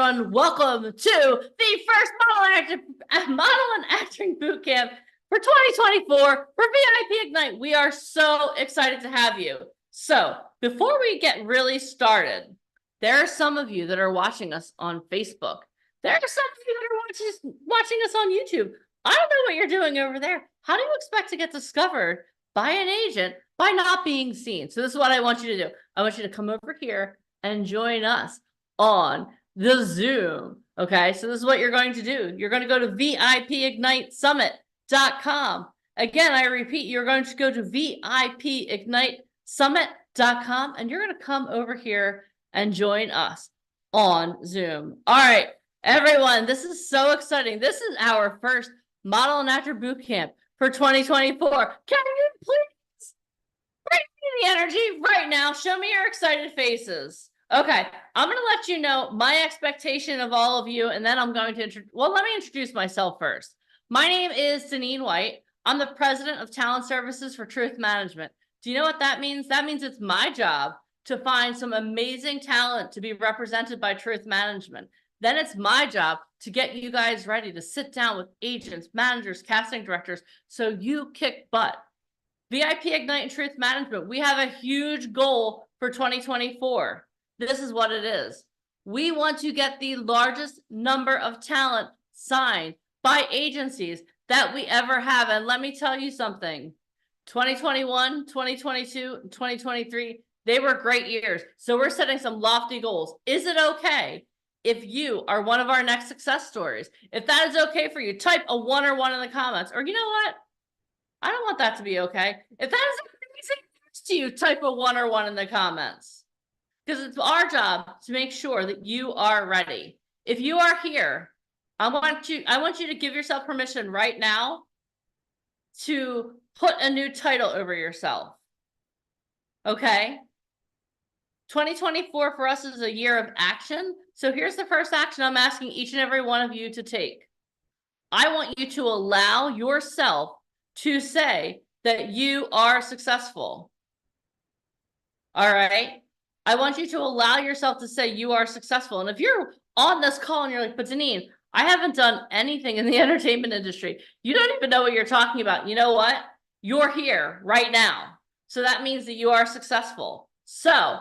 everyone. Welcome to the first model and acting boot camp for 2024 for VIP Ignite. We are so excited to have you. So before we get really started, there are some of you that are watching us on Facebook. There are some of you that are watching us on YouTube. I don't know what you're doing over there. How do you expect to get discovered by an agent by not being seen? So this is what I want you to do. I want you to come over here and join us on the Zoom. Okay, so this is what you're going to do. You're going to go to VIPigniteSummit.com. Again, I repeat, you're going to go to VIPigniteSummit.com and you're going to come over here and join us on Zoom. All right, everyone, this is so exciting. This is our first Model and Actor Boot Camp for 2024. Can you please bring me the energy right now? Show me your excited faces. Okay, I'm going to let you know my expectation of all of you, and then I'm going to let me introduce myself first. My name is Deneen White. I'm the president of Talent Services for Truth Management. Do you know what that means? That means it's my job to find some amazing talent to be represented by Truth Management. Then it's my job to get you guys ready to sit down with agents, managers, casting directors, so you kick butt. VIP Ignite and Truth Management, we have a huge goal for 2024. This is what it is. We want to get the largest number of talent signed by agencies that we ever have. And let me tell you something, 2021, 2022, 2023, they were great years. So we're setting some lofty goals. Is it okay if you are one of our next success stories? If that is okay for you, type a 1 or 1 in the comments. Or you know what? I don't want that to be okay. If that is amazing to you, type a 1 or 1 in the comments. Because it's our job to make sure that you are ready. If you are here, I want you to give yourself permission right now to put a new title over yourself. Okay? 2024 for us is a year of action. So here's the first action I'm asking each and every one of you to take. I want you to allow yourself to say that you are successful. All right? I want you to allow yourself to say you are successful. And if you're on this call and you're like, but Deneen, I haven't done anything in the entertainment industry. You don't even know what you're talking about. You know what? You're here right now. So that means that you are successful. So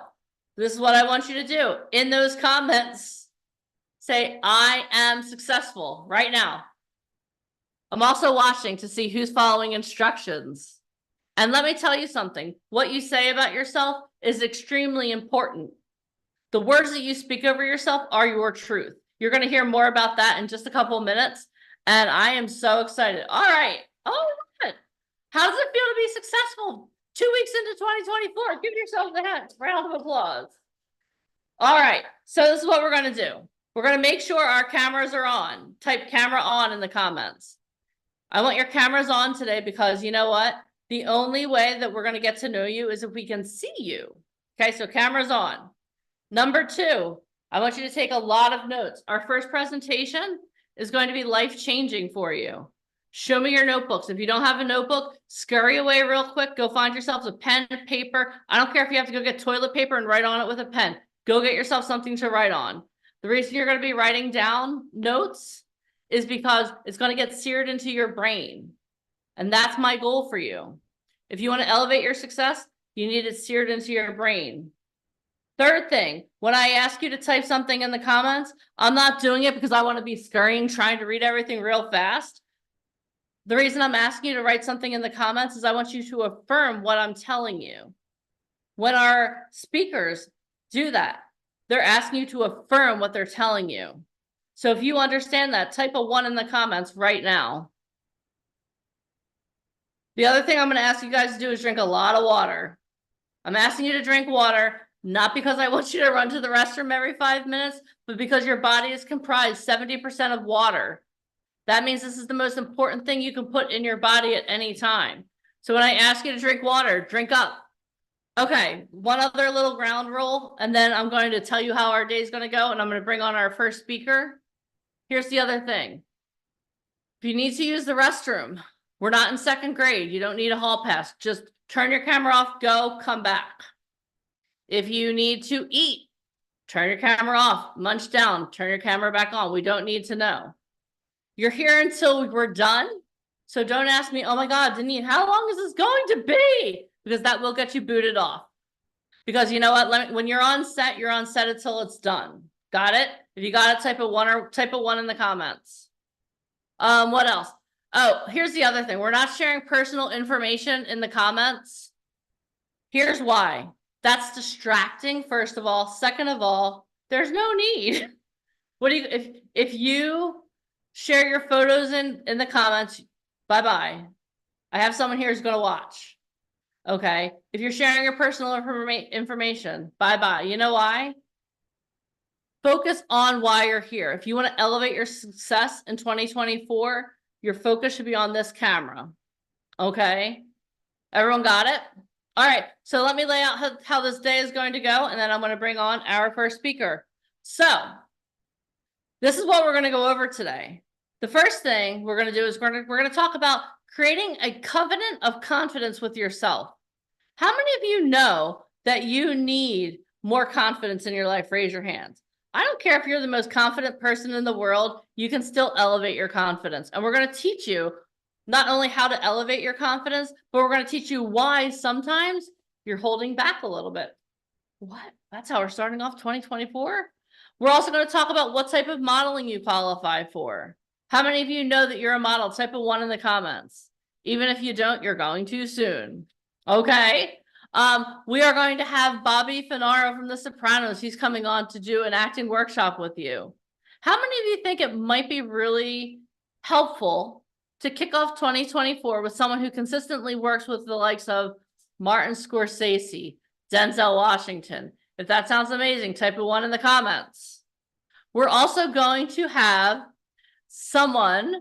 this is what I want you to do. In those comments, say, I am successful right now. I'm also watching to see who's following instructions. And let me tell you something. What you say about yourself is extremely important. The words that you speak over yourself are your truth. You're going to hear more about that in just a couple of minutes. And I am so excited. All right. Oh, good. How does it feel to be successful 2 weeks into 2024? Give yourself a round of applause. All right. So this is what we're going to do. We're going to make sure our cameras are on. Type camera on in the comments. I want your cameras on today because you know what? The only way that we're going to get to know you is if we can see you. Okay, so cameras on. Number 2, I want you to take a lot of notes. Our first presentation is going to be life-changing for you. Show me your notebooks. If you don't have a notebook, scurry away real quick. Go find yourself a pen and paper. I don't care if you have to go get toilet paper and write on it with a pen. Go get yourself something to write on. The reason you're going to be writing down notes is because it's going to get seared into your brain. And that's my goal for you. If you want to elevate your success, you need it seared into your brain. Third thing, when I ask you to type something in the comments, I'm not doing it because I want to be scurrying, trying to read everything real fast. The reason I'm asking you to write something in the comments is I want you to affirm what I'm telling you. When our speakers do that, they're asking you to affirm what they're telling you. So if you understand that, type a 1 in the comments right now. The other thing I'm going to ask you guys to do is drink a lot of water. I'm asking you to drink water, not because I want you to run to the restroom every 5 minutes, but because your body is comprised 70% of water. That means this is the most important thing you can put in your body at any time. So when I ask you to drink water, drink up. Okay, one other little ground rule, and then I'm going to tell you how our day is going to go, and I'm going to bring on our first speaker. Here's the other thing. If you need to use the restroom, we're not in 2nd grade. You don't need a hall pass. Just turn your camera off, go, come back. If you need to eat, Turn your camera off, munch down, turn your camera back on. We don't need to know. You're here until we're done. So don't ask me, oh my God, Deneen, how long is this going to be? Because that will get you booted off. Because you know what, when you're on set until it's done. Got it? If you got it, type a 1 or type a 1 in the comments. What else? Oh, here's the other thing. We're not sharing personal information in the comments. Here's why. That's distracting, first of all. Second of all, there's no need. What do you, if you share your photos in the comments, bye-bye. I have someone here who's going to watch. Okay. If you're sharing your personal information, bye-bye. You know why? Focus on why you're here. If you want to elevate your success in 2024, your focus should be on this camera. Okay. Everyone got it? All right. So let me lay out how this day is going to go, and then I'm going to bring on our first speaker. So this is what we're going to go over today. The first thing we're going to do is we're going to talk about creating a covenant of confidence with yourself. How many of you know that you need more confidence in your life? Raise your hands. I don't care if you're the most confident person in the world, you can still elevate your confidence. And we're going to teach you not only how to elevate your confidence, but we're going to teach you why sometimes you're holding back a little bit. What? That's how we're starting off 2024? We're also going to talk about what type of modeling you qualify for. How many of you know that you're a model? Type a 1 in the comments. Even if you don't, you're going to soon. Okay. We are going to have Bobby Finaro from The Sopranos. He's coming on to do an acting workshop with you. How many of you think it might be really helpful to kick off 2024 with someone who consistently works with the likes of Martin Scorsese, Denzel Washington? If that sounds amazing, type a 1 in the comments. We're also going to have someone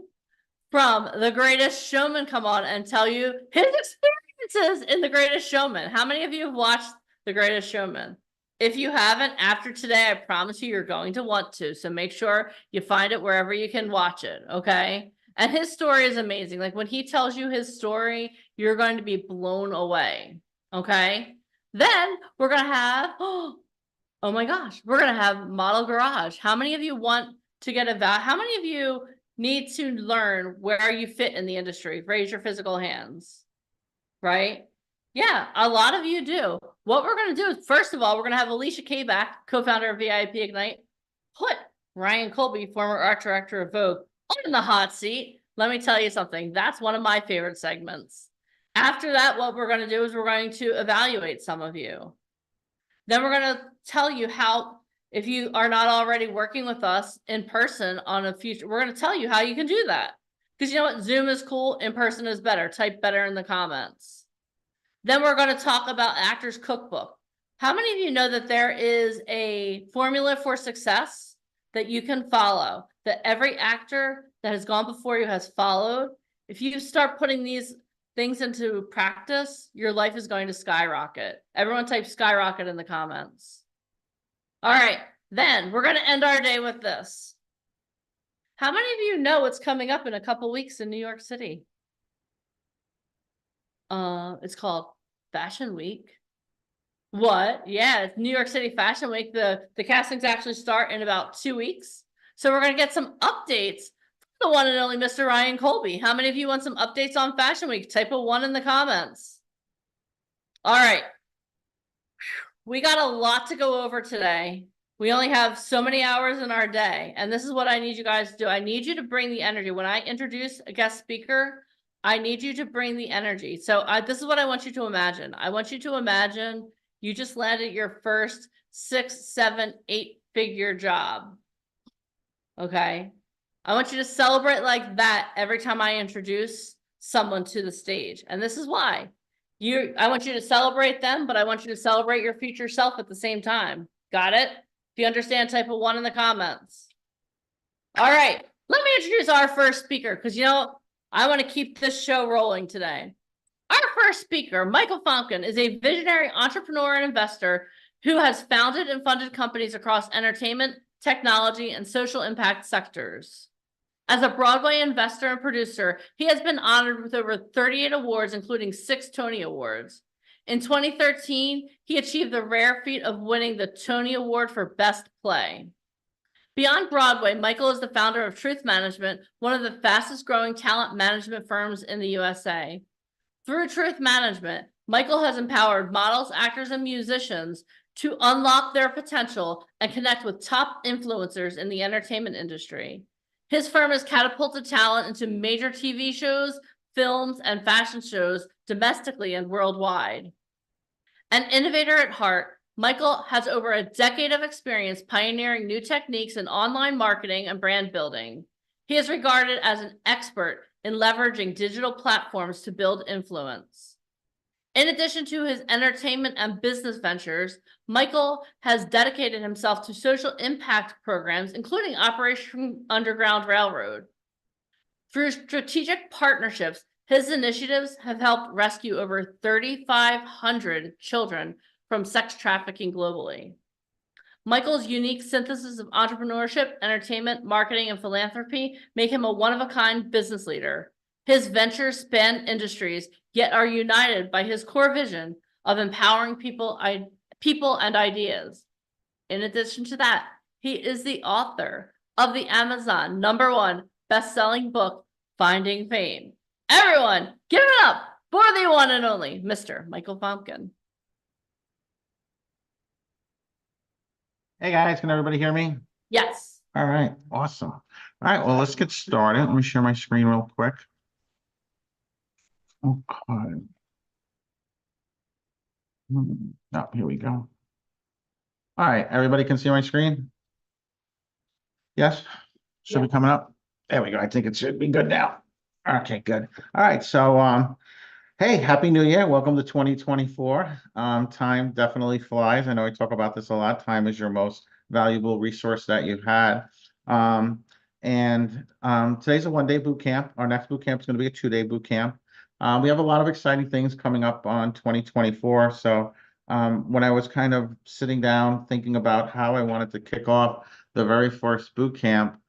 from The Greatest Showman come on and tell you his experiences in The Greatest Showman. How many of you have watched The Greatest Showman? If you haven't, after today, I promise you, you're going to want to. So make sure you find it wherever you can watch it, okay? And his story is amazing. Like when he tells you his story, you're going to be blown away, okay? Then we're going to have, oh my gosh, we're going to have Model Garage. How many of you want to get how many of you need to learn where you fit in the industry? Raise your physical hands, right? Yeah, a lot of you do. What we're going to do is, first of all, we're going to have Alicia Kabak, co-founder of VIP Ignite, put Ryan Colby, former art director of Vogue, in the hot seat. Let me tell you something. That's one of my favorite segments. After that, what we're going to do is we're going to evaluate some of you. Then we're going to tell you how, if you are not already working with us in person on a future, we're going to tell you how you can do that. Because you know what? Zoom is cool. In person is better. Type better in the comments. Then we're going to talk about Actors Cookbook. How many of you know that there is a formula for success that you can follow, that every actor that has gone before you has followed? If you start putting these things into practice, your life is going to skyrocket. Everyone type skyrocket in the comments. All right, then we're going to end our day with this. How many of you know what's coming up in a couple weeks in New York City? It's called Fashion Week. What? Yeah, it's New York City Fashion Week. The castings actually start in about 2 weeks. So we're going to get some updates from the one and only Mr. Ryan Colby. How many of you want some updates on Fashion Week? Type a 1 in the comments. All right. We got a lot to go over today. We only have so many hours in our day. And this is what I need you guys to do. I need you to bring the energy. When I introduce a guest speaker, I need you to bring the energy. So this is what I want you to imagine. I want you to imagine you just landed your first 6, 7, 8-figure job. Okay. I want you to celebrate like that every time I introduce someone to the stage. And this is why. I want you to celebrate them, but I want you to celebrate your future self at the same time. Got it? If you understand, type a 1 in the comments. All right. Let me introduce our first speaker, because you know, I want to keep this show rolling today. Our first speaker, Michael Famken, is a visionary entrepreneur and investor who has founded and funded companies across entertainment, technology, and social impact sectors. As a Broadway investor and producer, he has been honored with over 38 awards, including 6 Tony Awards. In 2013, he achieved the rare feat of winning the Tony Award for Best Play. Beyond Broadway, Michael is the founder of Truth Management, one of the fastest growing talent management firms in the USA. Through Truth Management, Michael has empowered models, actors, and musicians to unlock their potential and connect with top influencers in the entertainment industry. His firm has catapulted talent into major TV shows, films, and fashion shows domestically and worldwide. An innovator at heart, Michael has over a decade of experience pioneering new techniques in online marketing and brand building. He is regarded as an expert in leveraging digital platforms to build influence. In addition to his entertainment and business ventures, Michael has dedicated himself to social impact programs, including Operation Underground Railroad. Through strategic partnerships, his initiatives have helped rescue over 3,500 children from sex trafficking globally. Michael's unique synthesis of entrepreneurship, entertainment, marketing, and philanthropy make him a one-of-a-kind business leader. His ventures span industries, yet are united by his core vision of empowering people and ideas. In addition to that, he is the author of the Amazon #1 best-selling book, Finding Fame. Everyone, give it up for the one and only Mr. Michael Fomkin. Hey guys, can everybody hear me? Yes. All right, awesome. All right, well, let's get started. Let me share my screen real quick. Okay. Oh, here we go. All right, everybody can see my screen? Yes? Should be coming up? There we go. I think it should be good now. Okay, good. All right, so hey, Happy New Year. Welcome to 2024. Time definitely flies. I know I talk about this a lot. Time is your most valuable resource that you've had. Today's a one-day boot camp. Our next boot camp is going to be a two-day boot camp. We have a lot of exciting things coming up on 2024. So when I was kind of sitting down thinking about how I wanted to kick off the very first boot camp,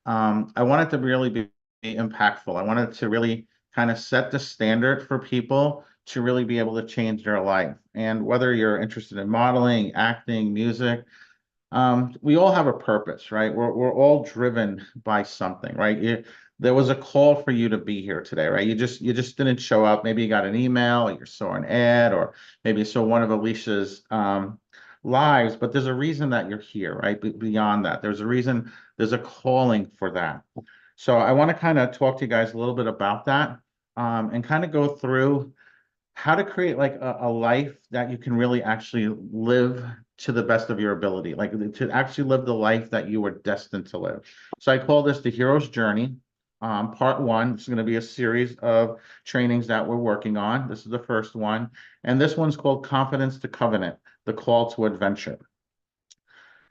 I wanted to really be impactful. I wanted to really kind of set the standard for people to really be able to change their life. And whether you're interested in modeling, acting, music, we all have a purpose, right? We're all driven by something, right? There was a call for you to be here today, right? You just didn't show up. Maybe you got an email, or you saw an ad, or maybe you saw one of Alicia's lives, but there's a reason that you're here, right? Beyond that, there's a reason, there's a calling for that. So I want to kind of talk to you guys a little bit about that, and kind of go through how to create like a life that you can really actually live to the best of your ability, like to actually live the life that you were destined to live. So I call this the hero's journey. Part one, this is going to be a series of trainings that we're working on. This is the first one. And this one's called Confidence to Covenant, the Call to Adventure.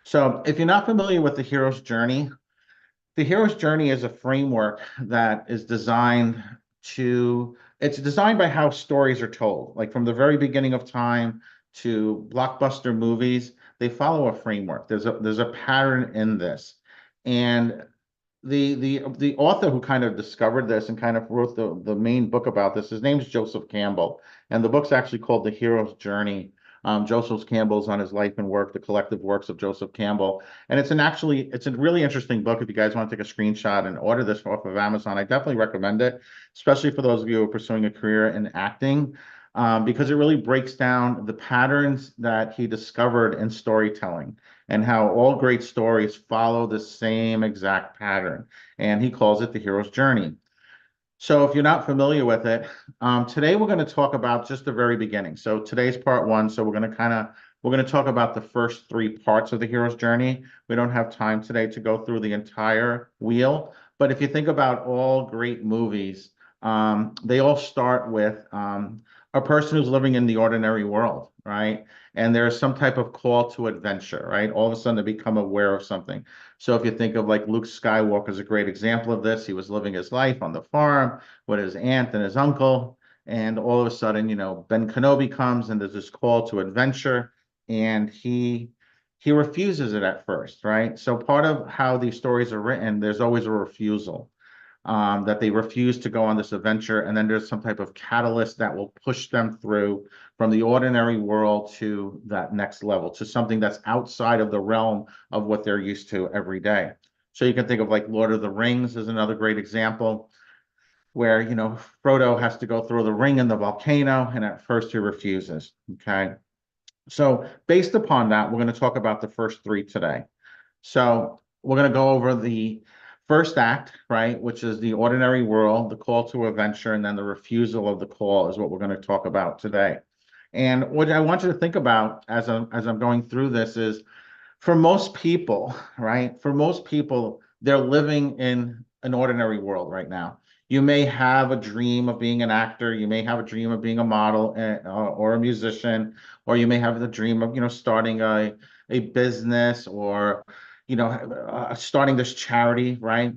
So if you're not familiar with the hero's journey is a framework that is designed it's designed by how stories are told. Like from the very beginning of time to blockbuster movies, they follow a framework. There's a pattern in this. And the author who kind of discovered this and kind of wrote the main book about this, his name's Joseph Campbell. And the book's actually called The Hero's Journey. Joseph Campbell's on his life and work, the collective works of Joseph Campbell. And it's a really interesting book. If you guys want to take a screenshot and order this off of Amazon, I definitely recommend it, especially for those of you who are pursuing a career in acting, because it really breaks down the patterns that he discovered in storytelling and how all great stories follow the same exact pattern. And he calls it the hero's journey. So if you're not familiar with it, today we're going to talk about just the very beginning. So today's part one. So we're going to talk about the first three parts of the hero's journey. We don't have time today to go through the entire wheel, but if you think about all great movies, they all start with a person who's living in the ordinary world, right? And there's some type of call to adventure, right? All of a sudden they become aware of something. So if you think of like Luke Skywalker is a great example of this. He was living his life on the farm with his aunt and his uncle. And all of a sudden, you know, Ben Kenobi comes and there's this call to adventure, and he refuses it at first, right? So part of how these stories are written, there's always a refusal. that they refuse to go on this adventure. And then there's some type of catalyst that will push them through from the ordinary world to that next level, to something that's outside of the realm of what they're used to every day. So you can think of like Lord of the Rings as another great example, where, you know, Frodo has to go through the ring in the volcano, and at first he refuses. Okay. So based upon that, we're going to talk about the first three today. So we're going to go over the first act, right, which is the ordinary world, the call to adventure, and then the refusal of the call is what we're going to talk about today. And what I want you to think about as I'm going through this is, for most people, right, for most people, they're living in an ordinary world right now. You may have a dream of being an actor. You may have a dream of being a model or a musician, or you may have the dream of, you know, starting a business, or, you know, starting this charity, right?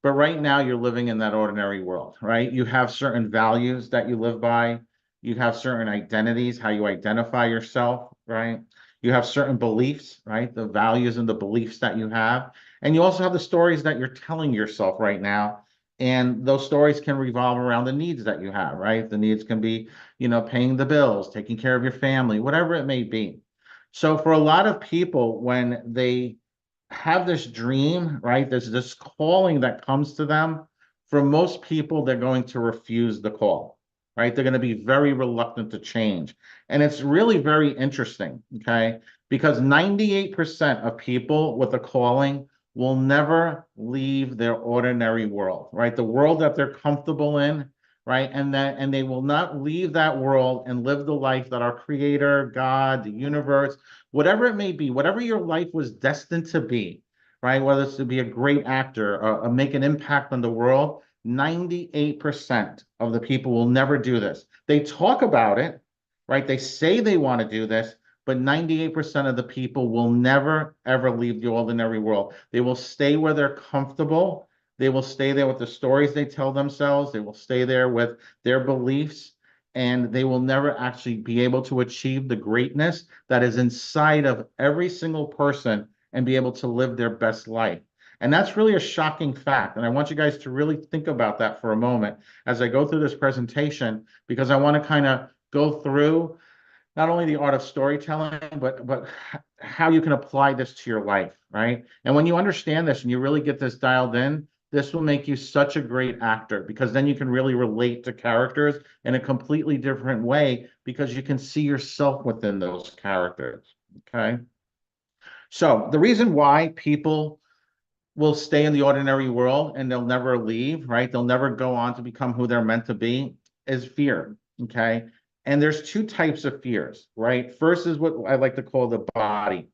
But right now you're living in that ordinary world, right? You have certain values that you live by. You have certain identities, how you identify yourself, right? You have certain beliefs, right? The values and the beliefs that you have. And you also have the stories that you're telling yourself right now. And those stories can revolve around the needs that you have, right? The needs can be, you know, paying the bills, taking care of your family, whatever it may be. So for a lot of people, when they have this dream, right, there's this calling that comes to them, for most people, they're going to refuse the call, right? They're going to be very reluctant to change. And it's really very interesting, okay? Because 98% of people with a calling will never leave their ordinary world, right? The world that they're comfortable in, right? And they will not leave that world and live the life that our creator, God, the universe, whatever it may be, whatever your life was destined to be, right? Whether it's to be a great actor or make an impact on the world, 98% of the people will never do this. They talk about it, right? They say they want to do this, but 98% of the people will never, ever leave the ordinary world. They will stay where they're comfortable. They will stay there with the stories they tell themselves. They will stay there with their beliefs, and they will never actually be able to achieve the greatness that is inside of every single person and be able to live their best life. And that's really a shocking fact. And I want you guys to really think about that for a moment as I go through this presentation, because I want to kind of go through not only the art of storytelling, but how you can apply this to your life, right? And when you understand this and you really get this dialed in, this will make you such a great actor, because then you can really relate to characters in a completely different way, because you can see yourself within those characters, okay? So the reason why people will stay in the ordinary world and they'll never leave, right? They'll never go on to become who they're meant to be, is fear, okay? And there's two types of fears, right? First is what I like to call the body,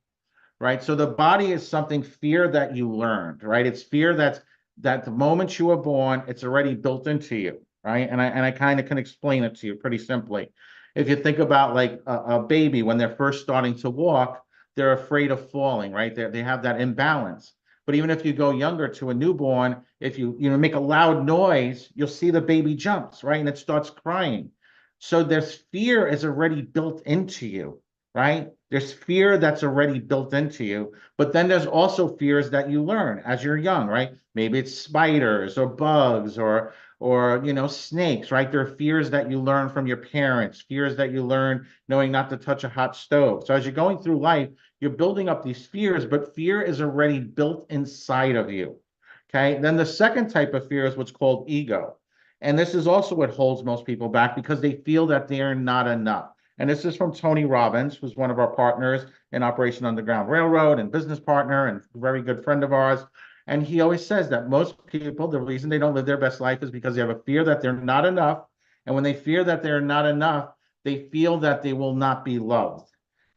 right? So the body is something, fear that you learned, right? It's fear that the moment you were born, it's already built into you, right? And I kind of can explain it to you pretty simply. If you think about like a baby, when they're first starting to walk, they're afraid of falling, right? They have that imbalance. But even if you go younger to a newborn, if you make a loud noise, you'll see the baby jumps, right? And it starts crying. So this fear is already built into you, right? There's fear that's already built into you, but then there's also fears that you learn as you're young, right? Maybe it's spiders or bugs or snakes, right? There are fears that you learn from your parents, fears that you learn knowing not to touch a hot stove. So as you're going through life, you're building up these fears, but fear is already built inside of you. Okay. Then the second type of fear is what's called ego. And this is also what holds most people back, because they feel that they are not enough. And this is from Tony Robbins, who's one of our partners in Operation Underground Railroad and business partner and very good friend of ours. And he always says that most people, the reason they don't live their best life is because they have a fear that they're not enough. And when they fear that they're not enough, they feel that they will not be loved,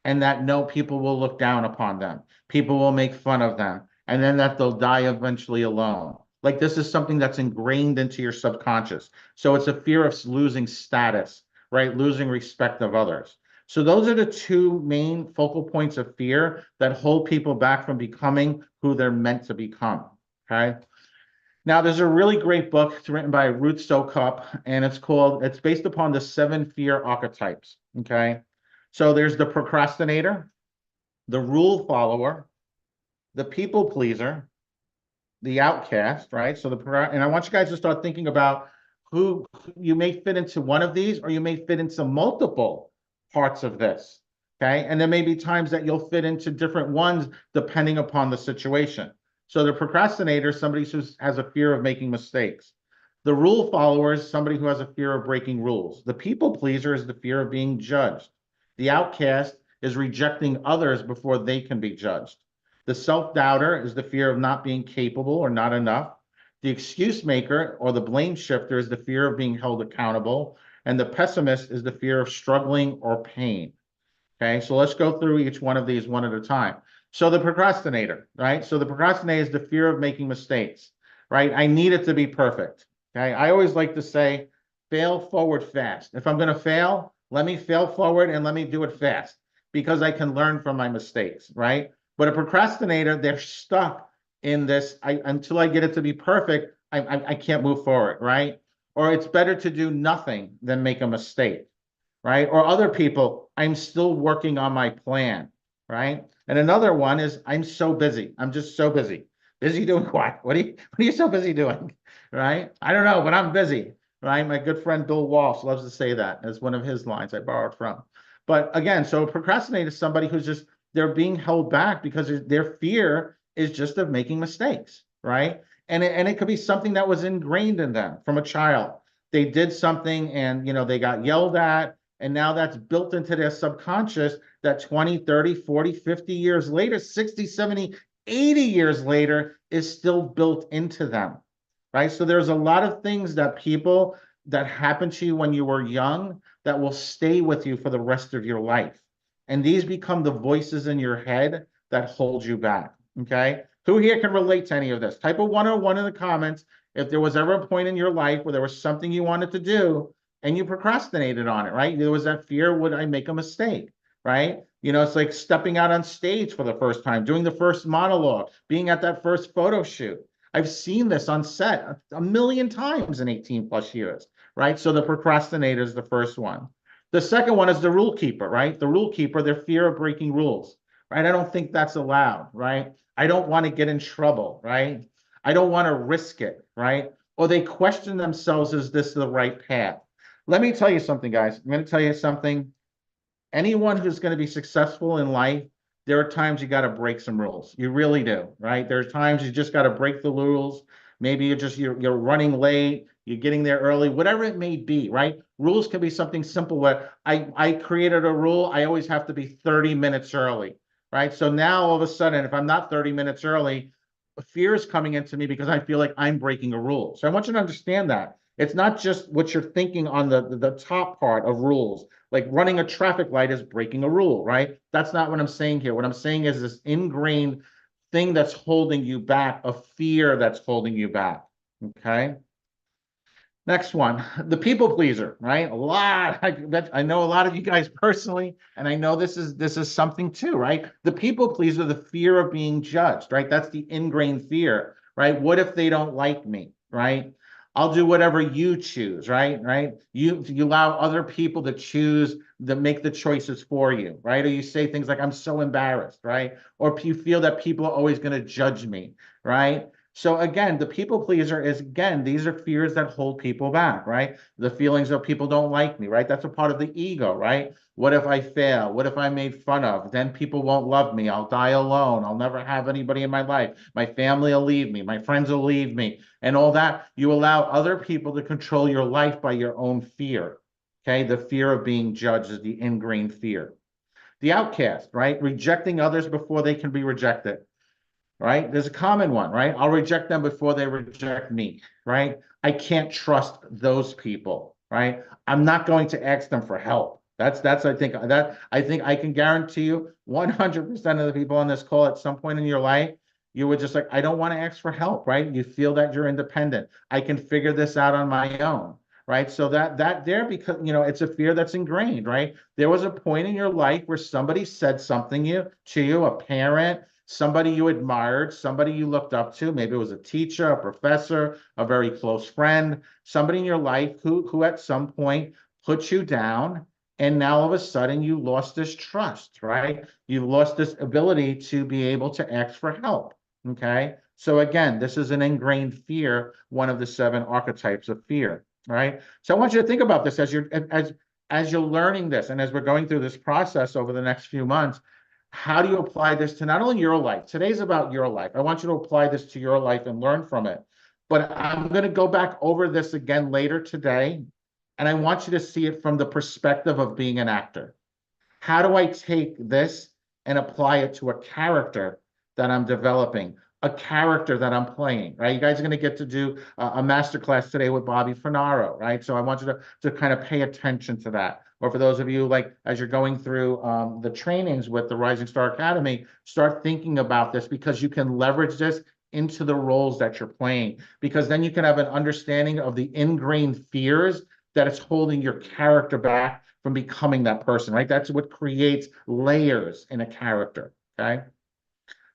and that no, people will look down upon them. People will make fun of them, and then that they'll die eventually alone. Like, this is something that's ingrained into your subconscious. So it's a fear of losing status, right? Losing respect of others. So those are the two main focal points of fear that hold people back from becoming who they're meant to become, okay? Now, there's a really great book. It's written by Ruth Soukup, and it's based upon the 7 fear archetypes, okay? So there's the procrastinator, the rule follower, the people pleaser, the outcast, right? So and I want you guys to start thinking about who you may fit into one of these, or you may fit into multiple parts of this. Okay. And there may be times that you'll fit into different ones depending upon the situation. So the procrastinator is somebody who has a fear of making mistakes. The rule follower is somebody who has a fear of breaking rules. The people pleaser is the fear of being judged. The outcast is rejecting others before they can be judged. The self-doubter is the fear of not being capable or not enough. The excuse maker or the blame shifter is the fear of being held accountable. And the pessimist is the fear of struggling or pain. Okay, so let's go through each one of these one at a time. So the procrastinator, right? So the procrastinator is the fear of making mistakes, right? I need it to be perfect. Okay, I always like to say, fail forward fast. If I'm going to fail, let me fail forward and let me do it fast because I can learn from my mistakes, right? But a procrastinator, they're stuck in this. Until I get it to be perfect, I can't move forward, right? Or it's better to do nothing than make a mistake, right? Or other people, I'm still working on my plan, right? And another one is I'm so busy. I'm just so busy. Busy doing what? What are you so busy doing? Right? I don't know, but I'm busy, right? My good friend Bill Walsh loves to say that as one of his lines I borrowed from. But again, so procrastinate is somebody who's just they're being held back because their fear is just of making mistakes, right? And it could be something that was ingrained in them from a child. They did something and they got yelled at, and now that's built into their subconscious that 20, 30, 40, 50 years later, 60, 70, 80 years later is still built into them, right? So there's a lot of things that people that happened to you when you were young that will stay with you for the rest of your life. And these become the voices in your head that hold you back, okay? Who here can relate to any of this? Type a 101 in the comments if there was ever a point in your life where there was something you wanted to do and you procrastinated on it, right? There was that fear, would I make a mistake, right? It's like stepping out on stage for the first time, doing the first monologue, being at that first photo shoot. I've seen this on set a million times in 18 plus years, right? So the procrastinator is the first one. The second one is the rule keeper, right? The rule keeper, their fear of breaking rules, right? I don't think that's allowed, right? I don't want to get in trouble, right? I don't want to risk it, right? Or they question themselves, is this the right path? Let me tell you something, guys. I'm going to tell you something. Anyone who's going to be successful in life, there are times you got to break some rules. You really do, right? There's times you just got to break the rules. Maybe you're running late, you're getting there early, whatever it may be, right? Rules can be something simple where I created a rule, I always have to be 30 minutes early, right? So now all of a sudden, if I'm not 30 minutes early, fear is coming into me because I feel like I'm breaking a rule. So I want you to understand that. It's not just what you're thinking on the top part of rules. Like running a traffic light is breaking a rule, right? That's not what I'm saying here. What I'm saying is this ingrained thing that's holding you back, a fear that's holding you back, okay? Next one, the people pleaser, right? I know a lot of you guys personally, and I know this is something too, right? The people pleaser, the fear of being judged, right? That's the ingrained fear, right? What if they don't like me, right? I'll do whatever you choose, right? Right? You allow other people to choose, to make the choices for you, right? Or you say things like, I'm so embarrassed, right? Or you feel that people are always going to judge me, right? So again, the people pleaser is, again, these are fears that hold people back, right? The feelings of people don't like me, right? That's a part of the ego, right? What if I fail? What if I'm made fun of? Then people won't love me. I'll die alone. I'll never have anybody in my life. My family will leave me. My friends will leave me. And all that. You allow other people to control your life by your own fear, okay? The fear of being judged is the ingrained fear. The outcast, right? Rejecting others before they can be rejected, right? There's a common one, right? I'll reject them before they reject me, right? I can't trust those people, right? I'm not going to ask them for help. I think I can guarantee you 100% of the people on this call at some point in your life, you were just like, I don't want to ask for help, right? You feel that you're independent. I can figure this out on my own, right? So that there, because it's a fear that's ingrained, right? There was a point in your life where somebody said something to you, a parent, somebody you admired, somebody you looked up to. Maybe it was a teacher, a professor, a very close friend, somebody in your life who at some point put you down. And now all of a sudden you lost this trust, right? You've lost this ability to be able to ask for help. Okay. So again, this is an ingrained fear, one of the 7 archetypes of fear, right? So I want you to think about this as you're learning this and as we're going through this process over the next few months. How do you apply this to not only your life? Today's about your life. I want you to apply this to your life and learn from it. But I'm going to go back over this again later today, and I want you to see it from the perspective of being an actor. How do I take this and apply it to a character that I'm developing, a character that I'm playing, right? You guys are going to get to do a masterclass today with Bobby Finaro, right? So I want you to kind of pay attention to that. Or for those of you, like, as you're going through the trainings with the Rising Star Academy, start thinking about this, because you can leverage this into the roles that you're playing, because then you can have an understanding of the ingrained fears that it's holding your character back from becoming that person, right? That's what creates layers in a character, okay?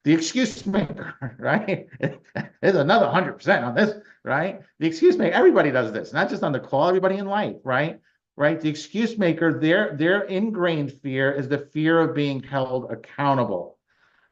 The excuse maker, right? There's another 100% on this, right? The excuse maker, everybody does this, not just on the call, everybody in life, right? Right? The excuse maker, their ingrained fear is the fear of being held accountable.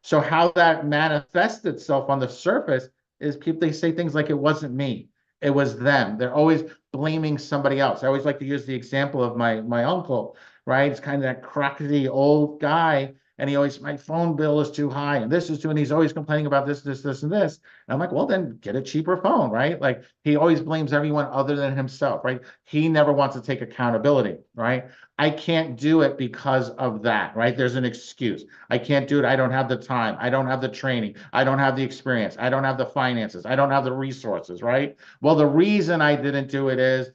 So how that manifests itself on the surface is people, they say things like, it wasn't me, it was them. They're always blaming somebody else. I always like to use the example of my uncle, right? It's kind of that crotchety old guy, and he always, my phone bill is too high, and this is too, and he's always complaining about this, and this. And I'm like, well, then get a cheaper phone, right? Like, he always blames everyone other than himself, right? He never wants to take accountability, right? I can't do it because of that, right? There's an excuse. I can't do it. I don't have the time. I don't have the training. I don't have the experience. I don't have the finances. I don't have the resources, right? Well, the reason I didn't do it is,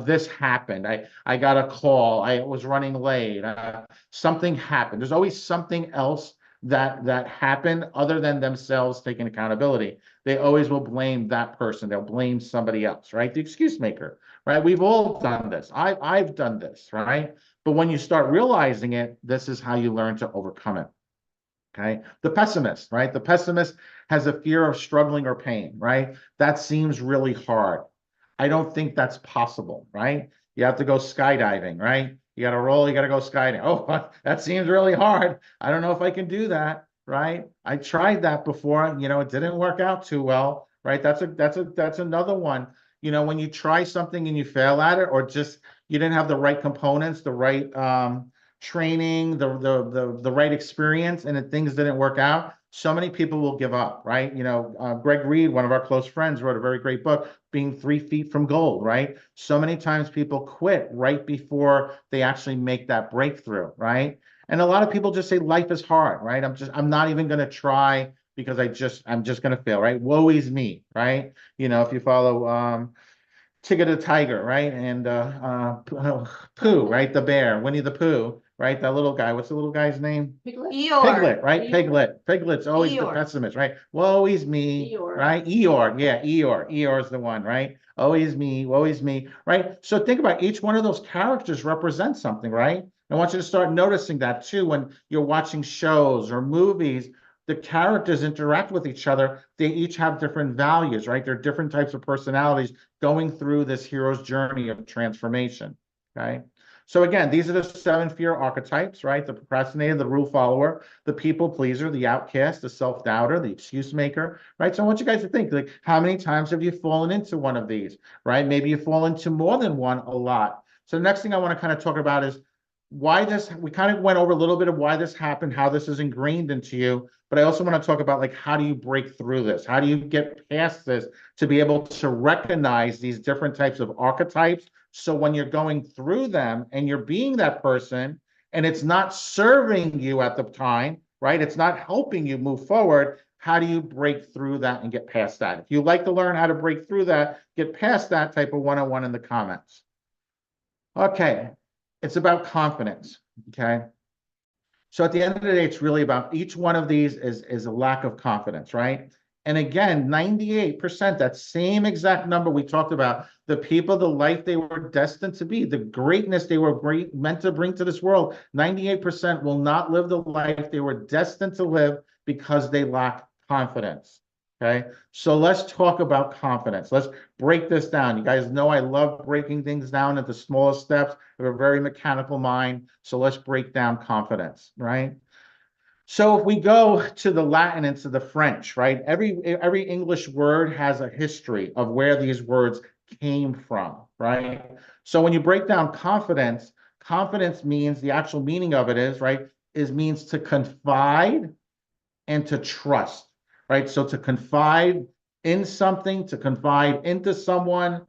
this happened. I got a call. I was running late. Something happened. There's always something else that happened other than themselves taking accountability. They always will blame that person. They'll blame somebody else, right? The excuse maker, right? We've all done this. I've done this, right? But when you start realizing it, this is how you learn to overcome it. Okay. The pessimist, right? The pessimist has a fear of struggling or pain, right? That seems really hard. I don't think that's possible, right? You have to go skydiving, right? You got to roll, you got to go skydiving. Oh, that seems really hard. I don't know if I can do that, right? I tried that before, it didn't work out too well, right? That's another one. When you try something and you fail at it, or just you didn't have the right components, the right training, the right experience, and things didn't work out, so many people will give up, right? Greg Reed, one of our close friends, wrote a very great book, Being 3 Feet from Gold, right? So many times people quit right before they actually make that breakthrough, right? And a lot of people just say life is hard, right? I'm not even going to try because I'm just going to fail, right? Woe is me, right? If you follow Tigger the Tiger, right? And Pooh, right? The bear, Winnie the Pooh, right? That little guy. What's the little guy's name? Piglet. Piglet, right? Eeyore. Piglet. Piglet's always the Eeyore. pessimist, right? Woe is me, Eeyore. right? Eeyore, yeah, Eeyore. Eeyore's the one, right? Always me, woe is me, right? So think about each one of those characters represents something, right? I want you to start noticing that too when you're watching shows or movies. The characters interact with each other. They each have different values, right? They're different types of personalities going through this hero's journey of transformation, okay? So again, these are the 7 fear archetypes, right? The procrastinator, the rule follower, the people pleaser, the outcast, the self-doubter, the excuse maker, right? So I want you guys to think, like, how many times have you fallen into one of these, right? Maybe you fall into more than one a lot. So the next thing I want to kind of talk about is why this, we kind of went over a little bit of why this happened, how this is ingrained into you, but I also want to talk about, like, how do you break through this? How do you get past this to be able to recognize these different types of archetypes? So when you're going through them and you're being that person and it's not serving you at the time, right? It's not helping you move forward. How do you break through that and get past that? If you'd like to learn how to break through that, get past that, type of 101 in the comments. Okay. It's about confidence, okay? So at the end of the day, it's really about each one of these is a lack of confidence, right? And again, 98%, that same exact number we talked about, the people, the life they were destined to be, the greatness they were meant to bring to this world, 98% will not live the life they were destined to live because they lack confidence. Okay, so let's talk about confidence. Let's break this down. You guys know I love breaking things down into smallest steps. I have a very mechanical mind. So let's break down confidence, right? So if we go to the Latin and to the French, right? Every English word has a history of where these words came from, right? So when you break down confidence, confidence means the actual meaning of it is, right, is means to confide and to trust, right? So to confide in something, to confide into someone,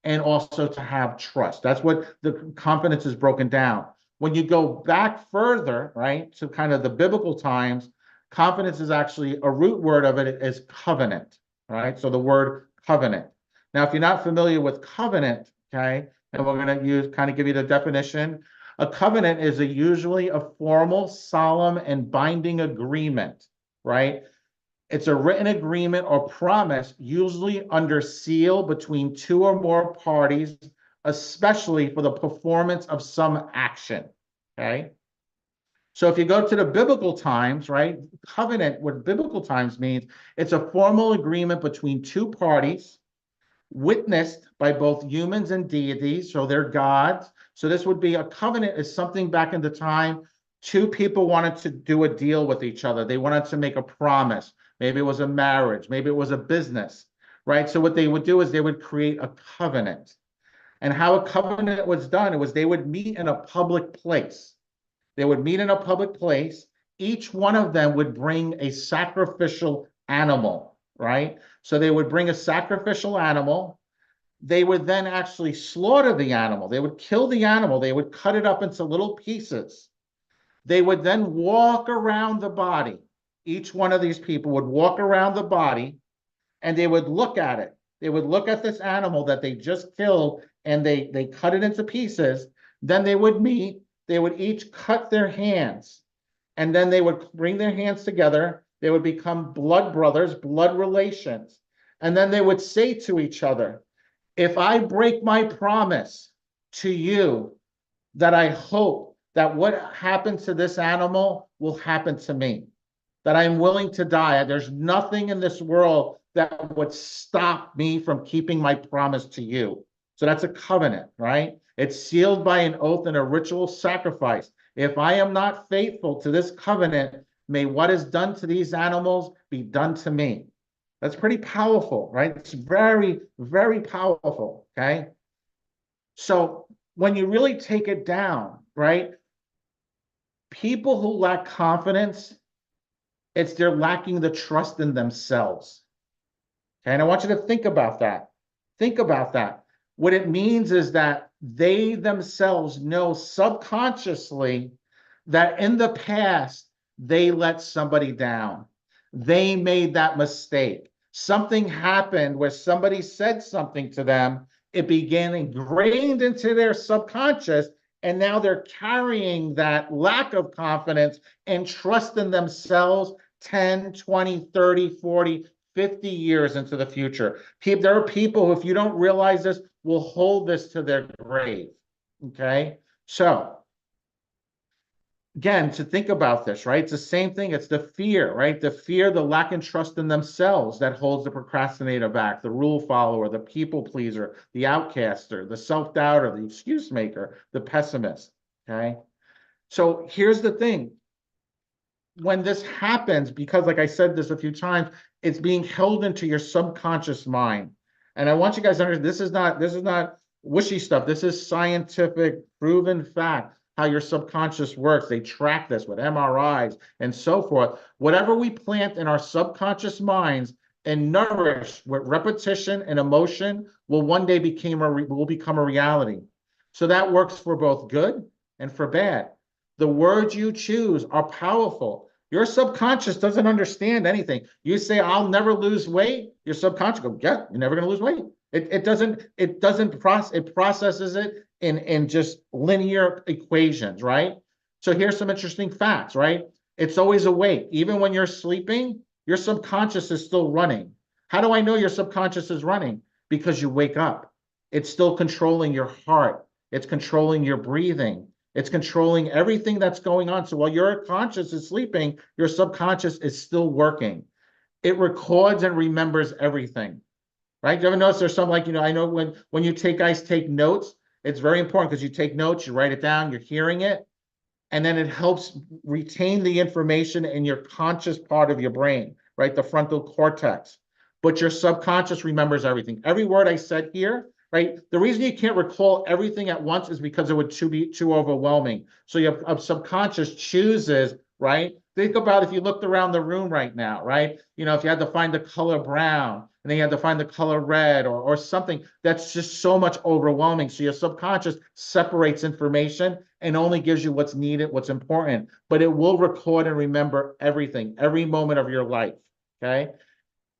and also to have trust. That's what the confidence is broken down. When you go back further, right, to kind of the biblical times, confidence is actually a root word of it is covenant, right? So the word covenant. Now, if you're not familiar with covenant, okay, and we're going to use kind of give you the definition. A covenant is usually a formal, solemn, and binding agreement, right? It's a written agreement or promise, usually under seal between two or more parties, especially for the performance of some action. Okay. So if you go to the biblical times, right, covenant, what biblical times means, it's a formal agreement between two parties, witnessed by both humans and deities, so they're gods. So this would be a covenant is something back in the time, two people wanted to do a deal with each other. They wanted to make a promise. Maybe it was a marriage, maybe it was a business, right? So what they would do is they would create a covenant. And how a covenant was done, it was they would meet in a public place. They would meet in a public place. Each one of them would bring a sacrificial animal, right? So they would bring a sacrificial animal. They would then actually slaughter the animal. They would kill the animal. They would cut it up into little pieces. They would then walk around the body. Each one of these people would walk around the body and they would look at it. They would look at this animal that they just killed and they cut it into pieces. Then they would meet. They would each cut their hands and then they would bring their hands together. They would become blood brothers, blood relations. And then they would say to each other, if I break my promise to you that I hope that what happened to this animal will happen to me, that I'm willing to die. There's nothing in this world that would stop me from keeping my promise to you. So that's a covenant, right? It's sealed by an oath and a ritual sacrifice. If I am not faithful to this covenant, may what is done to these animals be done to me. That's pretty powerful, right? It's very, very powerful, okay? So when you really take it down, right? People who lack confidence, it's they're lacking the trust in themselves. Okay, and I want you to think about that. Think about that. What it means is that they themselves know subconsciously that in the past, they let somebody down. They made that mistake. Something happened where somebody said something to them. It began ingrained into their subconscious, and now they're carrying that lack of confidence and trust in themselves 10, 20, 30, 40, 50 years into the future. There are people who, if you don't realize this, will hold this to their grave. Okay? So, again, to think about this, right? It's the same thing. It's the fear, right? The fear, the lack of trust in themselves that holds the procrastinator back, the rule follower, the people pleaser, the outcaster, the self-doubter, the excuse maker, the pessimist, okay? So here's the thing. When this happens, because like I said this a few times, it's being held into your subconscious mind. And I want you guys to understand, this is not wishy stuff. This is scientific, proven fact, how your subconscious works. They track this with MRIs and so forth. Whatever we plant in our subconscious minds and nourish with repetition and emotion will one day become a reality. So that works for both good and for bad. The words you choose are powerful. Your subconscious doesn't understand anything. You say, I'll never lose weight. Your subconscious goes, yeah, you're never going to lose weight. It processes it in just linear equations, right? So here's some interesting facts, right? It's always awake. Even when you're sleeping, your subconscious is still running. How do I know your subconscious is running? Because you wake up. It's still controlling your heart. It's controlling your breathing. It's controlling everything that's going on. So while your conscious is sleeping, your subconscious is still working. It records and remembers everything, right? You ever notice there's some like, I know when you guys take notes, it's very important because you take notes, you write it down, you're hearing it. and then it helps retain the information in your conscious part of your brain, right? The frontal cortex. But your subconscious remembers everything. Every word I said here, right? The reason you can't recall everything at once is because it would be too overwhelming. So your subconscious chooses, right? Think about if you looked around the room right now, right? You know, if you had to find the color brown and then you had to find the color red or something, that's just so much overwhelming. So your subconscious separates information and only gives you what's needed, what's important, but it will record and remember everything, every moment of your life, okay?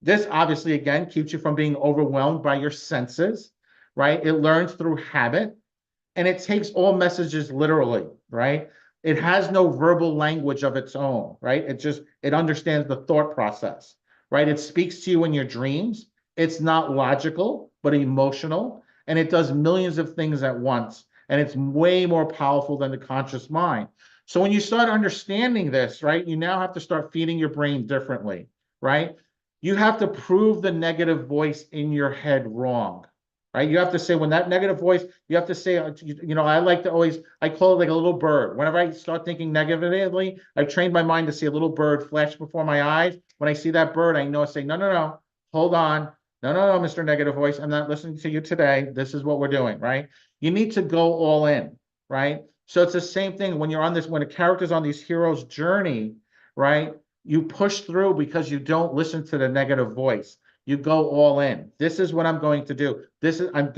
This obviously, again, keeps you from being overwhelmed by your senses, right? It learns through habit and it takes all messages literally, right? It has no verbal language of its own, right? It understands the thought process, right? It speaks to you in your dreams. It's not logical, but emotional, and it does millions of things at once. And it's way more powerful than the conscious mind. So when you start understanding this, right, you now have to start feeding your brain differently, right? You have to prove the negative voice in your head wrong, right? You have to say when that negative voice, you have to say, you know, I like to always, I call it like a little bird. Whenever I start thinking negatively, I've trained my mind to see a little bird flash before my eyes. When I see that bird, I know I say, no, no, no, hold on. No, no, no, Mr. Negative Voice, I'm not listening to you today. This is what we're doing, right? You need to go all in, right? So it's the same thing when you're on this, when a character's on these hero's journey, right? You push through because you don't listen to the negative voice. You go all in. This is what I'm going to do. I'm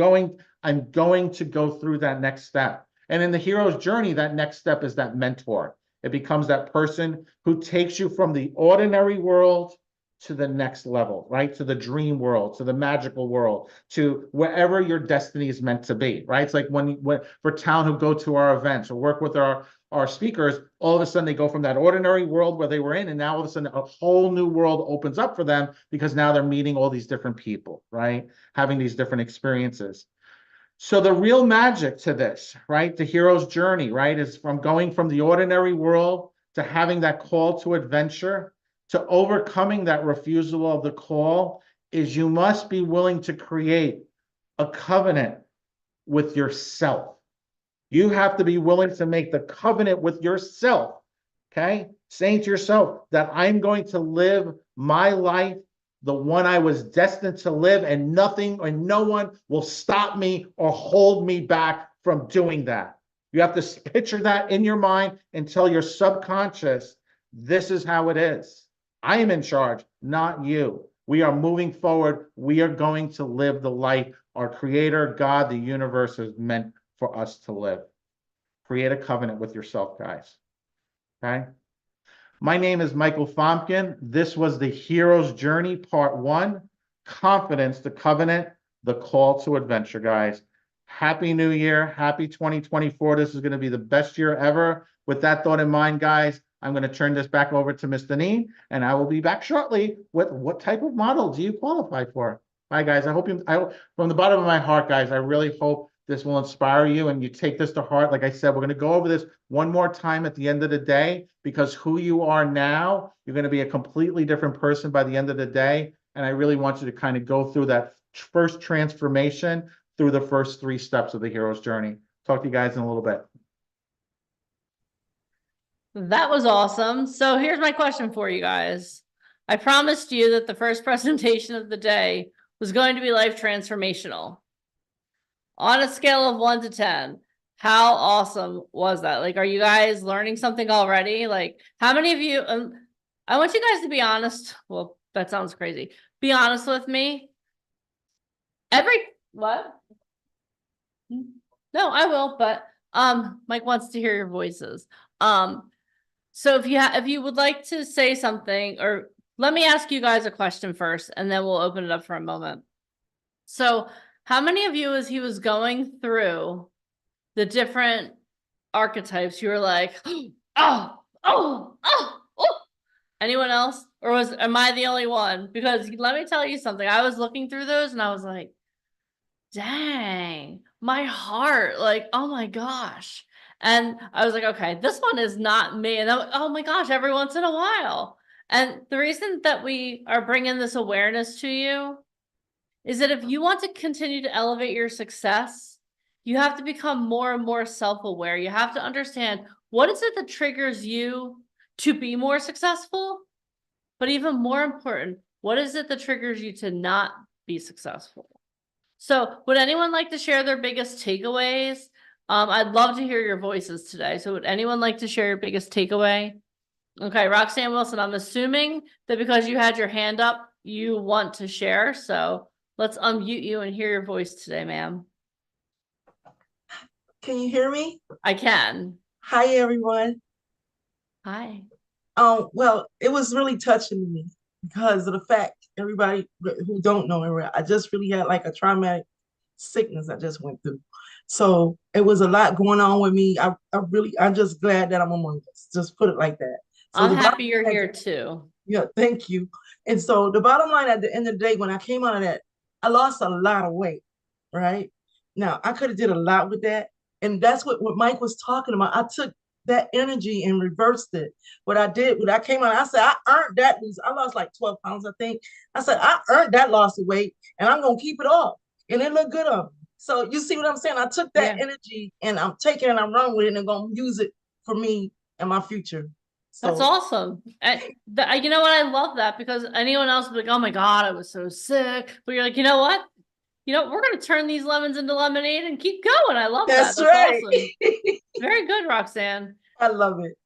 going to go through that next step. And in the hero's journey, that next step is that mentor. It becomes that person who takes you from the ordinary world to the next level, right? To the dream world, to the magical world, to wherever your destiny is meant to be, right? It's like when for town who go to our events or work with our speakers, all of a sudden they go from that ordinary world where they were in, and now all of a sudden a whole new world opens up for them because now they're meeting all these different people, right? Having these different experiences. So the real magic to this, right? The hero's journey, right? Is from going from the ordinary world to having that call to adventure, to overcoming that refusal of the call, is you must be willing to create a covenant with yourself. You have to be willing to make the covenant with yourself, okay? Saying to yourself that I'm going to live my life, the one I was destined to live, and nothing or no one will stop me or hold me back from doing that. You have to picture that in your mind and tell your subconscious, this is how it is. I am in charge, not you. We are moving forward. We are going to live the life our Creator, God, the universe has meant for us to live. Create a covenant with yourself, guys. Okay? My name is Michael Fomkin. This was the Hero's Journey, Part 1. Confidence, the covenant, the call to adventure, guys. Happy New Year. Happy 2024. This is going to be the best year ever. With that thought in mind, guys, I'm going to turn this back over to Ms. Deneen, and I will be back shortly with what type of model do you qualify for? Bye, guys. From the bottom of my heart, guys, I really hope this will inspire you and you take this to heart. Like I said, we're going to go over this one more time at the end of the day, because who you are now, you're going to be a completely different person by the end of the day. And I really want you to kind of go through that first transformation through the first 3 steps of the hero's journey. Talk to you guys in a little bit. That was awesome. So here's my question for you guys. I promised you that the first presentation of the day was going to be life transformational. On a scale of 1 to 10, how awesome was that? Like, are you guys learning something already? Like, how many of you, I want you guys to be honest. Well, that sounds crazy. Be honest with me. What? No, I will, but, Mike wants to hear your voices. So if you would like to say something, or let me ask you guys a question first, and then we'll open it up for a moment. So how many of you, as he was going through the different archetypes, you were like, oh, oh, oh, oh. Anyone else? Or am I the only one? Because let me tell you something. I was looking through those and I was like, dang, my heart, like, oh my gosh. And I was like, okay, this one is not me. And then, oh my gosh, every once in a while. And the reason that we are bringing this awareness to you is that if you want to continue to elevate your success, you have to become more and more self-aware. You have to understand what is it that triggers you to be more successful? But even more important, what is it that triggers you to not be successful? So would anyone like to share their biggest takeaways? I'd love to hear your voices today. So would anyone like to share your biggest takeaway? Okay, Roxanne Wilson, I'm assuming that because you had your hand up, you want to share. So let's unmute you and hear your voice today, ma'am. Can you hear me? I can. Hi, everyone. Hi. Well, it was really touching to me because of the fact everybody who don't know it, I just really had like a traumatic sickness I just went through. So it was a lot going on with me. I'm just glad that I'm among us. Just put it like that. So I'm the happy bottom you're line- here too. Yeah, thank you. And so the bottom line at the end of the day, when I came out of that, I lost a lot of weight, right? Now I could have did a lot with that. And that's what Mike was talking about. I took that energy and reversed it. What I did, when I came out, I said, I earned that lose. I lost like 12 pounds, I think. I said, I earned that loss of weight and I'm going to keep it off. And it looked good on me. So you see what I'm saying? I took that energy and I'm taking it and I'm running with it and I'm going to use it for me and my future. So That's awesome. You know what? I love that because anyone else would be like, oh my God, I was so sick. But you're like, you know what? We're going to turn these lemons into lemonade and keep going. I love that. that's right. Awesome. Very good, Roxanne. I love it.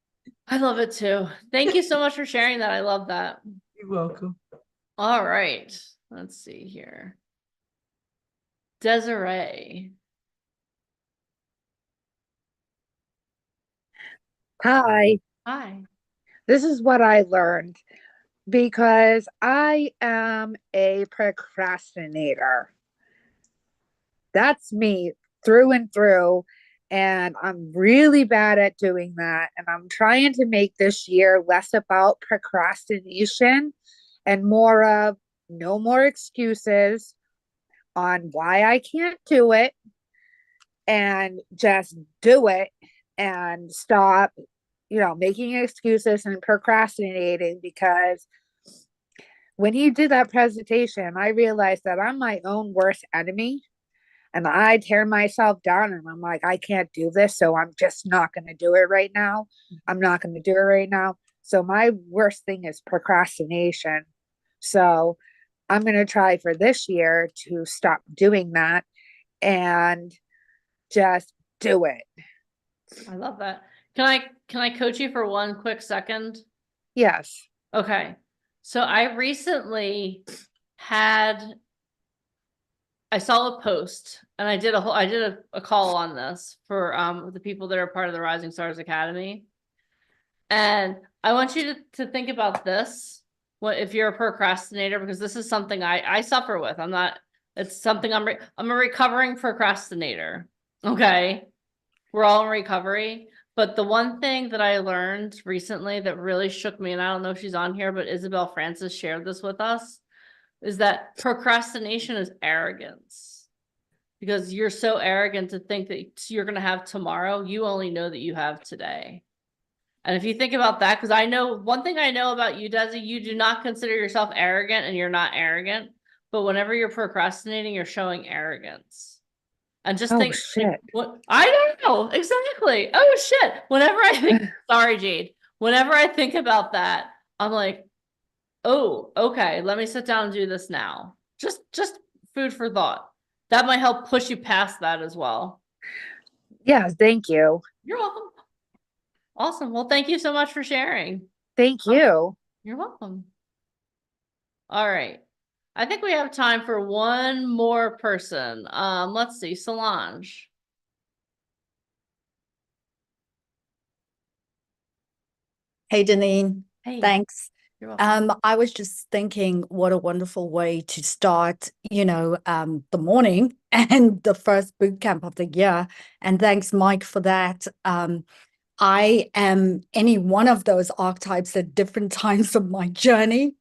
I love it too. Thank you so much for sharing that. I love that. You're welcome. All right. Let's see here. Desiree. Hi, Hi. this is what I learned because I am a procrastinator. That's me through and through. And I'm really bad at doing that. And I'm trying to make this year less about procrastination and more of no more excuses on why I can't do it and just do it and stop making excuses and procrastinating, because when he did that presentation, I realized that I'm my own worst enemy and I tear myself down and I'm like, I can't do this. So I'm just not going to do it right now. I'm not going to do it right now. So my worst thing is procrastination. So I'm going to try for this year to stop doing that and just do it. I love that. Can I coach you for one quick second? Yes. Okay. So I recently I saw a post and I did a call on this for the people that are part of the Rising Stars Academy. And I want you to think about this. If you're a procrastinator, because this is something I suffer with. It's something I'm a recovering procrastinator. Okay. We're all in recovery. But the one thing that I learned recently that really shook me, and I don't know if she's on here, but Isabel Francis shared this with us, is that procrastination is arrogance. Because you're so arrogant to think that you're going to have tomorrow. You only know that you have today. And if you think about that, because I know one thing I know about you, Desi, you do not consider yourself arrogant and you're not arrogant. But whenever you're procrastinating, you're showing arrogance. And just think, shit. What I don't know exactly. Oh shit. Whenever I think, sorry, Jade. Whenever I think about that, I'm like, oh, okay. Let me sit down and do this now. Just food for thought. That might help push you past that as well. Yeah, thank you. You're welcome. Awesome. Well, thank you so much for sharing. Thank you. You're welcome. All right. I think we have time for one more person. Let's see, Solange. Hey, Deneen. Hey. Thanks. You're welcome. I was just thinking what a wonderful way to start, the morning and the first boot camp of the year. And thanks, Mike, for that. I am any one of those archetypes at different times of my journey,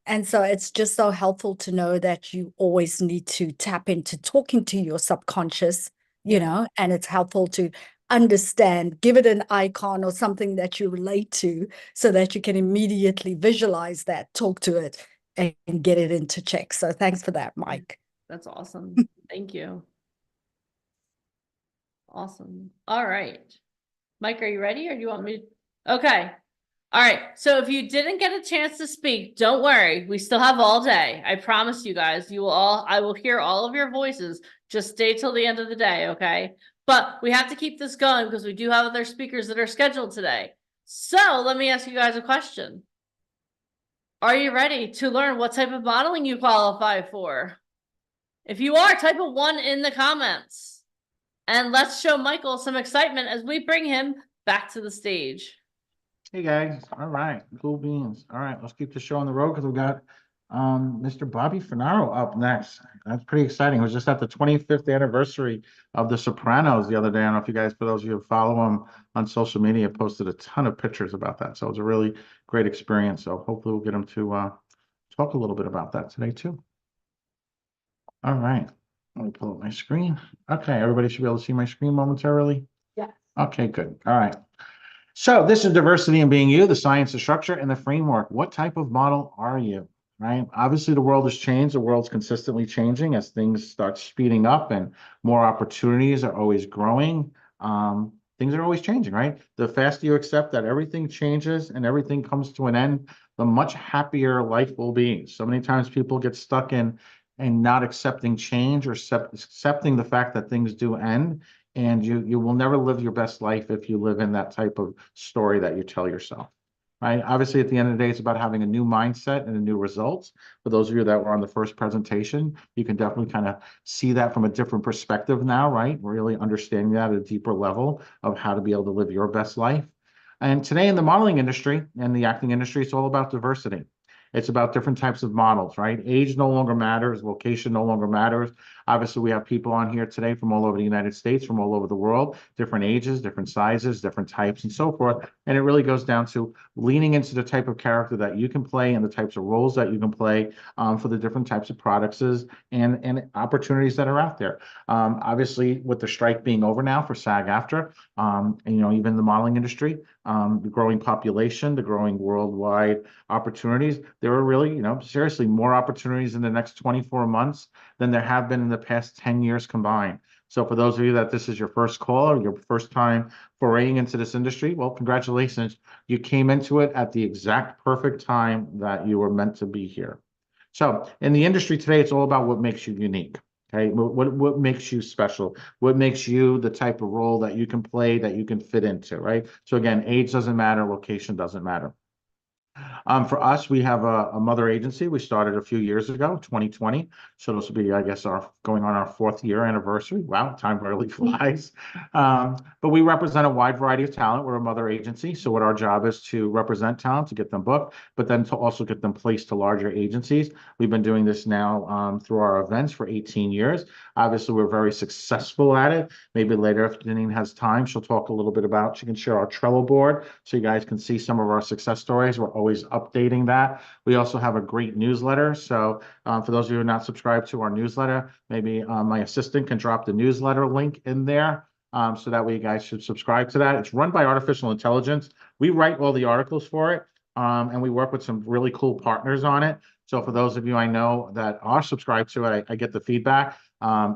and so it's just so helpful to know that you always need to tap into talking to your subconscious, and it's helpful to understand, give it an icon or something that you relate to so that you can immediately visualize that, talk to it, and get it into check. So thanks for that, Mike. That's awesome. Thank you. Awesome. All right. Mike, are you ready or do you want me? Okay. All right. So if you didn't get a chance to speak, don't worry. We still have all day. I promise you guys, I will hear all of your voices. Just stay till the end of the day. Okay. But we have to keep this going because we do have other speakers that are scheduled today. So let me ask you guys a question. Are you ready to learn what type of modeling you qualify for? If you are, type a 1 in the comments. And let's show Michael some excitement as we bring him back to the stage. Hey guys, all right, cool beans. All right, let's keep the show on the road because we've got Mr. Bobby Finaro up next. That's pretty exciting. It was just at the 25th anniversary of The Sopranos the other day. I don't know if you guys, for those of you who follow him on social media, posted a ton of pictures about that. So it was a really great experience. So hopefully we'll get him to talk a little bit about that today too. All right, let me pull up my screen. Okay, everybody should be able to see my screen momentarily. Yeah. Okay, good. All right. So this is diversity in being you, the science, the structure, and the framework. What type of model are you, right? Obviously, the world has changed. The world's consistently changing as things start speeding up and more opportunities are always growing. Things are always changing, right? The faster you accept that everything changes and everything comes to an end, the much happier life will be. So many times people get stuck in and not accepting change or accepting the fact that things do end. And you will never live your best life if you live in that type of story that you tell yourself, right? Obviously, at the end of the day, it's about having a new mindset and a new results. For those of you that were on the first presentation, you can definitely kind of see that from a different perspective now, right? Really understanding that at a deeper level of how to be able to live your best life. And today in the modeling industry and the acting industry, it's all about diversity. It's about different types of models, right? Age no longer matters. Location no longer matters. Obviously, we have people on here today from all over the United States, from all over the world, different ages, different sizes, different types, and so forth. And it really goes down to leaning into the type of character that you can play and the types of roles that you can play for the different types of products and opportunities that are out there. Obviously, with the strike being over now for SAG-AFTRA, and, even the modeling industry, the growing population, the growing worldwide opportunities, there are really, seriously more opportunities in the next 24 months than there have been in the past 10 years combined. So for those of you that this is your first call or your first time foraying into this industry, well, congratulations. You came into it at the exact perfect time that you were meant to be here. So in the industry today, it's all about what makes you unique. Okay, what makes you special? What makes you the type of role that you can play, that you can fit into, right? So again, age doesn't matter, location doesn't matter. For us, we have a mother agency. We started a few years ago, 2020. So this will be, I guess, going on our 4th year anniversary. Wow, time really flies. But we represent a wide variety of talent. We're a mother agency. So what our job is to represent talent, to get them booked, but then to also get them placed to larger agencies. We've been doing this now through our events for 18 years. Obviously, we're very successful at it. Maybe later, if Janine has time, she'll talk a little bit about, she can share our Trello board so you guys can see some of our success stories. We're always updating that. We also have a great newsletter. So for those of you who are not subscribed to our newsletter, maybe my assistant can drop the newsletter link in there. So that way you guys should subscribe to that. It's run by artificial intelligence. We write all the articles for it. And we work with some really cool partners on it. So for those of you I know that are subscribed to it, I get the feedback.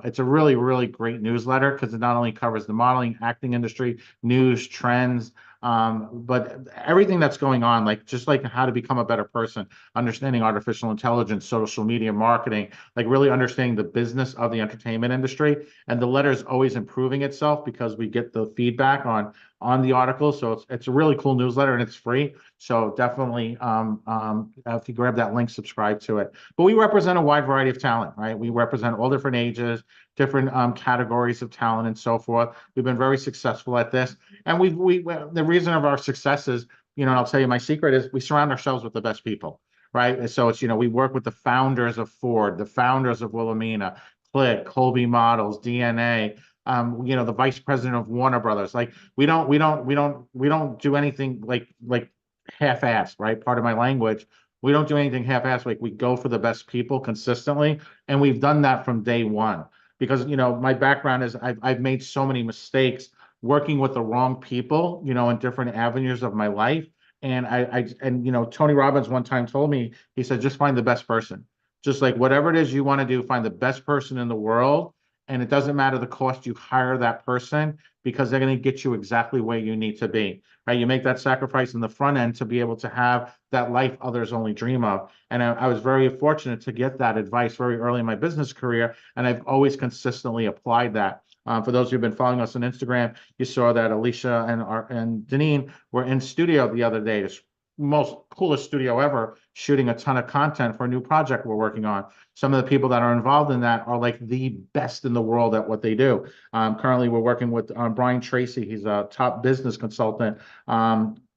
It's a really, really great newsletter because it not only covers the modeling, acting industry, news, trends, but everything that's going on, just like how to become a better person, understanding artificial intelligence, social media marketing, like really understanding the business of the entertainment industry. And the letter is always improving itself because we get the feedback on the article. So it's a really cool newsletter and it's free. So definitely, if you grab that link, subscribe to it. But we represent a wide variety of talent, right? We represent all different ages, different categories of talent and so forth. We've been very successful at this. And the reason of our success is, and I'll tell you my secret is we surround ourselves with the best people, right? And so it's, we work with the founders of Ford, the founders of Wilhelmina, Click, Colby Models, DNA, the vice president of Warner Brothers. Like we don't do anything like half-assed, right? Part of my language. We don't do anything half-assed. Like we go for the best people consistently. And we've done that from day one because, my background is I've made so many mistakes working with the wrong people, in different avenues of my life. And Tony Robbins one time told me, he said, just find the best person. Just like whatever it is you want to do, find the best person in the world And it doesn't matter the cost you hire that person, because they're going to get you exactly where you need to be, right? You make that sacrifice in the front end to be able to have that life others only dream of. And I was very fortunate to get that advice very early in my business career, and I've always consistently applied that. For those who've been following us on Instagram, you saw that Alicia and Deneen were in studio the other day. This most coolest studio ever, shooting a ton of content for a new project we're working on. Some of the people that are involved in that are like the best in the world at what they do. Currently, we're working with Brian Tracy. He's a top business consultant.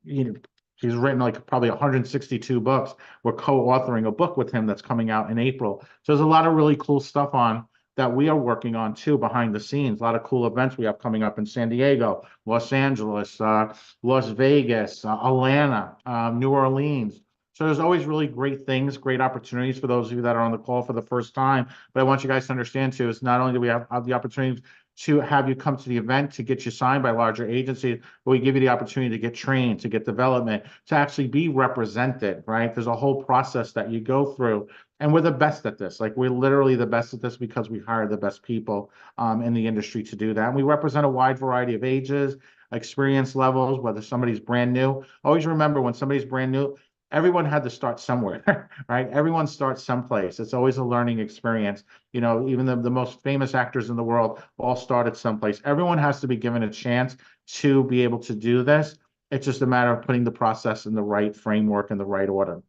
He's written like probably 162 books. We're co-authoring a book with him that's coming out in April. So there's a lot of really cool stuff on that we are working on too behind the scenes. A lot of cool events we have coming up in San Diego, Los Angeles, Las Vegas, Atlanta, New Orleans. So there's always really great things, great opportunities for those of you that are on the call for the first time. But I want you guys to understand too, is not only do we have the opportunity to have you come to the event to get you signed by larger agencies, but we give you the opportunity to get trained, to get development, to actually be represented, right? There's a whole process that you go through. And we're the best at this. Like, we're literally the best at this because we hire the best people in the industry to do that. And we represent a wide variety of ages, experience levels, whether somebody's brand new. Always remember, when somebody's brand new, everyone had to start somewhere, right? Everyone starts someplace. It's always a learning experience. You know, even the most famous actors in the world all started someplace. Everyone has to be given a chance to be able to do this. It's just a matter of putting the process in the right framework and the right order.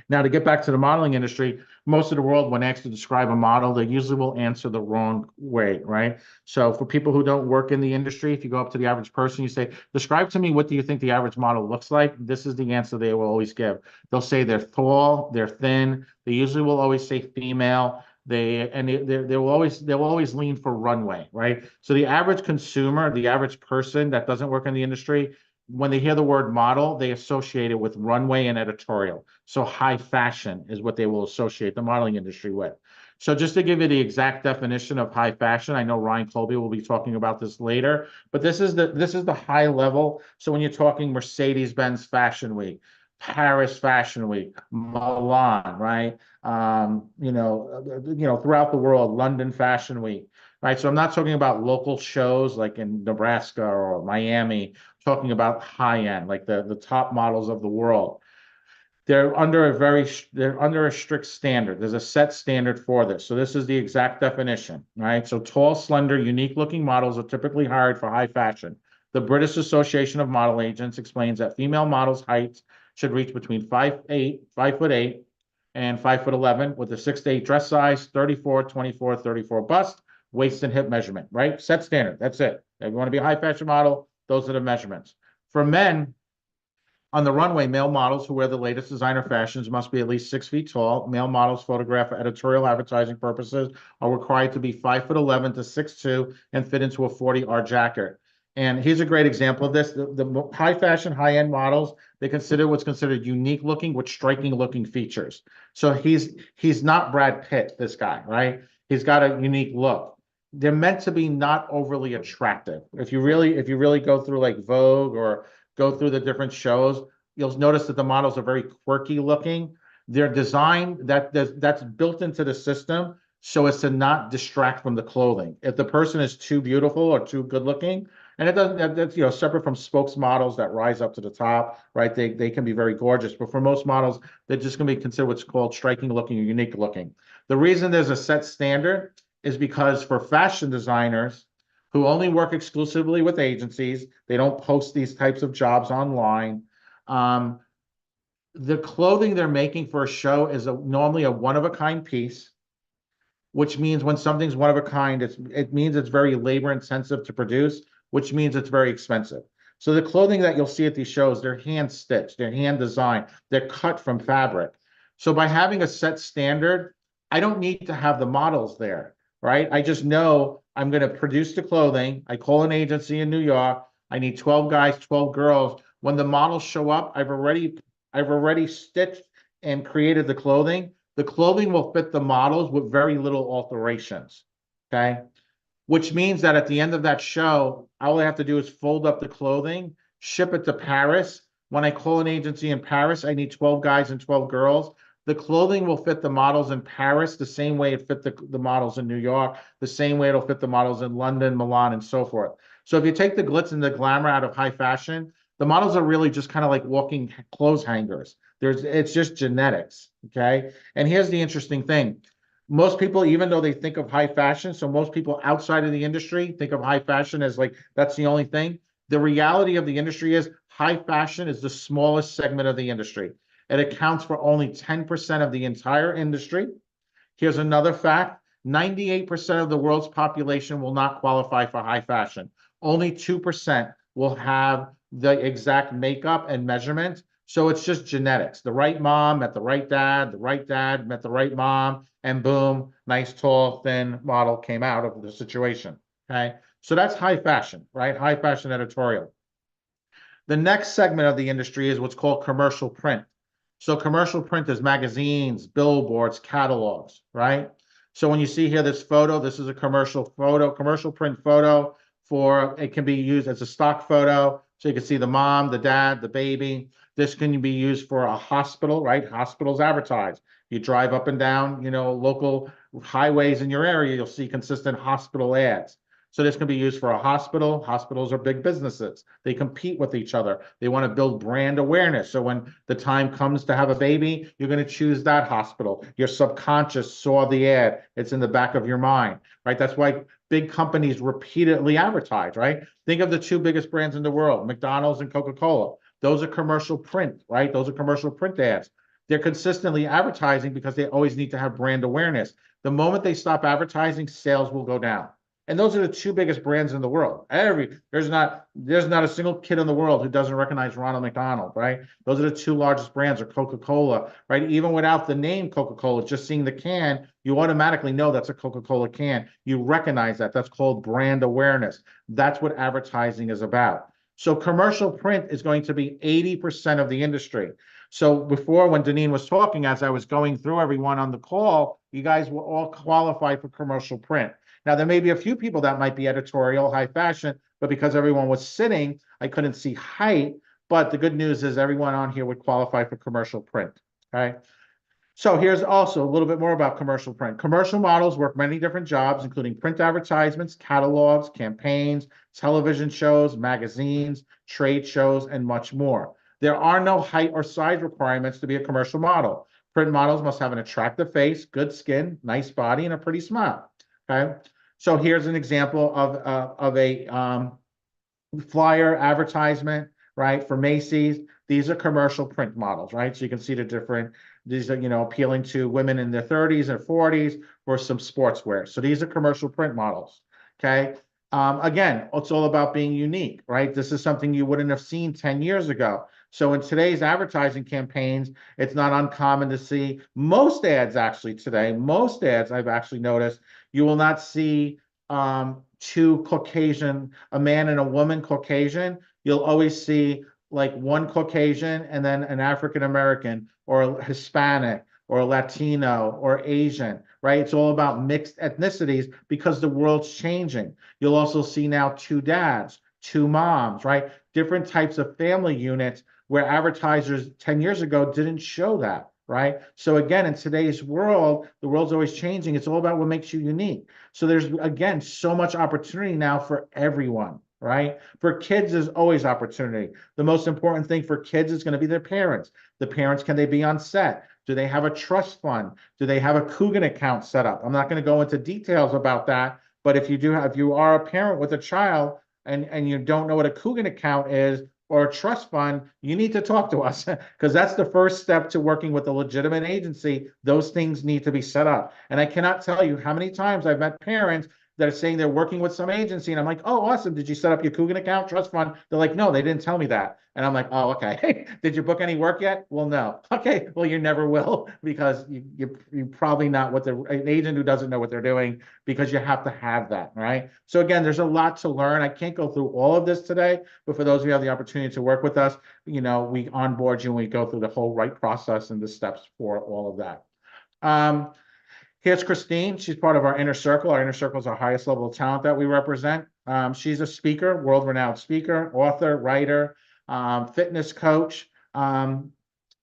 Now, to get back to the modeling industry, most of the world, when asked to describe a model, they usually will answer the wrong way, right? So for people who don't work in the industry, if you go up to the average person, you say, describe to me, what do you think the average model looks like? This is the answer they will always give. They'll say they're tall, they're thin. They usually will always say female. They will always lean for runway, right? So the average consumer, the average person that doesn't work in the industry, when they hear the word model, they associate it with runway and editorial. So high fashion is what they will associate the modeling industry with. So just to give you the exact definition of high fashion, I know Ryan Colby will be talking about this later, but this is the high level. So when you're talking Mercedes-Benz Fashion Week, Paris Fashion Week, Milan, right? Throughout the world, London Fashion Week, right? So I'm not talking about local shows like in Nebraska or Miami. I'm talking about high end, like the top models of the world. They're under a strict standard. There's a set standard for this. So this is the exact definition, right? So tall, slender, unique looking models are typically hired for high fashion. The British Association of Model Agents explains that female models' heights should reach between 5'8", and 5'11", with a 6 to 8 dress size, 34, 24, 34 bust, waist and hip measurement, right? Set standard. That's it. If you want to be a high fashion model, those are the measurements. For men, on the runway, male models who wear the latest designer fashions must be at least 6 feet tall. Male models photographed for editorial advertising purposes are required to be 5'11" to 6'2" and fit into a 40R jacket. And here's a great example of this. The high fashion, high-end models, they consider what's considered unique looking with striking looking features. So he's not Brad Pitt, this guy, right? He's got a unique look. They're meant to be not overly attractive. If you really go through like Vogue or go through the different shows, you'll notice that the models are very quirky looking. They're designed, that's built into the system so as to not distract from the clothing. If the person is too beautiful or too good looking, and it doesn't, that's separate from spokesmodels that rise up to the top, right? They can be very gorgeous, but for most models, they're just going to be considered what's called striking looking or unique looking. The reason there's a set standard is because for fashion designers who only work exclusively with agencies, they don't post these types of jobs online. The clothing they're making for a show is normally a one-of-a-kind piece, which means when something's one of a kind, it means it's very labor intensive to produce, which means it's very expensive. So the clothing that you'll see at these shows, they're hand stitched, they're hand designed, they're cut from fabric. So by having a set standard, I don't need to have the models there, right? I just know I'm going to produce the clothing. I call an agency in New York. I need 12 guys, 12 girls. When the models show up, I've already stitched and created the clothing. The clothing will fit the models with very little alterations, okay? Which means that at the end of that show, all I have to do is fold up the clothing, ship it to Paris. When I call an agency in Paris, I need 12 guys and 12 girls. The clothing will fit the models in Paris the same way it fit the models in New York, the same way it'll fit the models in London, Milan, and so forth. So if you take the glitz and the glamour out of high fashion, the models are really just kind of like walking clothes hangers. It's just genetics, okay? And here's the interesting thing. Most people, even though they think of high fashion, so most people outside of the industry think of high fashion as like, that's the only thing. The reality of the industry is high fashion is the smallest segment of the industry. It accounts for only 10% of the entire industry. Here's another fact. 98% of the world's population will not qualify for high fashion. Only 2% will have the exact makeup and measurement. So it's just genetics. The right mom met the right dad met the right mom, and boom, nice, tall, thin model came out of the situation, okay? So that's high fashion, right? High fashion editorial. The next segment of the industry is what's called commercial print. So commercial print is magazines, billboards, catalogs, right? So when you see here this photo, this is a commercial print photo for, it can be used as a stock photo. So you can see the mom, the dad, the baby. This can be used for a hospital, right? Hospitals advertise. You drive up and down, local highways in your area, you'll see consistent hospital ads. So this can be used for a hospital. Hospitals are big businesses. They compete with each other. They want to build brand awareness. So when the time comes to have a baby, you're going to choose that hospital. Your subconscious saw the ad. It's in the back of your mind, right? That's why big companies repeatedly advertise, right? Think of the two biggest brands in the world, McDonald's and Coca-Cola. Those are commercial print, right? Those are commercial print ads. They're consistently advertising because they always need to have brand awareness. The moment they stop advertising, sales will go down. And those are the two biggest brands in the world. There's not a single kid in the world who doesn't recognize Ronald McDonald, right? Those are the two largest brands, or Coca-Cola, right? Even without the name Coca-Cola, just seeing the can, you automatically know that's a Coca-Cola can. You recognize that. That's called brand awareness. That's what advertising is about. So commercial print is going to be 80% of the industry. So before, when Deneen was talking, as I was going through everyone on the call, you guys will all qualify for commercial print. Now, there may be a few people that might be editorial, high fashion, but because everyone was sitting, I couldn't see height. But the good news is everyone on here would qualify for commercial print, okay? So here's also a little bit more about commercial print. Commercial models work many different jobs, including print advertisements, catalogs, campaigns, television shows, magazines, trade shows, and much more. There are no height or size requirements to be a commercial model. Print models must have an attractive face, good skin, nice body, and a pretty smile. Okay, so here's an example of a flyer advertisement, right, for Macy's. These are commercial print models, right? So you can see the different, these are, appealing to women in their 30s and 40s for some sportswear. So these are commercial print models, okay? Again, it's all about being unique, right? This is something you wouldn't have seen 10 years ago. So in today's advertising campaigns, it's not uncommon to see most ads actually today, most ads I've actually noticed, you will not see two Caucasian, a man and a woman Caucasian. You'll always see like one Caucasian and then an African-American or a Hispanic or a Latino or Asian, right? It's all about mixed ethnicities because the world's changing. You'll also see now two dads, two moms, right? Different types of family units where advertisers 10 years ago didn't show that, right? So again, in today's world, the world's always changing. It's all about what makes you unique. So there's, again, so much opportunity now for everyone, right? For kids, there's always opportunity. The most important thing for kids is going to be their parents. The parents, can they be on set? Do they have a trust fund? Do they have a Coogan account set up? I'm not going to go into details about that, but if you are a parent with a child and you don't know what a Coogan account is, or a trust fund, you need to talk to us because that's the first step to working with a legitimate agency. Those things need to be set up. And I cannot tell you how many times I've met parents that are saying they're working with some agency. And I'm like, oh, awesome. Did you set up your Coogan account, trust fund? They're like, no, they didn't tell me that. And I'm like, oh, okay. Did you book any work yet? Well, no. Okay, well, you never will because you're probably not an agent who doesn't know what they're doing, because you have to have that, right? So again, there's a lot to learn. I can't go through all of this today, but for those of you who have the opportunity to work with us, we onboard you and we go through the whole right process and the steps for all of that. Here's Christine. She's part of our inner circle. Our inner circle is our highest level of talent that we represent. She's a speaker, world-renowned speaker, author, writer, fitness coach.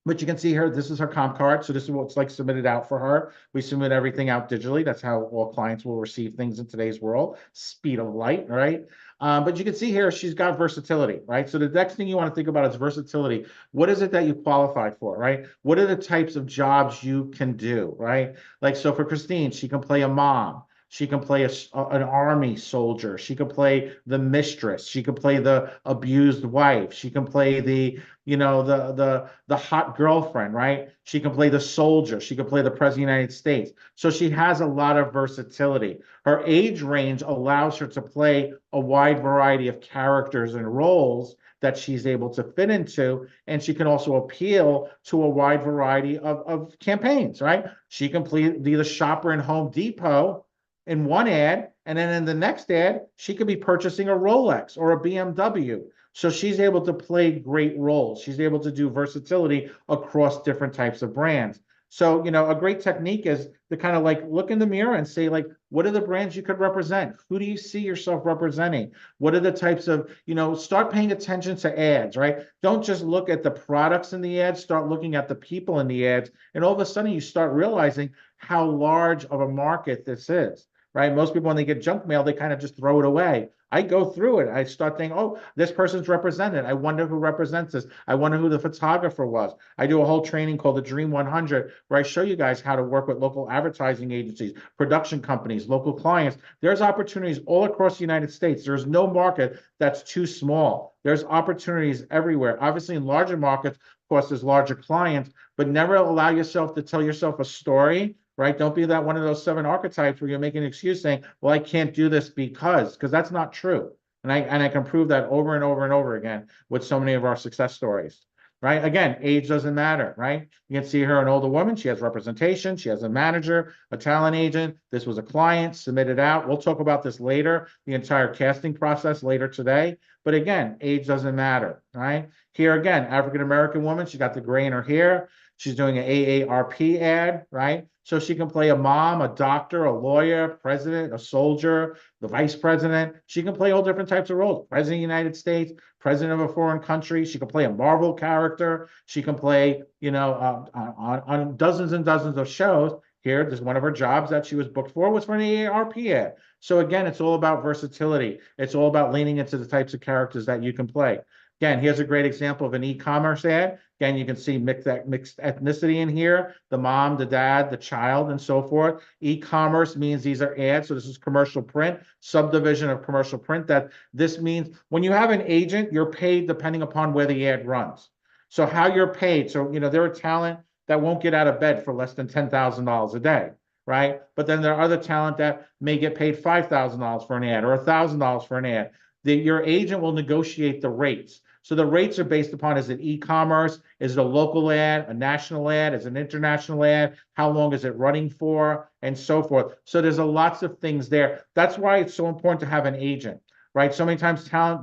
But you can see here, this is her comp card. So this is what's like submitted out for her. We submit everything out digitally. That's how all clients will receive things in today's world. Speed of light, right? But you can see here, she's got versatility, right? So the next thing you want to think about is versatility. What is it that you qualify for, right? What are the types of jobs you can do, right? Like, so for Christine, she can play a mom. She can play an army soldier. She can play the mistress. She can play the abused wife. She can play the, you know, the hot girlfriend, right? She can play the soldier. She can play the president of the United States. So she has a lot of versatility. Her age range allows her to play a wide variety of characters and roles that she's able to fit into. And she can also appeal to a wide variety of campaigns, right? She can be the shopper in Home Depot in one ad, and then in the next ad, she could be purchasing a Rolex or a BMW. So she's able to play great roles. She's able to do versatility across different types of brands. So, you know, a great technique is to kind of like look in the mirror and say, like, what are the brands you could represent? Who do you see yourself representing? What are the types of, you know, start paying attention to ads, right? Don't just look at the products in the ads, start looking at the people in the ads. And all of a sudden you start realizing how large of a market this is. Right? Most people, when they get junk mail, they kind of just throw it away. I go through it. I start thinking, oh, this person's represented. I wonder who represents this. I wonder who the photographer was. I do a whole training called the Dream 100, where I show you guys how to work with local advertising agencies, production companies, local clients. There's opportunities all across the United States. There's no market that's too small. There's opportunities everywhere. Obviously, in larger markets, of course, there's larger clients, but never allow yourself to tell yourself a story, right? Don't be that one of those 7 archetypes where you're making an excuse saying, well, I can't do this because that's not true. And I can prove that over and over and over again with so many of our success stories, right? Again, age doesn't matter, right? You can see her, an older woman. She has representation. She has a manager, a talent agent. This was a client submitted out. We'll talk about this later, the entire casting process later today. But again, age doesn't matter, right? Here again, African-American woman. She got the gray in her hair. She's doing an AARP ad, right? So she can play a mom, a doctor, a lawyer, president, a soldier, the vice president. She can play all different types of roles. President of the United States, president of a foreign country. She can play a Marvel character. She can play, you know, on dozens and dozens of shows. Here, this is one of her jobs that she was booked for was for an AARP ad. So again, it's all about versatility. It's all about leaning into the types of characters that you can play. Again, here's a great example of an e-commerce ad. Again, you can see mixed ethnicity in here, the mom, the dad, the child, and so forth. E-commerce means these are ads. So this is commercial print, subdivision of commercial print. That this means when you have an agent, you're paid depending upon where the ad runs. So how you're paid. So, you know, there are talent that won't get out of bed for less than $10,000 a day, right? But then there are other talent that may get paid $5,000 for an ad or $1,000 for an ad. Your agent will negotiate the rates. So the rates are based upon, is it e-commerce? Is it a local ad, a national ad? Is it an international ad? How long is it running for? And so forth. So there's lots of things there. That's why it's so important to have an agent, right? So many times talent,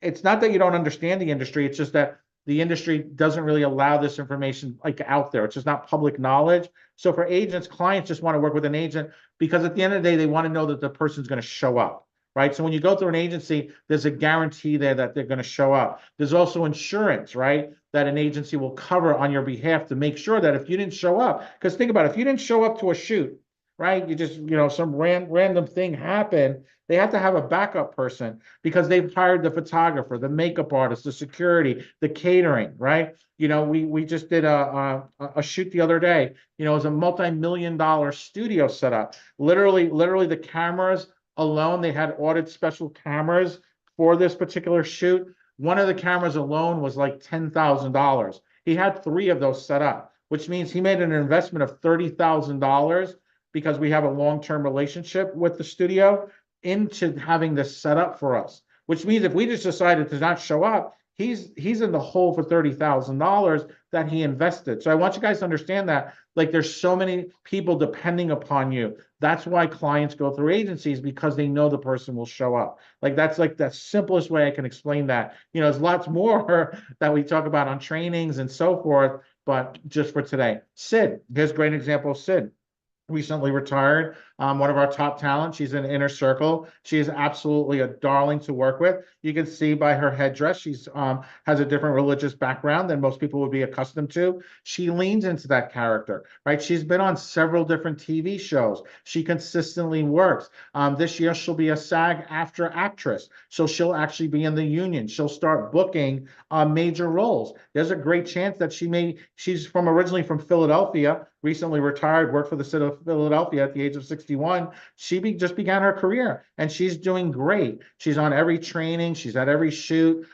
it's not that you don't understand the industry. It's just that the industry doesn't really allow this information like out there. It's just not public knowledge. So for agents, clients just want to work with an agent because at the end of the day, they want to know that the person's going to show up. Right. So when you go through an agency, there's a guarantee there that they're going to show up. There's also insurance, right, that an agency will cover on your behalf to make sure that if you didn't show up, because think about it, if you didn't show up to a shoot, right, you just, you know, some random thing happened, they have to have a backup person because they've hired the photographer, the makeup artist, the security, the catering, right? You know, we just did a shoot the other day. You know, it was a multi-million-dollar studio setup. Literally the cameras alone, they had ordered special cameras for this particular shoot. One of the cameras alone was like $10,000. He had 3 of those set up, which means he made an investment of $30,000 because we have a long-term relationship with the studio into having this set up for us, which means if we just decided to not show up, he's in the hole for $30,000 that he invested. So I want you guys to understand that, like, there's so many people depending upon you. That's why clients go through agencies, because they know the person will show up. Like, that's like the simplest way I can explain that. You know, there's lots more that we talk about on trainings and so forth, but just for today. Sid, here's a great example of Sid. recently retired, one of our top talent. She's in Inner Circle. She is absolutely a darling to work with. You can see by her headdress, she's has a different religious background than most people would be accustomed to. She leans into that character, right? She's been on several different TV shows. She consistently works. This year she'll be a SAG-AFTRA actress, so she'll actually be in the union. She'll start booking major roles. There's a great chance that she's originally from Philadelphia, recently retired, worked for the city of Philadelphia at the age of 61. She just began her career and she's doing great. She's on every training. She's at every shoot.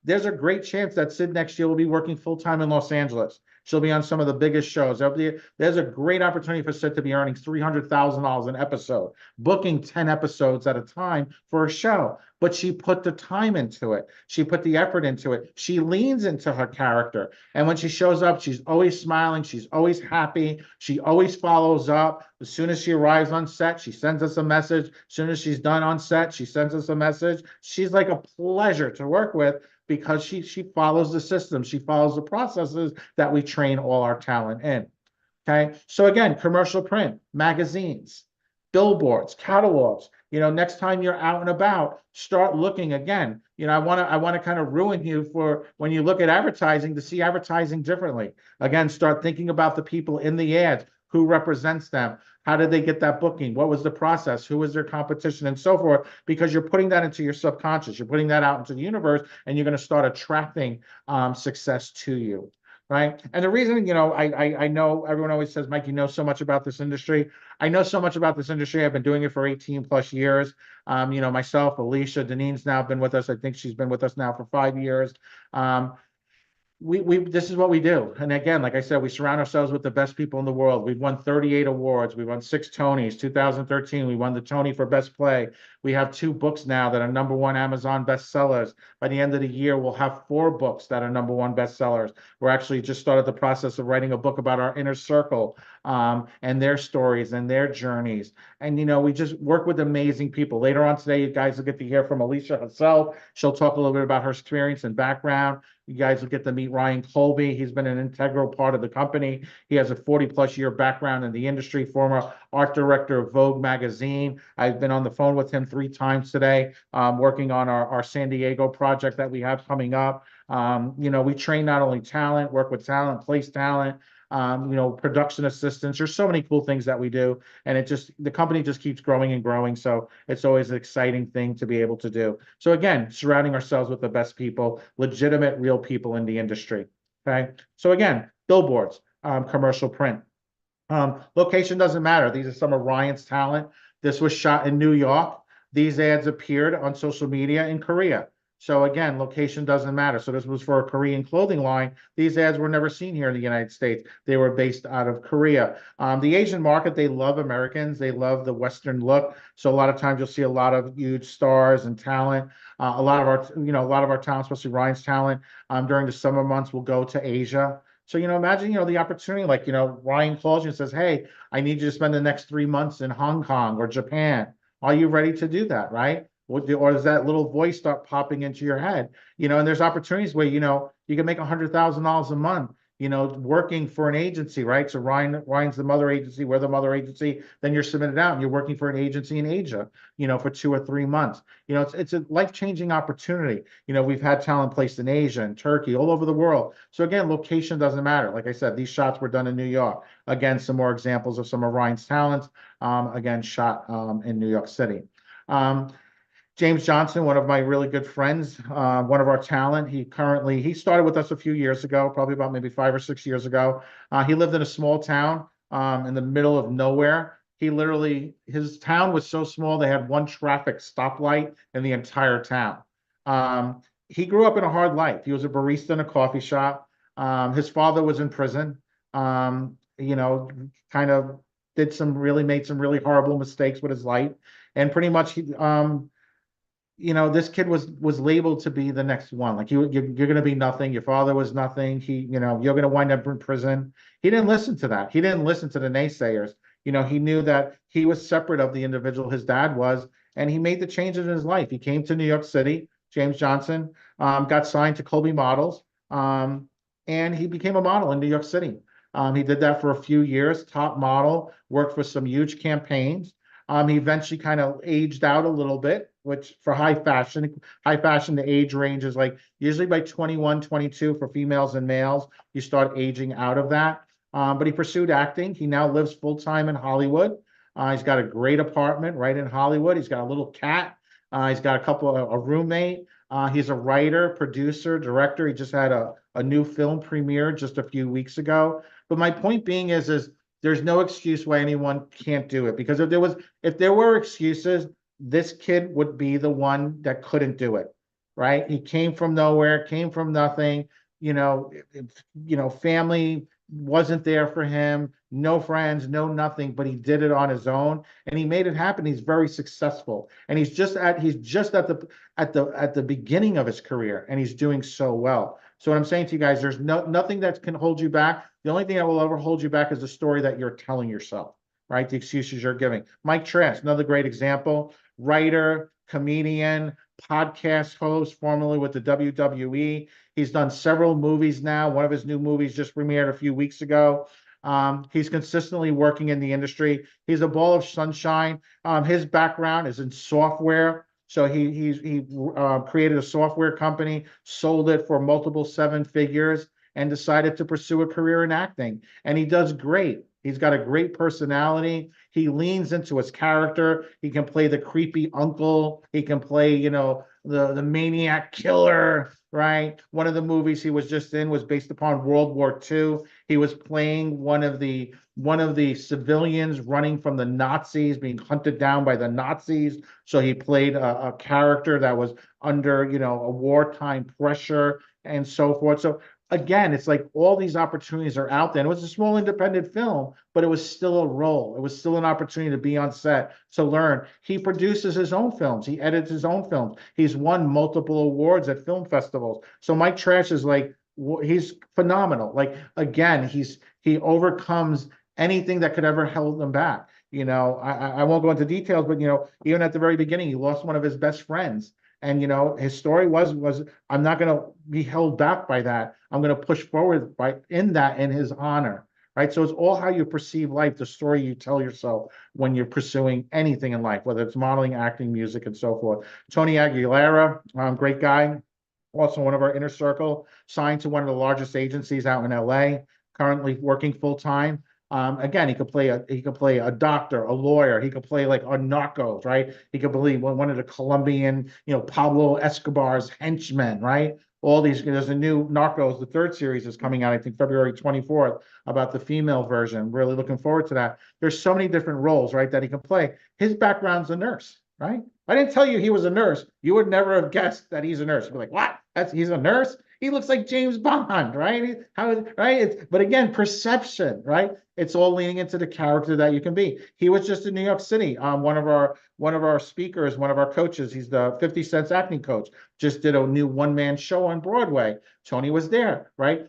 There's a great chance that Sid next year will be working full-time in Los Angeles. She'll be on some of the biggest shows. There's a great opportunity for Sid to be earning $300,000 an episode, booking 10 episodes at a time for a show. But she put the time into it. She put the effort into it. She leans into her character. And when she shows up, she's always smiling. She's always happy. She always follows up. As soon as she arrives on set, she sends us a message. As soon as she's done on set, she sends us a message. She's like a pleasure to work with because she follows the system. She follows the processes that we train all our talent in. Okay. So again, commercial print, magazines, billboards, catalogs. Next time you're out and about, start looking again. I want to kind of ruin you for when you look at advertising to see advertising differently. Again, start thinking about the people in the ads, who represents them, how did they get that booking, what was the process, who was their competition, and so forth, because you're putting that into your subconscious, you're putting that out into the universe, and you're going to start attracting success to you. Right. And the reason, I know everyone always says, Mike, you know so much about this industry. I know so much about this industry. I've been doing it for 18 plus years. Myself, Alicia, Denine's now been with us. I think she's been with us now for 5 years. This is what we do. And again, like I said, we surround ourselves with the best people in the world. We've won 38 awards. We won 6 Tonys. 2013, we won the Tony for Best Play. We have 2 books now that are #1 Amazon bestsellers. By the end of the year, we'll have 4 books that are #1 bestsellers. We're actually just started the process of writing a book about our inner circle and their stories and their journeys. And, we just work with amazing people. Later on today, you guys will get to hear from Alicia herself. She'll talk a little bit about her experience and background. You guys will get to meet Ryan Colby. He's been an integral part of the company. He has a 40-plus year background in the industry, former art director of Vogue magazine. I've been on the phone with him 3 times today, working on our San Diego project that we have coming up. We train not only talent, work with talent, place talent, production assistants. There's so many cool things that we do. And the company just keeps growing and growing. So it's always an exciting thing to be able to do. So again, surrounding ourselves with the best people, legitimate, real people in the industry. Okay. So again, billboards, commercial print. Location doesn't matter. These are some of Ryan's talent. This was shot in New York. These ads appeared on social media in Korea. So again, location doesn't matter. So this was for a Korean clothing line. These ads were never seen here in the United States. They were based out of Korea. The Asian market, they love Americans. They love the Western look. So a lot of times you'll see a lot of huge stars and talent. A lot of our talent, especially Ryan's talent, during the summer months will go to Asia. So, imagine, the opportunity, like, Ryan calls you and says, hey, I need you to spend the next 3 months in Hong Kong or Japan. Are you ready to do that? Right. Or does that little voice start popping into your head? And there's opportunities where, you can make $100,000 a month, working for an agency, right? So Ryan's the mother agency, we're the mother agency, then you're submitted out and you're working for an agency in Asia, for 2 or 3 months. It's a life-changing opportunity. We've had talent placed in Asia and Turkey, all over the world. So again, location doesn't matter. Like I said, these shots were done in New York. Again, some more examples of some of Ryan's talents, again, shot in New York City. James Johnson, one of my really good friends, one of our talent. He started with us a few years ago, probably about maybe 5 or 6 years ago. He lived in a small town in the middle of nowhere. His town was so small, they had 1 traffic stoplight in the entire town. He grew up in a hard life. He was a barista in a coffee shop. His father was in prison, kind of made some really horrible mistakes with his life. And pretty much this kid was labeled to be the next one. Like you're going to be nothing. Your father was nothing. You're going to wind up in prison. He didn't listen to that. He didn't listen to the naysayers. He knew that he was separate of the individual his dad was, and he made the changes in his life. He came to New York City. James Johnson got signed to Colby Models, and he became a model in New York City. He did that for a few years, top model, worked for some huge campaigns. He eventually kind of aged out a little bit, which for high fashion, the age range is like usually by 21, 22 for females and males, you start aging out of that. But he pursued acting. He now lives full-time in Hollywood. He's got a great apartment right in Hollywood. He's got a little cat. He's got a roommate. He's a writer, producer, director. He just had a new film premiere just a few weeks ago. But my point being is there's no excuse why anyone can't do it. Because if there were excuses, this kid would be the one that couldn't do it, right? He came from nowhere, came from nothing. Family wasn't there for him, no friends, no nothing, but he did it on his own and he made it happen. He's very successful. And he's just at the beginning of his career and he's doing so well. So what I'm saying to you guys, there's nothing that can hold you back. The only thing that will ever hold you back is the story that you're telling yourself, right? The excuses you're giving. Mike Trask, another great example, writer, comedian, podcast host, formerly with the WWE. He's done several movies now. One of his new movies just premiered a few weeks ago. He's consistently working in the industry. He's a ball of sunshine. His background is in software. So he created a software company, sold it for multiple 7 figures, and decided to pursue a career in acting. And he does great. He's got a great personality. He leans into his character. He can play the creepy uncle. He can play, the maniac killer, right? One of the movies he was just in was based upon World War II. He was playing one of the civilians running from the Nazis, being hunted down by the Nazis. So he played a character that was under, a wartime pressure and so forth. So again, it's like all these opportunities are out there. And it was a small independent film, but it was still a role. It was still an opportunity to be on set, to learn. He produces his own films. He edits his own films. He's won multiple awards at film festivals. So Mike Trask is like, he's phenomenal. Like, again, he overcomes anything that could ever hold him back. I won't go into details, but, even at the very beginning, he lost one of his best friends. And, his story was, I'm not going to be held back by that. I'm going to push forward in his honor, right? So it's all how you perceive life, the story you tell yourself when you're pursuing anything in life, whether it's modeling, acting, music, and so forth. Tony Aguilera, great guy, also one of our inner circle, signed to one of the largest agencies out in LA, currently working full-time. Again, he could play a doctor, a lawyer. He could play like a Narcos, right? He could play one of the Colombian, Pablo Escobar's henchmen, right? All these. There's a new Narcos. The 3rd series is coming out, I think, February 24th, about the female version. Really looking forward to that. There's so many different roles, right, that he can play. His background's a nurse, right? I didn't tell you he was a nurse. You would never have guessed that he's a nurse. You'd be like, what? He's a nurse? He looks like James Bond, right? But again, perception, right? It's all leaning into the character that you can be. He was just in New York City. One of our speakers, one of our coaches, he's the 50 Cent acting coach, just did a new one-man show on Broadway. Tony was there, right?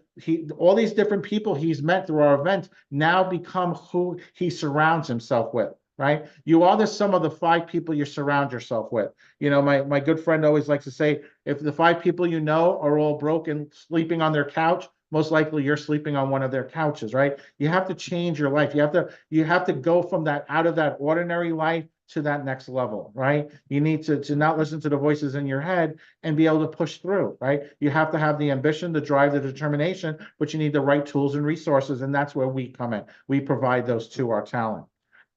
All these different people he's met through our events now become who he surrounds himself with. Right? You are the sum of the 5 people you surround yourself with. My good friend always likes to say, if the 5 people you know are all broke and sleeping on their couch, most likely you're sleeping on one of their couches, right? You have to change your life. You have to go from out of that ordinary life to that next level, right? You need to not listen to the voices in your head and be able to push through, right? You have to have the ambition, the drive, the determination, but you need the right tools and resources, and that's where we come in. We provide those to our talent.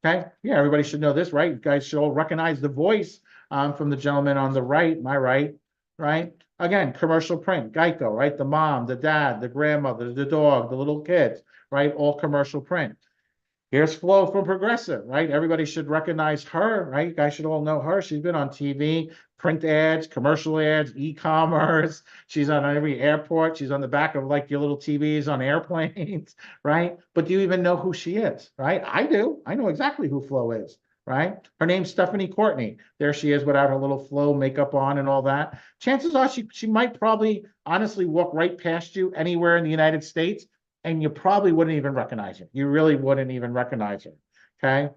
Okay, yeah, everybody should know this, right? You guys should all recognize the voice from the gentleman on the right, my right? Again, commercial print, Geico, right? The mom, the dad, the grandmother, the dog, the little kids, right? All commercial print. Here's Flo from Progressive, right? Everybody should recognize her, right? You guys should all know her. She's been on TV, print ads, commercial ads, e-commerce. She's on every airport. She's on the back of like your little TVs on airplanes, right? But do you even know who she is, right? I do. I know exactly who Flo is, right? Her name's Stephanie Courtney. There she is without her little Flo makeup on and all that. Chances are she might probably honestly walk right past you anywhere in the United States, and you probably wouldn't even recognize her. You really wouldn't even recognize her, okay?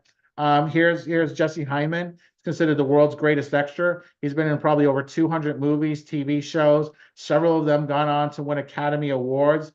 Here's Jesse Hyman. He's considered the world's greatest extra. He's been in probably over 200 movies, TV shows, several of them gone on to win Academy Awards.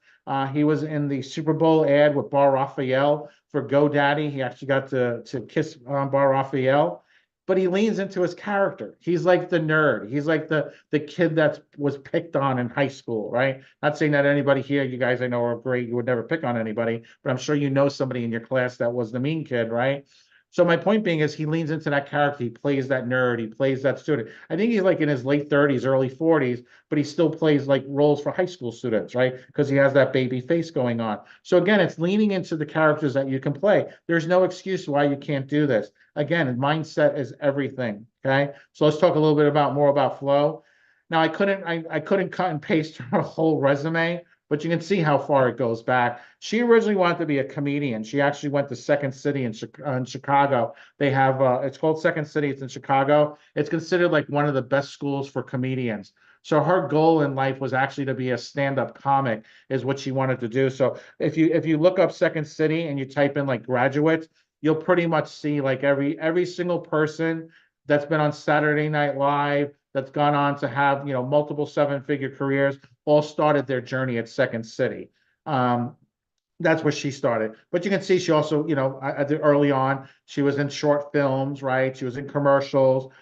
He was in the Super Bowl ad with Bar Raphael for GoDaddy. He actually got to kiss Bar Raphael, but he leans into his character. He's like the nerd. He's like the kid that was picked on in high school, right? Not saying that anybody here, you guys I know are great, you would never pick on anybody, but I'm sure you know somebody in your class that was the mean kid, right? So my point being is he leans into that character. He plays that nerd. He plays that student. I think he's like in his late 30s, early 40s, but he still plays like roles for high school students, right? Because he has that baby face going on. So again, it's leaning into the characters that you can play. There's no excuse why you can't do this. Again, mindset is everything. Okay. So let's talk a little bit more about Flo. Now I couldn't cut and paste her whole resume, but you can see how far it goes back. She originally wanted to be a comedian. She actually went to Second City in Chicago. They have, it's called Second City. It's in Chicago. It's considered like one of the best schools for comedians. So her goal in life was actually to be a stand-up comic, is what she wanted to do. So if you look up Second City and you type in like graduates, you'll pretty much see like every single person that's been on Saturday Night Live, that's gone on to have, you know, multiple seven-figure careers, all started their journey at Second City. That's where she started. But you can see she also, you know, early on, she was in short films, right? She was in commercials.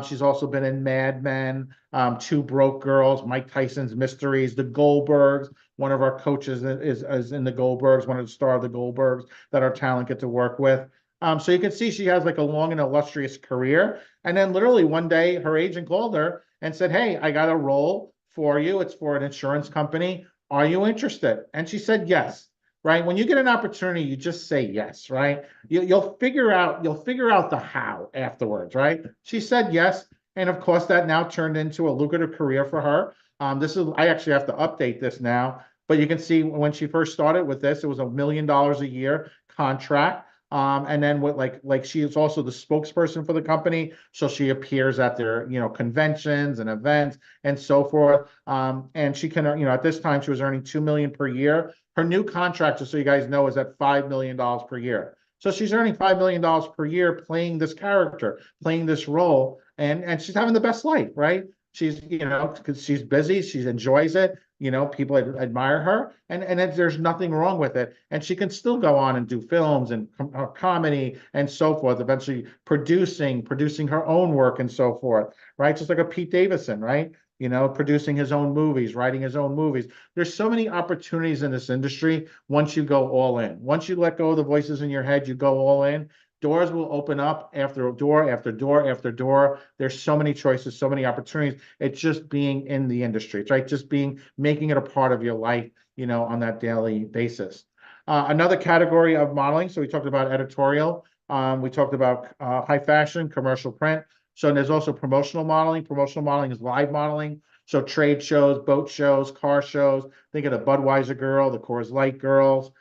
She's also been in Mad Men, Two Broke Girls, Mike Tyson's Mysteries, The Goldbergs. One of our coaches is in The Goldbergs, one of the stars of The Goldbergs that our talent get to work with. So you can see she has like a long and illustrious career. And then literally one day her agent called her and said, "Hey, I got a role for you. It's for an insurance company. Are you interested?" And she said yes, right? When you get an opportunity, you just say yes, right? You'll figure out the how afterwards, right? She said yes. And of course, that now turned into a lucrative career for her. I actually have to update this now, but you can see when she first started with this, it was $1 million a year contract. And then with like she is also the spokesperson for the company, so she appears at their, you know, conventions and events and so forth. And she can, you know, at this time she was earning $2 million per year. Her new contract, just so you guys know, is at $5 million per year. So she's earning $5 million per year playing this character, playing this role, and she's having the best life, right? She's, you know, because she's busy, she enjoys it. You know, people admire her, and there's nothing wrong with it. And she can still go on and do films and comedy and so forth, eventually producing her own work and so forth, right? Just like a Pete Davidson, right? You know, producing his own movies, writing his own movies. There's so many opportunities in this industry once you go all in. Once you let go of the voices in your head, you go all in. Doors will open up after door after door after door. There's so many choices, so many opportunities. It's just being in the industry. It's right, just making it a part of your life, you know, on that daily basis. Another category of modeling. So we talked about editorial. We talked about high fashion, commercial print. So there's also promotional modeling. Promotional modeling is live modeling. So trade shows, boat shows, car shows. Think of the Budweiser girl, the Coors Light girls.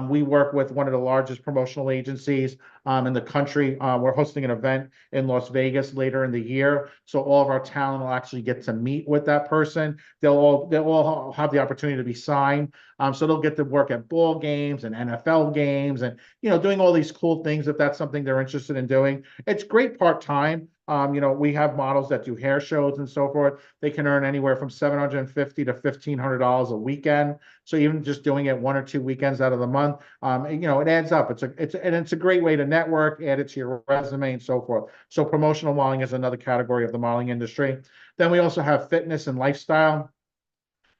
We work with one of the largest promotional agencies in the country. We're hosting an event in Las Vegas later in the year. So all of our talent will actually get to meet with that person. They'll all have the opportunity to be signed. So they'll get to work at ball games and NFL games and, you know, doing all these cool things if that's something they're interested in doing. It's great part-time. You know, we have models that do hair shows and so forth. They can earn anywhere from $750 to $1,500 a weekend. So even just doing it 1 or 2 weekends out of the month, you know, it adds up. It's a great way to network, add it to your resume and so forth. So promotional modeling is another category of the modeling industry. Then we also have fitness and lifestyle.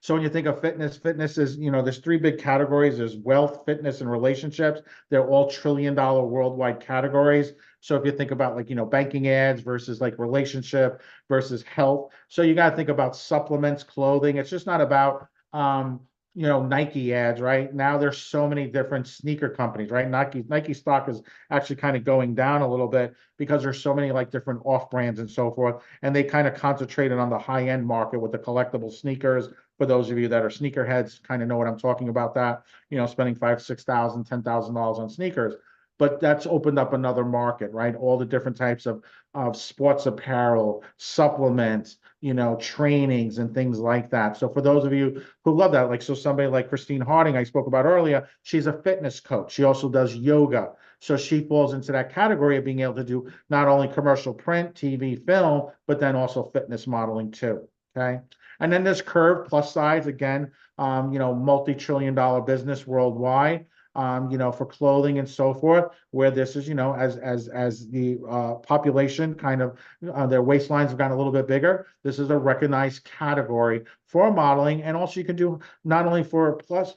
So when you think of fitness is, you know, there's 3 big categories. There's wealth, fitness, and relationships. They're all $1 trillion worldwide categories. So if you think about like, you know, banking ads versus like relationship versus health. So you got to think about supplements, clothing. It's just not about, you know, Nike ads, right? Now there's so many different sneaker companies, right? Nike stock is actually kind of going down a little bit because there's so many like different off brands and so forth. And they kind of concentrated on the high end market with the collectible sneakers. For those of you that are sneakerheads, kind of know what I'm talking about that, you know, spending $5,000, $6,000, $10,000 on sneakers. But that's opened up another market, right? All the different types of sports apparel, supplements, you know, trainings and things like that. So for those of you who love that, like, so somebody like Christine Harding, I spoke about earlier, she's a fitness coach. She also does yoga. So she falls into that category of being able to do not only commercial print, TV, film, but then also fitness modeling too, okay? And then there's Curve plus size. Again, multi-trillion-dollar business worldwide, for clothing and so forth, where this is, as the population kind of, their waistlines have gotten a little bit bigger. This is a recognized category for modeling, and also you can do not only for plus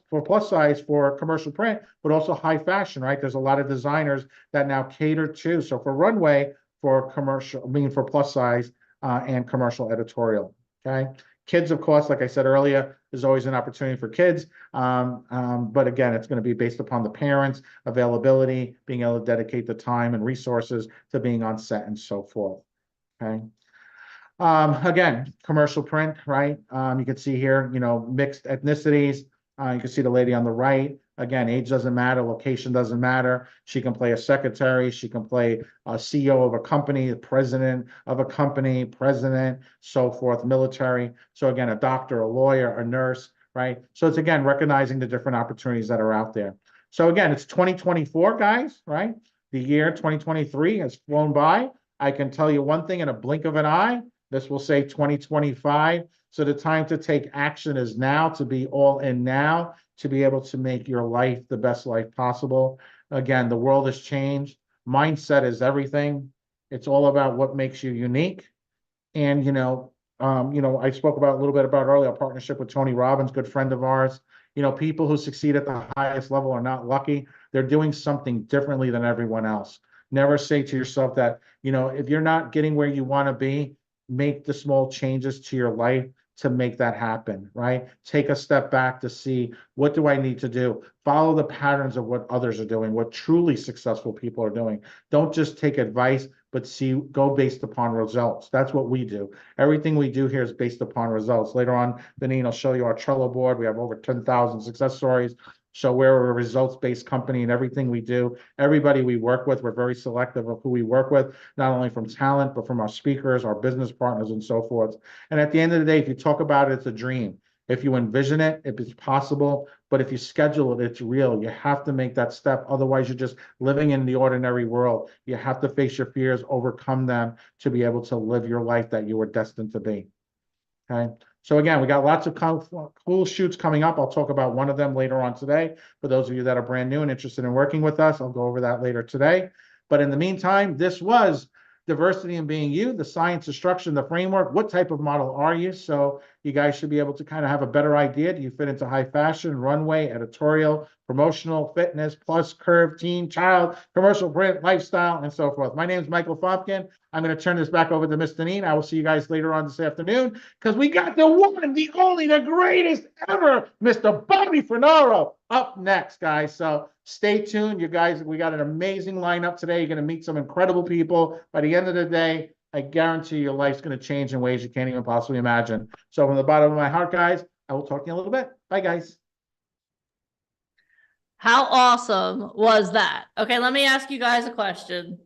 size for commercial print, but also high fashion, right? There's a lot of designers that now cater to, so for runway, for commercial, for plus size and commercial editorial, okay? Kids, of course, like I said earlier, there's always an opportunity for kids. But again, it's going to be based upon the parents' availability, being able to dedicate the time and resources to being on set and so forth. Okay. Again, commercial print, right? You can see here, mixed ethnicities. You can see the lady on the right. Again, age doesn't matter, location doesn't matter. She can play a secretary, she can play a CEO of a company, the president of a company, president, so forth, military. So again, a doctor, a lawyer, a nurse, right? So it's again, recognizing the different opportunities that are out there. So again, it's 2024, guys, right? The year 2023 has flown by. I can tell you one thing in a blink of an eye, this will say 2025. So the time to take action is now, to be all in now, to be able to make your life the best life possible. Again, the world has changed. Mindset is everything. It's all about what makes you unique. And, I spoke about a little bit about earlier, a partnership with Tony Robbins, good friend of ours. People who succeed at the highest level are not lucky. They're doing something differently than everyone else. Never say to yourself that, if you're not getting where you want to be, make the small changes to your life to make that happen, right? Take a step back to see, what do I need to do? Follow the patterns of what others are doing, what truly successful people are doing. Don't just take advice, but go based upon results. That's what we do. Everything we do here is based upon results. Later on, Deneen will show you our Trello board. We have over 10,000 success stories. So we're a results-based company in everything we do. Everybody we work with, we're very selective of who we work with, not only from talent, but from our speakers, our business partners, and so forth. And at the end of the day, if you talk about it, it's a dream. If you envision it, if it's possible, but if you schedule it, it's real. You have to make that step. Otherwise, you're just living in the ordinary world. You have to face your fears, overcome them to be able to live your life that you were destined to be. Okay. So again, we got lots of cool shoots coming up. I'll talk about one of them later on today. For those of you that are brand new and interested in working with us, I'll go over that later today. But in the meantime, this was Diversity in Being You, the science, the structure, and the framework. What type of model are you? So you guys should be able to kind of have a better idea. Do you fit into high fashion, runway, editorial, promotional, fitness, plus, curve, teen, child, commercial print, lifestyle, and so forth? My name is Michael Fopkin. I'm going to turn this back over to Miss Deneen. I will see you guys later on this afternoon, because we got the one, the only, the greatest ever, Mr. Bobby Fernaro, up next, guys. So stay tuned, you guys. We got an amazing lineup today. You're going to meet some incredible people. By the end of the day, I guarantee your life's going to change in ways you can't even possibly imagine. So from the bottom of my heart, guys, I will talk to you in a little bit. Bye, guys. How awesome was that? Okay, let me ask you guys a question.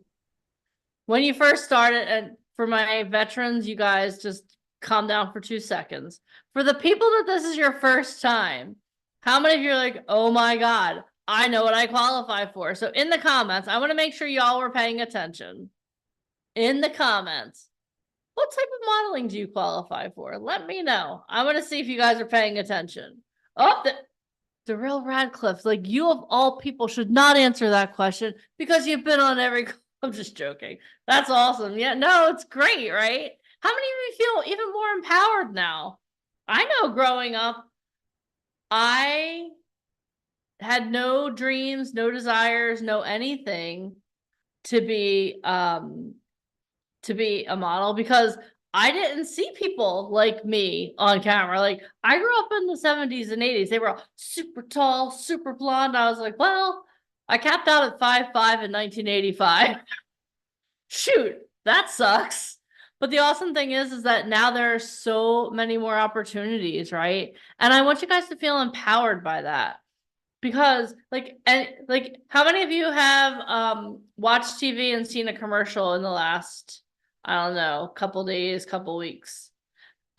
When you first started, and for my veterans, you guys just calm down for 2 seconds. For the people that this is your first time, how many of you are like, oh my God, I know what I qualify for? So in the comments, I want to make sure y'all were paying attention. In the comments, what type of modeling do you qualify for? Let me know. I want to see if you guys are paying attention. Oh, the real Radcliffe, like, you of all people should not answer that question because you've been on every. I'm just joking. That's awesome. Yeah, no, it's great, right? How many of you feel even more empowered now? I know growing up, I had no dreams, no desires, no anything to be a model, because I didn't see people like me on camera. Like, I grew up in the 70s and 80s. They were all super tall, super blonde. I was like, well, I capped out at 5'5" in 1985. Shoot, that sucks. But the awesome thing is that now there are so many more opportunities, right? And I want you guys to feel empowered by that. Because how many of you have watched TV and seen a commercial in the last, I don't know, couple days, couple weeks?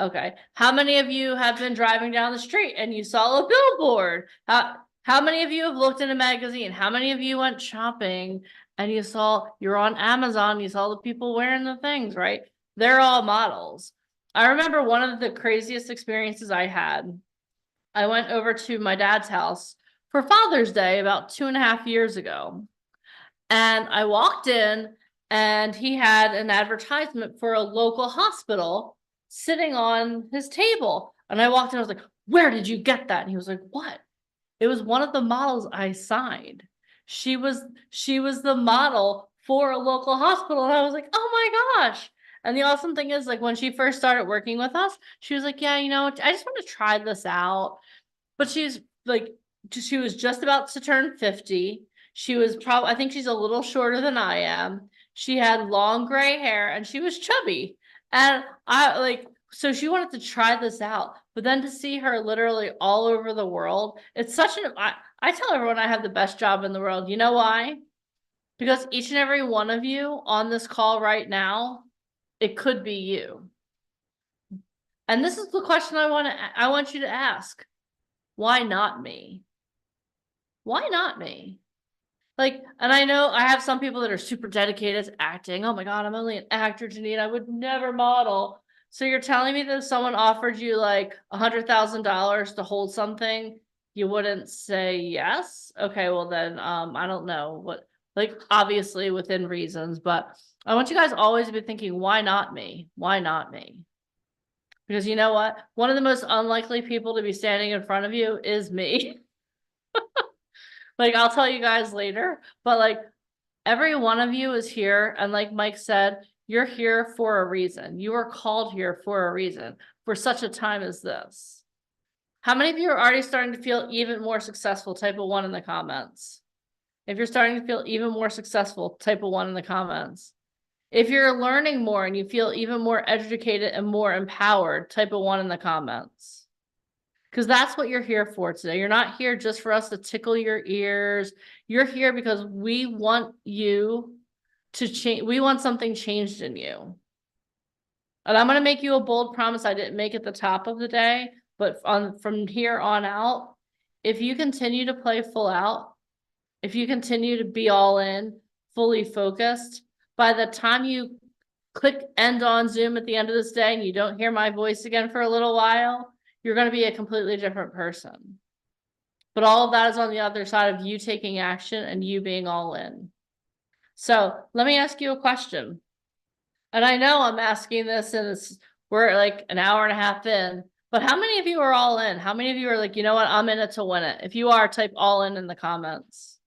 Okay. How many of you have been driving down the street and you saw a billboard? How many of you have looked in a magazine? How many of you went shopping and you're on Amazon, you saw the people wearing the things, right? They're all models. I remember one of the craziest experiences I had. I went over to my dad's house for Father's Day about 2.5 years ago. And I walked in and he had an advertisement for a local hospital sitting on his table. And I walked in, I was like, where did you get that? And he was like, what? It was one of the models I signed. She was the model for a local hospital. And I was like, oh my gosh. And the awesome thing is, like, when she first started working with us, she was like, yeah, I just want to try this out. But she's like, she was just about to turn 50. She was probably, I think she's a little shorter than I am. She had long gray hair and she was chubby. And so she wanted to try this out, but then to see her literally all over the world, it's such I tell everyone I have the best job in the world. You know why? Because each and every one of you on this call right now, it could be you. And this is the question I want you to ask. Why not me? Why not me? Like, and I know I have some people that are super dedicated to acting. Oh my God, I'm only an actor, Janine. I would never model. So you're telling me that if someone offered you like $100,000 to hold something, you wouldn't say yes? Okay, well then, I don't know what, like, obviously within reasons, but I want you guys always to be thinking, why not me? Why not me? Because you know what? One of the most unlikely people to be standing in front of you is me. Like, I'll tell you guys later, but like every one of you is here. And like Mike said, you're here for a reason. You are called here for a reason, for such a time as this. How many of you are already starting to feel even more successful? Type a 1 in the comments. If you're starting to feel even more successful, type a 1 in the comments. If you're learning more and you feel even more educated and more empowered, type a 1 in the comments. Because that's what you're here for today. You're not here just for us to tickle your ears. You're here because we want you to change. We want something changed in you. And I'm going to make you a bold promise I didn't make at the top of the day, but from here on out, if you continue to play full out, if you continue to be all in, fully focused, by the time you click end on Zoom at the end of this day and you don't hear my voice again for a little while, you're going to be a completely different person. But all of that is on the other side of you taking action and you being all in. So let me ask you a question. And I know I'm asking this and we're like an hour and a half in, but how many of you are all in? How many of you are like, you know what, I'm in it to win it? If you are, type all in the comments.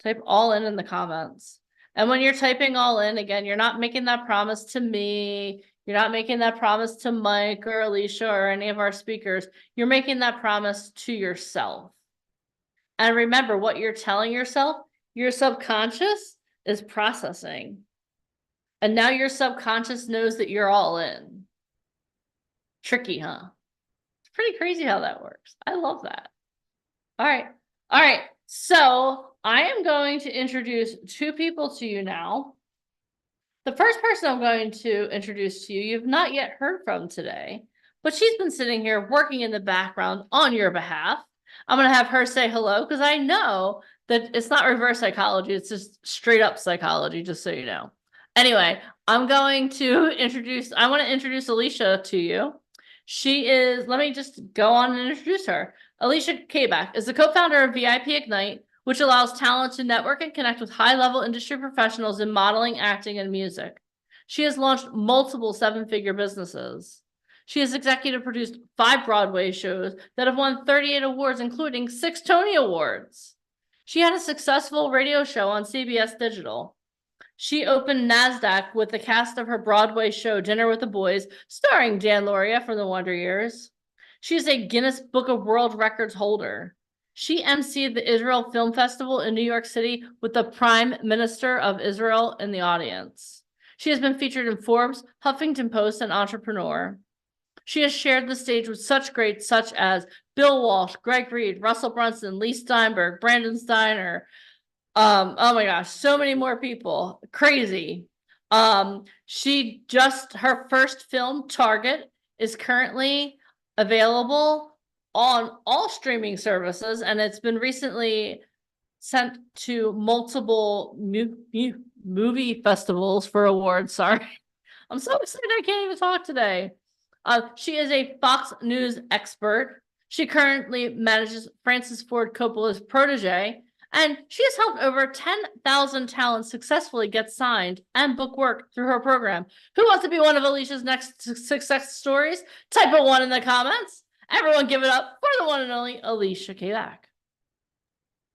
Type all in the comments. And when you're typing all in, again, you're not making that promise to me. You're not making that promise to Mike or Alicia or any of our speakers. You're making that promise to yourself. And remember what you're telling yourself, your subconscious is processing. And now your subconscious knows that you're all in. Tricky, huh? It's pretty crazy how that works. I love that. All right. All right. So I am going to introduce 2 people to you now. The first person I'm going to introduce to you, you've not yet heard from today, but she's been sitting here working in the background on your behalf. I'm going to have her say hello because I know that it's not reverse psychology. It's just straight up psychology, just so you know. Anyway, I want to introduce Alicia to you. She is, let me just go on and introduce her. Alicia Kabak is the co-founder of VIP Ignite, which allows talent to network and connect with high-level industry professionals in modeling, acting, and music. She has launched multiple 7-figure businesses. She has executive produced 5 Broadway shows that have won 38 awards, including 6 Tony Awards. She had a successful radio show on CBS Digital. She opened NASDAQ with the cast of her Broadway show, Dinner with the Boys, starring Dan Lauria from the Wonder Years. She is a Guinness Book of World Records holder. She emceed the Israel Film Festival in New York City with the Prime Minister of Israel in the audience. She has been featured in Forbes, Huffington Post, and Entrepreneur. She has shared the stage with such greats such as Bill Walsh, Greg Reed, Russell Brunson, Lee Steinberg, Brandon Steiner. Oh my gosh, so many more people. Crazy. Her first film, Target, is currently available on all streaming services, and it's been recently sent to multiple movie festivals for awards. Sorry. I'm so excited I can't even talk today. She is a Fox News expert. She currently manages Francis Ford Coppola's protege, and she has helped over 10,000 talents successfully get signed and book work through her program. Who wants to be one of Alicia's next success stories? Type a 1 in the comments. Everyone give it up for the one and only Alicia Kalak.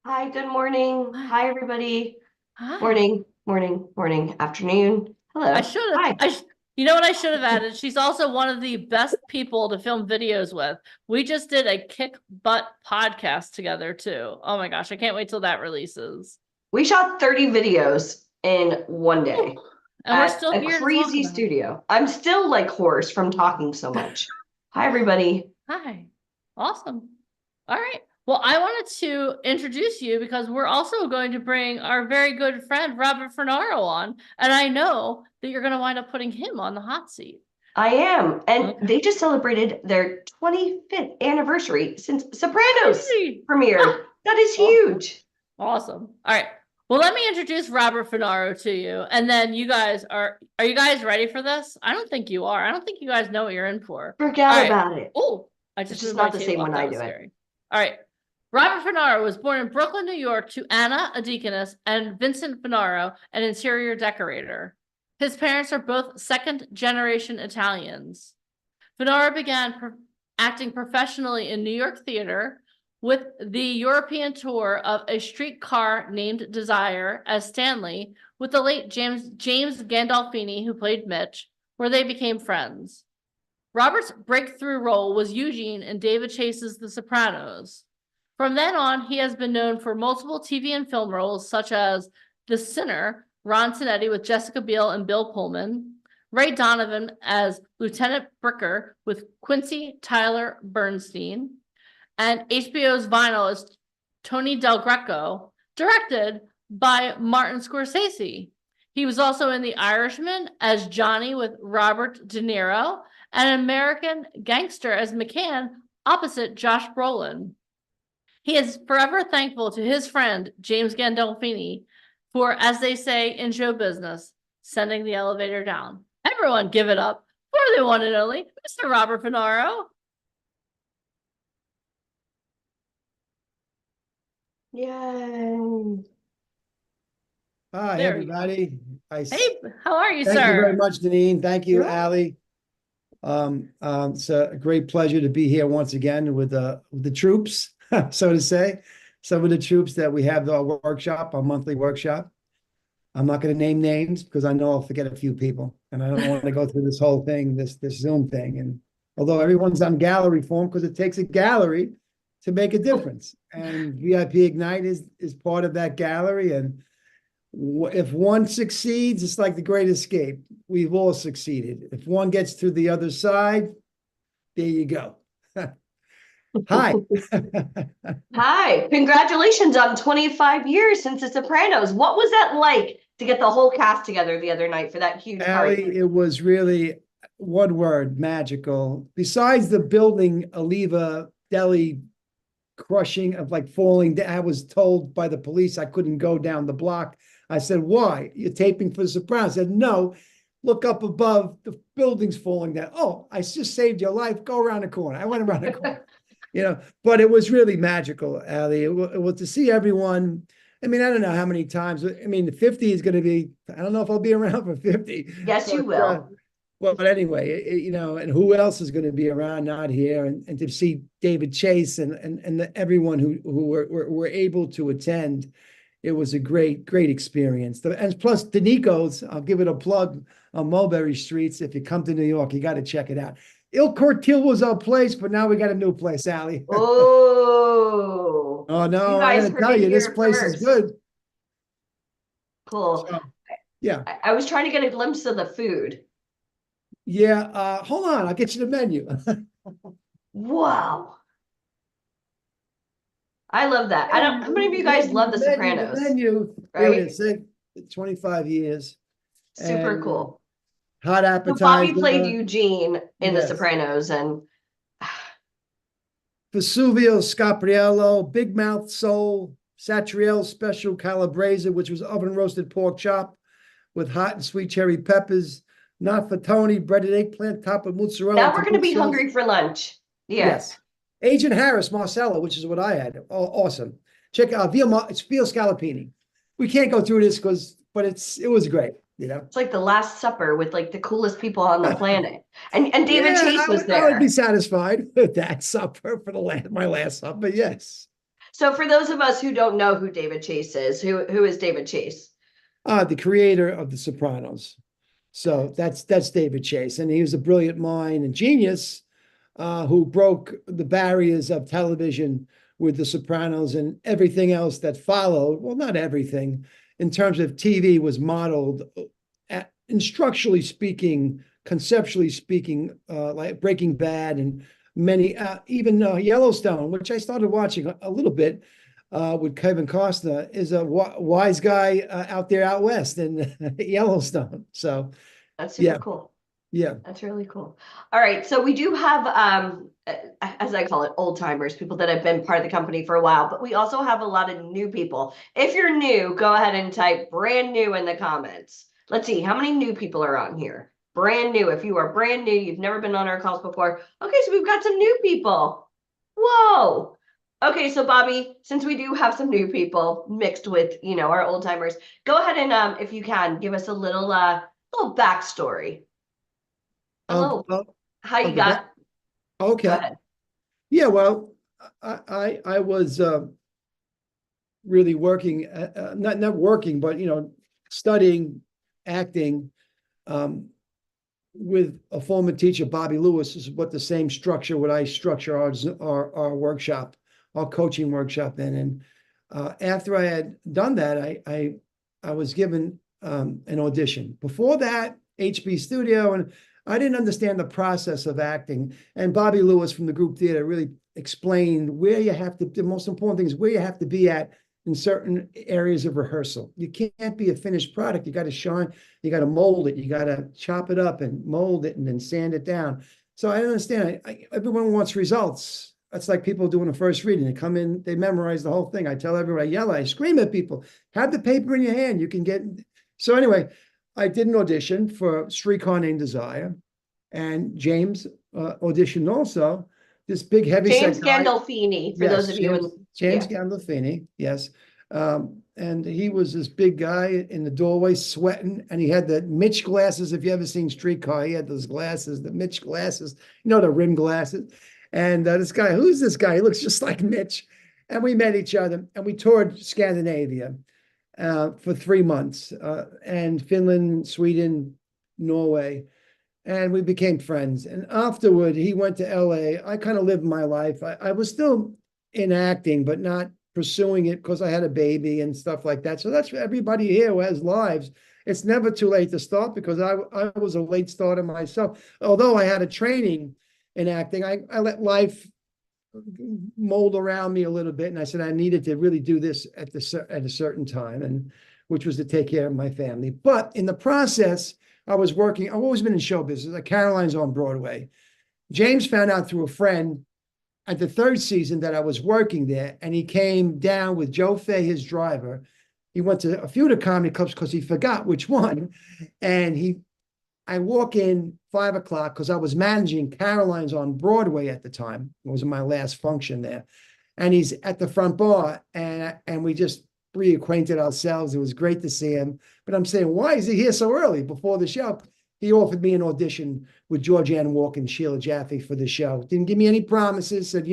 Hi, good morning. Hi, everybody. Hi. Morning, afternoon. Hello. I should Hi. have. You know what I should have added? She's also one of the best people to film videos with. We just did a kick butt podcast together too. Oh my gosh, I can't wait till that releases. We shot 30 videos in one day. And we're at still a here. to talk crazy about it. studio. I'm still like hoarse from talking so much. Hi, everybody. Hi. Awesome. All right. Well, I wanted to introduce you because we're also going to bring our very good friend Robert Fernaro on, and I know that you're going to wind up putting him on the hot seat. I am. And Okay. they just celebrated their 25th anniversary since Sopranos Crazy. premiered. That is Awesome. huge. Awesome. All right. Well, let me introduce Robert Fernaro to you, and then you guys are you guys ready for this? I don't think you are. I don't think you guys know what you're in for. Forget All right. about it. Oh, I It's just just moved my not the table same up. when That I was do it. scary. All right. Robert Fernaro was born in Brooklyn, New York, to Anna, a deaconess, and Vincent Fernaro, an interior decorator. His parents are both second-generation Italians. Fernaro began acting professionally in New York theater with the European tour of A Streetcar Named Desire as Stanley with the late James Gandolfini, who played Mitch, where they became friends. Robert's breakthrough role was Eugene in David Chase's The Sopranos. From then on, he has been known for multiple TV and film roles such as The Sinner, Ron Sinetti with Jessica Biel and Bill Pullman, Ray Donovan as Lieutenant Bricker with Quincy Tyler Bernstein, and HBO's Vinyl as Tony Del Greco, directed by Martin Scorsese. He was also in The Irishman as Johnny with Robert De Niro, and American Gangster as McCann opposite Josh Brolin. He is forever thankful to his friend, James Gandolfini, for, as they say in show business, sending the elevator down. Everyone give it up for the one and only Mr. Robert Fernaro. Yay. Hi, There you go. everybody. Hey, how are you, Thank you very sir? much, Deneen. Thank you, Sure. Ally. It's a great pleasure to be here once again with the troops, so to say. Some of the troops that we have our workshop, our monthly workshop. I'm not going to name names because I know I'll forget a few people, and I don't want to go through this whole thing, this Zoom thing. And although everyone's on gallery form because it takes a gallery to make a difference, and VIP Ignite is part of that gallery. And if one succeeds, it's like the Great Escape. We've all succeeded. If one gets to the other side, there you go. Hi. Hi. Congratulations on 25 years since The Sopranos. What was that like to get the whole cast together the other night for that huge party? Allie, it was really one word, magical. Besides the building Oliva Deli crushing of like falling down, I was told by the police I couldn't go down the block. I said, why? You're taping for The Sopranos. I said, no, look up above, the building's falling down. Oh, I just saved your life. Go around the corner. I went around the corner. But it was really magical, Allie. It was to see everyone. I mean, I don't know how many times. I mean, 50 is going to be, I don't know if I'll be around for 50. Yes, you will. But anyway, and who else is going to be around, not here, and to see David Chase and everyone who were able to attend, it was a great experience. And plus, Danico's, I'll give it a plug on Mulberry Streets. If you come to New York, you got to check it out. Il Cortil was our place, but now we got a new place, Allie. Oh. Oh no, You I guys gotta heard tell it you, this here place first. is good. Cool. So, yeah. I was trying to get a glimpse of the food. Yeah, hold on, I'll get you the menu. Wow. I love that. I don't, how many of you guys love The Sopranos? The menu, there Right? it is, 25 years. Super And, cool. Hot So appetizer. Bobby played Eugene in The yes. Sopranos, and Vesuvio Scapriello, Big Mouth Soul, Satriel Special Calabrese, which was oven roasted pork chop with hot and sweet cherry peppers. Not for Tony, breaded eggplant topped with mozzarella. now we're going to be caprese sauce. hungry for lunch. Yeah. Yes. Agent Harris, Marcella, which is what I had. Oh, awesome. Check out it's Via Scalapini. We can't go through this but it was great, you know. It's like the Last Supper with like the coolest people on the planet. And David Yeah, Chase was I would be there. satisfied with that supper for my last supper. Yes. So for those of us who don't know who David Chase is, who is David Chase? The creator of The Sopranos. So that's David Chase, and he was a brilliant mind and genius who broke the barriers of television with The Sopranos and everything else that followed. Well, not everything, in terms of TV was modeled, in structurally speaking, conceptually speaking, like Breaking Bad and many, even Yellowstone, which I started watching a little bit with Kevin Costner, is a wise guy out there out west in Yellowstone. So That's super yeah. cool. Yeah. That's really cool. All right. So we do have, as I call it, old timers, people that have been part of the company for a while, but we also have a lot of new people. If you're new, go ahead and type brand new in the comments. Let's see how many new people are on here. Brand new. If you are brand new, you've never been on our calls before. Okay. So we've got some new people. Whoa. Okay. So Bobby, since we do have some new people mixed with, our old timers, go ahead and, if you can, give us a little backstory. Hello. How you got? Okay. Go ahead. Yeah, well, I was really working, not working, but studying acting with a former teacher, Bobby Lewis. Is what the same structure what I structure our workshop, our coaching workshop in. And after I had done that, I was given an audition. Before that, HB Studio, and I didn't understand the process of acting. And Bobby Lewis from the group theater really explained where you have to, the most important thing is where you have to be at in certain areas of rehearsal. You can't be a finished product. You got to shine, you got to mold it, you got to chop it up and mold it and then sand it down. So I understand, everyone wants results. That's like people doing a first reading. They come in, they memorize the whole thing. I tell everyone, I yell, I scream at people, have the paper in your hand. You can get, so anyway, I did an audition for Streetcar Named Desire, and James auditioned also. This big heavy James set guy. Gandolfini, for Yes, those of you James Gandolfini, yes. And he was this big guy in the doorway sweating, and he had the Mitch glasses. If you ever seen Streetcar, he had those glasses, the Mitch glasses, the rim glasses. And this guy, who's this guy? He looks just like Mitch. And we met each other, and we toured Scandinavia for 3 months, and Finland, Sweden, Norway, and we became friends. And afterward, he went to LA. I kind of lived my life. I was still in acting, but not pursuing it because I had a baby and stuff like that. So that's for everybody here who has lives. It's never too late to start, because I was a late starter myself. Although I had a training in acting, I let life mold around me a little bit, and I said I needed to really do this at a certain time, and which was to take care of my family. But in the process, I was working. I've always been in show business. Like Caroline's on Broadway. James found out through a friend at the 3rd season that I was working there, and he came down with Joe Fay, his driver. He went to a few of the comedy clubs because he forgot which one, and I walk in 5 o'clock because I was managing Caroline's on Broadway at the time. It was my last function there. And he's at the front bar, and we just reacquainted ourselves. It was great to see him. But I'm saying, why is he here so early before the show? He offered me an audition with Georgianne Walker and Sheila Jaffe for the show. Didn't give me any promises. Said,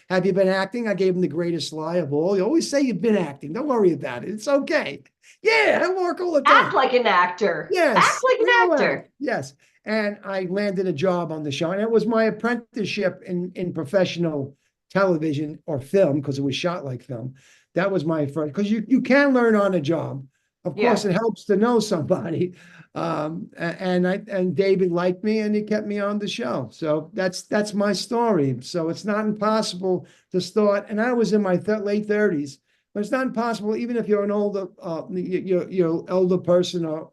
have you been acting? I gave him the greatest lie of all. You always say you've been acting. Don't worry about it. It's okay. Yeah, I work all the time. Act like an actor. Yes. Act like an actor. Yes. And I landed a job on the show. And it was my apprenticeship in professional television or film, because it was shot like film. That was my first, because you can learn on a job. Of course, it helps to know somebody. And David liked me, and he kept me on the show. So that's my story. So it's not impossible to start. And I was in my late 30s. But it's not impossible, even if you're an older, you're elder person, or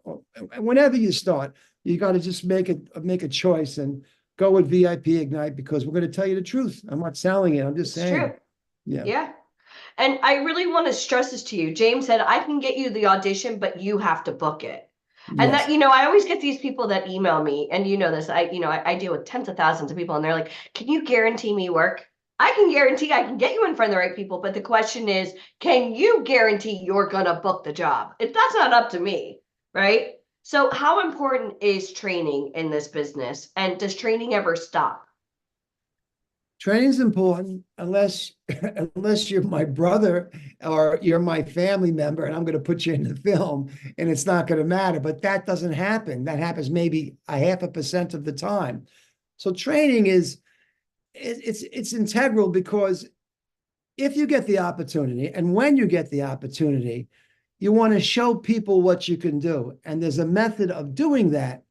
whenever you start, you got to just make a choice and go with VIP Ignite, because we're going to tell you the truth. I'm not selling it. I'm just saying. True. Yeah. Yeah. And I really want to stress this to you. James said, I can get you the audition, but you have to book it. And Yes. that, I always get these people that email me, and this, I deal with tens of thousands of people, and they're like, can you guarantee me work? I can guarantee I can get you in front of the right people, but the question is, can you guarantee you're gonna book the job? If that's not up to me, right? So how important is training in this business? And does training ever stop? Training's important unless unless you're my brother or you're my family member and I'm going to put you in the film and it's not going to matter. But that doesn't happen. That happens maybe a 0.5% of the time. So training is it's integral because if you get the opportunity and when you get the opportunity, you want to show people what you can do. And there's a method of doing that,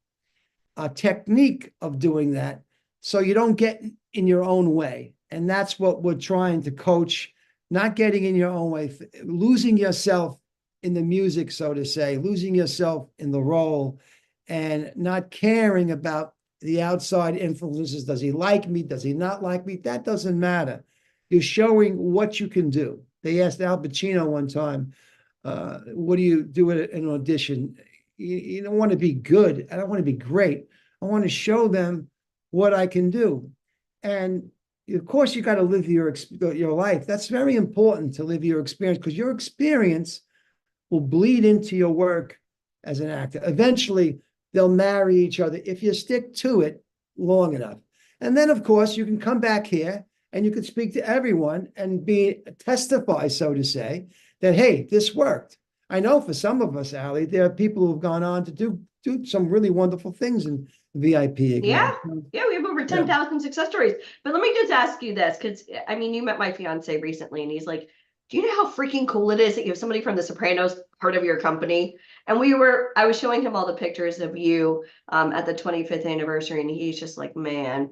a technique of doing that, so you don't get in your own way. And that's what we're trying to coach, not getting in your own way, losing yourself in the music, so to say, losing yourself in the role and not caring about the outside influences. Does he like me? Does he not like me? That doesn't matter. You're showing what you can do. They asked Al Pacino one time, what do you do at an audition? You don't want to be good. I don't want to be great. I want to show them what I can do. And of course, you got to live your life. That's very important, to live your experience, because your experience will bleed into your work as an actor. Eventually, they'll marry each other if you stick to it long enough. And then, of course, you can come back here and you can speak to everyone and testify, so to say, that, hey, this worked. I know for some of us, Ali, there are people who've gone on to do some really wonderful things in VIP. Yeah, yeah, we have over 10,000 success stories. But let me just ask you this, because I mean, you met my fiance recently, and he's like, do you know how freaking cool it is that you have somebody from The Sopranos part of your company? And I was showing him all the pictures of you at the 25th anniversary, and he's just like, man,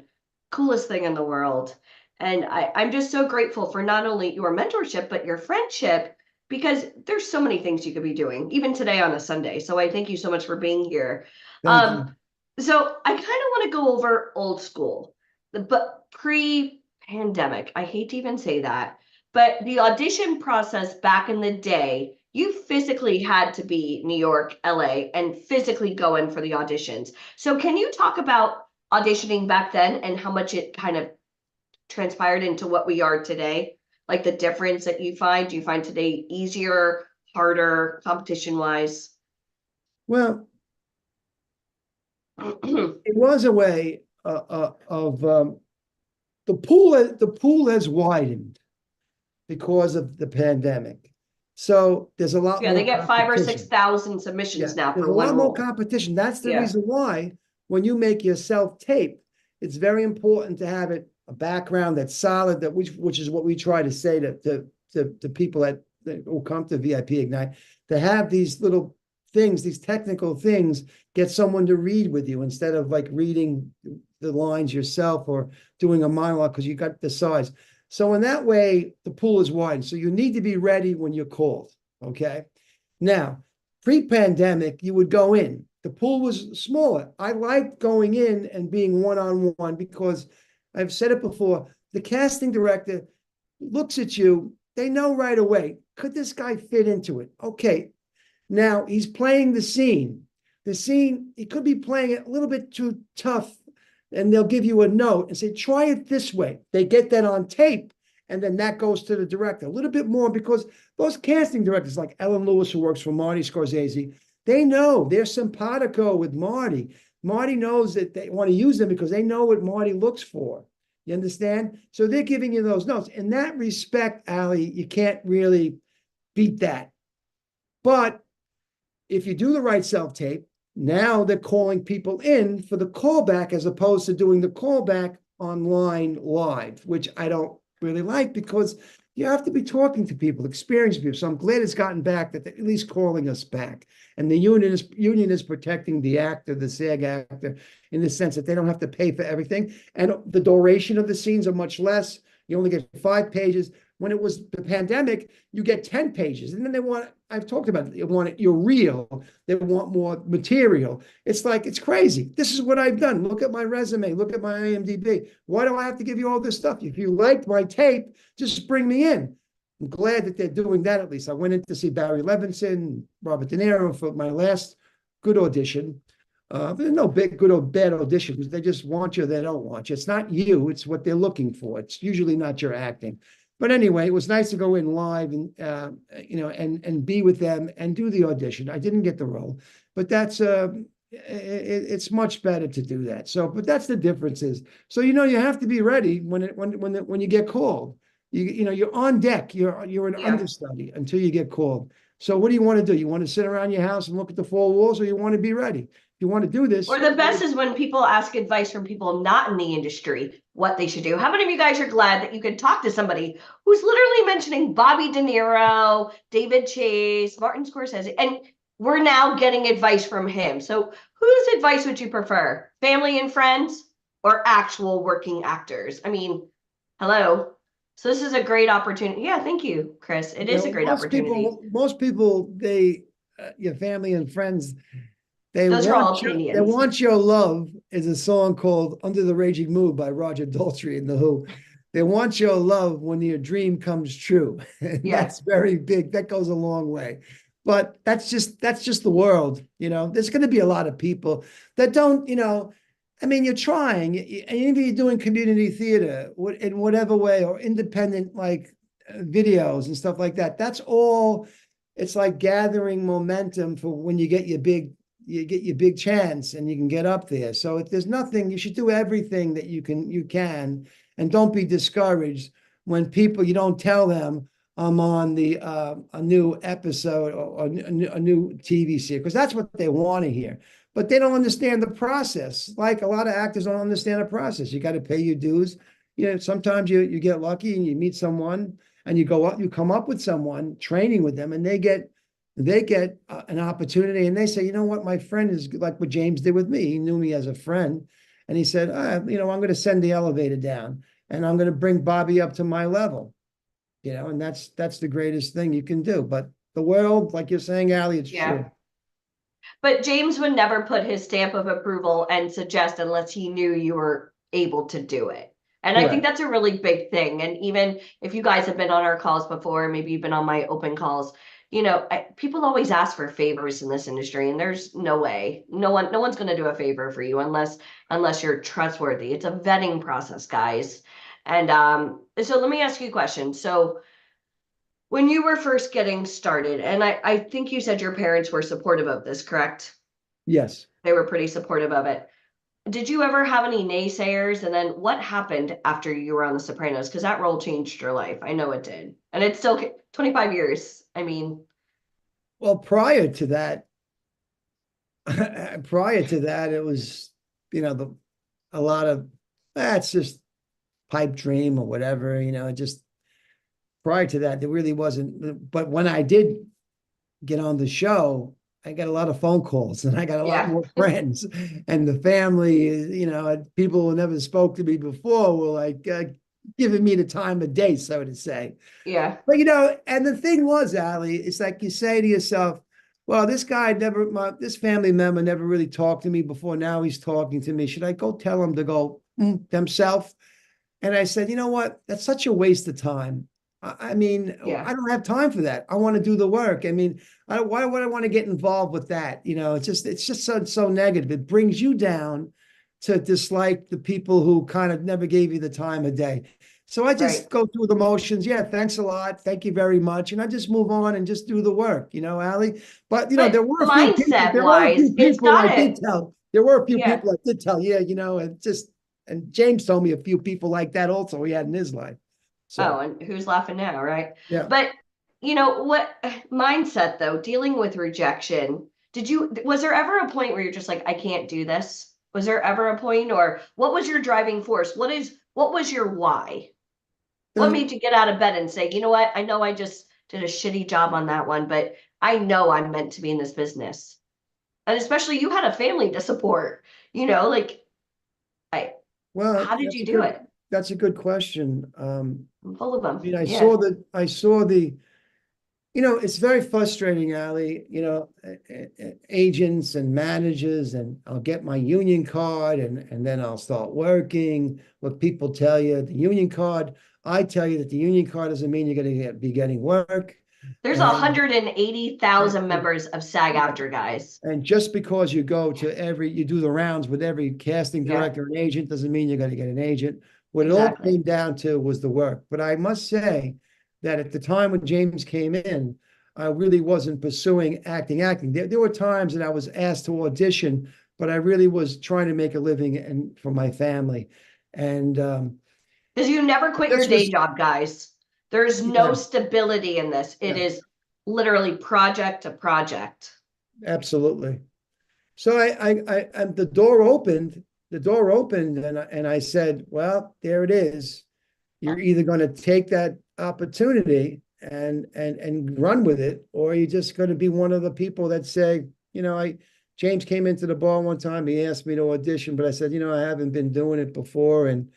coolest thing in the world. And I'm just so grateful for not only your mentorship, but your friendship, because there's so many things you could be doing, even today on a Sunday. So I thank you so much for being here. Thank you. So I kind of want to go over old school, but pre-pandemic. I hate to even say that, but the audition process back in the day, you physically had to be New York, LA, and physically go in for the auditions. So can you talk about auditioning back then and how much it kind of transpired into what we are today? Like the difference that you find? Do you find today easier, harder, competition-wise? Well, it was a way of the pool has widened because of the pandemic. So there's a lot more. Yeah, they get 5,000 or competition. 6,000 submissions now There's for a one lot more role. competition. That's the Yeah. reason why when you make your self-tape, it's very important to have a background that's solid, which is what we try to say to people who come to VIP Ignite, to have these little things, these technical things, get someone to read with you instead of like reading the lines yourself or doing a monologue because you got the size. So in that way, the pool is wide. So you need to be ready when you're called. Okay. Now, pre-pandemic, you would go in. The pool was smaller. I liked going in and being one-on-one because I've said it before, the casting director looks at you, they know right away, could this guy fit into it? Okay. Now he's playing the scene. The scene, he could be playing it a little bit too tough, and they'll give you a note and say, try it this way. They get that on tape, and then that goes to the director. A little bit more, because those casting directors like Ellen Lewis, who works for Marty Scorsese, they know they're simpatico with Marty. Marty knows that they want to use them because they know what Marty looks for. You understand? So they're giving you those notes. In that respect, Ali, you can't really beat that. But if you do the right self-tape, now they're calling people in for the callback as opposed to doing the callback online live, which I don't really like because you have to be talking to people, experienced people. So I'm glad it's gotten back, that they're at least calling us back. And the union is protecting the actor, the SAG actor, in the sense that they don't have to pay for everything. And the duration of the scenes are much less. You only get 5 pages. When it was the pandemic, you get 10 pages. And then they want, I've talked about it, they want it, you're real. They want more material. It's like, it's crazy. This is what I've done. Look at my resume. Look at my IMDb. Why do I have to give you all this stuff? If you liked my tape, just bring me in. I'm glad that they're doing that at least. I went in to see Barry Levinson, Robert De Niro for my last good audition. There's no big, good or bad auditions. They just want you, they don't want you. It's not you, it's what they're looking for. It's usually not your acting. But anyway, it was nice to go in live and, and be with them and do the audition. I didn't get the role, but that's, it's much better to do that. So, but that's the differences. So, you have to be ready when you get called. You're on deck. You're an understudy until you get called. So what do you want to do? You want to sit around your house and look at the four walls, or you want to be ready? If you want to do this. Or the best is when people ask advice from people not in the industry, what they should do. How many of you guys are glad that you could talk to somebody who's literally mentioning Bobby De Niro, David Chase, Martin Scorsese, and we're now getting advice from him. So whose advice would you prefer? Family and friends or actual working actors? I mean, hello. So this is a great opportunity. Yeah, thank you, Chris. It is a great opportunity. Most people, your family and friends, Those are all opinions. They Want Your Love is a song called Under the Raging Moon by Roger Daltrey and The Who. They want your love when your dream comes true. That's very big. That goes a long way. But that's just the world. There's going to be a lot of people that don't, I mean, you're trying, and even if you're doing community theater in whatever way, or independent like videos and stuff like that. That's all. It's like gathering momentum for when you get your big chance and you can get up there. So if there's nothing, you should do everything that you can, and don't be discouraged when you don't tell them I'm on a new episode or a new TV series, because that's what they want to hear. But they don't understand the process. Like a lot of actors don't understand the process. You got to pay your dues. Sometimes you get lucky and you meet someone and you go up, you come up with someone, training with them, and they get an opportunity, and they say, you know what, my friend is like what James did with me. He knew me as a friend, and he said, I'm going to send the elevator down, and I'm going to bring Bobby up to my level. And that's the greatest thing you can do. But the world, like you're saying, Allie, it's true. But James would never put his stamp of approval and suggest unless he knew you were able to do it. And I think that's a really big thing. And even if you guys have been on our calls before, maybe you've been on my open calls, people always ask for favors in this industry, and there's no way, no one's going to do a favor for you unless you're trustworthy. It's a vetting process, guys. And so let me ask you a question. So when you were first getting started, and I think you said your parents were supportive of this, correct? Yes. They were pretty supportive of it. Did you ever have any naysayers? And then what happened after you were on The Sopranos? Because that role changed your life. I know it did. And it's still 25 years. I mean. Well, prior to that, it was, a lot of, it's just pipe dream or whatever, just prior to that, there really wasn't. But when I did get on the show, I got a lot of phone calls, and I got a lot more friends, and the family, people who never spoke to me before were like giving me the time of day, so to say. Yeah. But, and the thing was, Allie, it's like you say to yourself, well, this family member never really talked to me before. Now he's talking to me. Should I go tell him to go themselves? And I said, you know what? That's such a waste of time. I mean, I don't have time for that. I want to do the work. I mean, why would I want to get involved with that? It's just so negative. It brings you down to dislike the people who kind of never gave you the time of day. So I just go through the motions. Yeah, thanks a lot. Thank you very much. And I just move on and just do the work, Allie. But, there were a few people I did tell. There were a few people I did tell, and James told me a few people like that also he had in his life. So. And who's laughing now, right? Yeah. But what mindset though, dealing with rejection, was there ever a point where you're just like, I can't do this? Was there ever a point, or what was your driving force? What was your why? What made you get out of bed and say, you know what? I know I just did a shitty job on that one, but I know I'm meant to be in this business. And especially you had a family to support, how did you do it? That's a good question. I'm full of them. I mean, I saw the, it's very frustrating, Allie, agents and managers, and I'll get my union card and then I'll start working. What people tell you, the union card, I tell you that the union card doesn't mean you're going to be getting work. There's And- 180,000 members of SAG-AFTRA, guys. And just because you go to you do the rounds with every casting Yeah. director and agent, doesn't mean you're gonna get an agent. What it all Exactly. came down to was the work. But I must say that at the time when James came in, I really wasn't pursuing acting. There were times that I was asked to audition, but I really was trying to make a living and for my family. And Because you never quit your This day was- job, guys. There's no Yeah. stability in this. It Yeah. is literally project to project. absolutely. So the door opened, and I said, well, there it is. You're either going to take that opportunity and run with it, or you're just going to be one of the people that say, James came into the bar one time, he asked me to audition, but I said, I haven't been doing it before. And,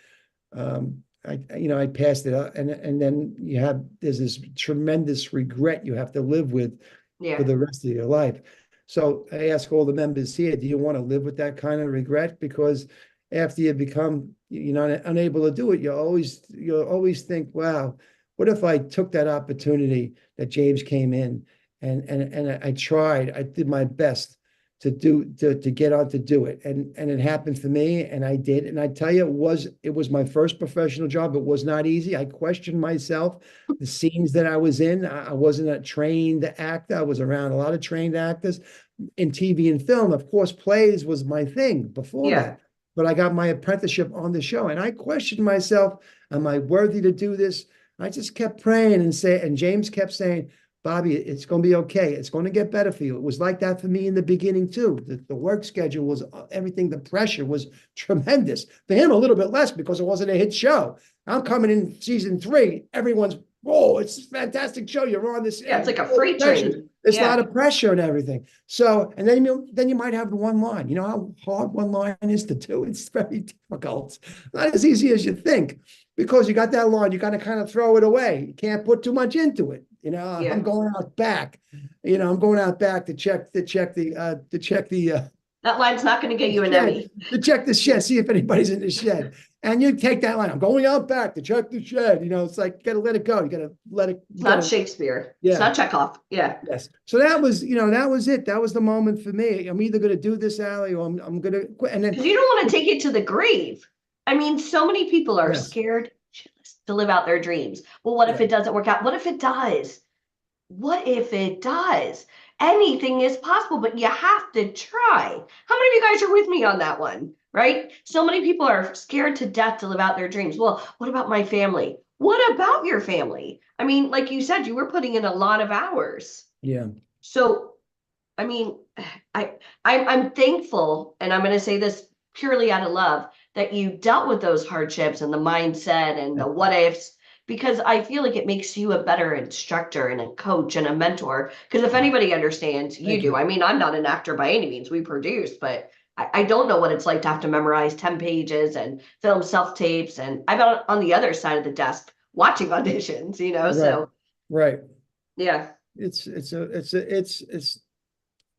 I passed it up, and then there's this tremendous regret you have to live with Yeah. for the rest of your life. So I ask all the members here, do you want to live with that kind of regret? Because after you become, unable to do it, you'll always think, wow, what if I took that opportunity that James came in and I tried, I did my best to get on to do it. And it happened for me, and I did. And I tell you, it was my first professional job. It was not easy. I questioned myself, the scenes that I was in. I wasn't a trained actor. I was around a lot of trained actors in TV and film. Of course, plays was my thing before Yeah. that. But I got my apprenticeship on the show, and I questioned myself, am I worthy to do this? I just kept praying and James kept saying, Bobby, it's going to be okay. It's going to get better for you. It was like that for me in the beginning too. The work schedule was everything. The pressure was tremendous. For him, a little bit less because it wasn't a hit show. I'm coming in season 3. Everyone's, whoa, it's a fantastic show. You're on this. Yeah, it's like a freight train. There's a Yeah. lot of pressure and everything. So, and then you might have the one line. You know how hard one line is to do? It's very difficult. Not as easy as you think, because you got that line, you got to kind of throw it away. You can't put too much into it. Yeah. I'm going out back. I'm going out back to check the That line's not going to get you an shed, Emmy. to check the shed, see if anybody's in the shed. And you take that line. I'm going out back to check the shed. It's like, you got to let it go. You got to let it. It's not Shakespeare. Yeah. It's not Chekhov. Yeah. Yes. So that was it. That was the moment for me. I'm either going to do this, Allie, or I'm going to quit. And then Because you don't want to take it to the grave. I mean, so many people are Yes. scared shitless to live out their dreams. Well, what if Yeah. it doesn't work out? What if it does? What if it does? Anything is possible, but you have to try. How many of you guys are with me on that one? Right? So many people are scared to death to live out their dreams. Well, what about my family? What about your family? I mean, like you said, you were putting in a lot of hours. yeah. So, I mean, I'm thankful, and I'm going to say this purely out of love, that you dealt with those hardships and the mindset and the what ifs, because I feel like it makes you a better instructor and a coach and a mentor. Because if anybody understands, you Thank do. you. I mean, I'm not an actor by any means. We produce, but I don't know what it's like to have to memorize 10 pages and film self-tapes. And I've been on the other side of the desk watching auditions, so Right. yeah.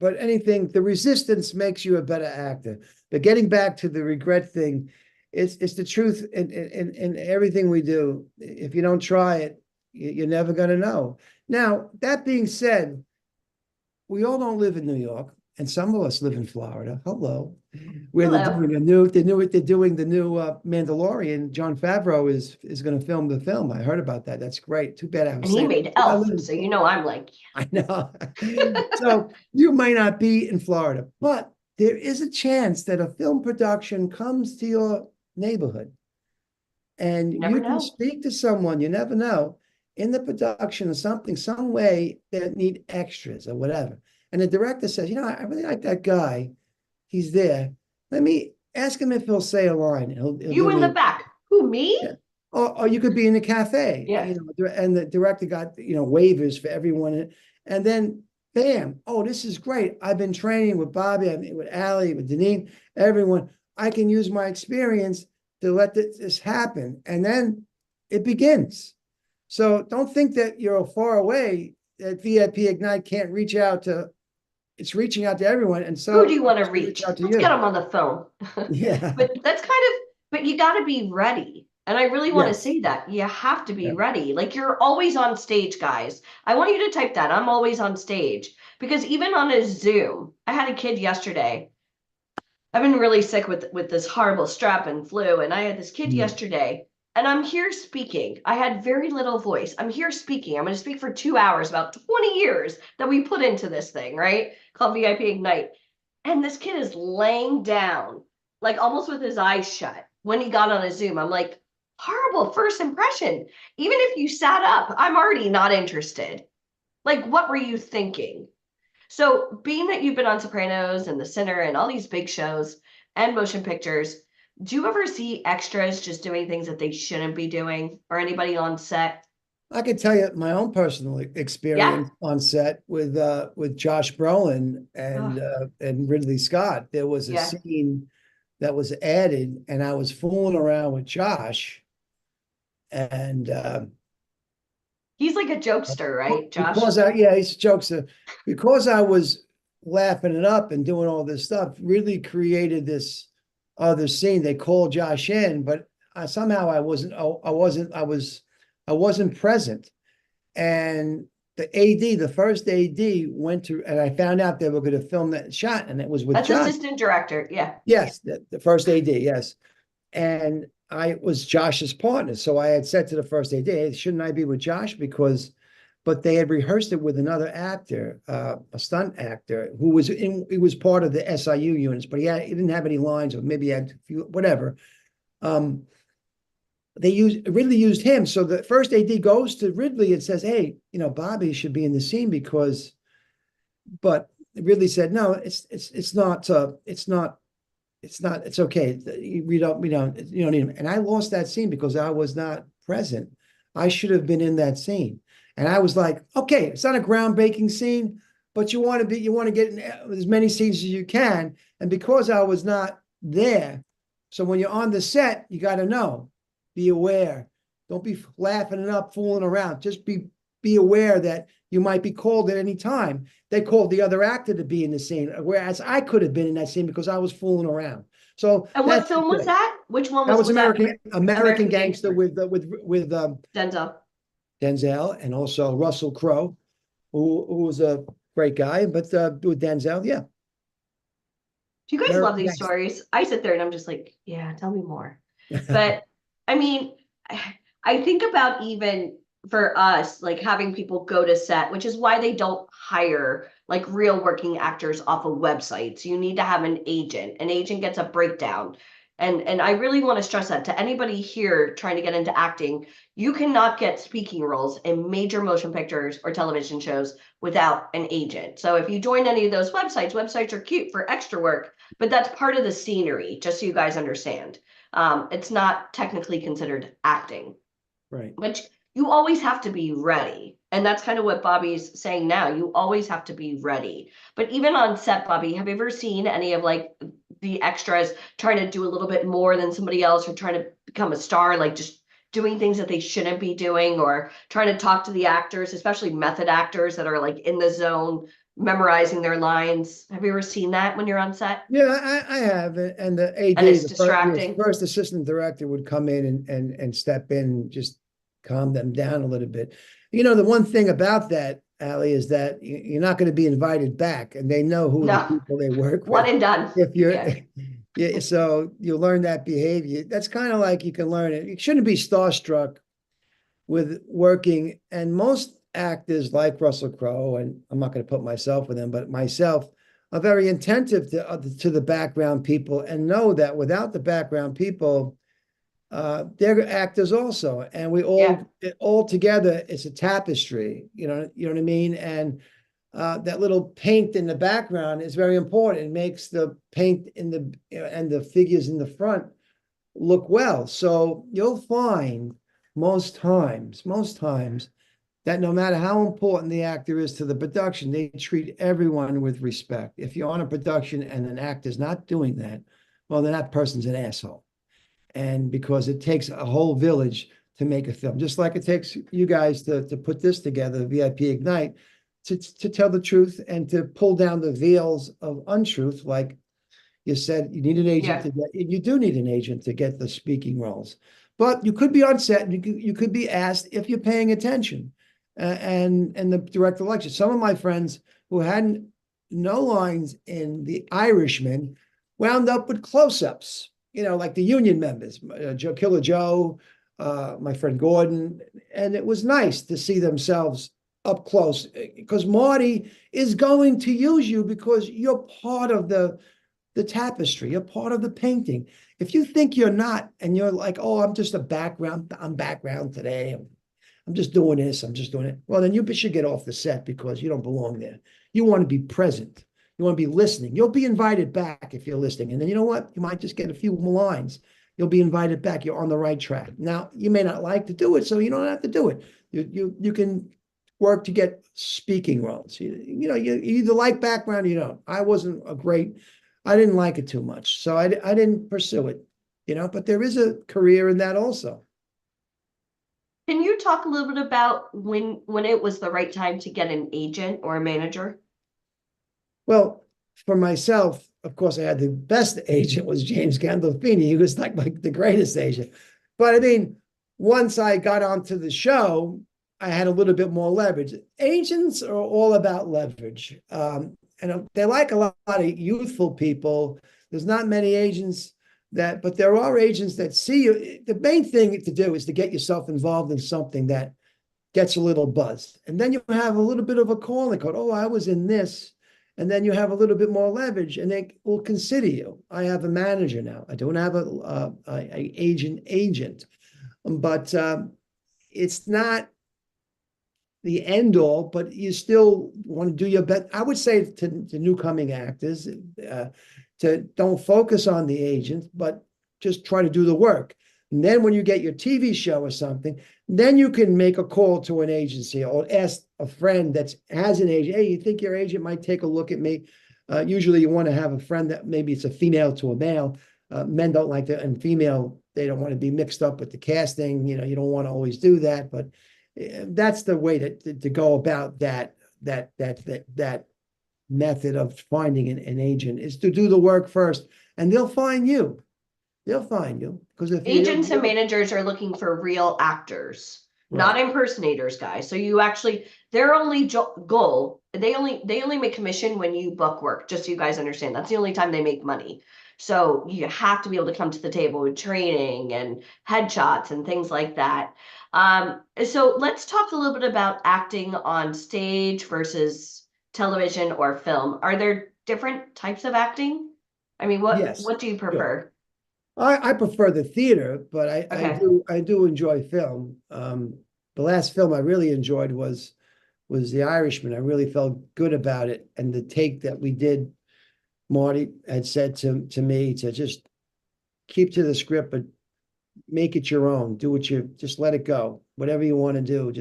But the resistance makes you a better actor. But getting back to the regret thing, it's the truth in everything we do. If you don't try it, you're never going to know. Now, that being said, we all don't live in New York, and some of us live in Florida. Hello. Where they're Hello. doing the new Mandalorian. Jon Favreau is going to film the film. I heard about that. That's great. Too bad I was And he saying- made I Elf, live in so I'm like, I know. So you might not be in Florida, but there is a chance that a film production comes to your neighborhood. And Never you can know. speak to someone, you never know, in the production or something, some way that need extras or whatever. And the director says, I really like that guy. He's there. Let me ask him if he'll say a line. He'll you do in me- the back. Who, me? Yeah. Or you could be in the cafe. Yeah. And the director got, waivers for everyone. And then, bam, oh, this is great. I've been training with Bobby, with Allie, with Deneen, everyone. I can use my experience to let this happen. And then it begins. So don't think that you're far away, that VIP Ignite can't reach out to, it's reaching out to everyone. And so Who do you want to it's gonna reach? out to Let's you. get them on the phone. Yeah. But you got to be ready. And I really want to Yes. say that you have to be Yeah. ready. Like you're always on stage, guys. I want you to type that. I'm always on stage because even on a Zoom, I had a kid yesterday. I've been really sick with this horrible strep and flu, and I had this kid yesterday, and I'm here speaking. I had very little voice. I'm here speaking. I'm going to speak for 2 hours, about 20 years that we put into this thing, right? Called VIP Ignite. And this kid is laying down, like almost with his eyes shut when he got on a Zoom. I'm like, horrible first impression. Even if you sat up, I'm already not interested. Like, what were you thinking? So, being that you've been on Sopranos and The Sinner and all these big shows and motion pictures, do you ever see extras just doing things that they shouldn't be doing, or anybody on set? I can tell you my own personal experience on set with Josh Brolin and Ridley Scott. There was a Yeah. scene that was added, and I was fooling around with Josh, and He's like a jokester, right, Josh? because he's a jokester. Because I was laughing it up and doing all this stuff, really created this other scene. They called Josh in, but somehow I wasn't present. And the AD, the first AD went to, and I found out they were going to film that shot, and it was with That's Josh. assistant director, yeah. Yes, the first AD, yes. And I was Josh's partner. So I had said to the first AD, hey, shouldn't I be with Josh? But they had rehearsed it with another actor, a stunt actor, he was part of the SIU units, but he didn't have any lines, or maybe he had a few, whatever. Ridley used him. So the first AD goes to Ridley and says, hey, Bobby should be in the scene but Ridley said, no, it's okay. We don't need him. And I lost that scene because I was not present. I should have been in that scene. And I was like, okay, it's not a groundbreaking scene, but you want to get in as many scenes as you can. And because I was not there, so when you're on the set, you got to know, be aware. Don't be laughing it up, fooling around. Just be aware that you might be called at any time. They called the other actor to be in the scene, whereas I could have been in that scene because I was fooling around. So, and what film was that? Which one was that? American Gangster with Denzel, and also Russell Crowe, who was a great guy, but with Denzel, yeah. Do you guys love these stories? I sit there and I'm just like, yeah, tell me more. But I mean, I think about even for us, like having people go to set, which is why they don't hire like real working actors off of websites. You need to have an agent. An agent gets a breakdown. And I really want to stress that to anybody here trying to get into acting, you cannot get speaking roles in major motion pictures or television shows without an agent. So if you join any of those websites are cute for extra work, but that's part of the scenery, just so you guys understand. It's not technically considered acting. Right. Which you always have to be ready. And that's kind of what Bobby's saying now. You always have to be ready. But even on set, Bobby, have you ever seen any of like the extras trying to do a little bit more than somebody else, or trying to become a star, like just doing things that they shouldn't be doing, or trying to talk to the actors, especially method actors that are like in the zone, memorizing their lines? Have you ever seen that when you're on set? Yeah, I have. And the AD, and it's distracting. The first assistant director would come in and step in and just calm them down a little bit. The one thing about that, Allie, is that you're not going to be invited back, and they know who the people they work with. One and done. If you're, so you learn that behavior. That's kind of like you can learn it. You shouldn't be starstruck with working. And most actors like Russell Crowe, and I'm not going to put myself with him, but myself, are very attentive to the background people, and know that without the background people, they're actors also, and we all together, it's a tapestry. You know what I mean? And that little paint in the background is very important. It makes the paint and the figures in the front look well. So you'll find most times that no matter how important the actor is to the production, they treat everyone with respect. If you're on a production and an actor's not doing that, well, then that person's an asshole. And because it takes a whole village to make a film, just like it takes you guys to put this together, VIP Ignite, to tell the truth and to pull down the veils of untruth, like, You said you need an agent to get, you do need an agent to get the speaking roles. But you could be on set and you could be asked if you're paying attention. And the direct election. Some of my friends who hadn't no lines in The Irishman wound up with close-ups, like the union members, Killer Joe, my friend Gordon, and it was nice to see themselves up close because Marty is going to use you because you're part of the tapestry, you're part of the painting. If you think you're not, and you're like, oh, I'm just a background, I'm background today, I'm just doing this, I'm just doing it. Well, then you should get off the set because you don't belong there. You want to be present. You want to be listening. You'll be invited back if you're listening. And then you know what? You might just get a few lines. You'll be invited back. You're on the right track. Now, you may not like to do it, so you don't have to do it. You can work to get speaking roles. You either like background or you don't. I didn't like it too much. So I didn't pursue it, but there is a career in that also. Can you talk a little bit about when it was the right time to get an agent or a manager? Well, for myself, of course, I had the best agent was James Gandolfini. He was like the greatest agent. But I mean, once I got onto the show, I had a little bit more leverage. Agents are all about leverage. And they like a lot of youthful people. There's not many agents but there are agents that see you. The main thing to do is to get yourself involved in something that gets a little buzz. And then you have a little bit of a calling card. Oh, I was in this. And then you have a little bit more leverage and they will consider you. I have a manager now. I don't have a agent, but it's not the end all, but you still want to do your best. I would say to new coming actors, to don't focus on the agent, but just try to do the work. And then when you get your TV show or something, then you can make a call to an agency or ask a friend that has an agent. Hey, you think your agent might take a look at me? Usually you want to have a friend that maybe it's a female to a male. Men don't like to, and female, they don't want to be mixed up with the casting. You don't want to always do that, but that's the way to go about that method of finding an agent is to do the work first, and they'll find you. They'll find you because if agents and managers are looking for real actors, not impersonators, guys. So you actually, their only goal, they only make commission when you book work. Just so you guys understand, that's the only time they make money. So you have to be able to come to the table with training and headshots and things like that. So let's talk a little bit about acting on stage versus television or film. Are there different types of acting? I mean, what do you prefer? Sure. I prefer the theater, but I do enjoy film. The last film I really enjoyed was The Irishman. I really felt good about it, and the take that we did, Marty had said to me to just keep to the script, but make it your own. Do what just let it go. Whatever you want to do,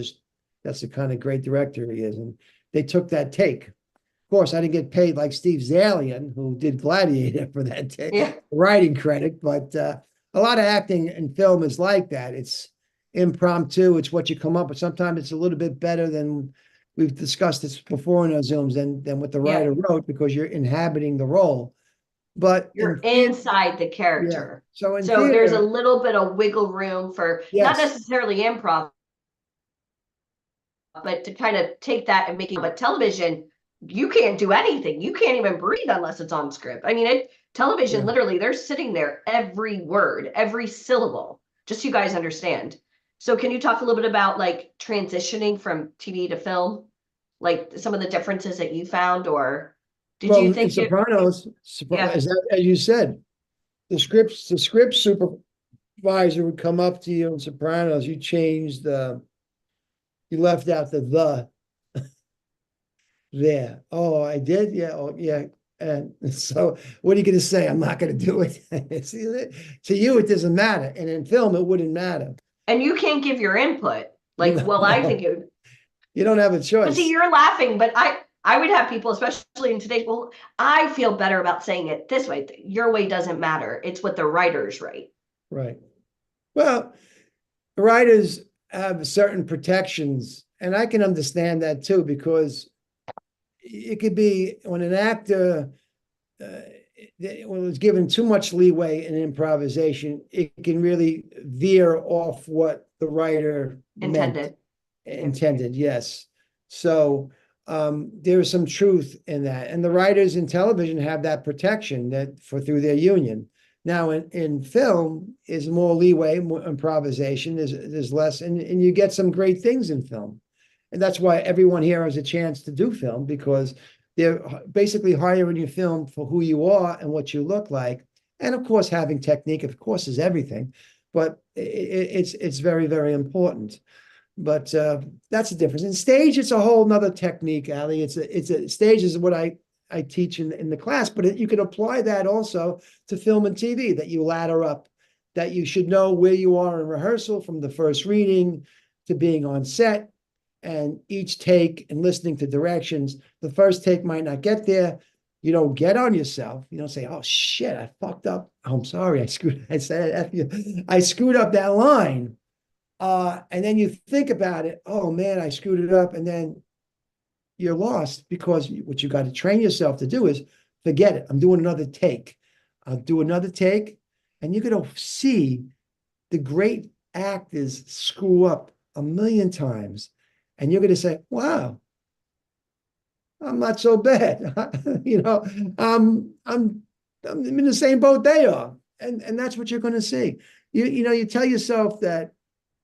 that's the kind of great director he is. And they took that take. Of course, I didn't get paid like Steve Zalian, who did Gladiator, for that writing credit. But a lot of acting and film is like that. It's impromptu. It's what you come up with. Sometimes it's a little bit better than we've discussed this before in our Zooms than what the writer wrote because you're inhabiting the role. But you're inside the character. So there's a little bit of wiggle room for not necessarily improv, but to kind of take that and make it. But television, you can't do anything. You can't even breathe unless it's on script. I mean, television, literally, they're sitting there every word, every syllable, just so you guys understand. So can you talk a little bit about like transitioning from TV to film, like some of the differences that you found, or did you think Sopranos, as you said, the script supervisor would come up to you in Sopranos, you changed you left out the there. Oh, I did? Yeah. Oh, yeah. And so what are you going to say? I'm not going to do it. To you, it doesn't matter. And in film, it wouldn't matter. And you can't give your input. Like, I think it. You don't have a choice. See, you're laughing, but I would have people, especially in today's, well, I feel better about saying it this way. Your way doesn't matter. It's what the writers write. Right. Well, the writers have certain protections, and I can understand that too, because it could be when an actor when it's given too much leeway in improvisation, it can really veer off what the writer intended, yes. So there's some truth in that. And the writers in television have that protection that through their union. Now in film is more leeway, more improvisation, there's less, and you get some great things in film. And that's why everyone here has a chance to do film, because they're basically hiring you film for who you are and what you look like. And of course, having technique, of course, is everything, but it's very, very important. But that's the difference. In stage, it's a whole nother technique, Ali. It's a stage is what I teach in the class, but you can apply that also to film and TV, that you ladder up, that you should know where you are in rehearsal from the first reading to being on set, and each take and listening to directions. The first take might not get there. You don't get on yourself. You don't say, oh shit, I fucked up. Oh, I'm sorry, I screwed up that line. And then you think about it, oh man, I screwed it up. And then you're lost, because what you got to train yourself to do is forget it. I'm doing another take. I'll do another take. And you're going to see the great actors screw up a million times. And you're going to say, wow, I'm not so bad. I'm in the same boat they are. And that's what you're going to see. You tell yourself that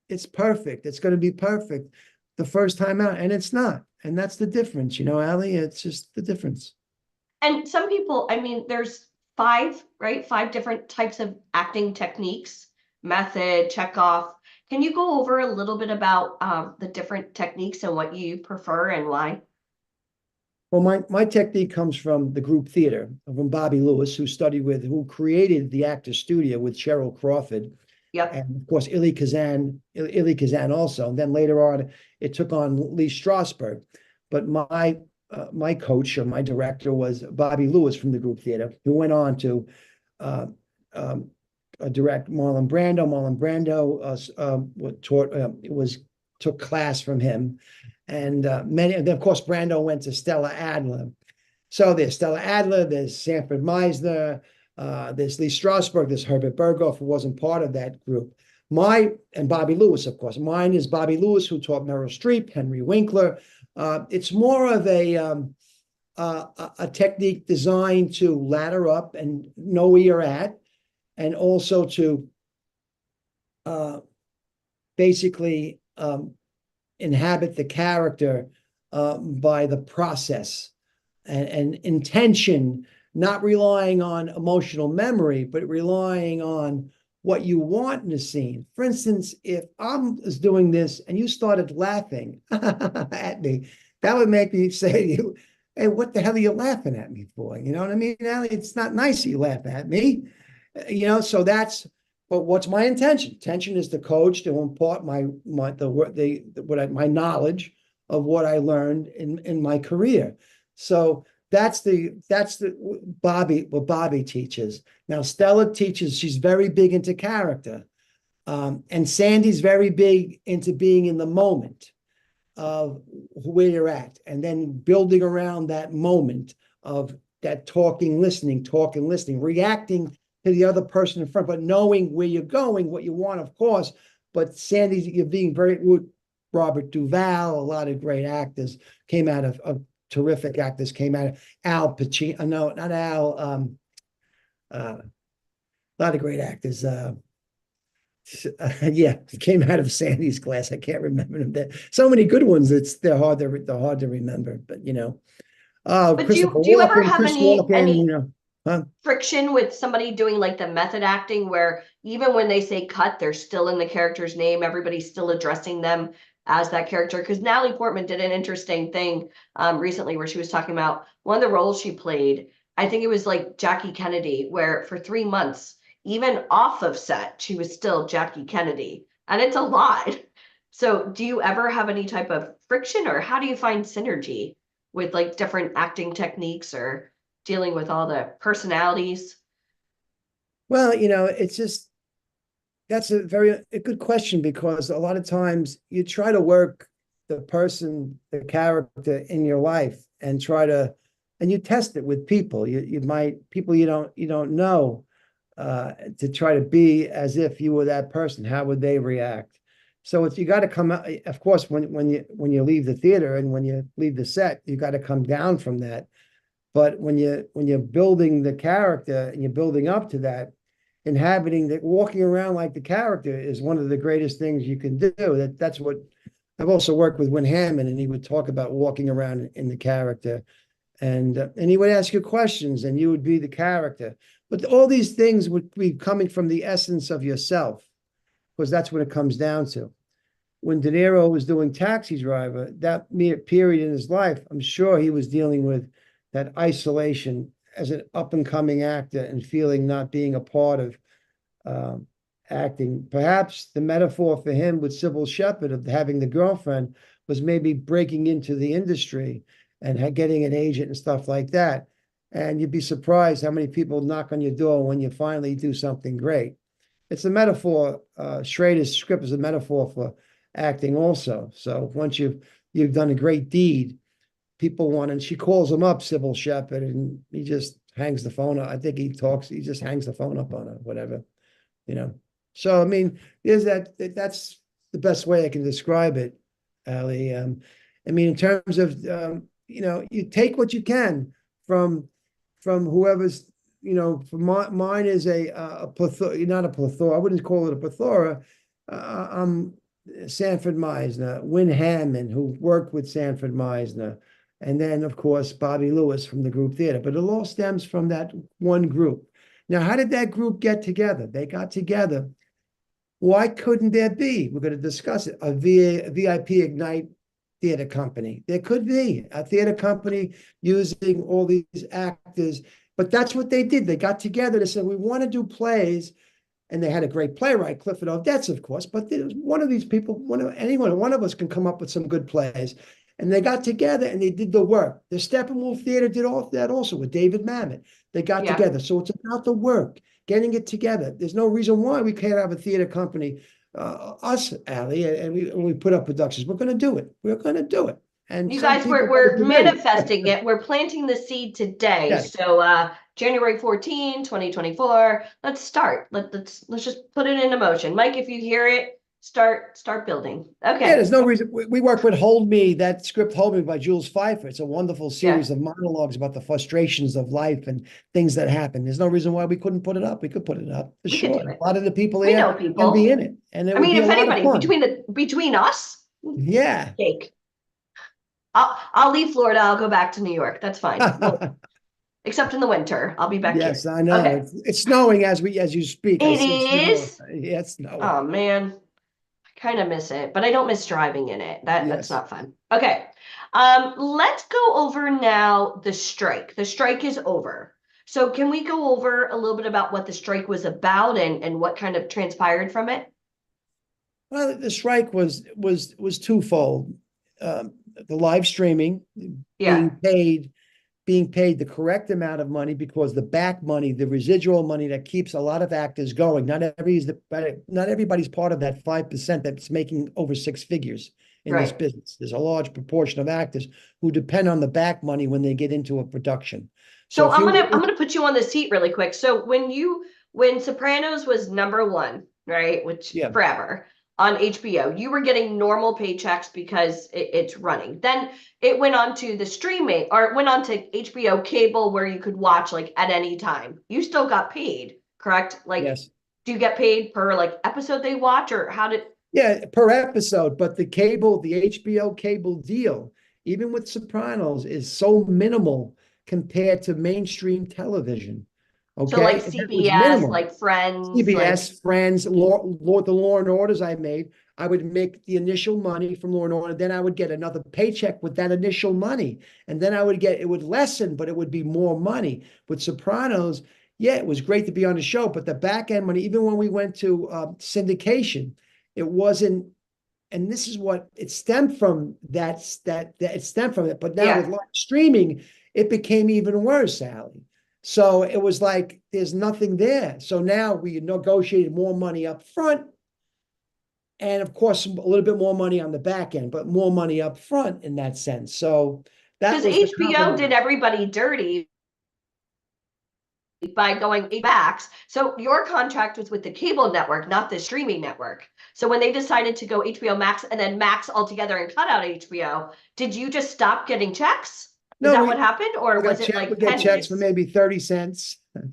it's perfect. It's going to be perfect the first time out, and it's not. And that's the difference, Ali, it's just the difference. And some people, I mean, there's 5 different types of acting techniques, method, Chekhov. Can you go over a little bit about the different techniques and what you prefer and why? Well, my technique comes from the group theater, from Bobby Lewis, who created the Actors Studio with Cheryl Crawford. Yep. And of course, Elie Kazan also. And then later on, it took on Lee Strasberg. But my coach or my director was Bobby Lewis from the group theater, who went on to direct Marlon Brando. Marlon Brando took class from him, and then of course Brando went to Stella Adler. So there's Stella Adler, there's Sanford Meisner, there's Lee Strasberg, there's Herbert Berghoff, who wasn't part of that group. And Bobby Lewis, of course. Mine is Bobby Lewis, who taught Meryl Streep, Henry Winkler. It's more of a technique designed to ladder up and know where you're at, and also to basically inhabit the character by the process and intention, not relying on emotional memory, but relying on what you want in a scene. For instance, if I was doing this and you started laughing at me, that would make me say to you, hey, what the hell are you laughing at me for? You know what I mean, Ali? It's not nice you laugh at me. So but what's my intention? Intention is to coach, to impart my knowledge of what I learned in my career. So that's what Bobby teaches. Now Stella teaches, she's very big into character. And Sandy's very big into being in the moment of where you're at, and then building around that moment of that talking, listening, reacting to the other person in front, but knowing where you're going, what you want, of course. But Sandy's, you're being Robert Duvall, a lot of great actors came out of terrific actors came out of Al Pacino. No, not Al. A lot of great actors. Came out of Sandy's class. I can't remember them. There so many good ones. They're hard to remember. But But do you ever have any Huh? friction with somebody doing like the method acting, where even when they say cut, they're still in the character's name, everybody's still addressing them as that character? Because Natalie Portman did an interesting thing recently where she was talking about one of the roles she played. I think it was like Jackie Kennedy, where for 3 months, even off of set, she was still Jackie Kennedy, and it's a lot. So do you ever have any type of friction, or how do you find synergy with like different acting techniques or dealing with all the personalities? Well, it's just, that's a good question, because a lot of times you try to work the character in your life, and try to and you test it with people. You might, people you don't know, to try to be as if you were that person. How would they react? So it's, you got to come out, of course, when you leave the theater and when you leave the set, you got to come down from that. But when you're building the character and you're building up to that, inhabiting that, walking around like the character is one of the greatest things you can do. That's what I've also worked with Win Hammond, and he would talk about walking around in the character, and he would ask you questions, and you would be the character. But all these things would be coming from the essence of yourself, because that's what it comes down to. When De Niro was doing Taxi Driver, that period in his life, I'm sure he was dealing with that isolation as an up-and-coming actor and feeling not being a part of acting. Perhaps the metaphor for him with Sybil Shepherd of having the girlfriend was maybe breaking into the industry and getting an agent and stuff like that. And you'd be surprised how many people knock on your door when you finally do something great. It's a metaphor. Schrader's script is a metaphor for acting also. So once you've done a great deed, people want, and she calls him up, Sybil Shepherd, and he just hangs the phone up. I think he just hangs the phone up on her, whatever, you know. So, I mean, that's the best way I can describe it, Ali. I mean, in terms of, you know, you take what you can from whoever's, you know, mine is a plethora, not a plethora, I wouldn't call it a plethora. Sanford Meisner, Win Hammond, who worked with Sanford Meisner, and then, of course, Bobby Lewis from the group theater. But it all stems from that one group. Now, how did that group get together? They got together. Why couldn't there be, we're going to discuss it, a VIP Ignite theater company? There could be a theater company using all these actors, but that's what they did. They got together. They said, we want to do plays. And they had a great playwright, Clifford Odets, of course, but there was one of these people, one of us can come up with some good plays. And they got together and they did the work. The Steppenwolf Theater did all that also with David Mamet. They got together. So it's about the work, getting it together. There's no reason why we can't have a theater company, us, Ali, and we put up productions. We're going to do it. We're going to do it. And you guys, we're manifesting it. We're planting the seed today. Yes. So January 14, 2024. Let's start. Let's just put it into motion. Mike, if you hear it, start building. Okay. Yeah, there's no reason. We work with Hold Me, that script Hold Me by Jules Pfeiffer. It's a wonderful series of monologues about the frustrations of life and things that happen. There's no reason why we couldn't put it up. We could put it up for sure. A lot of the people We here know people. can be in it. And it I would mean, be a if lot of anybody fun. between us, Yeah. cake. I'll leave Florida. I'll go back to New York. That's fine. Well, except in the winter. I'll be back here. Yes, I know. Okay. It's snowing as you speak. It is? Yeah, it's snowing. Oh man, I kind of miss it, but I don't miss driving in it. That's Yes. not fun. Okay. Let's go over now the strike. The strike is over. So can we go over a little bit about what the strike was about and what kind of transpired from it? Well, the strike was twofold. The live streaming, being paid the correct amount of money, because the back money, the residual money that keeps a lot of actors going. Not everybody's part of that 5% that's making over six figures in this business. There's a large proportion of actors who depend on the back money when they get into a production. So I'm gonna put you on the seat really quick. So when Sopranos was #1, right, which forever on HBO, you were getting normal paychecks because it's running. Then it went on to the streaming, or it went on to HBO cable where you could watch like at any time. You still got paid, correct? Like, do you get paid per like episode they watch, or how did? Yeah, per episode, but the HBO cable deal, even with Sopranos, is so minimal compared to mainstream television. Okay. So like CBS, like Friends. CBS, Friends, the Law and Orders I made, I would make the initial money from Law and Order, then I would get another paycheck with that initial money. And then it would lessen, but it would be more money. With Sopranos, yeah, it was great to be on the show, but the back end money, even when we went to syndication, it wasn't, and this is what it stemmed from, it stemmed from it. But now with live streaming, it became even worse, Ali. So it was like, there's nothing there. So now we negotiated more money up front. And of course, a little bit more money on the back end, but more money up front in that sense. So That Because was the HBO compromise. did everybody dirty by going Max. So your contract was with the cable network, not the streaming network. So when they decided to go HBO Max and then Max altogether and cut out HBO, did you just stop getting checks? Is No, that we- what happened? Or We got was it like we get checks for pennies? maybe 30 cents, Can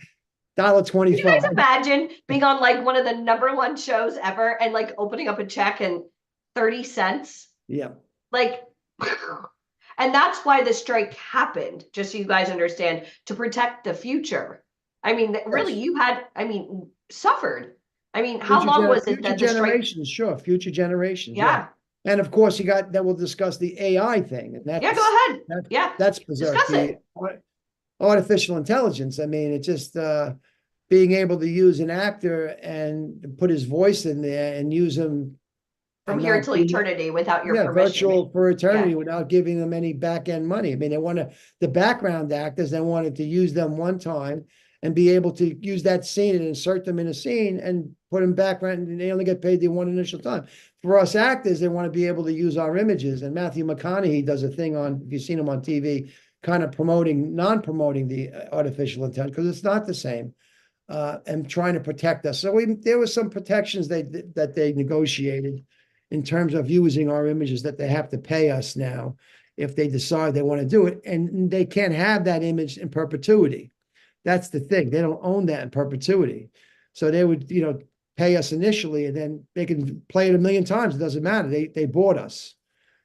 you $1.25. guys imagine being on like one of the #1 shows ever and like opening up a check and 30 cents? Yeah. Like, and that's why the strike happened, just so you guys understand, to protect the future. I mean, really, Yes. you had, I mean, suffered. I mean, how Future long was it future that the strike? generations, sure, future generations, yeah. Yeah, And of course, then we'll discuss the AI thing, and yeah, that's, go ahead. that- Yeah, that's berserk. discuss The it. artificial intelligence, I mean, it just, being able to use an actor and put his voice in there and use him. From and here not till be- eternity without your Yeah, permission. virtual for eternity Yeah. without giving them any back end money. I mean, the background actors, they wanted to use them one time and be able to use that scene and insert them in a scene and put them background, and they only get paid the one initial time. For us actors, they want to be able to use our images. And Matthew McConaughey does a thing on, if you've seen him on TV, kind of non-promoting the artificial intelligence, because it's not the same. And trying to protect us. So there were some protections that they negotiated in terms of using our images, that they have to pay us now if they decide they want to do it. And they can't have that image in perpetuity. That's the thing. They don't own that in perpetuity. So they would, pay us initially, and then they can play it a million times. It doesn't matter. They bought us.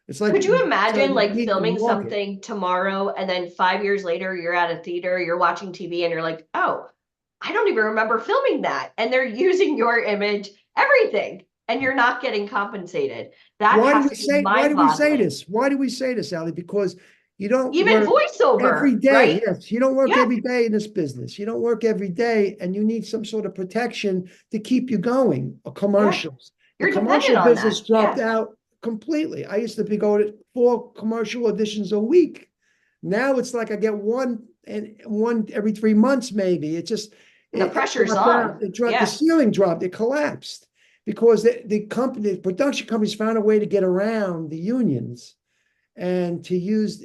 It's like, Could you imagine so like you need to filming market. something tomorrow and then 5 years later you're at a theater, you're watching TV and you're like, oh, I don't even remember filming that. And they're using your image, everything, and you're not getting compensated. That Why has do to we be say mind-boggling. this? Why do we say this, Ali? Because you don't Even work voiceover, every day. right? Yes, you don't work Yeah. every day in this business. You don't work every day, and you need some sort of protection to keep you going. Commercials. You're The dependent commercial on business that, dropped yeah. out completely. I used to be going to 4 commercial auditions a week. Now it's like I get one every 3 months, maybe. It just The it pressure's dropped on. out. It dropped. Yeah. The ceiling dropped. It collapsed because the production companies found a way to get around the unions and to use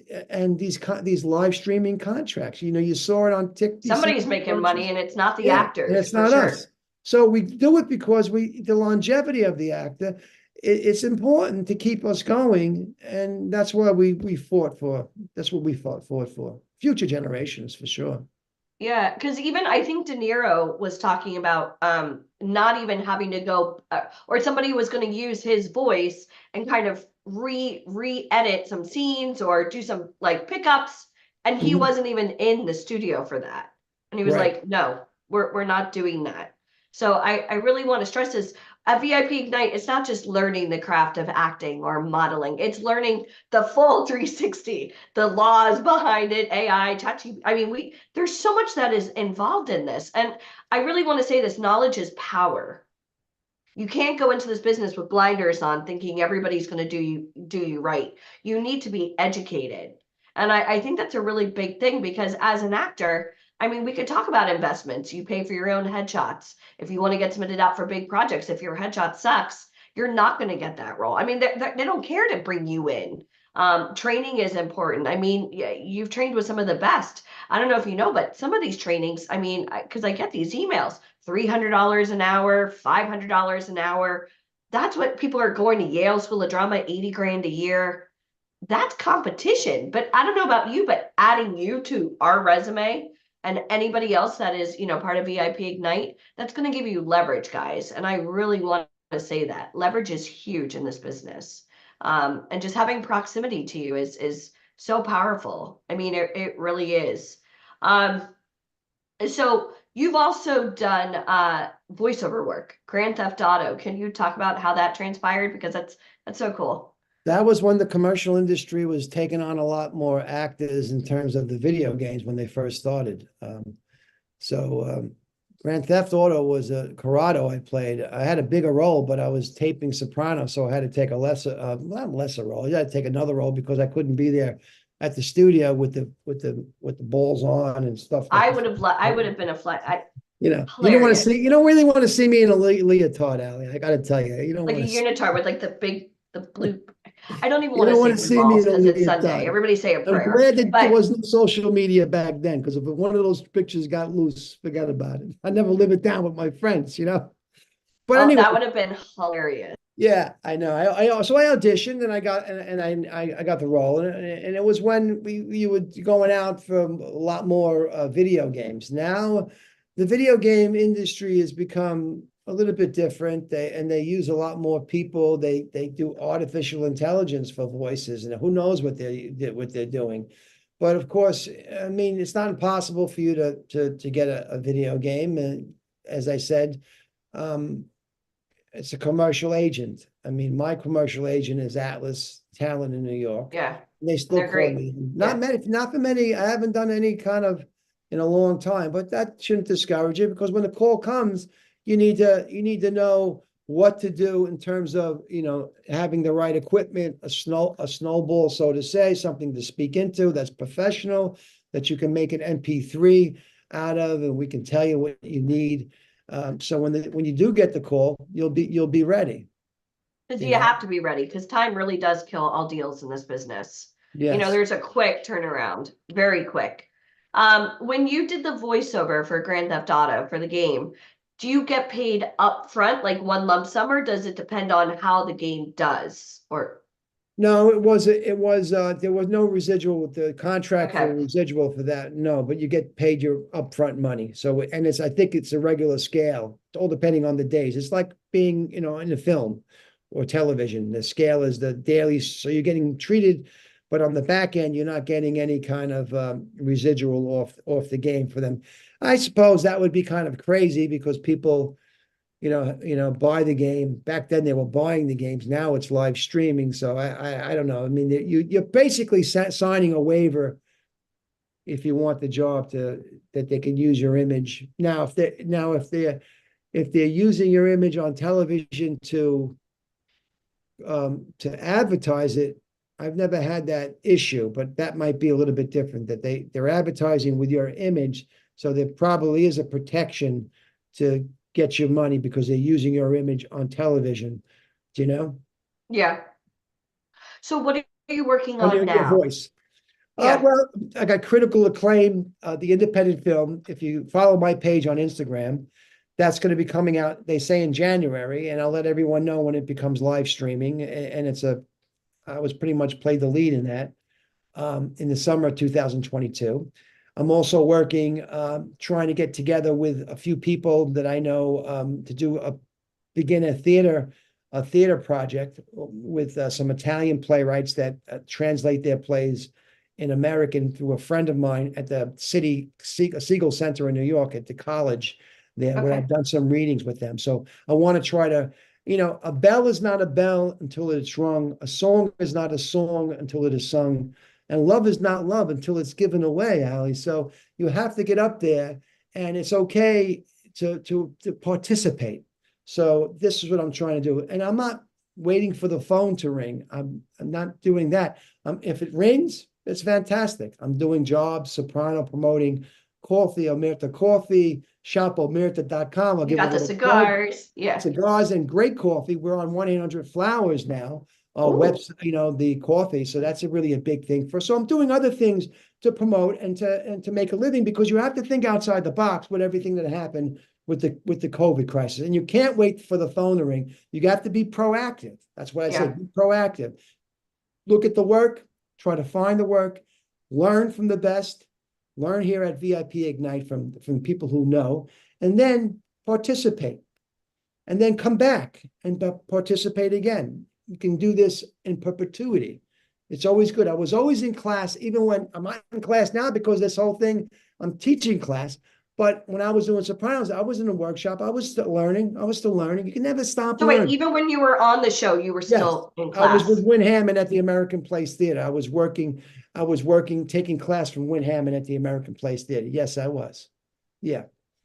these live streaming contracts. You saw it on TikTok. Somebody's making money and it's not the Yeah, actors. and it's for not sure. us. So we do it because the longevity of the actor, it's important to keep us going, and that's why we fought for. That's what we fought for future generations, for sure. Yeah, because even I think De Niro was talking about not even having to go, or somebody was going to use his voice and kind of re-edit some scenes or do some like pickups, and he Mhm. wasn't even in the studio for that. And he was Right. like, "No, we're not doing that." So I really want to stress this. At VIP Ignite, it's not just learning the craft of acting or modeling. It's learning the full 360, the laws behind it, AI, ChatGPT. I mean, there's so much that is involved in this. And I really want to say this: knowledge is power. You can't go into this business with blinders on thinking everybody's going to do you right. You need to be educated. And I think that's a really big thing, because as an actor, I mean, we could talk about investments. You pay for your own headshots. If you want to get submitted out for big projects, if your headshot sucks, you're not going to get that role. I mean, they don't care to bring you in. Training is important. I mean, you've trained with some of the best. I don't know if you know, but some of these trainings, I mean, because I get these emails, $300 an hour, $500 an hour. That's what people are going to Yale School of Drama, 80 grand a year. That's competition. But I don't know about you, but adding you to our resume and anybody else that is, part of VIP Ignite, that's going to give you leverage, guys. And I really want to say that leverage is huge in this business. And just having proximity to you is so powerful. I mean, it really is. So you've also done voiceover work, Grand Theft Auto. Can you talk about how that transpired? Because that's so cool. That was when the commercial industry was taking on a lot more actors in terms of the video games when they first started. Grand Theft Auto was a Corrado I played. I had a bigger role, but I was taping Soprano, so I had to take not lesser role. I had to take another role because I couldn't be there at the studio with the balls on and stuff. I would have been a flight. You don't want to see. You don't really want to see me in a leotard, Ali. I got to tell you, you don't Like a want to unitard with like the blue. I don't even You want to don't say want to Sioux see me Falls in a because it's leotard. Sunday. Everybody say a I'm prayer. glad that there But was no social media back then, because if one of those pictures got loose, forget about it. I never live it down with my friends, you know? But oh, anyway, that would have been hilarious. yeah, I know. So I auditioned and I got I got the role, and it was when you were going out for a lot more video games. Now, the video game industry has become a little bit different. They use a lot more people. They do artificial intelligence for voices, and who knows what they're doing. But of course, I mean, it's not impossible for you to get a video game. And as I said, it's a commercial agent. I mean, my commercial agent is Atlas Talent in New York. Yeah. They still They're call great. me. Yeah. Not for many. I haven't done any kind of in a long time, but that shouldn't discourage you, because when the call comes, you need to know what to do in terms of, having the right equipment, a snowball, so to say, something to speak into that's professional, that you can make an MP3 out of, and we can tell you what you need. So when you do get the call, you'll be ready. Because You you know? have to be ready, because time really does kill all deals in this business. Yes. There's a quick turnaround, very quick. When you did the voiceover for Grand Theft Auto for the game, do you get paid up front, like one lump sum, or does it depend on how the game does? Or No, there was no residual with the contract for Okay. residual for that. No, but you get paid your upfront money. So, and I think it's a regular scale, all depending on the days. It's like being, in a film or television. The scale is the daily, so you're getting treated, but on the back end, you're not getting any kind of residual off the game for them. I suppose that would be kind of crazy, because people, buy the game. Back then they were buying the games. Now it's live streaming. So I don't know. I mean, you're basically signing a waiver if you want the job that they can use your image. Now, if they're using your image on television to advertise it, I've never had that issue, but that might be a little bit different, that they're advertising with your image. So there probably is a protection to get your money because they're using your image on television. Do you know? yeah. So what are you working On on your now? voice. Yeah. Well, I got critical acclaim, the independent film. If you follow my page on Instagram, that's going to be coming out, they say, in January, and I'll let everyone know when it becomes live streaming. And I was pretty much played the lead in that in the summer of 2022. I'm also working, trying to get together with a few people that I know to begin a theater project with some Italian playwrights that translate their plays in American through a friend of mine at the Siegel Center in New York at the college there, where Okay. I've done some readings with them. So I want to try to, a bell is not a bell until it's rung. A song is not a song until it is sung. And love is not love until it's given away, Ali. So you have to get up there, and it's okay to participate. So this is what I'm trying to do. And I'm not waiting for the phone to ring. I'm not doing that. If it rings, it's fantastic. I'm doing jobs, soprano, promoting coffee, Omerta Coffee, shopomerta.com. I'll You give a got the little plug. cigars. Yeah. Cigars and great coffee. We're on 1-800-Flowers now. Ooh. Website, the coffee. So that's really a big thing so I'm doing other things to promote and to make a living, because you have to think outside the box with everything that happened with the COVID crisis. And you can't wait for the phone to ring. You have to be proactive. That's what I Yeah. said. Be proactive. Look at the work, try to find the work, learn from the best, learn here at VIP Ignite from people who know, and then participate. And then come back and participate again. You can do this in perpetuity. It's always good. I was always in class, even when I'm not in class now because this whole thing, I'm teaching class. But when I was doing Sopranos, I was in a workshop. I was still learning. You can never stop So wait, learning. even when you were on the show, you were still in I was class. with Win Hammond at the American Place Theater. I was working, taking class from Win Hammond at the American Place Theater. Yes, I was. Yeah.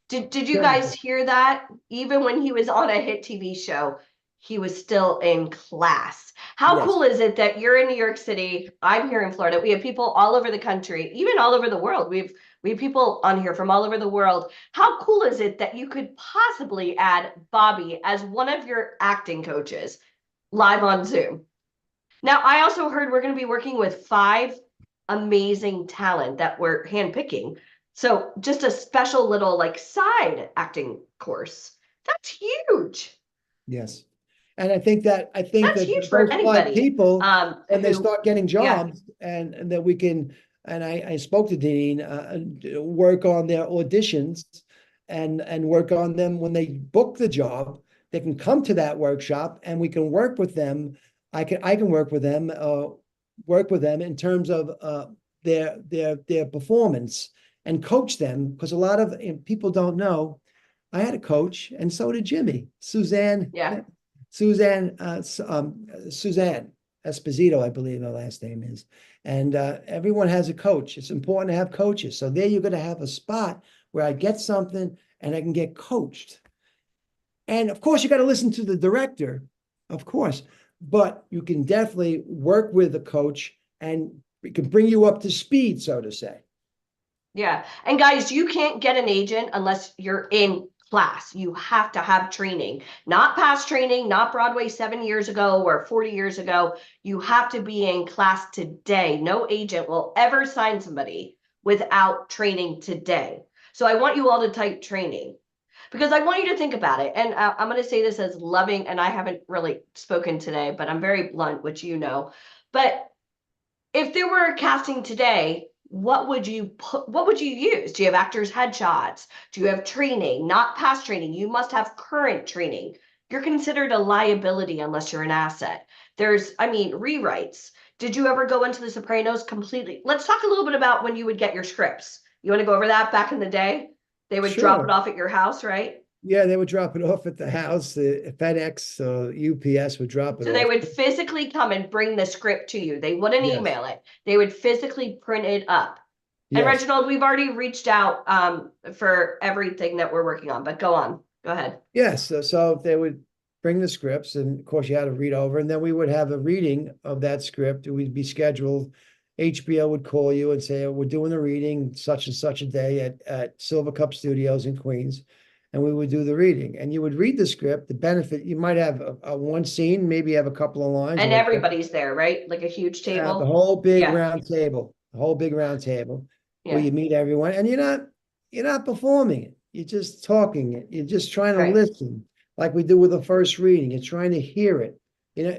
Did you guys hear that? Even when he was on a hit TV show, he was still in class. How Yes. cool is it that you're in New York City? I'm here in Florida. We have people all over the country, even all over the world. We have people on here from all over the world. How cool is it that you could possibly add Bobby as one of your acting coaches live on Zoom? Now, I also heard we're going to be working with 5 amazing talent that we're handpicking. So just a special little like side acting course. That's huge. Yes. And I think that That's that huge for those 5 anybody. people, when they Who- start getting yeah. jobs and that we can, and I spoke to Dean, work on their auditions and work on them when they book the job. They can come to that workshop and we can work with them. I can work with them in terms of their performance and coach them, because a lot of people don't know. I had a coach, and so did Jimmy. Suzanne Esposito, I believe her last name is. And everyone has a coach. It's important to have coaches. So there you're going to have a spot where I get something and I can get coached. And of course, you got to listen to the director, of course, but you can definitely work with a coach and it can bring you up to speed, so to say. Yeah. And guys, you can't get an agent unless you're in class. You have to have training, not past training, not Broadway 7 years ago or 40 years ago. You have to be in class today. No agent will ever sign somebody without training today. So I want you all to type training, because I want you to think about it. And I'm going to say this as loving, and I haven't really spoken today, but I'm very blunt, which you know. But if there were a casting today, what would you use? Do you have actors' headshots? Do you have training? Not past training. You must have current training. You're considered a liability unless you're an asset. Rewrites. Did you ever go into The Sopranos completely? Let's talk a little bit about when you would get your scripts. You want to go over that back in the day? They would drop Sure. it off at your house, right? Yeah, they would drop it off at the house. FedEx, UPS would drop it So off. they would physically come and bring the script to you. They wouldn't Yes. email it. They would physically print it up. And Yes. Reginald, we've already reached out for everything that we're working on, but go on. Go ahead. Yes, so they would bring the scripts, and of course you had to read over, and then we would have a reading of that script. It would be scheduled. HBO would call you and say, we're doing the reading such and such a day at Silver Cup Studios in Queens. And we would do the reading, and you would read the script. The benefit, you might have a one scene, maybe have a couple of lines. And like everybody's there, right? Like a huge the table. whole big Yeah. round table, Yeah. where you meet everyone, and you're not performing it. You're just talking it. You're just trying to Right. listen, like we do with the first reading. You're trying to hear it.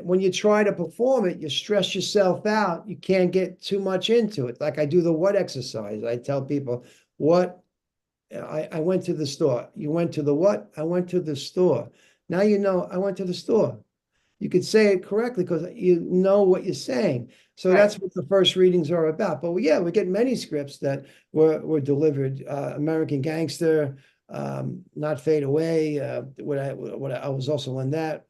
When you try to perform it, you stress yourself out. You can't get too much into it. Like I do the what exercise. I tell people, what I went to the store. You went to the what? I went to the store. Now you know I went to the store. You could say it correctly because you know what you're saying. So Right. that's what the first readings are about. But yeah, we get many scripts that were delivered. American Gangster, Not Fade Away. What I was also in that.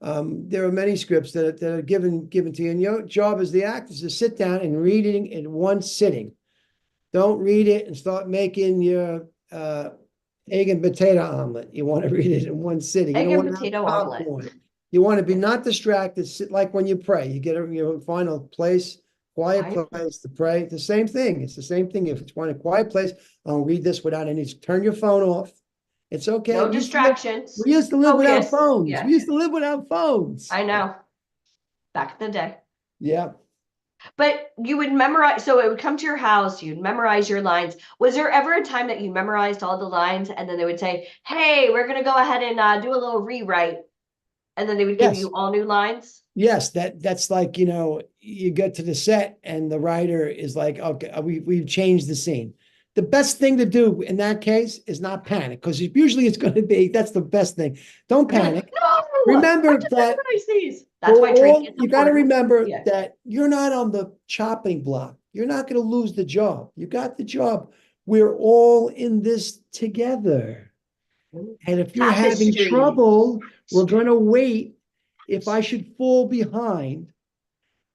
There are many scripts that are given to you. And your job as the actor is to sit down and read it in one sitting. Don't read it and start making your egg and potato omelet. You want to read it in one sitting. You Egg don't and want to have potato omelet. popcorn. You want to be not distracted. Sit like when you pray. You get your final place, quiet Quiet place to pray. The same thing. It's the same thing. If it's one a quiet place, I'll read this without any. Turn your phone off. It's okay. No We used to live- distractions. We used to live without Focus. phones. Yeah. We used to live without phones. I know. Back in the day. Yeah. But you would memorize, so it would come to your house, you'd memorize your lines. Was there ever a time that you memorized all the lines and then they would say, hey, we're going to go ahead and do a little rewrite? And then they would give Yes. you all new lines? Yes, that's like, you get to the set and the writer is like, okay, we've changed the scene. The best thing to do in that case is not panic, because usually it's going to be, that's the best thing. Don't panic. No! Remember I just that- memorized these. That's why training is You got to important. remember Yeah. that you're not on the chopping block. You're not going to lose the job. You got the job. We're all in this together. And if you're having Tapestry. trouble, we're going to wait. If I should fall behind,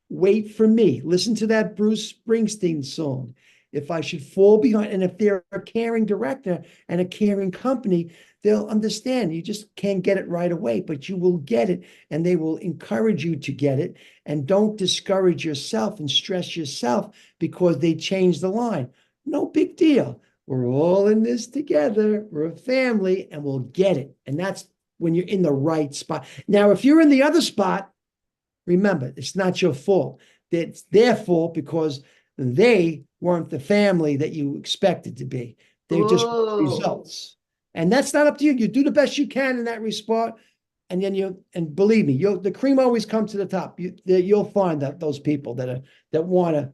wait for me. Listen to that Bruce Springsteen song. If I should fall behind, and if they're a caring director and a caring company, they'll understand. You just can't get it right away, but you will get it, and they will encourage you to get it. And don't discourage yourself and stress yourself because they changed the line. No big deal. We're all in this together. We're a family, and we'll get it. And that's when you're in the right spot. Now, if you're in the other spot, Remember, it's not your fault. It's their fault because they weren't the family that you expected to be. They're just Ooh. results. And that's not up to you. You do the best you can in that spot. And then and believe me, the cream always comes to the top. You'll find that those people that want to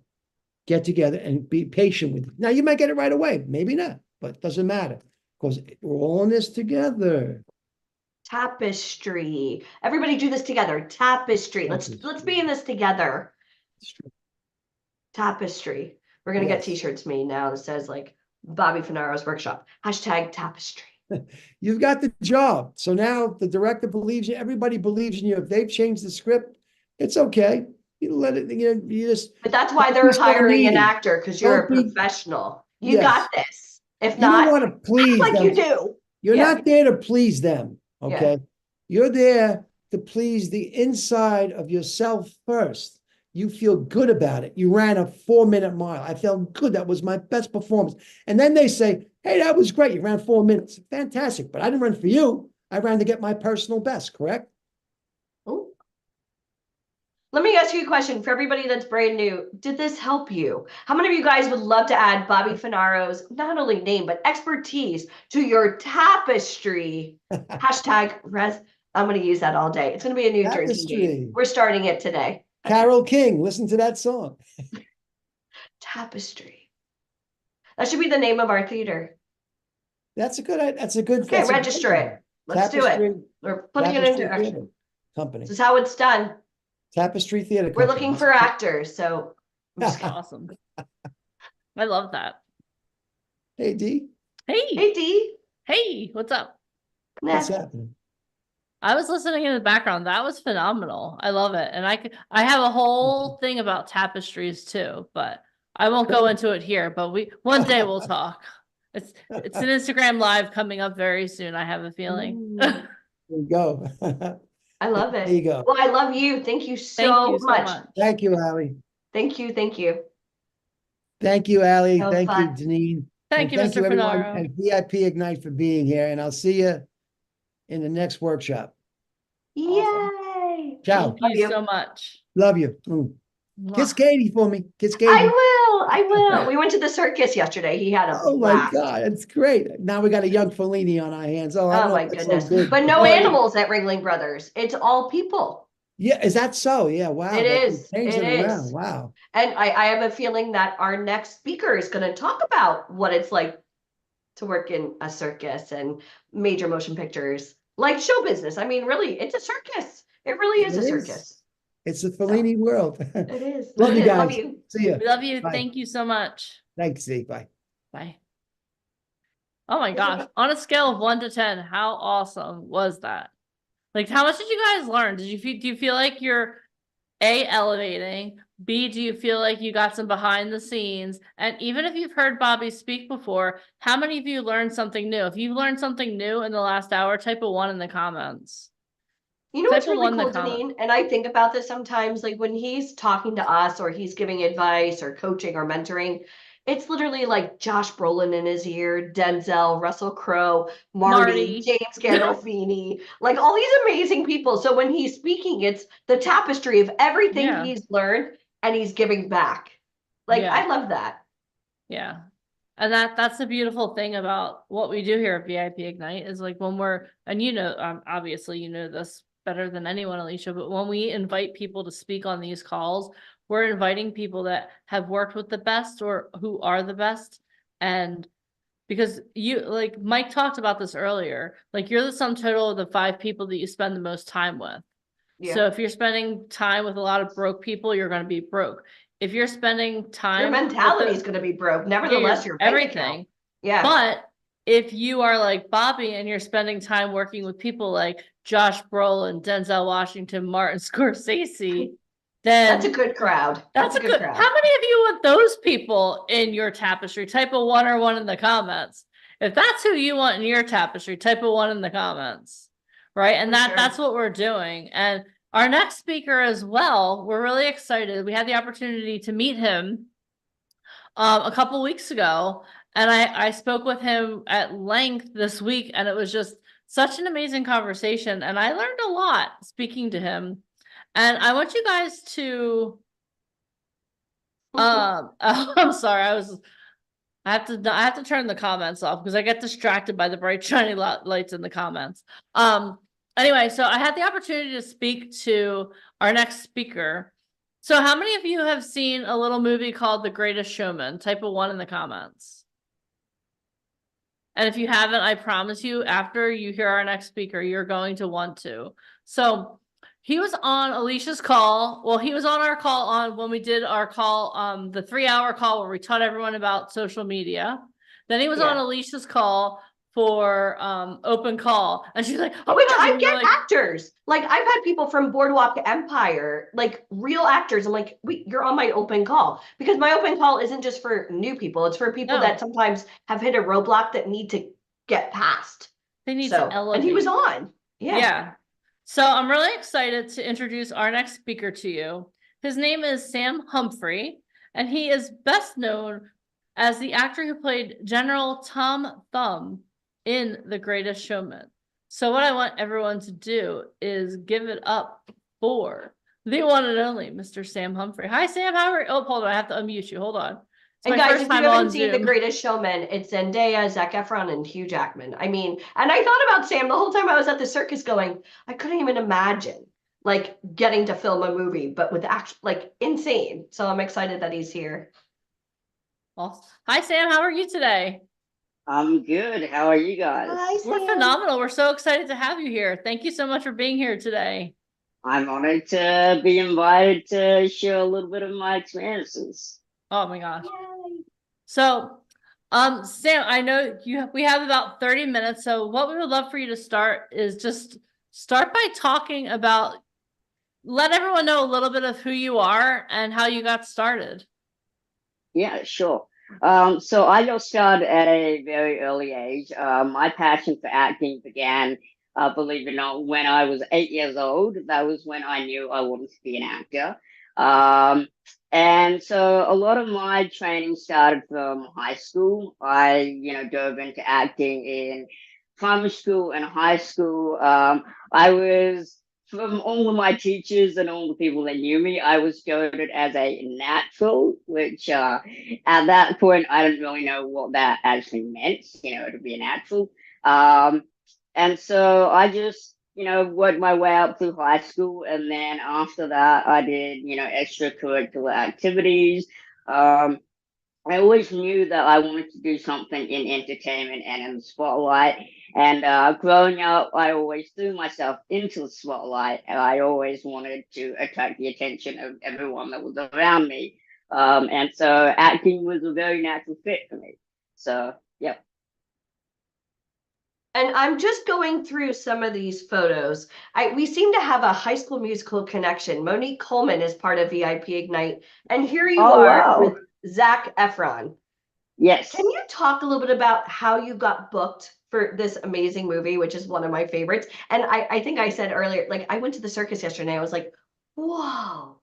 get together and be patient with you. Now, you might get it right away. Maybe not, but it doesn't matter because we're all in this together. Tapestry. Everybody do this together. Tapestry. Let's be in this together. Tapestry. We're gonna get t-shirts made now that says like Bobby Finaro's workshop. #tapestry. You've got the job. So now the director believes you, everybody believes in you. If they've changed the script, it's okay. You let it, you just. But that's why they're Don't be so hiring an needy. actor, because you're a Don't be- professional. You Yes. got this. If You don't not, want to please like them. you do. You're Yeah. not there to please them, Yeah. okay? You're there to please the inside of yourself first. You feel good about it. You ran a 4-minute mile. I felt good. That was my best performance. And then they say, hey, that was great. You ran 4 minutes. Fantastic. But I didn't run for you. I ran to get my personal best, correct? Ooh. Let me ask you a question for everybody that's brand new. Did this help you? How many of you guys would love to add Bobby Finaro's not only name, but expertise to your tapestry? #res. I'm going to use that all day. It's going to be a new drinking Tapestry. game. We're starting it today. Carole King, listen to that song. Tapestry. That should be the name of our theater. That's a good. Okay, that's a good register one. it. Let's do it. Tapestry- We're putting it Tapestry into action. Theater Company. This is how it's done. Tapestry Theater We're Company. looking for actors, so Awesome. I love that. Hey, D, Hey, hey D. hey, what's up? what's Nah. happening? I was listening in the background. That was phenomenal. I love it. And I have a whole thing about tapestries too, but I won't go into it here, but one day we'll talk. It's an Instagram live coming up very soon. I have a feeling. Ooh. There you go. I love There you it. go. Well, I love you. Thank you Thank so you so much. much. Thank you, Allie. Thank you. Thank you. Thank you, Allie. So Thank fun. you, Janine. Thank you, And Mr. everyone Finaro. at VIP Ignite for being here. And I'll see you in the next workshop. Yay. Ciao. Thank you so much. Love you. Kiss Mwah. Katie for me. Kiss Katie. I will. We went to the circus yesterday. He had a Oh my blast. God, it's great. Now we got a young Fellini on our hands. Oh, I Oh don't know my if that's so goodness. good. But no Oh, yeah. animals at Ringling Brothers. It's all people. Yeah, is that so? Yeah, wow. It they is. changed It around. is. Wow. And I have a feeling that our next speaker is going to talk about what it's like to work in a circus and major motion pictures, like show business. I mean, really, it's a circus. It really is a circus. It's a Fellini world. It is. Love you It is. guys. Love you. See ya. We love you. Bye. Thank you so much. Thanks, Steve. Bye. Bye. Oh my gosh. On a scale of 1 to 10, how awesome was that? Like, how much did you guys learn? Do you feel like you're A, elevating, B, do you feel like you got some behind the scenes? And even if you've heard Bobby speak before, how many of you learned something new? If you've learned something new in the last hour, type a 1 in the comments. You know what's Type a really 1 in the cool, comment. Deneen? And I think about this sometimes, like when he's talking to us or he's giving advice or coaching or mentoring, it's literally like Josh Brolin in his ear, Denzel, Russell Crowe, Marty. Marty. James Gandolfini, like all these amazing people. So when he's speaking, it's the tapestry of everything Yeah. he's learned and he's giving back. Like, Yeah. I love that. Yeah. And that's the beautiful thing about what we do here at VIP Ignite is like when we're, and you know, obviously you know this better than anyone, Alicia, but when we invite people to speak on these calls, we're inviting people that have worked with the best or who are the best. And because you, like Mike talked about this earlier, like you're the sum total of the 5 people that you spend the most time with. Yeah. So if you're spending time with a lot of broke people, you're going to be broke. If you're spending time, Your with mentality the- is going to be broke. Nevertheless, your bank account. everything. Yeah. But if you are like Bobby and you're spending time working with people like Josh Brolin, Denzel Washington, Martin Scorsese, then That's a good crowd. that's a good. crowd. How many of you want those people in your tapestry? Type a 1 or 1 in the comments. If that's who you want in your tapestry, type a 1 in the comments. Right. And For sure. that's what we're doing. And our next speaker as well, we're really excited. We had the opportunity to meet him a couple weeks ago. And I spoke with him at length this week, and it was just such an amazing conversation. And I learned a lot speaking to him. And I want you guys to, I'm sorry, I have to turn the comments off because I get distracted by the bright shiny lights in the comments. Anyway, so I had the opportunity to speak to our next speaker. So how many of you have seen a little movie called The Greatest Showman? Type a 1 in the comments. And if you haven't, I promise you, after you hear our next speaker, you're going to want to. So he was on Alicia's call. Well, he was on our call on when we did our call, the 3-hour call where we taught everyone about social media. Then he was on Yeah. Alicia's call for open call, and she's like, "Oh my Which gosh," I and we're get like, actors. Like I've had people from Boardwalk Empire, like real actors. I'm like, you're on my open call because my open call isn't just for new people. It's for people No. that sometimes have hit a roadblock that need to get past. they need So, to elevate. and he was on. Yeah. So I'm really excited to introduce our next speaker to you. His name is Sam Humphrey, and he is best known as the actor who played General Tom Thumb in The Greatest Showman. So what I want everyone to do is give it up for the one and only Mr. Sam Humphrey. Hi, Sam. How are you? Oh, hold on. I have to unmute you. Hold on. It's And my guys, first if you time haven't on seen The Zoom. Greatest Showman, it's Zendaya, Zac Efron, and Hugh Jackman. I mean, and I thought about Sam the whole time I was at the circus going, I couldn't even imagine like getting to film a movie, but with actual like insane. So I'm excited that he's here. Well, hi, Sam. How are you today? I'm good. How are you guys? Hi, We're Sam. phenomenal. We're so excited to have you here. Thank you so much for being here today. I'm honored to be invited to share a little bit of my experiences. Oh my gosh. Yay. So, Sam, I know we have about 30 minutes. So what we would love for you to start is just start by talking about, let everyone know a little bit of who you are and how you got started. Yeah, sure. So I got started at a very early age. My passion for acting began, believe it or not, when I was 8 years old. That was when I knew I wanted to be an actor. And so a lot of my training started from high school. I, dove into acting in primary school and high school. I was, from all of my teachers and all the people that knew me, I was coded as a natural, which at that point, I didn't really know what that actually meant, to be a natural. And so I just, worked my way up through high school. And then after that, I did, extracurricular activities. I always knew that I wanted to do something in entertainment and in the spotlight. And growing up, I always threw myself into the spotlight, and I always wanted to attract the attention of everyone that was around me. And so acting was a very natural fit for me. So, yeah. And I'm just going through some of these photos. We seem to have a High School Musical connection. Monique Coleman is part of VIP Ignite. And here you are wow. with Zac Efron. Yes. Can you talk a little bit about how you got booked for this amazing movie, which is one of my favorites? And I think I said earlier, like I went to the circus yesterday. I was like, whoa.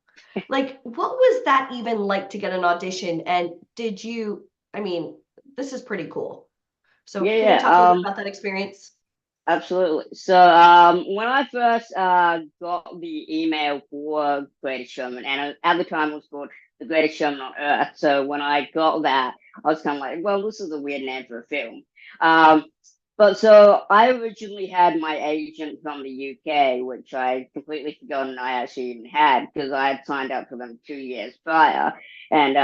Like, what was that even like to get an audition? And did you, I mean, this is pretty cool. So can you talk a little bit about that experience? Absolutely. So when I first got the email for Greatest Showman, and at the time it was called The Greatest Showman on Earth. So when I got that, I was kind of like, well, this is a weird name for a film. But so I originally had my agent from the UK, which I completely forgotten I actually even had because I had signed up for them 2 years prior. And,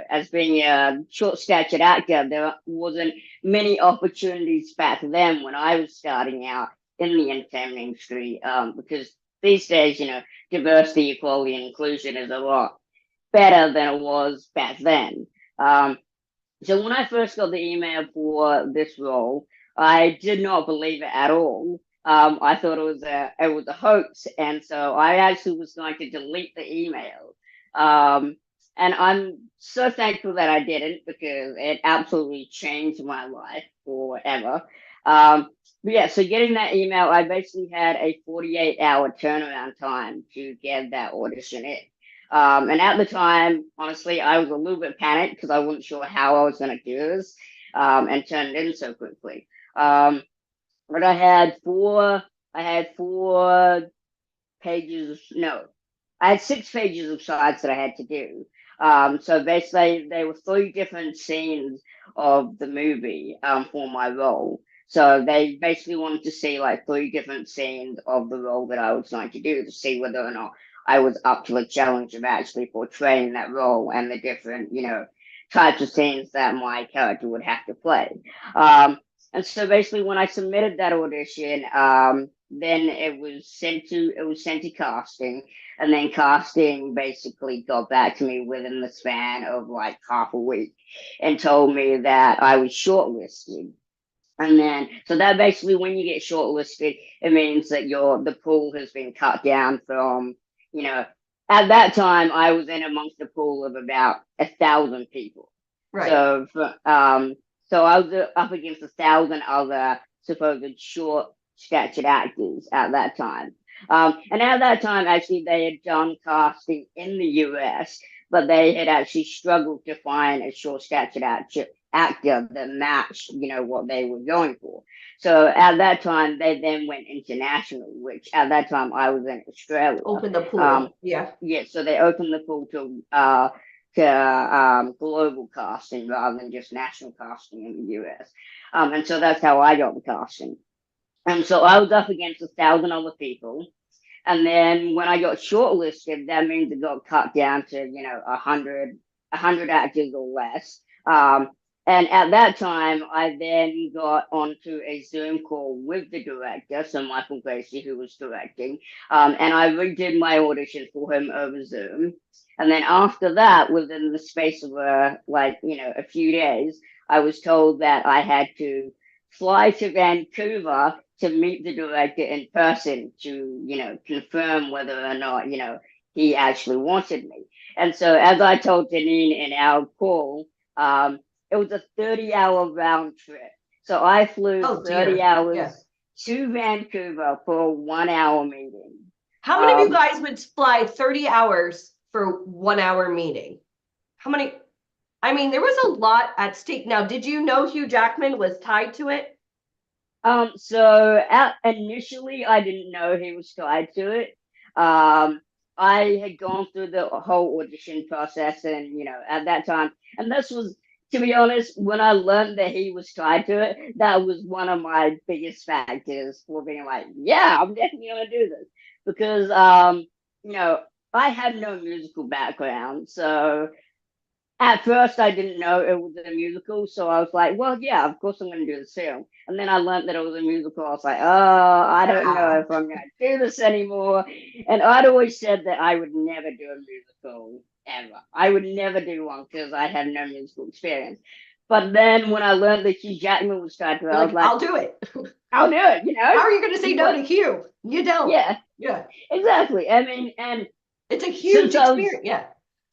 as being a short-statured actor, there wasn't many opportunities back then when I was starting out in the entertainment industry, because these days, diversity, equality, and inclusion is a lot better than it was back then. So when I first got the email for this role, I did not believe it at all. I thought it was a hoax, and so I actually was going to delete the email. And I'm so thankful that I didn't because it absolutely changed my life forever. But yeah, so getting that email, I basically had a 48-hour turnaround time to get that audition in. And at the time, honestly, I was a little bit panicked because I wasn't sure how I was going to do this, and turned it in so quickly. But I had four pages, no, I had 6 pages of slides that I had to do. So basically, there were 3 different scenes of the movie for my role. So they basically wanted to see like 3 different scenes of the role that I was going to do to see whether or not I was up to the challenge of actually portraying that role and the different, types of scenes that my character would have to play. And so basically, when I submitted that audition, then it was sent to casting, and then casting basically got back to me within the span of like half a week and told me that I was shortlisted. And then, so that basically, when you get shortlisted, it means that the pool has been cut down from, at that time I was in amongst a pool of about 1,000 people. Right. So I was up against 1,000 other supposed short statured actors at that time. And at that time, actually, they had done casting in the US, but they had actually struggled to find a short statured actor that matched, what they were going for. So at that time, they then went international, which at that time I was in Australia. Open the pool. Yeah. Yeah. So they opened the pool to global casting rather than just national casting in the US. And so that's how I got the casting. And so I was up against 1,000 other people. And then when I got shortlisted, that means it got cut down to, 100 actors or less. And at that time, I then got onto a Zoom call with the director, so Michael Gracie, who was directing, and I redid my audition for him over Zoom. And then after that, within the space of a few days, I was told that I had to fly to Vancouver to meet the director in person to, confirm whether or not, he actually wanted me. And so as I told Janine in our call, it was a 30-hour round trip. So I flew 30 hours to Vancouver for a 1-hour meeting. How many of you guys would fly 30 hours for 1-hour meeting? How many? I mean, there was a lot at stake. Now, did you know Hugh Jackman was tied to it? Initially, I didn't know he was tied to it. I had gone through the whole audition process, and at that time, and this was, to be honest, when I learned that he was tied to it, that was one of my biggest factors for being like, yeah, I'm definitely gonna do this, because I had no musical background, so at first I didn't know it was a musical, so I was like, well, yeah, of course I'm gonna do this film. And then I learned that it was a musical. I was like, oh, I don't know if I'm gonna do this anymore. And I'd always said that I would never do a musical ever. I would never do one because I had no musical experience. But then when I learned that Hugh Jackman was tied to it, I was like, I'll do it. I'll do it, How are you gonna say no to Hugh? You don't. Yeah. Yeah. Exactly. I mean, and it's a huge experience. Yeah.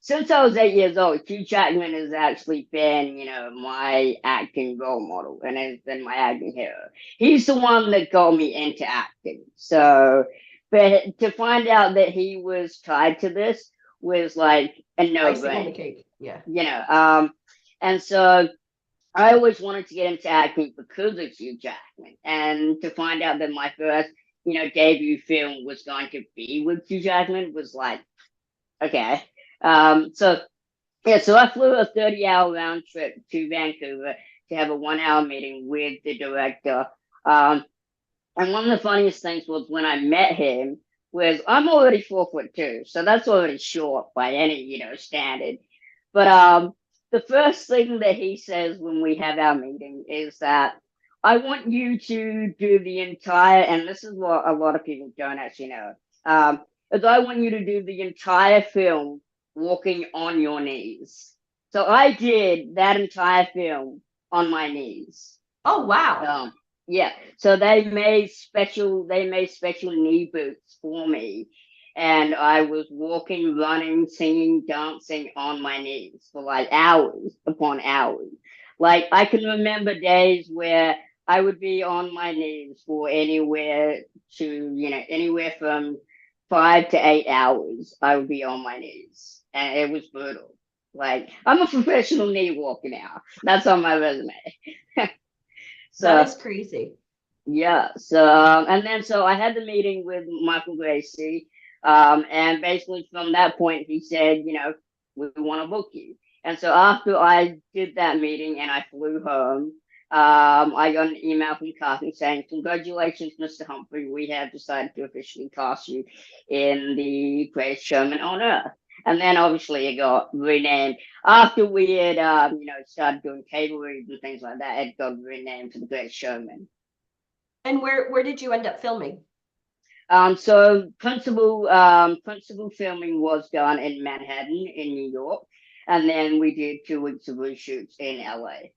Since I was 8 years old, Hugh Jackman has actually been, my acting role model and has been my acting hero. He's the one that got me into acting. So, but to find out that he was tied to this was like a no-brainer. Yeah. And so I always wanted to get into acting because of Hugh Jackman, and to find out that my first, debut film was going to be with Hugh Jackman was like, okay. So I flew a 30-hour round trip to Vancouver to have a 1-hour meeting with the director. And one of the funniest things was when I met him was I'm already 4'2", so that's already short by any, standard. But the first thing that he says when we have our meeting is that I want you to do the entire, and this is what a lot of people don't actually know, is I want you to do the entire film walking on your knees. So I did that entire film on my knees. Oh wow. Yeah. So they made special knee boots for me. And I was walking, running, singing, dancing on my knees for like hours upon hours. Like I can remember days where I would be on my knees for anywhere from 5 to 8 hours. I would be on my knees. And it was brutal. Like, I'm a professional knee walker now. That's on my resume. So that's crazy. Yeah. So I had the meeting with Michael Gracie. And basically from that point, he said, we want to book you. And so after I did that meeting and I flew home, I got an email from Carthy saying, "Congratulations, Mr. Humphrey. We have decided to officially cast you in the Greatest Showman on Earth." And then obviously it got renamed after we had, started doing cable reads and things like that. It got renamed to the Greatest Showman. And where did you end up filming? So principal filming was done in Manhattan, in New York, and then we did 2 weeks of reshoots in LA.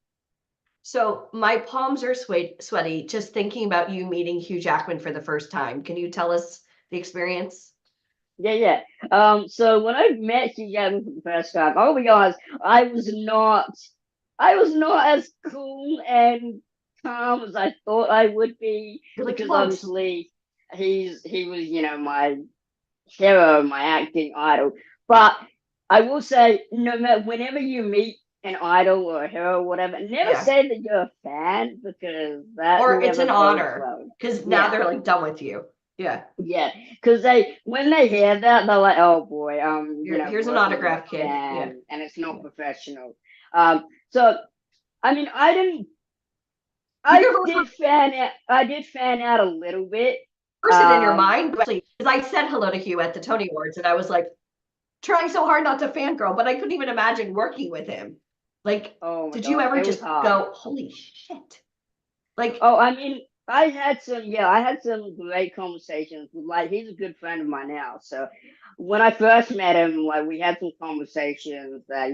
So my palms are sweaty just thinking about you meeting Hugh Jackman for the first time. Can you tell us the experience? Yeah. So when I met Hugh Jackman for the first time, I'll be honest, I was not as cool and calm as I thought I would be, because obviously he was, my hero, my acting idol. But I will say, no matter, whenever you meet an idol or a hero or whatever, never say that you're a fan, because that, or it's an honor, well. because now they're like done with you. Yeah, because when they hear that, they're like, "Oh boy, here's an autograph, kid," and it's not professional. So I mean, I did fan out a little bit. Person in your mind, because I said hello to Hugh at the Tony Awards, and I was like trying so hard not to fangirl, but I couldn't even imagine working with him. Like, did you ever just go, "Holy shit"? Like, I mean, I had some great conversations with, like, he's a good friend of mine now. So when I first met him, like, we had some conversations that,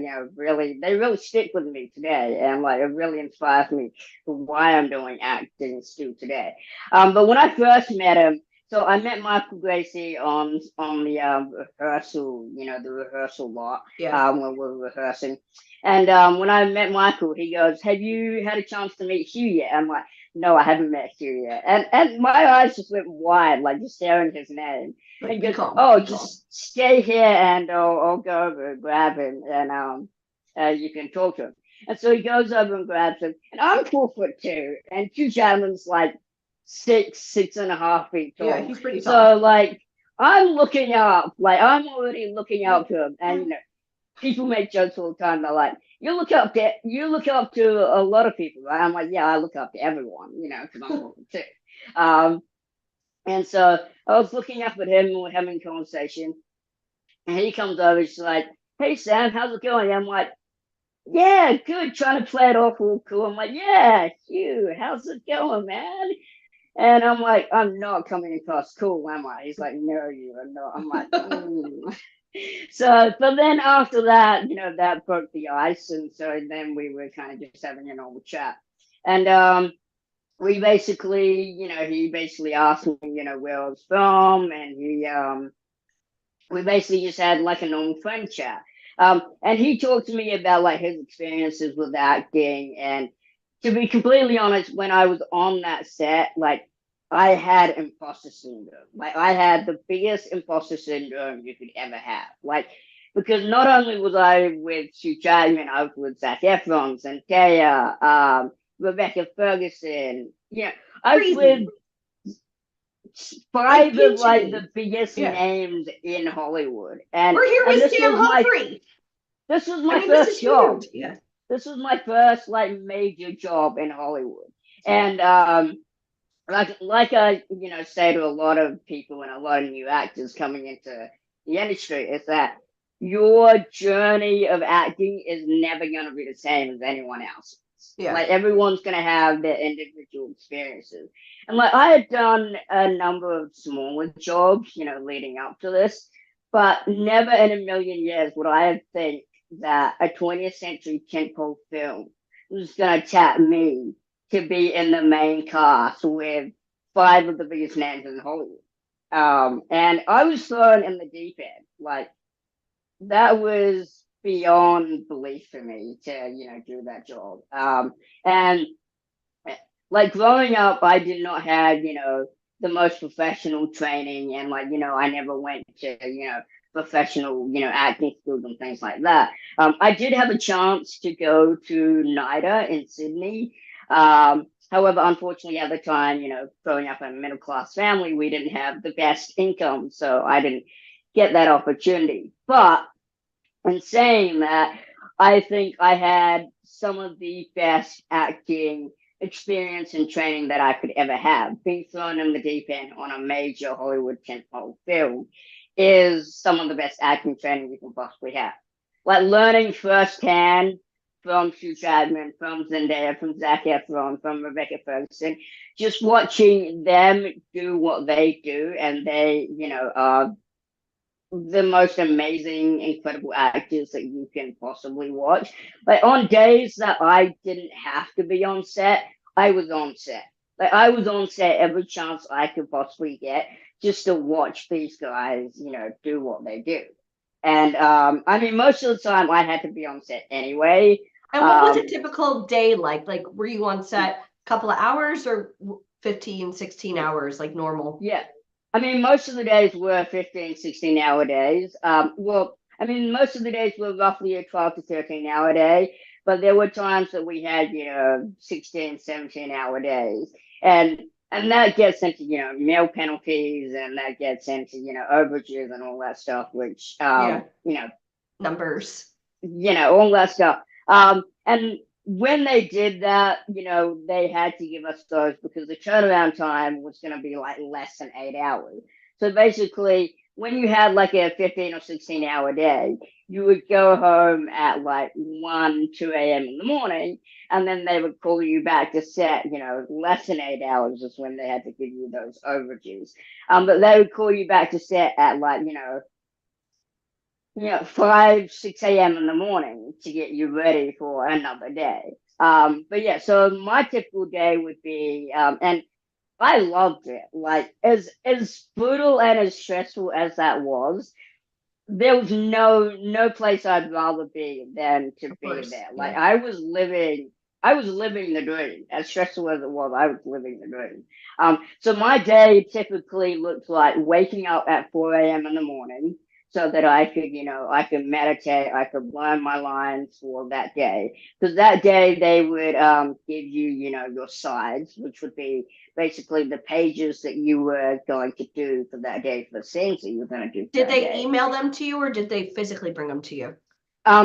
they really stick with me today. And like, it really inspires me for why I'm doing acting still today. But when I first met him, so I met Michael Gracie on the rehearsal, the rehearsal lot, when we were rehearsing. And when I met Michael, he goes, "Have you had a chance to meet Hugh yet?" I'm like, "No, I haven't met Hugh yet." And my eyes just went wide, like just staring his name. Like, and he goes, "Oh, just stay here and I'll go over and grab him, and you can talk to him." And so he goes over and grabs him, and I'm 4'2", and Hugh Jackman's like 6.5 feet tall. Yeah, he's pretty tall. So like, I'm looking up, like I'm already looking up to him, and people make jokes all the time. They're like, you look up to a lot of people, right?" I'm like, "Yeah, I look up to everyone, because I'm 4'2". And so I was looking up at him and we're having a conversation, and he comes over. He's like, "Hey Sam, how's it going?" I'm like, "Yeah, good." Trying to play it off all cool. I'm like, "Yeah, Hugh, how's it going, man?" And I'm like, "I'm not coming across cool, am I?" He's like, "No, you are not." I'm like, So, but then after that, that broke the ice. And so then we were kind of just having a normal chat. And we basically, he basically asked me, where I was from. And we basically just had like a normal friend chat. And he talked to me about like his experiences with acting. And to be completely honest, when I was on that set, like, I had imposter syndrome. Like, I had the biggest imposter syndrome you could ever have. Like, because not only was I with Hugh Jackman, I was with Zac Efron, Zendaya, Rebecca Ferguson. I was with 5 of like the biggest names in Hollywood. And we're here with Sam Humphrey. This was my first job. This was my first like major job in Hollywood. And like I say to a lot of people and a lot of new actors coming into the industry, is that your journey of acting is never going to be the same as anyone else's. Like, everyone's going to have their individual experiences. And like, I had done a number of smaller jobs, leading up to this, but never in a million years would I think that a 20th century tentpole film was going to tap me to be in the main cast with 5 of the biggest names in Hollywood. And I was thrown in the deep end. Like, that was beyond belief for me to, do that job. And like, growing up, I did not have, the most professional training. And like, I never went to, professional, acting schools and things like that. I did have a chance to go to NIDA in Sydney. However, unfortunately, at the time, growing up in a middle class family, we didn't have the best income, so I didn't get that opportunity. But in saying that, I think I had some of the best acting experience and training that I could ever have. Being thrown in the deep end on a major Hollywood tentpole film is some of the best acting training you can possibly have. Like learning firsthand from Hugh Jackman, from Zendaya, from Zac Efron, from Rebecca Ferguson, just watching them do what they do, and they, are the most amazing, incredible actors that you can possibly watch. Like on days that I didn't have to be on set, I was on set. Like I was on set every chance I could possibly get just to watch these guys, do what they do. And I mean, most of the time I had to be on set anyway. And what was a typical day like? Like, were you on set a couple of hours or 15, 16 hours, like normal? Yeah. I mean, most of the days were 15, 16-hour days. Well, I mean, most of the days were roughly a 12 to 13-hour day, but there were times that we had, 16, 17-hour days. And that gets into, meal penalties, and that gets into, overages and all that stuff, which, numbers, all that stuff. And when they did that, they had to give us those because the turnaround time was going to be like less than 8 hours. So basically, when you had like a 15 or 16-hour day, you would go home at like 1, 2 a.m. in the morning, and then they would call you back to set, less than 8 hours is when they had to give you those overages. But they would call you back to set at like, 5, 6 a.m. in the morning to get you ready for another day. But yeah, so my typical day would be, and I loved it. Like as brutal and as stressful as that was, there was no place I'd rather be than to be there. Like I was living the dream. As stressful as it was, I was living the dream. So my day typically looked like waking up at 4 a.m. in the morning, so that I could, I could meditate, I could learn my lines for that day. Because that day they would give you, your sides, which would be basically the pages that you were going to do for that day, for the scenes that you were going to do. Did they email them to you, or did they physically bring them to you?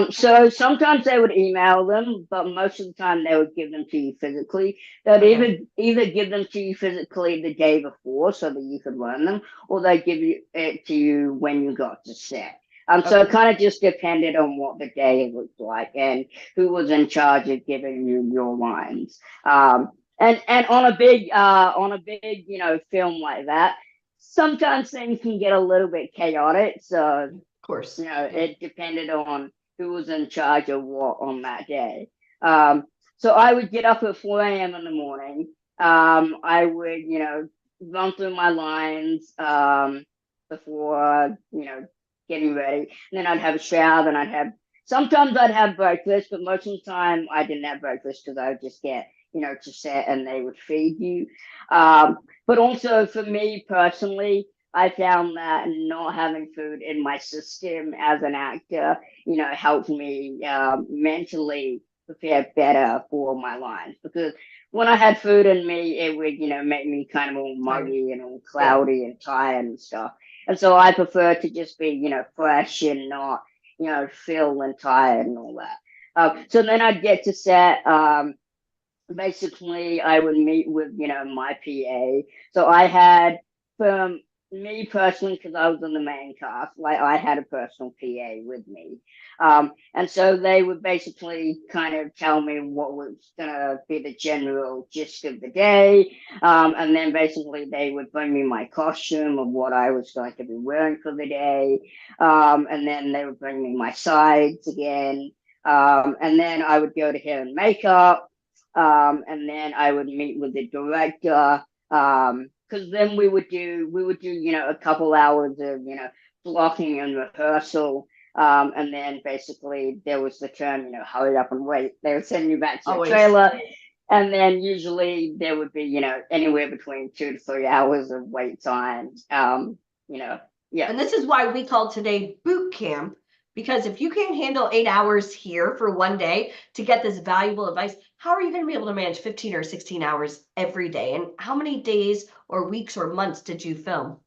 So sometimes they would email them, but most of the time they would give them to you physically. They'd either give them to you physically the day before so that you could learn them, or they give it to you when you got to set. So it kind of just depended on what the day looked like and who was in charge of giving you your lines. And on a big film like that, sometimes things can get a little bit chaotic. So of course, it depended on who was in charge of what on that day. So I would get up at 4 a.m. in the morning. I would, run through my lines before, getting ready. And then I'd have a shower. Then sometimes I'd have breakfast, but most of the time I didn't have breakfast because I would just get, to set and they would feed you. But also for me personally, I found that not having food in my system as an actor, helped me mentally prepare better for my lines. Because when I had food in me, it would, make me kind of all muggy and all cloudy and tired and stuff. And so I prefer to just be, fresh and not, feel and tired and all that. So then I'd get to set. Basically, I would meet with, my PA. So I had, from me personally, because I was in the main cast, like I had a personal PA with me. And so they would basically kind of tell me what was going to be the general gist of the day. And then basically they would bring me my costume of what I was going to be wearing for the day. And then they would bring me my sides again. And then I would go to hair and makeup. And then I would meet with the director, because then we would do, a couple hours of, blocking and rehearsal. And then basically there was the term, hurry up and wait. They would send you back to the trailer. And then usually there would be, anywhere between 2 to 3 hours of wait time. Yeah. And this is why we call today boot camp, Because if you can't handle 8 hours here for one day to get this valuable advice, how are you going to be able to manage 15 or 16 hours every day? And how many days or weeks or months did you film?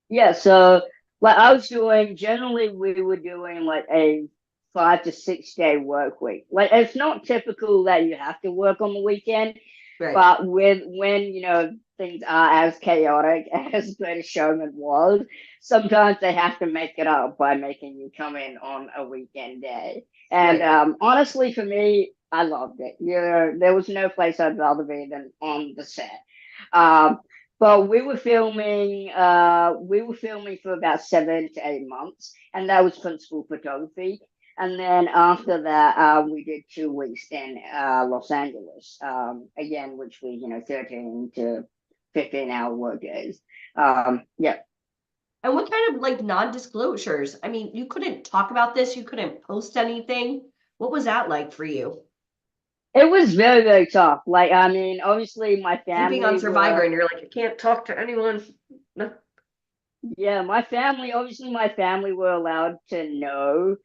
Yeah, so like I was doing, generally we were doing like a 5 to 6 day work week. Like it's not typical that you have to work on the weekend, Right. but when things are as chaotic as Greatest Showman was, sometimes they have to make it up by making you come in on a weekend day. And honestly, for me, I loved it. There was no place I'd rather be than on the set. But we were filming for about 7 to 8 months, and that was principal photography. And then after that, we did 2 weeks in Los Angeles, again, which was 13 to 15-hour work days. Yeah. And what kind of like non-disclosures? I mean, you couldn't talk about this, you couldn't post anything. What was that like for you? It was very, very tough. Like, I mean, obviously my family Being on Survivor were, and you're like, you can't talk to anyone. No. yeah, my family were allowed to know,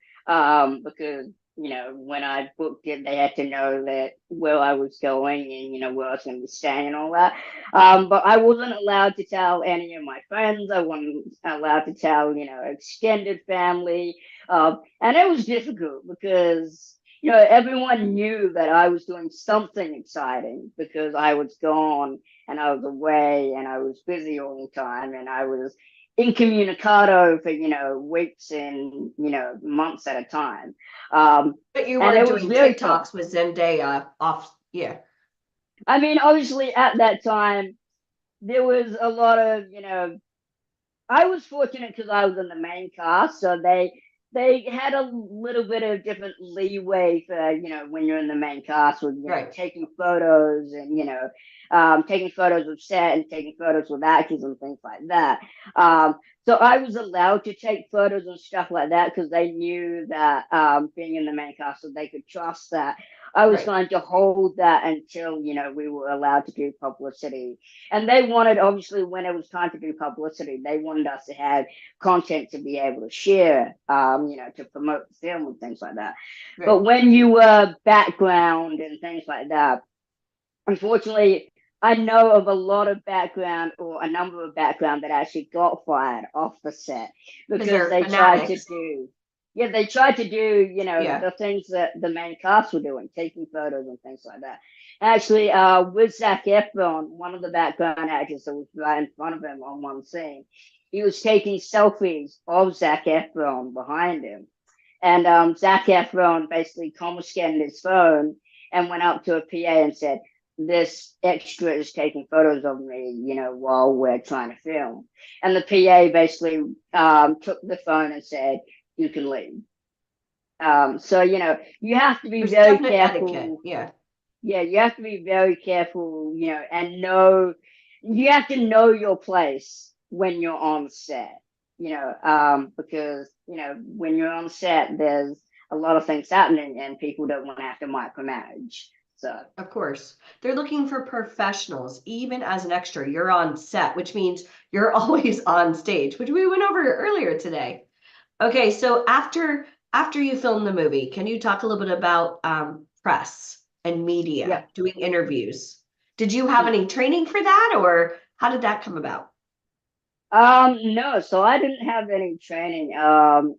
because, when I booked it, they had to know that where I was going and, where I was going to be staying and all that. But I wasn't allowed to tell any of my friends. I wasn't allowed to tell, extended family. And it was difficult because, everyone knew that I was doing something exciting because I was gone and I was away and I was busy all the time and I was incommunicado for weeks and months at a time. But you And weren't it was doing very TikToks tough. with Zendaya off. Yeah. I mean, obviously at that time there was a lot of I was fortunate because I was in the main cast, so they had a little bit of different leeway for when you're in the main cast with Right. taking photos and taking photos of set and taking photos with actors and things like that. So I was allowed to take photos and stuff like that because they knew that being in the main cast, so they could trust that I was Right. going to hold that until we were allowed to do publicity. And they wanted, obviously, when it was time to do publicity, they wanted us to have content to be able to share, to promote the film and things like that. Right. But when you were background and things like that, unfortunately, I know of a lot of background or a number of background that actually got fired off the set because they're they tried to fanatics. do, they tried to do, Yeah. the things that the main cast were doing, taking photos and things like that. Actually, with Zac Efron, one of the background actors that was right in front of him on one scene, he was taking selfies of Zac Efron behind him. And Zac Efron basically confiscated his phone and went up to a PA and said, "This extra is taking photos of me, while we're trying to film." And the PA basically took the phone and said, "You can leave." So, you have to be There's very definite careful. etiquette. Yeah. Yeah, you have to be very careful, and you have to know your place when you're on set, because, when you're on set, there's a lot of things happening and people don't want to have to micromanage. So, Of course. They're looking for professionals. Even as an extra, you're on set, which means you're always on stage, which we went over earlier today. Okay, so after you film the movie, can you talk a little bit about press and media, yeah. doing interviews? Did you have any training for that, or how did that come about? No, so I didn't have any training.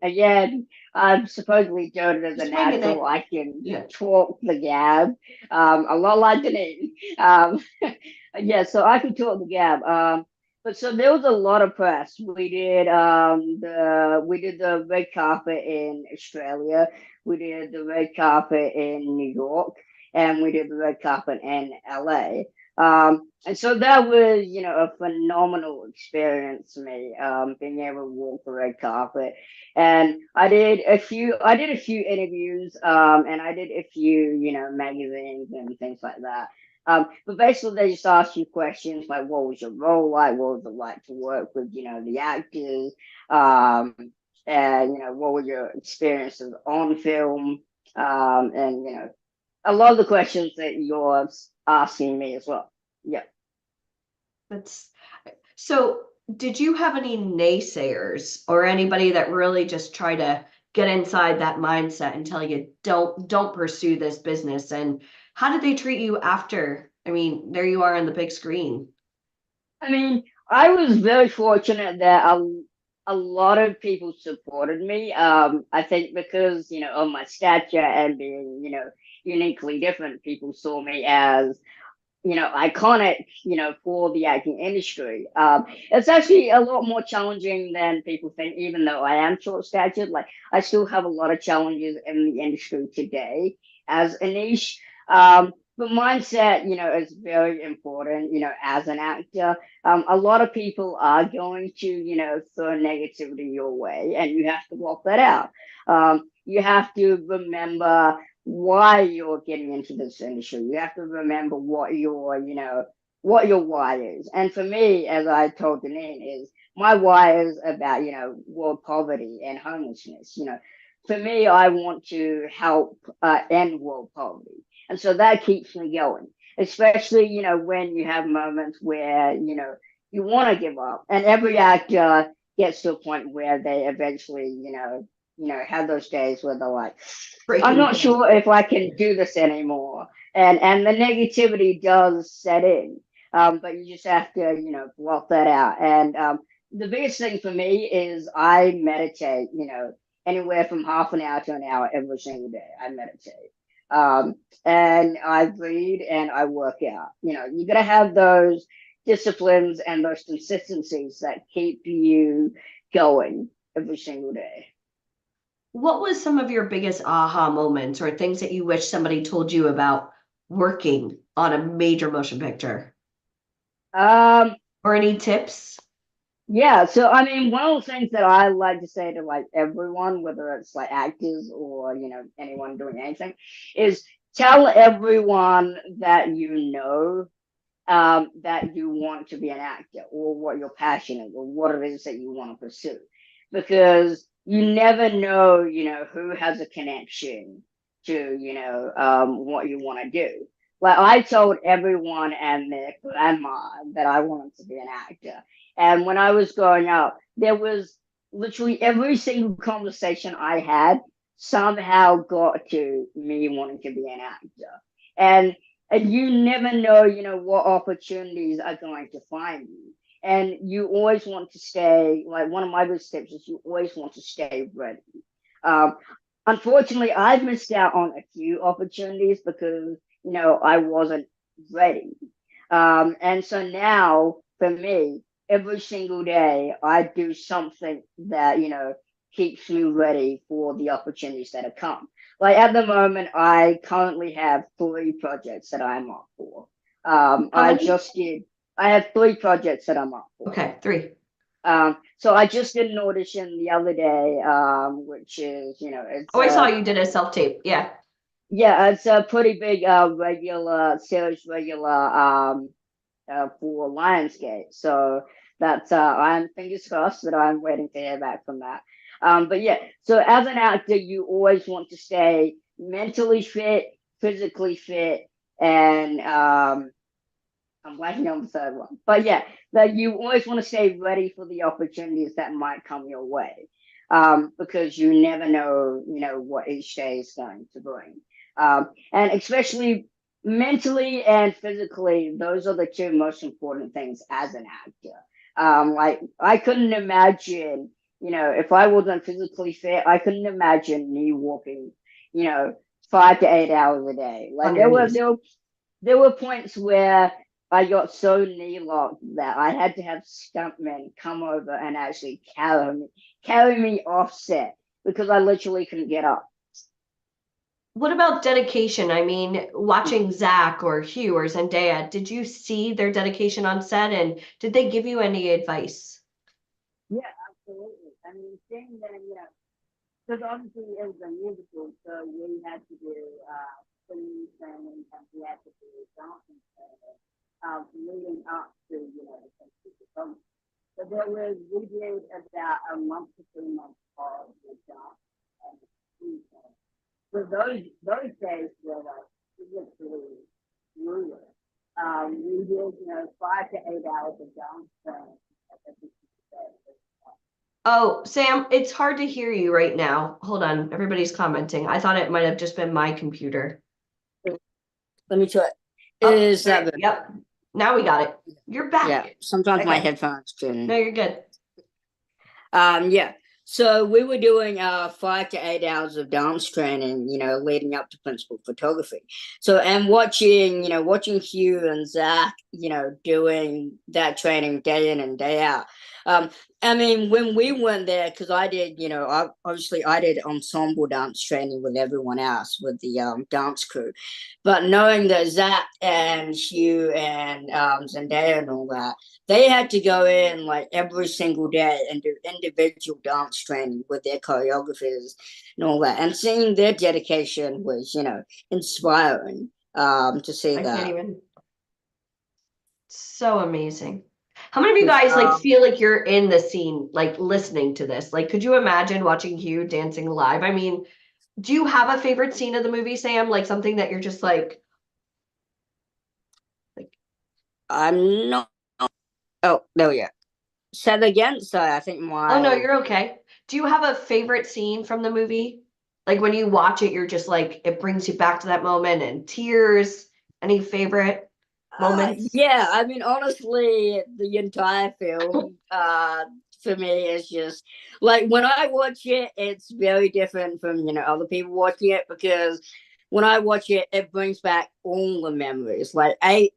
Again, I'm supposedly doing it as a Just winging it. natural. I can Yeah. talk the gab, a lot like Denise. Yeah, so I can talk the gab. But so there was a lot of press. We did the red carpet in Australia. We did the red carpet in New York, and we did the red carpet in LA. And so that was, a phenomenal experience for me, being able to walk the red carpet. And I did a few interviews, and I did a few, magazines and things like that. But basically they just ask you questions like, what was your role like? What was it like to work with, the actors? And, what were your experiences on film? And, a lot of the questions that you're asking me as well. Yeah. That's so. Did you have any naysayers or anybody that really just tried to get inside that mindset and tell you, don't pursue this business? And how did they treat you after? I mean, there you are on the big screen. I mean, I was very fortunate that a lot of people supported me. I think because, you know, of my stature and being, you know, uniquely different, people saw me as, you know, iconic, you know, for the acting industry. It's actually a lot more challenging than people think, even though I am short-statured. Like, I still have a lot of challenges in the industry today as a niche. But mindset, you know, is very important, you know, as an actor. A lot of people are going to, you know, throw negativity your way, and you have to block that out. You have to remember why you're getting into this industry. You have to remember what your, you know, what your why is. And for me, as I told Janine, is my why is about, you know, world poverty and homelessness. You know, for me, I want to help end world poverty. And so that keeps me going, especially, you know, when you have moments where, you know, you want to give up. And every actor gets to a point where they eventually, have those days where they're like, I'm not sure if I can do this anymore. And the negativity does set in. But you just have to, you know, block that out. And the biggest thing for me is I meditate, you know, anywhere from half an hour to an hour every single day. I meditate. And I read and I work out. You know, you gotta have those disciplines and those consistencies that keep you going every single day. What was some of your biggest aha moments or things that you wish somebody told you about working on a major motion picture? Or any tips? Yeah, so I mean, one of the things that I like to say to like everyone, whether it's like actors or, you know, anyone doing anything, is tell everyone that you know that you want to be an actor or what you're passionate or what it is that you want to pursue, because you never know, you know, who has a connection to, you know, what you want to do. Like I told everyone and their grandma that I wanted to be an actor. And when I was growing up, there was literally every single conversation I had somehow got to me wanting to be an actor. And you never know, you know, what opportunities are going to find you. And you always want to stay, like one of my big tips is you always want to stay ready. Um, Unfortunately, I've missed out on a few opportunities because, you know, I wasn't ready. And so now for me, every single day, I do something that, you know, keeps me ready for the opportunities that have come. Like at the moment, I currently have 3 projects that I'm up for. I have 3 projects that I'm up for. Okay, 3. So I just did an audition the other day, which is, you know, it's. Oh, I saw you did a self-tape. Yeah. Yeah, it's a pretty big series regular for Lionsgate. So that's I'm fingers crossed that I'm waiting to hear back from that. But yeah, so as an actor, you always want to stay mentally fit, physically fit, and I'm blanking on the third one. But yeah, that you always want to stay ready for the opportunities that might come your way. Because you never know, you know, what each day is going to bring. And especially mentally and physically, those are the 2 most important things as an actor. Like I couldn't imagine, you know, if I wasn't physically fit, I couldn't imagine me walking, you know, 5 to 8 hours a day. Like there were points where I got so knee locked that I had to have stuntmen come over and actually carry me off set because I literally couldn't get up. What about dedication? I mean, watching Zach or Hugh or Zendaya, did you see their dedication on set, and did they give you any advice? Yeah, absolutely. I mean, seeing them, you know, because obviously it was a musical, so we had to do singing training and we had to do dancing training leading up to, you know, the film. So we did about a month to 3 months of the dance and the training. So those days were like literally brutal. We did, you know, 5 to 8 hours of dance training every day. Oh, Sam, it's hard to hear you right now. Hold on, everybody's commenting. I thought it might have just been my computer. Let me try. Oh, Is there- that better? Yep. Now we got it. You're back. Yeah. Sometimes my Okay. headphones can. No, you're good. Yeah. So we were doing 5 to 8 hours of dance training, leading up to principal photography. So and watching Hugh and Zach, doing that training day in and day out. I mean, when we went there, because I did, I did ensemble dance training with everyone else with the dance crew, but knowing that Zach and Hugh and Zendaya and all that, they had to go in like every single day and do individual dance training with their choreographers and all that. And seeing their dedication was, inspiring to see I that. can't even. So amazing. How many of you guys like feel like you're in the scene, like listening to this? Like, could you imagine watching Hugh dancing live? I mean, do you have a favorite scene of the movie, Sam? Like something that you're just like, I'm not. Oh, there we go. Say that again. So I think my. oh no, you're okay. Do you have a favorite scene from the movie? Like when you watch it, you're just like, it brings you back to that moment and tears. Any favorite moments? Yeah, I mean, honestly, the entire film, for me is just like when I watch it, it's very different from other people watching it, because when I watch it, it brings back all the memories. Like 8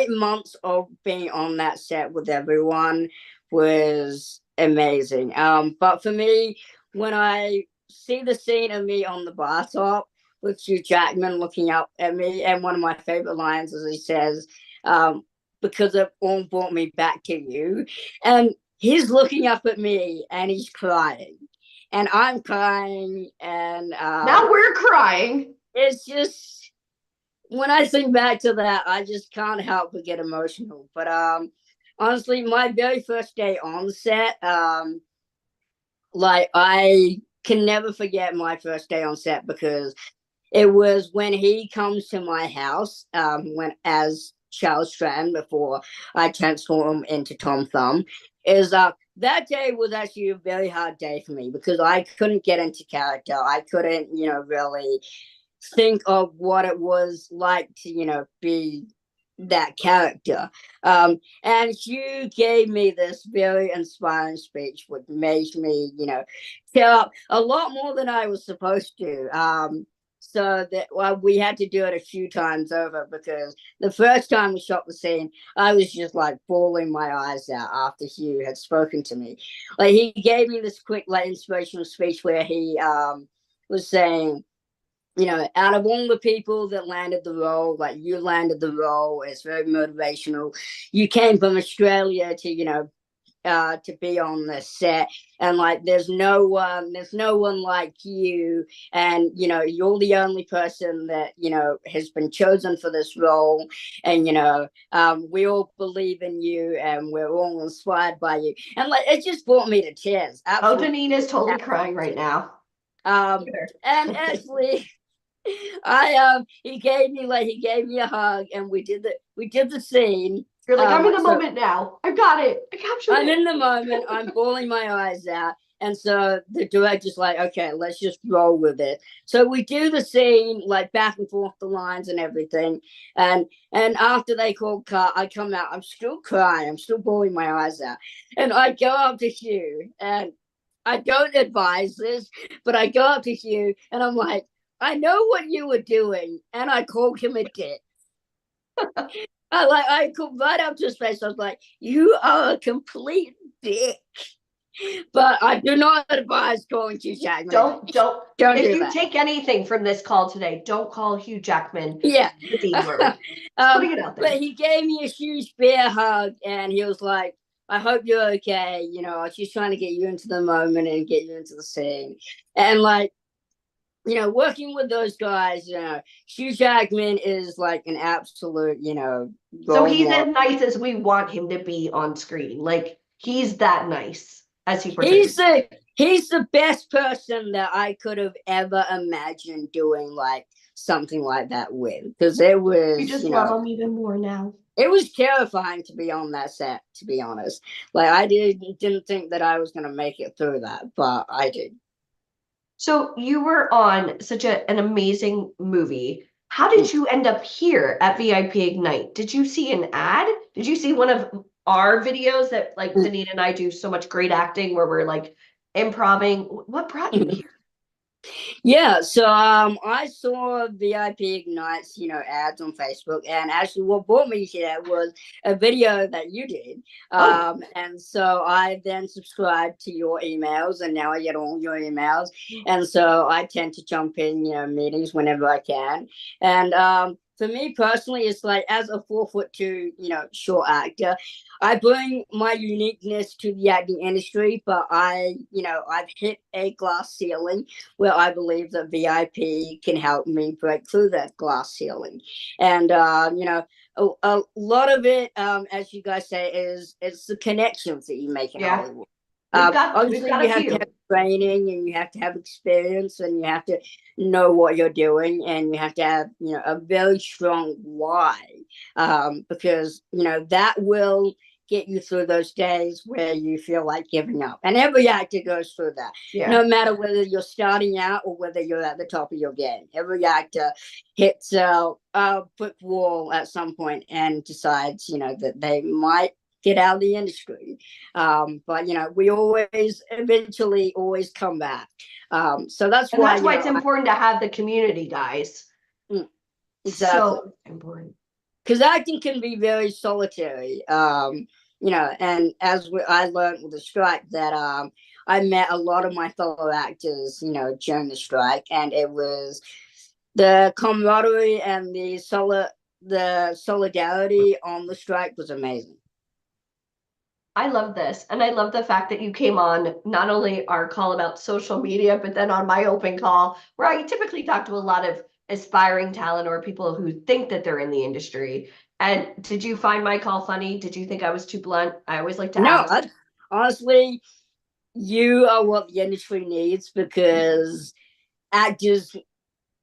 months of being on that set with everyone was amazing. But for me, when I see the scene of me on the bar top with Hugh Jackman looking up at me, and one of my favorite lines is he says, because it all brought me back to you. And he's looking up at me and he's crying. And I'm crying. And Now we're crying. It's just, when I think back to that, I just can't help but get emotional. But honestly, my very first day on set, like I can never forget my first day on set, because it was when he comes to my house, when as Charles Strand before I transform into Tom Thumb. That day was actually a very hard day for me, because I couldn't get into character. I couldn't, really think of what it was like to, be that character. And you gave me this very inspiring speech, which made me, tear up a lot more than I was supposed to. So that we had to do it a few times over, because the first time we shot the scene, I was just like bawling my eyes out after Hugh had spoken to me. Like he gave me this quick, like inspirational speech where he was saying, out of all the people that landed the role, like you landed the role. It's very motivational. You came from Australia to, to be on the set, and like there's no one like you, and you're the only person that has been chosen for this role, and we all believe in you, and we're all inspired by you, and like it just brought me to tears. Absolutely. Oh, Janine is totally crying right now. And actually, he gave me a hug, and we did the scene. You're like, I'm in the moment now. I got it. I captured it. I'm in the moment. I'm bawling my eyes out. And so the director's like, okay, let's just roll with it. So we do the scene, like back and forth the lines and everything. And after they call cut, I come out. I'm still crying. I'm still bawling my eyes out. And I go up to Hugh, and I don't advise this, but I go up to Hugh, and I'm like, I know what you were doing. And I called him a dick. I called right up to his face. I was like, you are a complete dick. But I do not advise calling Hugh Jackman. Don't if you that. Take anything from this call today, don't call Hugh Jackman. Yeah. The B word. Putting it out there. But he gave me a huge bear hug, and he was like, I hope you're okay. She's trying to get you into the moment and get you into the scene. And like, working with those guys, Hugh Jackman is like an absolute, so he's as nice as we want him to be on screen. Like he's that nice as he portrays. He's the best person that I could have ever imagined doing like something like that with, because it was. You just love him even more now. It was terrifying to be on that set, to be honest. Like I didn't think that I was gonna make it through that, but I did. So you were on such an amazing movie. How did you end up here at VIP Ignite? Did you see an ad? Did you see one of our videos that like Danita and I do so much great acting where we're like improving? What brought you here? Yeah, so I saw VIP Ignites, ads on Facebook, and actually what brought me here was a video that you did. And so I then subscribed to your emails, and now I get all your emails. And so I tend to jump in, meetings whenever I can. And for me personally, it's like as a 4'2", short actor, I bring my uniqueness to the acting industry, but I've hit a glass ceiling where I believe that VIP can help me break through that glass ceiling. And, a lot of it, as you guys say, it's the connections that you make in Hollywood. We've got Obviously, a you have few. to have training, and you have to have experience, and you have to know what you're doing, and you have to have, a very strong why, because, that will get you through those days where you feel like giving up. And every actor goes through that. No matter whether you're starting out or whether you're at the top of your game. Every actor hits a brick wall at some point and decides, that they might get out of the industry. But we always eventually always come back. So that's And why that's why it's important to have the community, guys. Exactly. So important. Because acting can be very solitary, and as I learned with the strike that I met a lot of my fellow actors, during the strike, and it was the camaraderie and the solidarity on the strike was amazing. I love this. And I love the fact that you came on not only our call about social media, but then on my open call, where I typically talk to a lot of aspiring talent or people who think that they're in the industry. And did you find my call funny? Did you think I was too blunt? I always like to ask. Honestly, you are what the industry needs, because actors,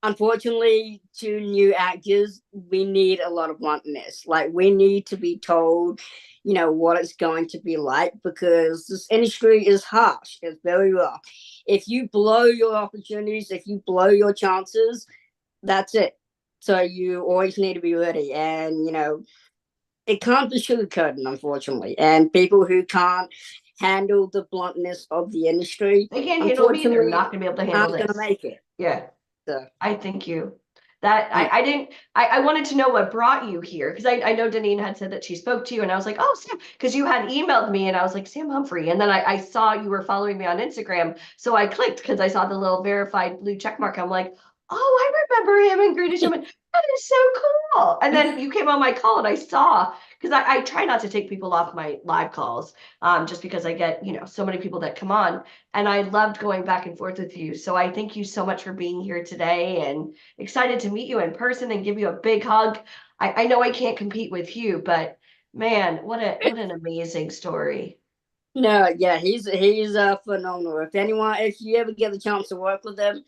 unfortunately, to new actors, we need a lot of bluntness. Like we need to be told, what it's going to be like, because this industry is harsh. It's very rough. If you blow your opportunities, if you blow your chances, that's it. So you always need to be ready. And, it can't be sugarcoated, unfortunately. And people who can't handle the bluntness of the industry, they can't handle me. They're not going to be able to handle aren't this. going to make it. Yeah. So I thank you. That I wanted to know what brought you here, because I know Deneen had said that she spoke to you, and I was like, oh, Sam, because you had emailed me, and I was like, Sam Humphrey, and then I saw you were following me on Instagram, so I clicked because I saw the little verified blue check mark. I'm like, oh, I remember him and Greatest Showman. That is so cool. And then you came on my call, and I saw, because I try not to take people off my live calls, just because I get, so many people that come on, and I loved going back and forth with you. So I thank you so much for being here today, and excited to meet you in person and give you a big hug. I know I can't compete with you, but man, what an amazing story. No, yeah, he's phenomenal. If you ever get the chance to work with him,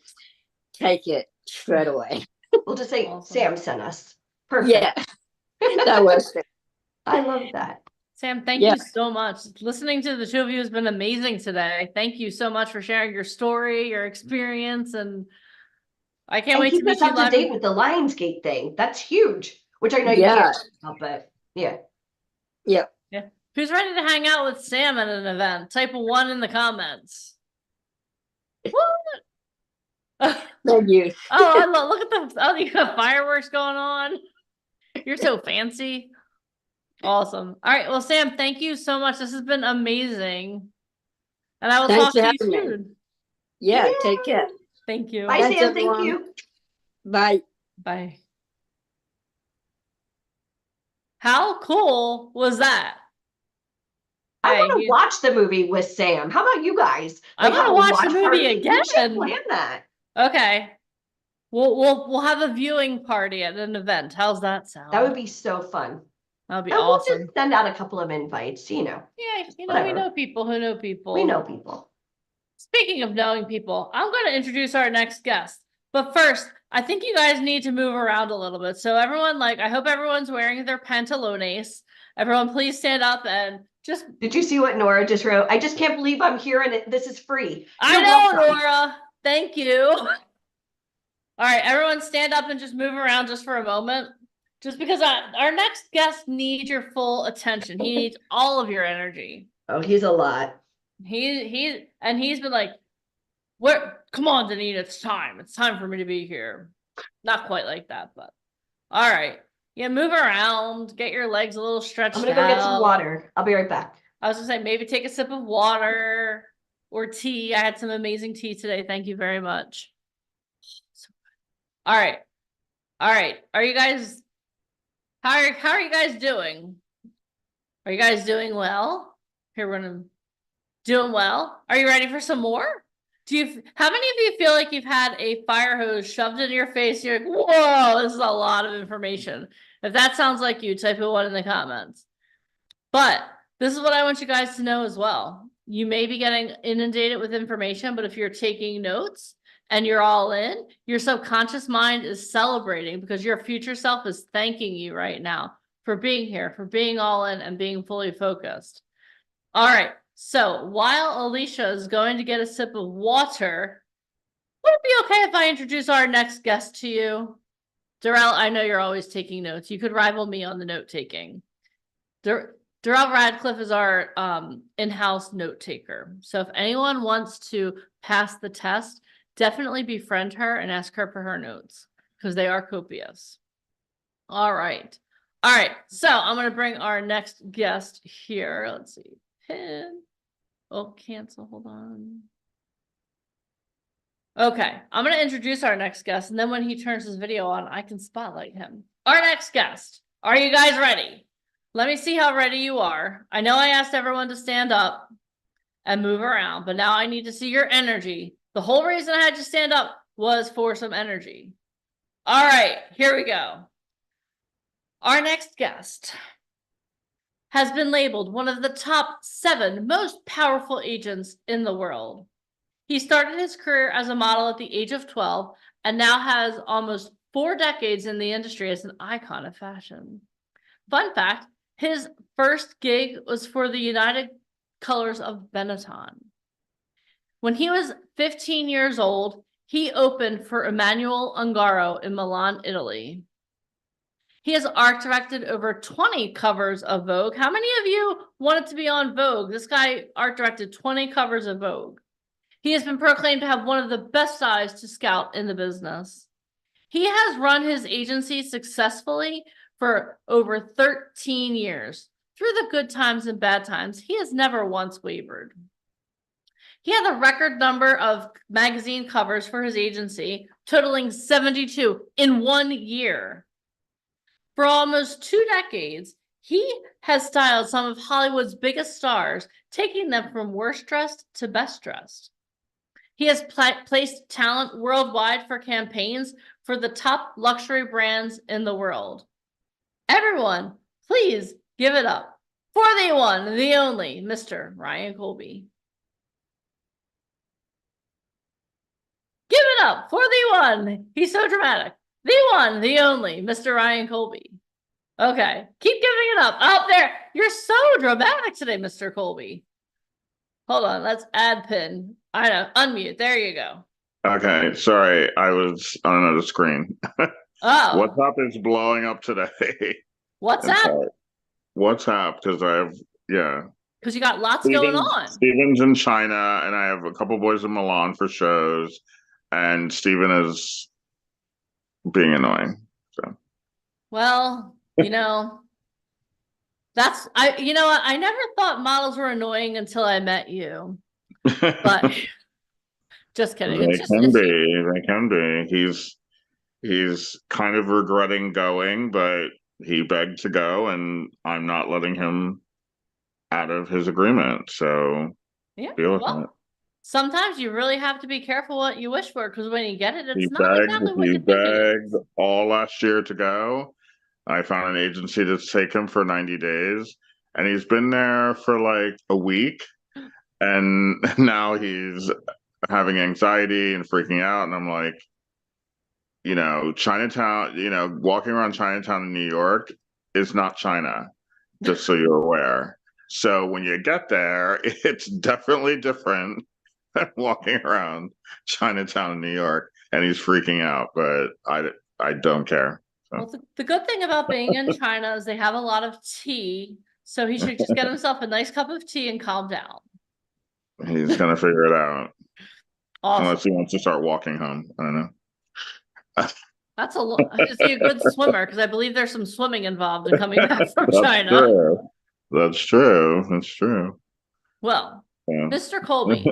take it straight away. We'll just say Awesome. Sam sent us. Perfect. Yeah, that was it. I love that. Sam, thank you so much. Listening to the two of you has been amazing today. Thank you so much for sharing your story, your experience, and I can't wait to keep meet us you up to live. date with the Lionsgate thing. That's huge, which I know you Yeah. can't help, but yeah. Yeah. Who's ready to hang out with Sam at an event? Type 1 in the comments. What? Thank you. Oh, I love, look at you got fireworks going on. You're so fancy. Awesome. All right. Well, Sam, thank you so much. This has been amazing. And I will Thanks talk for to you having me. soon. Yeah, take care. Thank you. Bye, Thanks, Sam. Thank everyone. you. Bye. Bye. How cool was that? I Hey, want to watch the movie with Sam. How about you guys? I wanna have a watch the movie party? We should again. plan that. Okay. We'll have a viewing party at an event. How's that sound? That would be so fun. That'd be And we'll awesome. just send out a couple of invites, Yeah, we whatever. know people who know people. We know people. Speaking of knowing people, I'm going to introduce our next guest. But first, I think you guys need to move around a little bit. So everyone, like, I hope everyone's wearing their pantalones. Everyone, please stand up and just. Did you see what Nora just wrote? I just can't believe I'm here and this is free. I You're know, welcome. Nora. Thank you. All right, everyone stand up and just move around just for a moment. Just because our next guest needs your full attention. He needs all of your energy. Oh, he's a lot. He's been like, "What? Come on, Danita, it's time. It's time for me to be here." Not quite like that, but all right. Yeah, move around, get your legs a little stretched I'm gonna go get some out. water. I'll be right back. I was gonna say maybe take a sip of water or tea. I had some amazing tea today. Thank you very much. All right. All right. Are you guys how are you guys doing? Are you guys doing well? Here we're gonna doing well. Are you ready for some more? How many of you feel like you've had a fire hose shoved into your face? You're like, whoa, this is a lot of information. If that sounds like you, type a 1 in the comments. But this is what I want you guys to know as well. You may be getting inundated with information, but if you're taking notes and you're all in, your subconscious mind is celebrating because your future self is thanking you right now for being here, for being all in and being fully focused. All right. So while Alicia is going to get a sip of water, would it be okay if I introduce our next guest to you? Darrell, I know you're always taking notes. You could rival me on the note taking. Darrell Radcliffe is our in-house note taker. So if anyone wants to pass the test, definitely befriend her and ask her for her notes because they are copious. All right. All right. So I'm going to bring our next guest here. Let's see. Pin. Oh, cancel. Hold on. Okay. I'm going to introduce our next guest. And then when he turns his video on, I can spotlight him. Our next guest. Are you guys ready? Let me see how ready you are. I know I asked everyone to stand up and move around, but now I need to see your energy. The whole reason I had you stand up was for some energy. All right, here we go. Our next guest has been labeled one of the top 7 most powerful agents in the world. He started his career as a model at the age of 12 and now has almost 4 decades in the industry as an icon of fashion. Fun fact, his first gig was for the United Colors of Benetton. When he was 15 years old, he opened for Emmanuel Ungaro in Milan, Italy. He has art directed over 20 covers of Vogue. How many of you wanted to be on Vogue? This guy art directed 20 covers of Vogue. He has been proclaimed to have one of the best eyes to scout in the business. He has run his agency successfully for over 13 years. Through the good times and bad times, he has never once wavered. He had a record number of magazine covers for his agency, totaling 72 in 1 year. For almost 2 decades, he has styled some of Hollywood's biggest stars, taking them from worst dressed to best dressed. He has placed talent worldwide for campaigns for the top luxury brands in the world. Everyone, please give it up for the one, the only, Mr. Ryan Colby. Give it up for the one. He's so dramatic. The one, the only, Mr. Ryan Colby. Okay, keep giving it up. Up there. You're so dramatic today, Mr. Colby. Hold on, let's add pin. I know, unmute. There you go. Okay, sorry, I was on another screen. Oh. WhatsApp is blowing up today. What's I'm up? sorry. WhatsApp, because I have, Because you got lots going on. Steven's in China, and I have a couple boys in Milan for shows, and Steven is being annoying. So. Well, you know, I never thought models were annoying until I met you. But just kidding. They can be. He's kind of regretting going, but he begged to go, and I'm not letting him out of his agreement. So yeah, deal with it. Sometimes you really have to be careful what you wish for, because when you get it, it's He not exactly what you think it is. begged all last year to go. I found an agency to take him for 90 days, and he's been there for like a week, and now he's having anxiety and freaking out, and I'm like, Chinatown, walking around Chinatown in New York is not China, just so you're aware. So when you get there, it's definitely different than walking around Chinatown in New York, and he's freaking out, but I don't care. So. Well, the good thing about being in China is they have a lot of tea, so he should just get himself a nice cup of tea and calm down. He's gonna figure it out. Awesome. Unless he wants to start walking home. I don't know. That's a lot. Is he a good swimmer? Because I believe there's some swimming involved in coming back from That's China. True. That's true. That's true. Well, Yeah. Mr. Colby,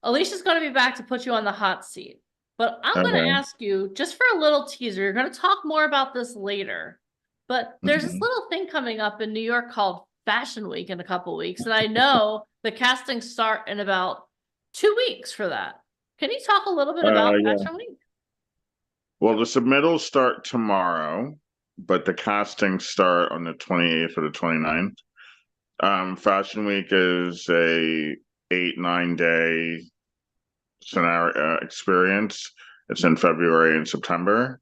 Alicia's going to be back to put you on the hot seat. But I'm going to ask you, just for a little teaser, you're going to talk more about this later. But there's this little thing coming up in New York called Fashion Week in a couple weeks. And I know the castings start in about 2 weeks for that. Can you talk a little bit about Fashion Week? Well, the submittals start tomorrow, but the castings start on the 28th or the 29th. Fashion Week is a 8-9 day scenario experience. It's in February and September,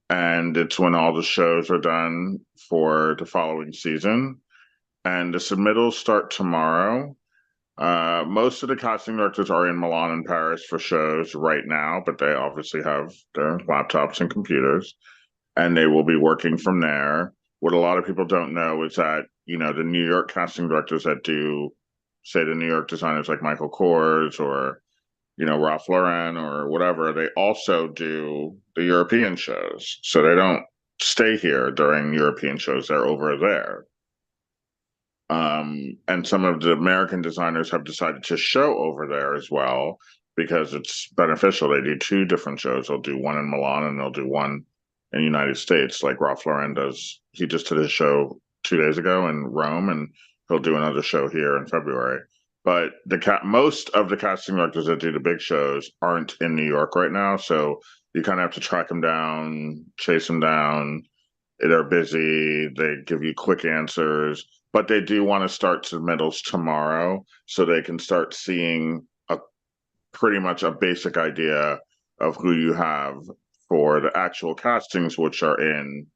and it's when all the shows are done for the following season. And the submittals start tomorrow. Most of the casting directors are in Milan and Paris for shows right now, but they obviously have their laptops and computers, and they will be working from there. What a lot of people don't know is that, the New York casting directors that do, say, the New York designers like Michael Kors or, Ralph Lauren or whatever, they also do the European shows. So they don't stay here during European shows. They're over there. And some of the American designers have decided to show over there as well, because it's beneficial. They do 2 different shows. They'll do one in Milan and they'll do one in the United States, like Ralph Lauren does. He just did a show 2 days ago in Rome, and he'll do another show here in February. But most of the casting directors that do the big shows aren't in New York right now, so you kind of have to track them down, chase them down. They're busy. They give you quick answers. But they do want to start submittals tomorrow, so they can start seeing pretty much a basic idea of who you have for the actual castings, which are in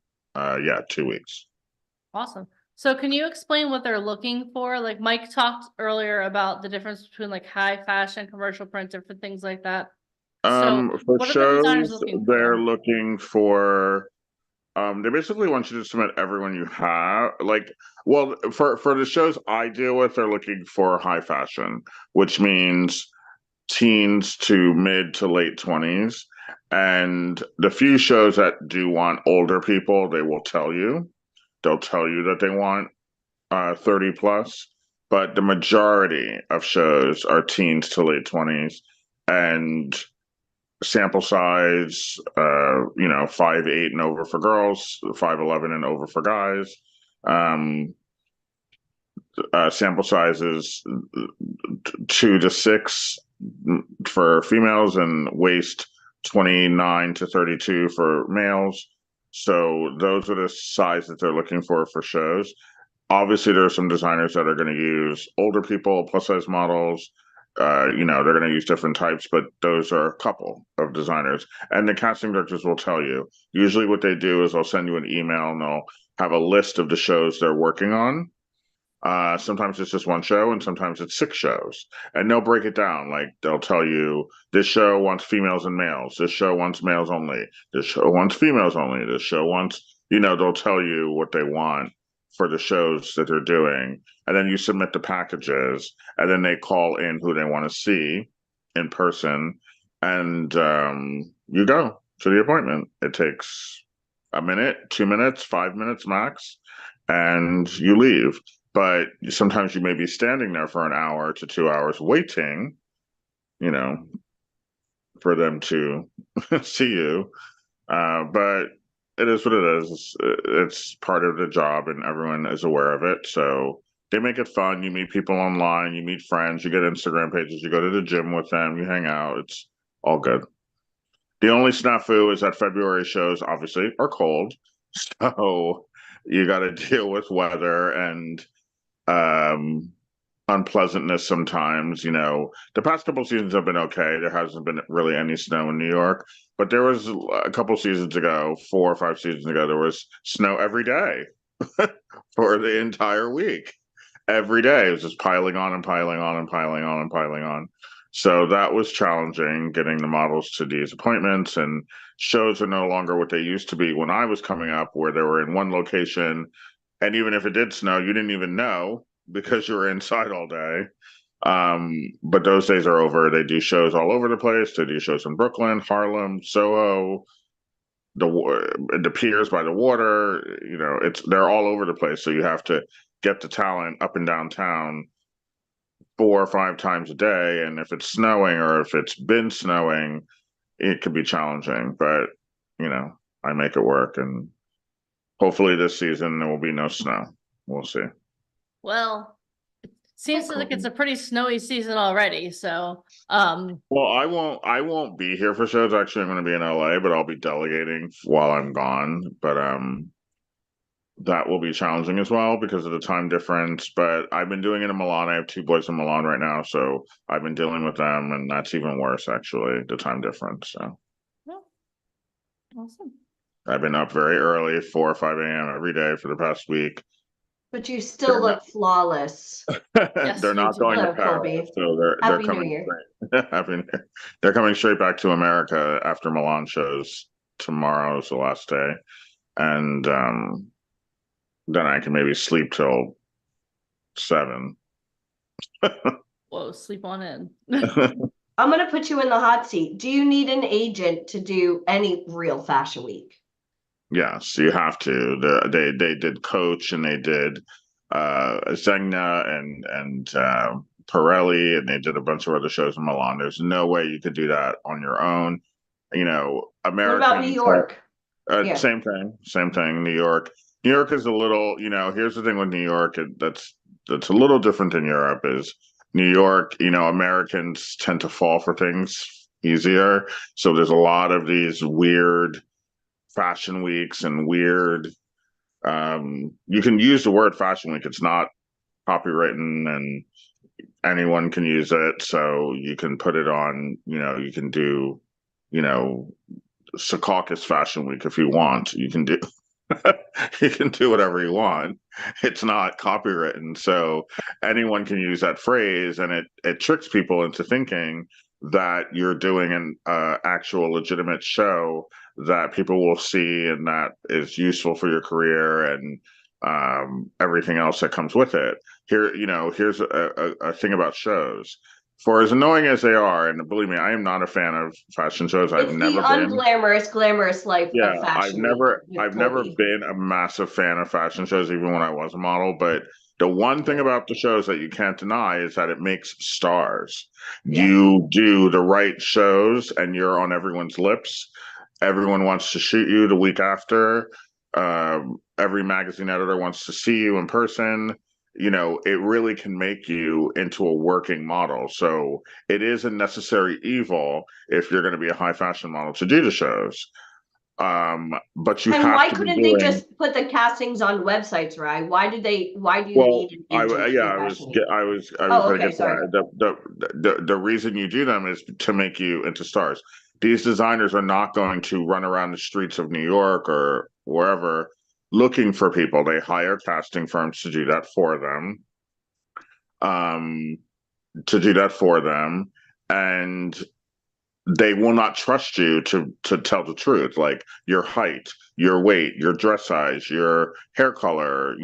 2 weeks. Awesome. So can you explain what they're looking for? Like Mike talked earlier about the difference between like high fashion, commercial print, different things like that. So For what are the designers shows, looking they're for? looking for they basically want you to submit everyone you have. For the shows I deal with, they're looking for high fashion, which means teens to mid to late 20s. And the few shows that do want older people, they will tell you. They'll tell you that they want 30 plus, but the majority of shows are teens to late 20s, and sample size, 5'8" and over for girls, 5'11" and over for guys. Sample sizes 2 to 6 for females, and waist 29 to 32 for males. So those are the size that they're looking for shows. Obviously, there are some designers that are going to use older people, plus size models. They're going to use different types, but those are a couple of designers. And the casting directors will tell you. Usually what they do is they'll send you an email and they'll have a list of the shows they're working on. Sometimes it's just one show, and sometimes it's 6 shows, and they'll break it down. Like they'll tell you this show wants females and males, this show wants males only, this show wants females only, this show wants, they'll tell you what they want for the shows that they're doing. And then you submit the packages, and then they call in who they want to see in person, and you go to the appointment. It takes a minute, 2 minutes, 5 minutes max, and you leave. But sometimes you may be standing there for an hour to 2 hours waiting, for them to see you. But it is what it is. It's part of the job, and everyone is aware of it. So they make it fun. You meet people online, you meet friends, you get Instagram pages, you go to the gym with them, you hang out. It's all good. The only snafu is that February shows obviously are cold. So you got to deal with weather and unpleasantness sometimes. The past couple seasons have been okay. There hasn't been really any snow in New York, but there was a couple seasons ago, 4 or 5 seasons ago, there was snow every day for the entire week. Every day it was just piling on and piling on and piling on and piling on. So that was challenging, getting the models to these appointments, and shows are no longer what they used to be when I was coming up, where they were in one location. And even if it did snow, you didn't even know because you were inside all day. But those days are over. They do shows all over the place. They do shows in Brooklyn, Harlem, Soho, the piers by the water. They're all over the place. So you have to get the talent up and down town 4 or 5 times a day. And if it's snowing or if it's been snowing, it could be challenging. But I make it work, and hopefully this season there will be no snow. We'll see. Well, it seems like it's a pretty snowy season already. So, well, I won't be here for shows. Actually, I'm going to be in LA, but I'll be delegating while I'm gone. But that will be challenging as well because of the time difference. But I've been doing it in Milan. I have 2 boys in Milan right now, so I've been dealing with them, and that's even worse, actually, the time difference. So, awesome. I've been up very early, 4 or 5 a.m. every day for the past week. But you still look flawless. Yes, They're not going to Paris, Colby. so they're Happy coming New Year. straight. Happy New Year. They're coming straight back to America after Milan shows. Tomorrow is the last day, and then I can maybe sleep till 7. Whoa, sleep on in. I'm going to put you in the hot seat. Do you need an agent to do any real fashion week? Yes, you have to. They did Coach, and they did Zegna and Pirelli, and they did a bunch of other shows in Milan. There's no way you could do that on your own. American. What about New York? Yeah. Same thing. New York. New York is a little. Here's the thing with New York that's a little different than Europe. Is New York? Americans tend to fall for things easier. So there's a lot of these weird fashion weeks and weird. You can use the word fashion week. It's not copywritten, and anyone can use it. So you can put it on. You can do. Secaucus Fashion Week if you want. You can do. You can do whatever you want. It's not copywritten, so anyone can use that phrase, and it tricks people into thinking that you're doing an actual legitimate show that people will see and that is useful for your career and everything else that comes with it. Here's a thing about shows. For as annoying as they are, and believe me, I am not a fan of fashion shows. I've never been. Unglamorous, glamorous life of fashion. I've never been a massive fan of fashion shows, even when I was a model. But the one thing about the shows that you can't deny is that it makes stars. Yeah. You do the right shows, and you're on everyone's lips. Everyone wants to shoot you the week after. Every magazine editor wants to see you in person. It really can make you into a working model. So it is a necessary evil if you're going to be a high fashion model to do the shows. But you have why to couldn't they just put the castings on websites, right? Why do you need an agent? I was going to get that. The reason you do them is to make you into stars. These designers are not going to run around the streets of New York or wherever looking for people. They hire casting firms to do that for them. And they will not trust you to tell the truth, like your height, your weight, your dress size, your hair color,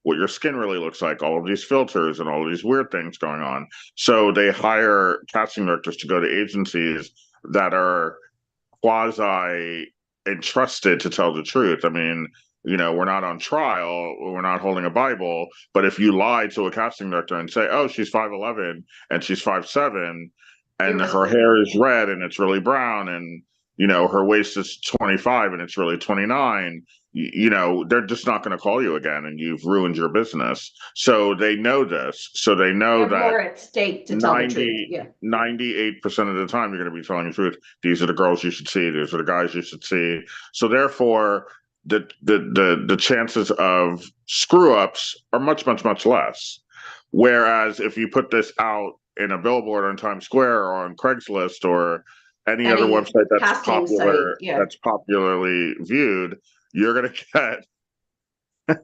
what your skin really looks like, all of these filters and all of these weird things going on. So they hire casting directors to go to agencies that are quasi entrusted to tell the truth. I mean, we're not on trial, we're not holding a Bible, but if you lie to a casting director and say, oh, she's 5'11" and she's 5'7", and her hair is red and it's really brown, and her waist is 25 and it's really 29, they're just not going to call you again, and you've ruined your business. So they know this. So they know that more at stake to tell the truth. Yeah. 98% of the time you're going to be telling the truth. These are the girls you should see. These are the guys you should see. So therefore, the chances of screw ups are much, much, much less. Whereas if you put this out in a billboard on Times Square or on Craigslist or any other Any website that's casting site, popular, yeah. that's popularly viewed, you're gonna get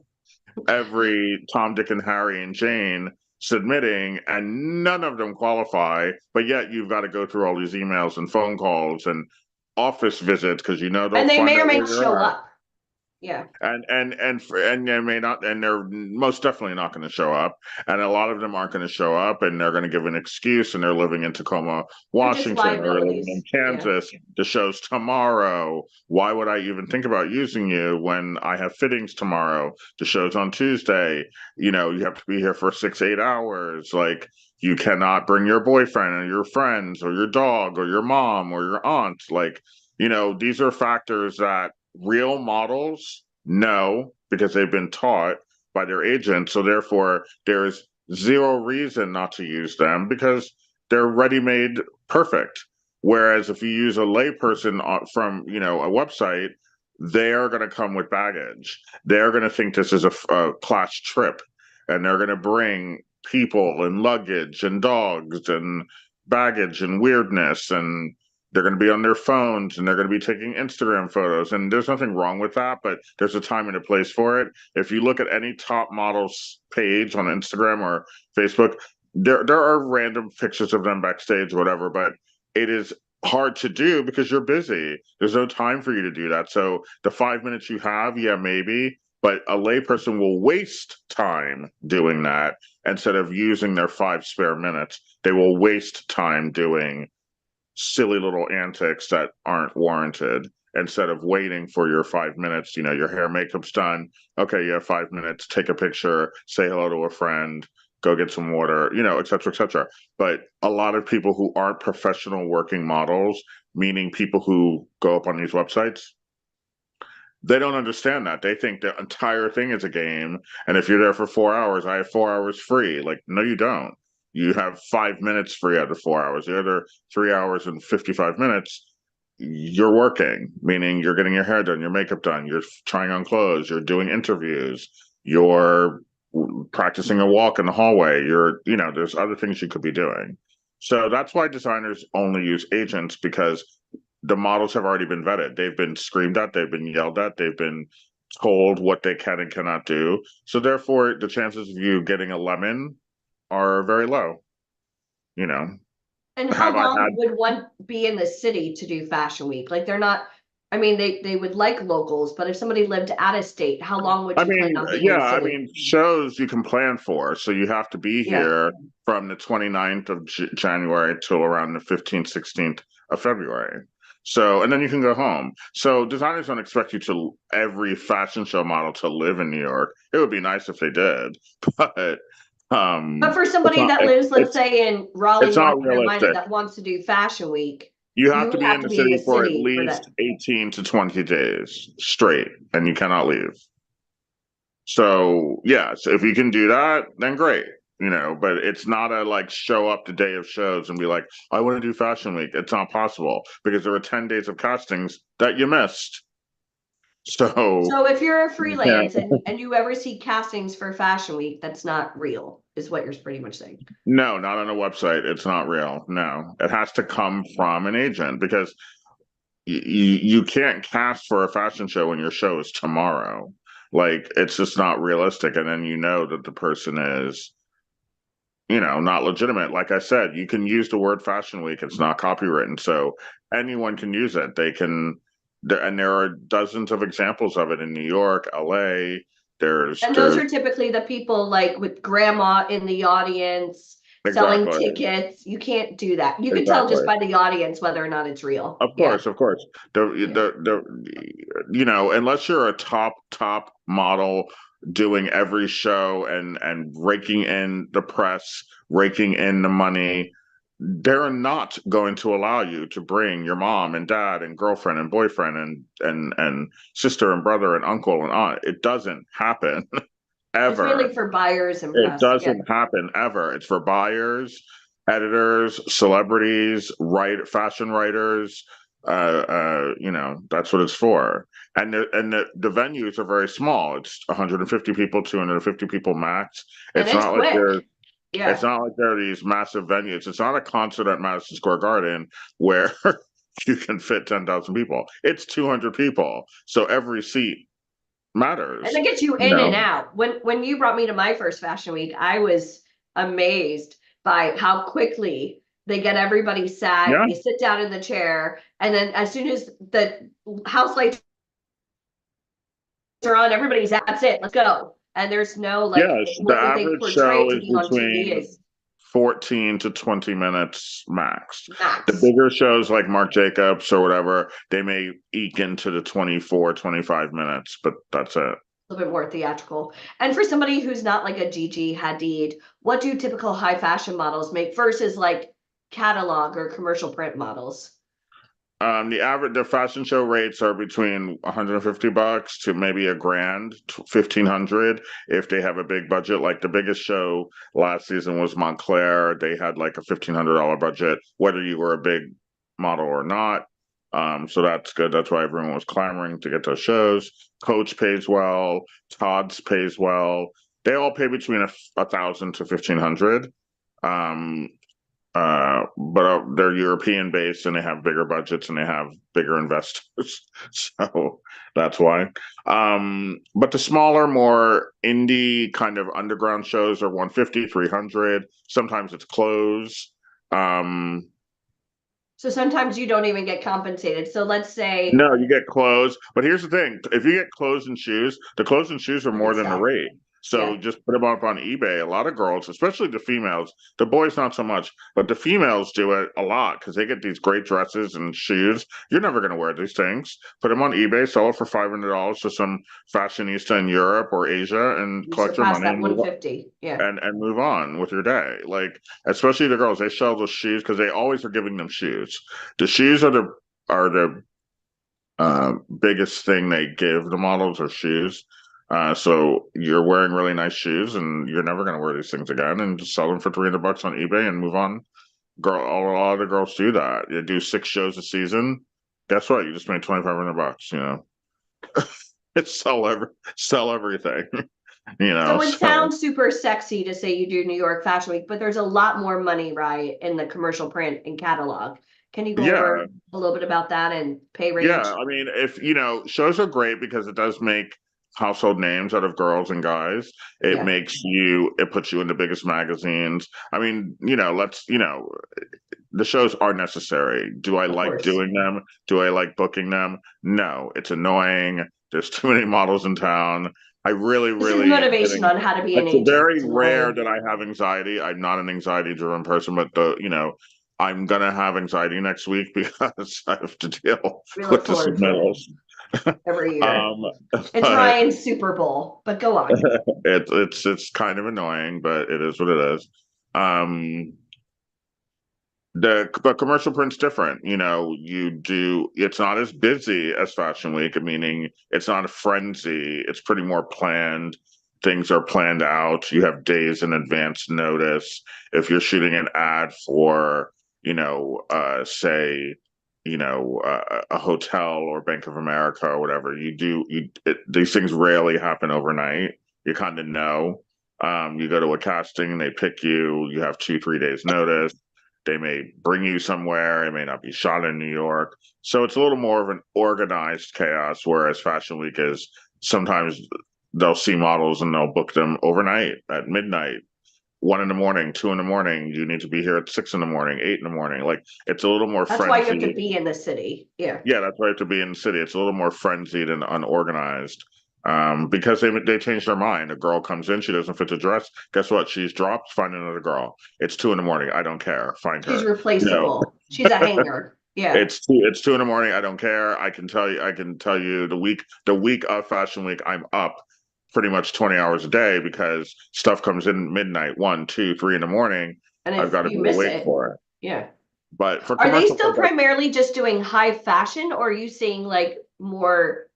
every Tom, Dick, and Harry and Jane submitting, and none of them qualify. But yet you've got to go through all these emails and phone calls and office visits because you know they'll And they find may or out may where you show are. up. Yeah. And they may not, and they're most definitely not going to show up. And a lot of them aren't going to show up, and they're going to give an excuse. And they're living in Tacoma, Washington, or they're living in liabilities, yeah. Kansas. The show's tomorrow. Why would I even think about using you when I have fittings tomorrow? The show's on Tuesday. You know, you have to be here for 6-8 hours. Like, you cannot bring your boyfriend or your friends or your dog or your mom or your aunt. Like, you know, these are factors that real models know because they've been taught by their agent. So therefore, there's zero reason not to use them because they're ready-made perfect. Whereas if you use a layperson from, you know, a website, they're going to come with baggage. They're going to think this is a class trip, and they're going to bring people and luggage and dogs and baggage and weirdness, and they're going to be on their phones, and they're going to be taking Instagram photos. And there's nothing wrong with that, but there's a time and a place for it. If you look at any top models page on Instagram or Facebook, there are random pictures of them backstage or whatever, but it is hard to do because you're busy. There's no time for you to do that. So the 5 minutes you have, yeah, maybe, but a layperson will waste time doing that instead of using their 5 spare minutes. They will waste time doing silly little antics that aren't warranted instead of waiting for your 5 minutes. You know, your hair, makeup's done. Okay, you have 5 minutes, take a picture, say hello to a friend, go get some water, you know, et cetera, et cetera. But a lot of people who aren't professional working models, meaning people who go up on these websites, they don't understand that. They think the entire thing is a game. And if you're there for 4 hours, I have 4 hours free. Like, no, you don't. You have 5 minutes free out of 4 hours. The other 3 hours and 55 minutes, you're working, meaning you're getting your hair done, your makeup done, you're trying on clothes, you're doing interviews, you're practicing a walk in the hallway, you're, you know, there's other things you could be doing. So that's why designers only use agents, because the models have already been vetted. They've been screamed at, they've been yelled at, they've been told what they can and cannot do. So therefore, the chances of you getting a lemon are very low, you know. And how long would one be in the city to do Fashion Week? Like, they're not, I mean, they would like locals, but if somebody lived out of state, how long would you plan on being in the city? Shows you can plan for. So you have to be here from the 29th of January till around the 15th, 16th of February. So, and then you can go home. So designers don't expect you to, every fashion show model, to live in New York. It would be nice if they did, but for somebody that lives, let's say, in Raleigh, North Carolina, that wants to do Fashion Week, you have to be in the city for at least 18 to 20 days straight, and you cannot leave. So yes, if you can do that, then great, you know, but it's not a like show up the day of shows and be like, I want to do Fashion Week. It's not possible because there are 10 days of castings that you missed. So if you're a freelance and you ever see castings for Fashion Week, that's not real, is what you're pretty much saying. No, not on a website. It's not real. No, it has to come from an agent, because you can't cast for a fashion show when your show is tomorrow. Like, it's just not realistic. And then you know that the person is, you know, not legitimate. Like I said, you can use the word Fashion Week. It's not copywritten, so anyone can use it. They can. And there are dozens of examples of it in New York, LA. And those are typically the people like with grandma in the audience selling tickets. You can't do that. You can tell just by the audience whether or not it's real. Of course. The you know, unless you're a top model doing every show and raking in the press, raking in the money, they're not going to allow you to bring your mom and dad and girlfriend and boyfriend and sister and brother and uncle and aunt. It doesn't happen ever. It's really for buyers and press. It doesn't happen ever. It's for buyers, editors, celebrities, fashion writers. You know, that's what it's for. And the venues are very small. It's 150 people, 250 people max. It's not like they're Yeah. It's not like there are these massive venues. It's not a concert at Madison Square Garden where you can fit 10,000 people. It's 200 people. So every seat matters. And it gets you in and out. When you brought me to my first Fashion Week, I was amazed by how quickly they get everybody sat, Yeah. they sit down in the chair, and then as soon as the house lights are on, everybody's, that's it, let's go. And there's no like Yes, the what they average portray show to is be on TV between is 14 to 20 minutes max. max. The bigger shows like Marc Jacobs or whatever, they may eke into the 24, 25 minutes, but that's it. A little bit more theatrical. And for somebody who's not like a Gigi Hadid, what do typical high fashion models make versus like catalog or commercial print models? The fashion show rates are between $150 to maybe $1,000, $1,500 if they have a big budget. Like the biggest show last season was Montclair. They had like a $1,500 budget, whether you were a big model or not. So that's good. That's why everyone was clamoring to get those shows. Coach pays well. Todd's pays well. They all pay between $1,000 to $1,500. But they're European based and they have bigger budgets and they have bigger investors. So that's why. But the smaller, more indie kind of underground shows are 150, 300. Sometimes it's clothes. So sometimes you don't even get compensated. So let's say No, you get clothes. But here's the thing. If you get clothes and shoes, the clothes and shoes are more than the Stuff. rate. So Yeah. just put them up on eBay. A lot of girls, especially the females, the boys not so much, but the females do it a lot because they get these great dresses and shoes. You're never going to wear these things. Put them on eBay, sell it for $500 to some fashionista in Europe or Asia, and you collect your surpass money that and move on, 150. Yeah. and move on with your day. Like especially the girls, they sell the shoes because they always are giving them shoes. The shoes are the biggest thing they give the models are shoes. So you're wearing really nice shoes and you're never going to wear these things again and just sell them for $300 on eBay and move on. A lot of the girls do that. You do 6 shows a season. Guess what? You just made $2,500, you know. It's sell everything. You know. So it sounds super sexy to say you do New York Fashion Week, but there's a lot more money, right, in the commercial print and catalog. Can you go over a little bit about that and pay range? Yeah, I mean, if you know, shows are great because it does make household names out of girls and guys. It puts you in the biggest magazines. I mean, you know, the shows are necessary. Do I like doing them? Do I like booking them? No, it's annoying. There's too many models in town. I really motivation on how to be an agent. It's very rare that I have anxiety. I'm not an anxiety-driven person, but I'm gonna have anxiety next week because I have to deal with the submittals every year. It's Ryan's Super Bowl, but go on. It's kind of annoying, but it is what it is. But commercial print's different. You know, it's not as busy as Fashion Week, meaning it's not a frenzy. It's pretty more planned. Things are planned out. You have days in advance notice. If you're shooting an ad for, say, a hotel or Bank of America or whatever, these things rarely happen overnight. You kind of know. You go to a casting, they pick you. You have 2-3 days notice. They may bring you somewhere. It may not be shot in New York. So it's a little more of an organized chaos, whereas Fashion Week is sometimes they'll see models and they'll book them overnight at midnight, 1 a.m, 2 a.m. You need to be here at 6 a.m, 8 a.m. Like it's a little more That's frenzied. why you have to be in the city. Yeah. Yeah, that's why you have to be in the city. It's a little more frenzied and unorganized. Because they change their mind. A girl comes in, she doesn't fit the dress. Guess what? She's dropped. Find another girl. It's 2 a.m. I don't care. Find her. She's replaceable. She's a hanger. Yeah. It's 2 a.m. I don't care. I can tell you the week of Fashion Week, I'm up pretty much 20 hours a day because stuff comes in midnight, 1, 2, 3 in the morning. And I've got to be awake for it. Yeah. But for are they still primarily just doing high fashion, or are you seeing like more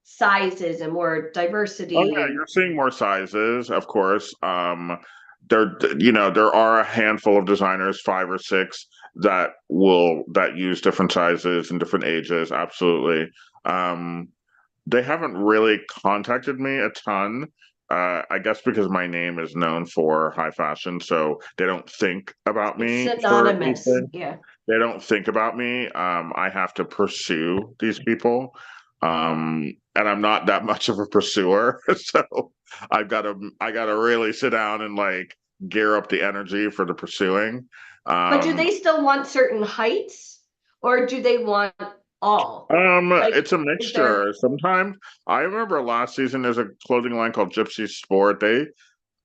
sizes and more diversity? Oh yeah, you're seeing more sizes, of course. There are a handful of designers, 5 or 6, that use different sizes and different ages. Absolutely. They haven't really contacted me a ton. I guess because my name is known for high fashion, so they don't think about me It's for synonymous. anything. Yeah. They don't think about me. I have to pursue these people. And I'm not that much of a pursuer. So I gotta really sit down and like gear up the energy for the pursuing. But do they still want certain heights, or do they want all? Like, It's a is there mixture. Sometimes I remember last season there's a clothing line called Gypsy Sport. They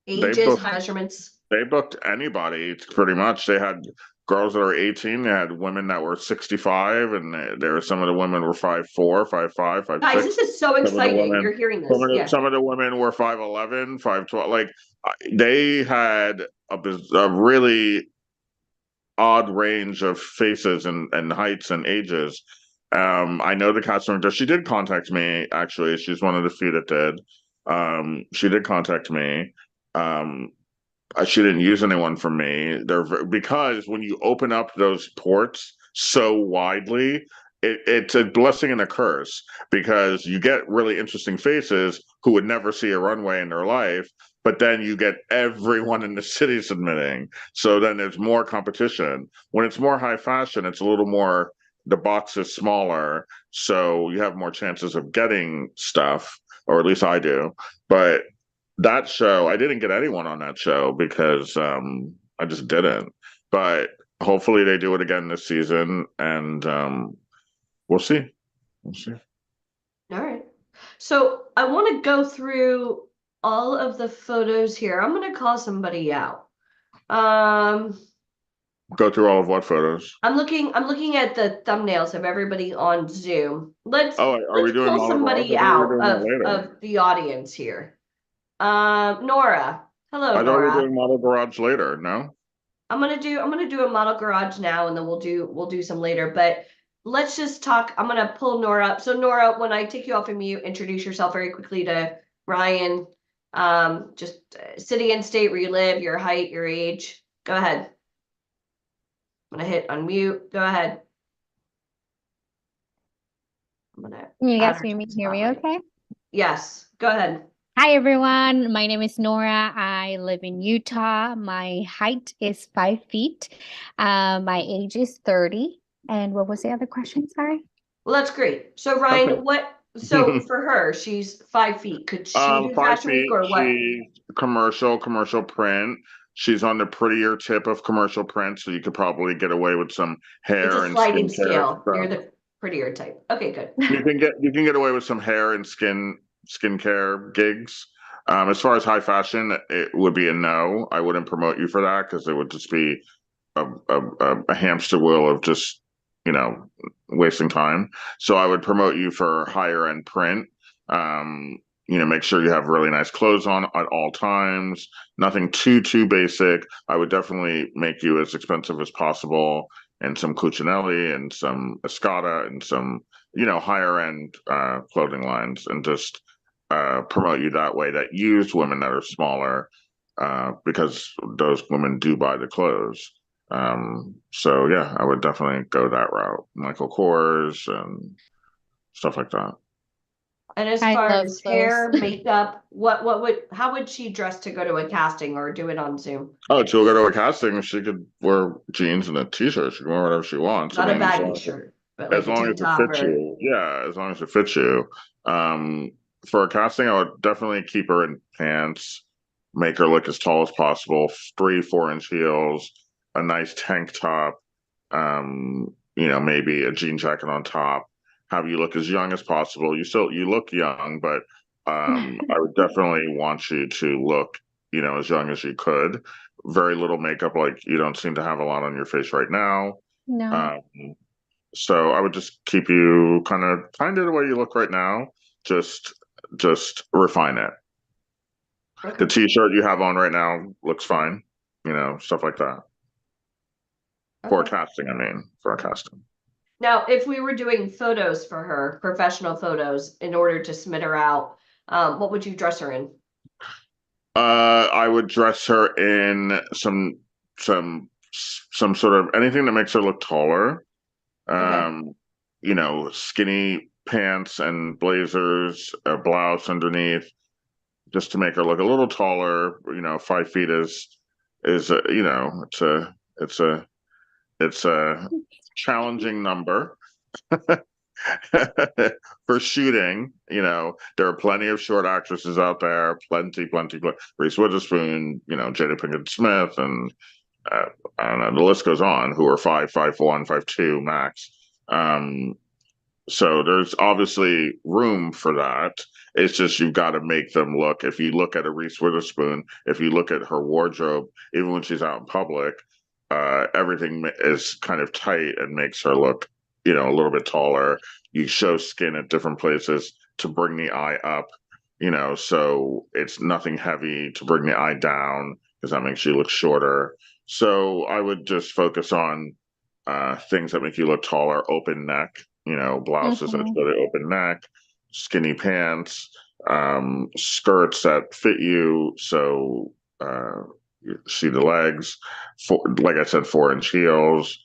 ages, booked measurements? they booked anybody pretty much. They had girls that are 18, they had women that were 65, and there were some of the women were 5'4", 5'5", Guys, 5'6". this is so Some of the exciting. women, You're hearing this. Yeah. some of the women were 5'11", 5'12". Like they had a really odd range of faces and heights and ages. I know the casting director. She did contact me. Actually, she's one of the few that did. She did contact me. She didn't use anyone from me. Because when you open up those ports so widely, it's a blessing and a curse because you get really interesting faces who would never see a runway in their life, but then you get everyone in the city submitting. So then there's more competition. When it's more high fashion, it's a little more, the box is smaller, so you have more chances of getting stuff, or at least I do. But that show, I didn't get anyone on that show because I just didn't. But hopefully they do it again this season, and we'll see. We'll see. All right. So I want to go through all of the photos here. I'm going to call somebody out. Go through all of what photos? I'm looking at the thumbnails of everybody on Zoom. Let's are we doing pull Model Garage, somebody or are we out doing that later? of the audience here. Nora. Hello, I thought we Nora. were doing Model Garage later. No. I'm gonna do a model garage now, and then we'll do some later. But let's just talk. I'm gonna pull Nora up. So Nora, when I take you off of mute, introduce yourself very quickly to Ryan. Just city and state where you live, your height, your age. Go ahead. I'm gonna hit unmute. Go ahead. Can you guys hear me okay? Yes, go ahead. Hi everyone, my name is Nora. I live in Utah. My height is 5 feet. My age is 30. And what was the other question? Sorry. Well, that's great. So Ryan, Okay. so for her, she's 5 feet. Could she do 5 Fashion Week feet. or what? She's commercial print. She's on the prettier tip of commercial print, so you could probably get away with some hair It's a and sliding skincare scale. stuff. You're the prettier type. Okay, good. You can get away with some hair and skincare gigs. As far as high fashion, it would be a no. I wouldn't promote you for that because it would just be a hamster wheel of just, wasting time. So I would promote you for higher end print. Make sure you have really nice clothes on at all times. Nothing too basic. I would definitely make you as expensive as possible, and some Cucinelli and some Escada and some higher end clothing lines, and just promote you that way, that use women that are smaller, because those women do buy the clothes. So yeah, I would definitely go that route. Michael Kors and stuff like that. And as I far love as those. hair, makeup, how would she dress to go to a casting or do it on Zoom? Oh, she'll go to a casting. She could wear jeans and a t-shirt. She can wear whatever she wants. Not a as baggy long shirt, but like as a long tank as it top fits or you. Yeah, as long as it fits you. For a casting, I would definitely keep her in pants, make her look as tall as possible, 3-4 inch heels, a nice tank top, maybe a jean jacket on top, have you look as young as possible. You look young, but I would definitely want you to look, as young as you could. Very little makeup, like you don't seem to have a lot on your face right now. No. So I would just keep you kind of the way you look right now. Just refine it. Okay. The t-shirt you have on right now looks fine. Stuff like that. For Okay. casting, for a casting. Now, if we were doing photos for her, professional photos, in order to submit her out, what would you dress her in? I would dress her in some sort of anything that makes her look taller. Skinny pants and blazers, a blouse underneath, just to make her look a little taller. 5 feet is it's a challenging number. For shooting, there are plenty of short actresses out there, plenty. Reese Witherspoon, Jada Pinkett Smith, and I don't know, the list goes on, who are 5'1", 5'2" max. So there's obviously room for that. It's just you've got to make them look. If you look at a Reese Witherspoon, if you look at her wardrobe, even when she's out in public, everything is kind of tight and makes her look, a little bit taller. You show skin at different places to bring the eye up, so it's nothing heavy to bring the eye down because that makes you look shorter. So I would just focus on things that make you look taller. Open neck, blouses that show the open neck, skinny pants, skirts that fit you, so you see the legs. Like I said, 4-inch heels,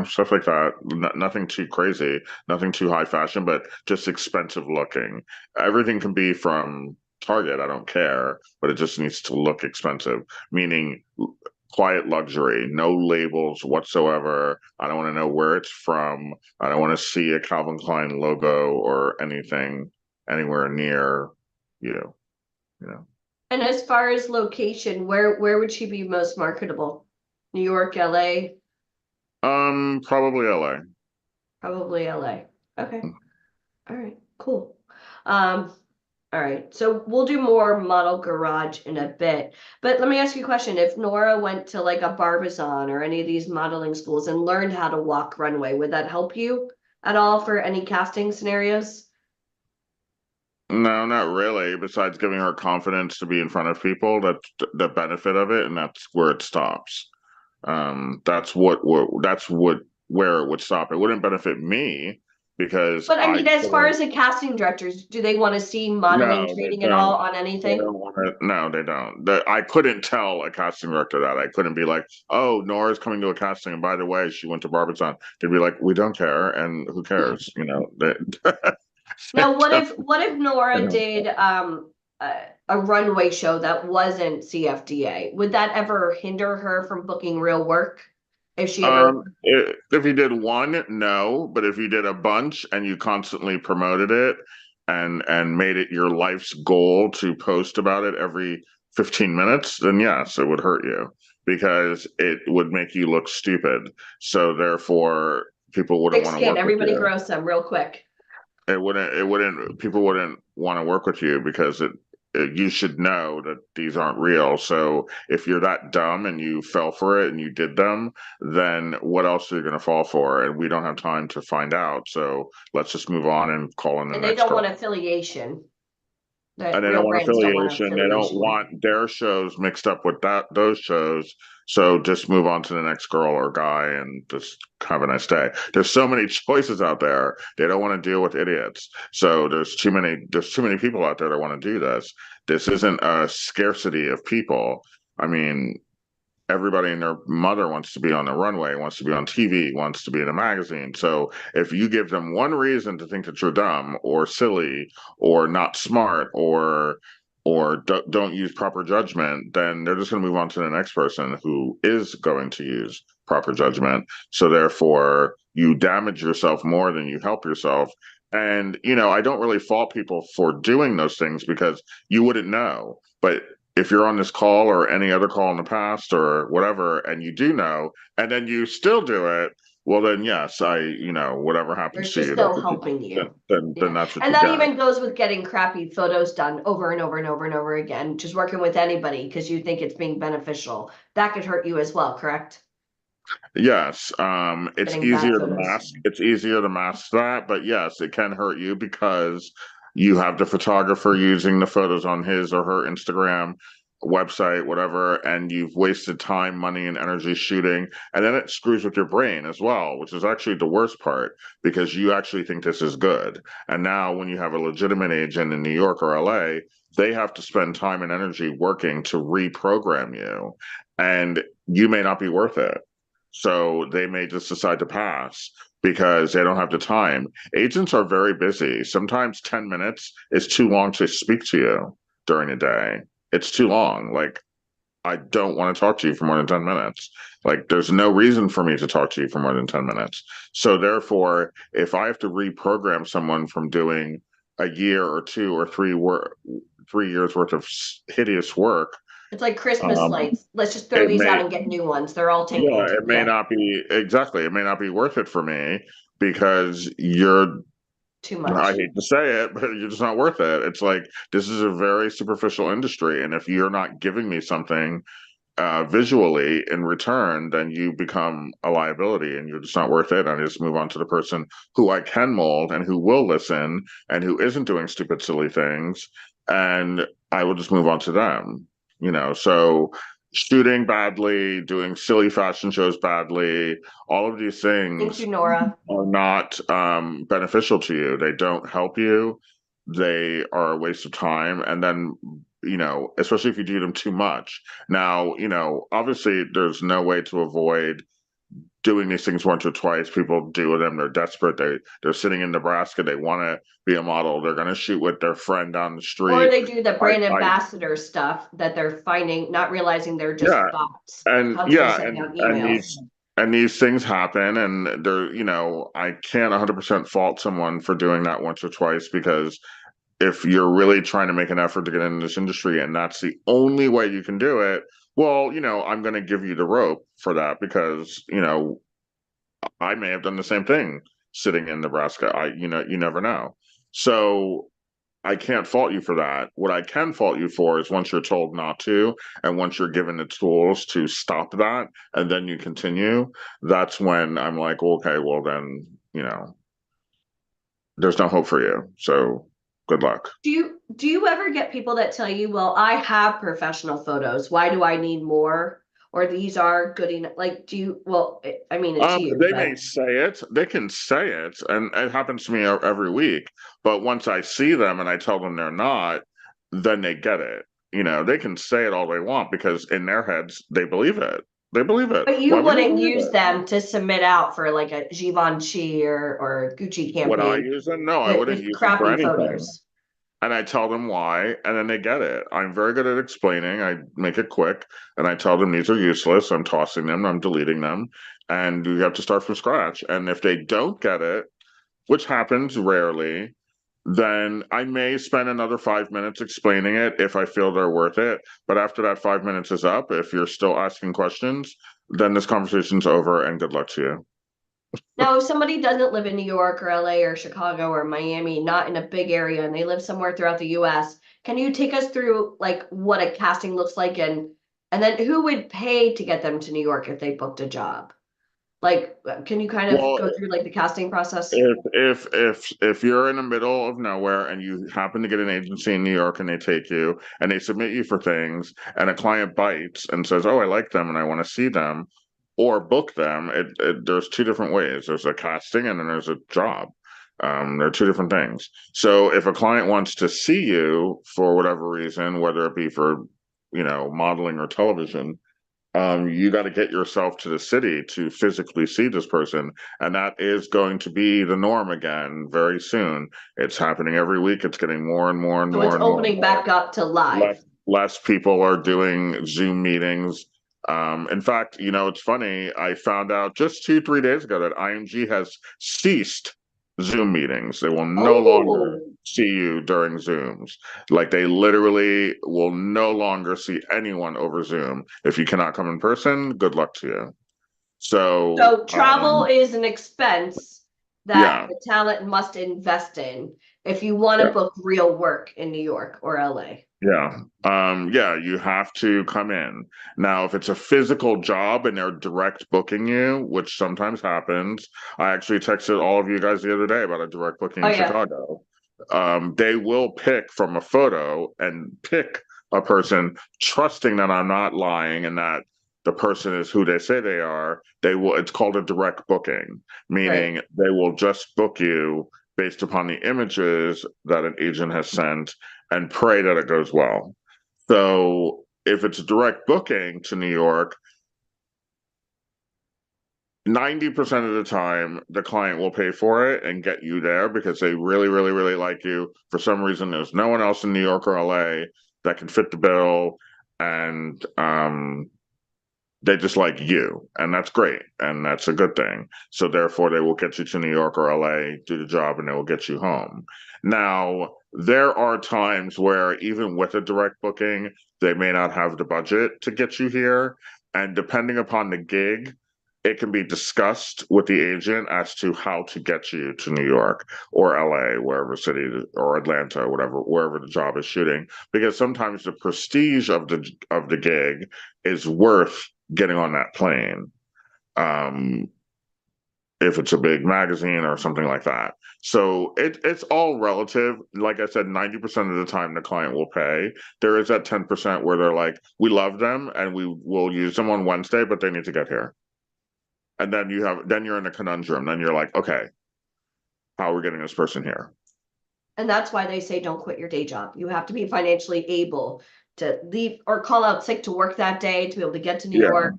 stuff like that. Nothing too crazy, nothing too high fashion, but just expensive looking. Everything can be from Target, I don't care, but it just needs to look expensive, meaning quiet luxury, no labels whatsoever. I don't want to know where it's from. I don't want to see a Calvin Klein logo or anything anywhere near you. And as far as location, where would she be most marketable? New York, LA? Probably LA. Probably LA. Okay. All right, cool. All right, so we'll do more Model Garage in a bit, but let me ask you a question. If Nora went to like a Barbizon or any of these modeling schools and learned how to walk runway, would that help you at all for any casting scenarios? No, not really. Besides giving her confidence to be in front of people, that's the benefit of it, and that's where it stops. That's where it would stop. It wouldn't benefit me because. But I mean, as far as the casting directors, do they want to see modeling training at all on anything? They don't want to. No, they don't. I couldn't tell a casting director that. I couldn't be like, "Oh, Nora's coming to a casting, and by the way, she went to Barbizon." They'd be like, "We don't care, and who cares?" Now, what if Nora did a runway show that wasn't CFDA? Would that ever hinder her from booking real work? If she ever if you did one, no, but if you did a bunch and you constantly promoted it and made it your life's goal to post about it every 15 minutes, then yes, it would hurt you because it would make you look stupid. So therefore, people wouldn't want to work everybody with you. gross them real quick. People wouldn't want to work with you because you should know that these aren't real. So if you're that dumb and you fell for it and you did them, then what else are you going to fall for? And we don't have time to find out. So let's just move on and call in the next. And they don't want affiliation. And they don't want affiliation. They don't want their shows mixed up with those shows. So just move on to the next girl or guy and just have a nice day. There's so many choices out there. They don't want to deal with idiots. So there's too many people out there that want to do this. This isn't a scarcity of people. I mean, everybody and their mother wants to be on the runway, wants to be on TV, wants to be in a magazine. So if you give them one reason to think that you're dumb or silly or not smart or don't use proper judgment, then they're just going to move on to the next person who is going to use proper judgment. So therefore, you damage yourself more than you help yourself. And, I don't really fault people for doing those things because you wouldn't know. But if you're on this call or any other call in the past or whatever, and you do know, and then you still do it, well, then yes, whatever happens to you, still helping you. Then that's what. And that even goes with getting crappy photos done over and over and over and over again. Just working with anybody because you think it's being beneficial. That could hurt you as well, correct? Yes, it's easier to mask. It's easier to mask that, but yes, it can hurt you because you have the photographer using the photos on his or her Instagram website, whatever, and you've wasted time, money, and energy shooting, and then it screws with your brain as well, which is actually the worst part because you actually think this is good. And now when you have a legitimate agent in New York or LA, they have to spend time and energy working to reprogram you, and you may not be worth it. So they may just decide to pass because they don't have the time. Agents are very busy. Sometimes 10 minutes is too long to speak to you during a day. It's too long. Like, I don't want to talk to you for more than 10 minutes. Like, there's no reason for me to talk to you for more than 10 minutes. So therefore, if I have to reprogram someone from doing a year or 2 or 3 years worth of hideous work, It's like Christmas Um, lights. Let's just throw it these out may- and get new ones. They're all yeah, tangled. it may not be exactly. It may not be worth it for me because you're, Too I much. hate to say it, but you're just not worth it. It's like, this is a very superficial industry. And if you're not giving me something visually in return, then you become a liability and you're just not worth it. And I just move on to the person who I can mold and who will listen and who isn't doing stupid, silly things. And I will just move on to them, so shooting badly, doing silly fashion shows badly, all of these Thank things you, Nora. are not beneficial to you. They don't help you. They are a waste of time. And then, especially if you do them too much. Now, obviously there's no way to avoid doing these things once or twice. People do them. They're desperate. They're sitting in Nebraska. They want to be a model. They're going to shoot with their friend down the street. Or they do the brand I- ambassador stuff that they're finding, not realizing they're just Yeah, bots. and constantly yeah, sending out and emails. these things happen, and they're, I can't 100% fault someone for doing that once or twice, because if you're really trying to make an effort to get into this industry and that's the only way you can do it, well, I'm going to give you the rope for that, because I may have done the same thing sitting in Nebraska. You never know. So I can't fault you for that. What I can fault you for is once you're told not to, and once you're given the tools to stop that, and then you continue, that's when I'm like, okay, well then, there's no hope for you. So good luck. Do you ever get people that tell you, well, I have professional photos. Why do I need more? Or these are good enough? Like, I mean, it's you, They but may say it, they can say it, and it happens to me every week. But once I see them and I tell them they're not, then they get it. They can say it all they want, because in their heads, they believe it. They believe it. But you Why would they wouldn't believe use it? them to submit out for like a Givenchy or Gucci Would I campaign. use them? No, I wouldn't use them for Crappy anything. photos. And I tell them why, and then they get it. I'm very good at explaining. I make it quick, and I tell them these are useless. I'm tossing them, I'm deleting them, and you have to start from scratch. And if they don't get it, which happens rarely, then I may spend another 5 minutes explaining it if I feel they're worth it. But after that 5 minutes is up, if you're still asking questions, then this conversation's over, and good luck to you. Now, if somebody doesn't live in New York or LA or Chicago or Miami, not in a big area, and they live somewhere throughout the US, can you take us through like what a casting looks like, and then who would pay to get them to New York if they booked a job? Like, can you kind of Well, go through like the casting process? If you're in the middle of nowhere and you happen to get an agency in New York and they take you and they submit you for things, and a client bites and says, "Oh, I like them and I want to see them," or book them, there's two different ways. There's a casting and then there's a job. They're two different things. So if a client wants to see you for whatever reason, whether it be for modeling or television, you got to get yourself to the city to physically see this person. And that is going to be the norm again very soon. It's happening every week. It's getting more and more and So more. it's and more opening and more. back up to live. Less people are doing Zoom meetings. In fact, it's funny. I found out just 2-3 days ago that IMG has ceased Zoom meetings. They will no longer see you during Zooms. Like, they literally will no longer see anyone over Zoom. If you cannot come in person, good luck to you. So travel is an expense that Yeah. the talent must invest in if you want to book real work in New York or LA. Yeah, you have to come in. Now, if it's a physical job and they're direct booking you, which sometimes happens, I actually texted all of you guys the other day about a direct booking in Chicago. They will pick from a photo and pick a person, trusting that I'm not lying and that the person is who they say they are. It's called a direct booking, meaning they will just book you based upon the images that an agent has sent and pray that it goes well. So if it's a direct booking to New York, 90% of the time, the client will pay for it and get you there because they really, really, really like you. For some reason, there's no one else in New York or LA that can fit the bill, and they just like you, and that's great, and that's a good thing. So therefore, they will get you to New York or LA, do the job, and they will get you home. Now, there are times where even with a direct booking, they may not have the budget to get you here, and depending upon the gig, it can be discussed with the agent as to how to get you to New York or LA, wherever city, or Atlanta, whatever, wherever the job is shooting, because sometimes the prestige of the gig is worth getting on that plane. If it's a big magazine or something like that. So it's all relative. Like I said, 90% of the time the client will pay. There is that 10% where they're like, we love them and we will use them on Wednesday, but they need to get here. And then you're in a conundrum. Then you're like, okay, how are we getting this person here? And that's why they say don't quit your day job. You have to be financially able to leave or call out sick to work that day to be able to get to New York.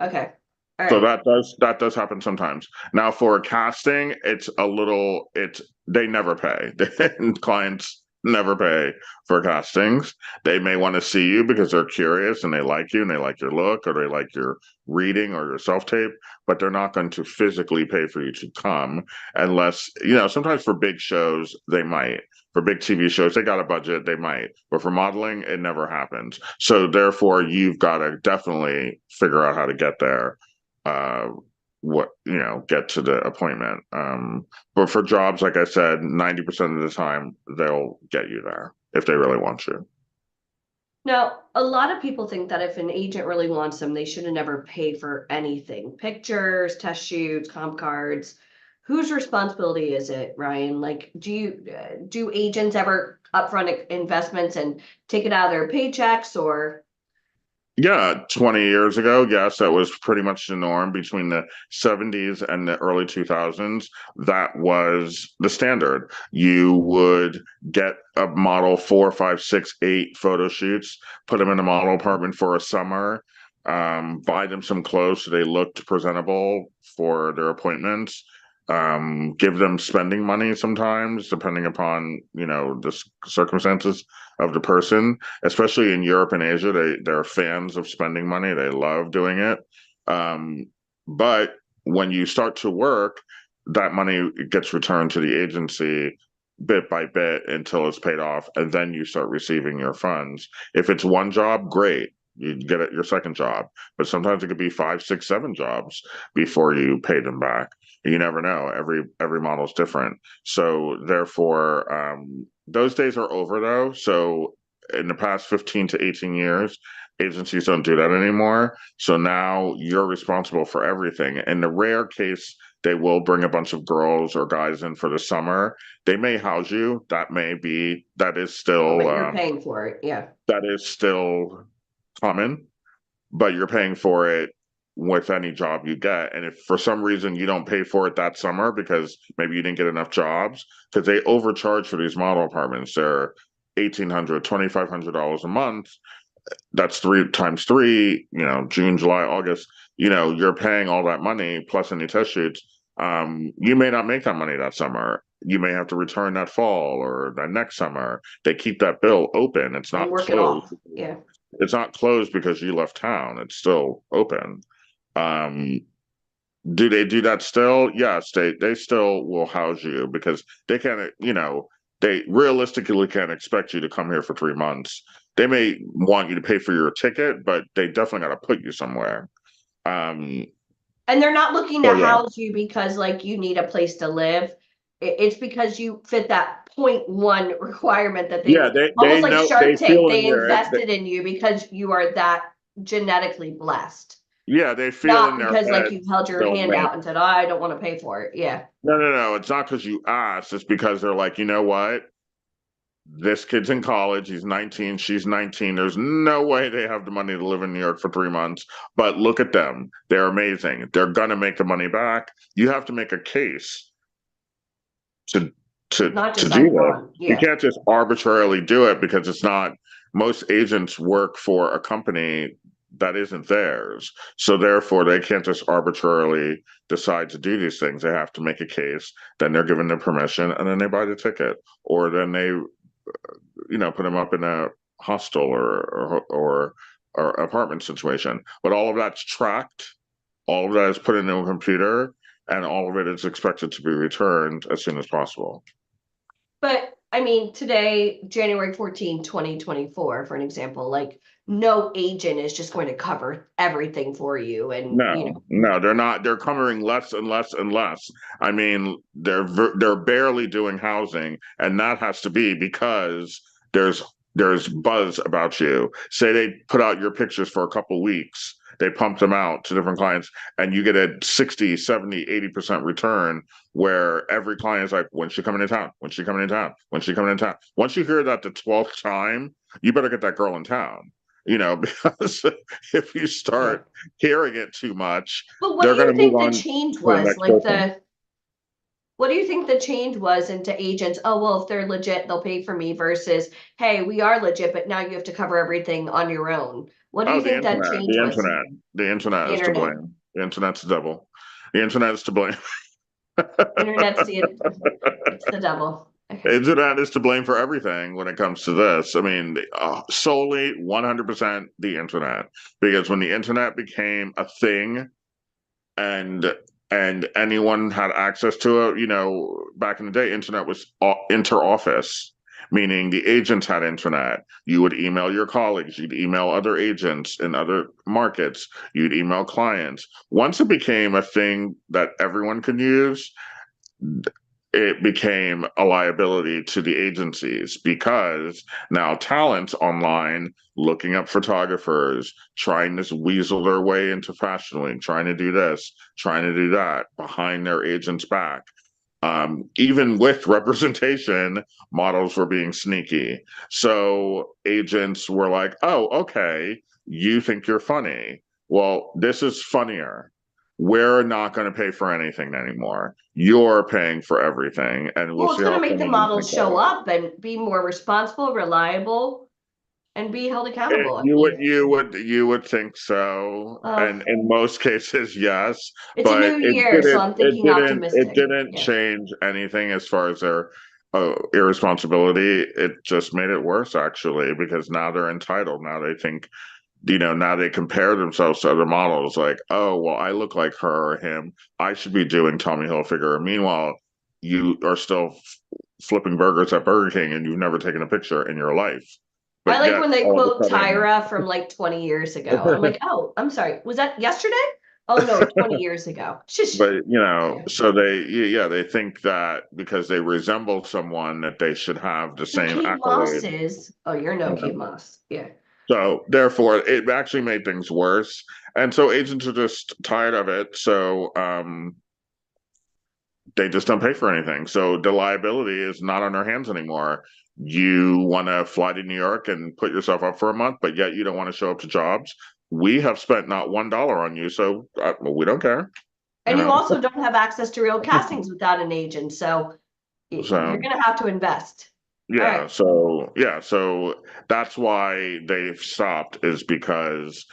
Okay. All right. So that does happen sometimes. Now for casting, they never pay. Clients never pay for castings. They may want to see you because they're curious and they like you and they like your look or they like your reading or your self-tape, but they're not going to physically pay for you to come unless, sometimes for big shows, they might. For big TV shows, they got a budget, they might. But for modeling, it never happens. So therefore, you've got to definitely figure out how to get there. Get to the appointment. But for jobs, like I said, 90% of the time they'll get you there if they really want you. Now, a lot of people think that if an agent really wants them, they should have never pay for anything. Pictures, test shoots, comp cards. Whose responsibility is it, Ryan? Like, do agents ever upfront investments and take it out of their paychecks or? Yeah, 20 years ago, yes, that was pretty much the norm between the 70s and the early 2000s. That was the standard. You would get a model 4, 5, 6, 8 photo shoots, put them in a model apartment for a summer, buy them some clothes so they looked presentable for their appointments. Give them spending money sometimes, depending upon, the circumstances of the person, especially in Europe and Asia, they're fans of spending money. They love doing it. But when you start to work, that money gets returned to the agency bit by bit until it's paid off. And then you start receiving your funds. If it's one job, great. You get it your second job, but sometimes it could be 5, 6, 7 jobs before you pay them back. You never know. Every model is different. So therefore, those days are over though. So in the past 15 to 18 years, agencies don't do that anymore. So now you're responsible for everything. In the rare case, they will bring a bunch of girls or guys in for the summer. They may house you. That is still. But you're paying for it. Yeah. That is still common, but you're paying for it with any job you get. And if for some reason you don't pay for it that summer because maybe you didn't get enough jobs, because they overcharge for these model apartments, they're $1,800, $2,500 a month. That's 3 times 3, June, July, August, you're paying all that money plus any test shoots. You may not make that money that summer. You may have to return that fall or that next summer. They keep that bill open. It's not work closed. it off. Yeah. It's not closed because you left town. It's still open. Do they do that still? Yes, they still will house you because they can't, they realistically can't expect you to come here for 3 months. They may want you to pay for your ticket, but they definitely got to put you somewhere. And they're not looking to house you because you need a place to live. It's because you fit that 0.1 requirement that they almost like know, Shark Tank. They invested in you because you are that genetically blessed. Yeah, they feel not in their because head, you held your hand out and said, I don't want to pay for it. Yeah. No. It's not because you asked. It's because they're like, you know what? This kid's in college. He's 19. She's 19. There's no way they have the money to live in New York for 3 months. But look at them. They're amazing. They're going to make the money back. You have to make a case to do that. Yeah. You can't just arbitrarily do it because it's not. Most agents work for a company that isn't theirs. So therefore, they can't just arbitrarily decide to do these things. They have to make a case. Then they're given the permission, and then they buy the ticket, or then they, put them up in a hostel or apartment situation. But all of that's tracked. All of that is put into a computer, and all of it is expected to be returned as soon as possible. But I mean, today, January 14, 2024, for an example, like no agent is just going to cover everything for you. And no, they're not. They're covering less and less and less. I mean, they're barely doing housing, and that has to be because there's buzz about you. Say they put out your pictures for a couple weeks, they pump them out to different clients, and you get a 60, 70, 80% return, where every client is like, when's she coming in town? When's she coming in town? When's she coming in town? Once you hear that the 12th time, you better get that girl in town. Because if you start hearing it too much, but what do you think the change was? What do you think the change was into agents? Oh, well, if they're legit, they'll pay for me, versus, hey, we are legit, but now you have to cover everything on your own. What do you think that change was? The internet is to blame. The internet's the devil. The internet is to blame. It's the devil. Okay. Internet is to blame for everything when it comes to this. I mean, solely 100% the internet, because when the internet became a thing, and anyone had access to it, back in the day, internet was inter-office, meaning the agents had internet. You would email your colleagues, you'd email other agents in other markets, you'd email clients. Once it became a thing that everyone could use, it became a liability to the agencies, because now talent's online looking up photographers, trying to weasel their way into Fashion Week, trying to do this, trying to do that behind their agent's back. Even with representation, models were being sneaky. So agents were like, oh, okay, you think you're funny. Well, this is funnier. We're not going to pay for anything anymore. You're paying for everything, and it's going to make the models show up and be more responsible, reliable, and be held accountable. You would think so, and in most cases, yes. It's a new year, so I'm thinking optimistic. It didn't change anything as far as their irresponsibility. It just made it worse, actually, because now they're entitled. Now they think, now they compare themselves to other models, like, oh, well, I look like her or him, I should be doing Tommy Hilfiger. Meanwhile, you are still flipping burgers at Burger King, and you've never taken a picture in your life. But I like when they quote Tyra from like 20 years ago. I'm like, oh, I'm sorry, was that yesterday? Oh no, 20 years ago. But so they think that because they resemble someone that they should have the same accolades. You're no Kate Moss. Yeah. So therefore, it actually made things worse, and so agents are just tired of it. So they just don't pay for anything. So the liability is not on their hands anymore. You want to fly to New York and put yourself up for a month, but yet you don't want to show up to jobs. We have spent not $1 on you, so we don't care. And you also don't have access to real castings without an agent, so you're going to have to invest. Yeah, right. So that's why they've stopped, is because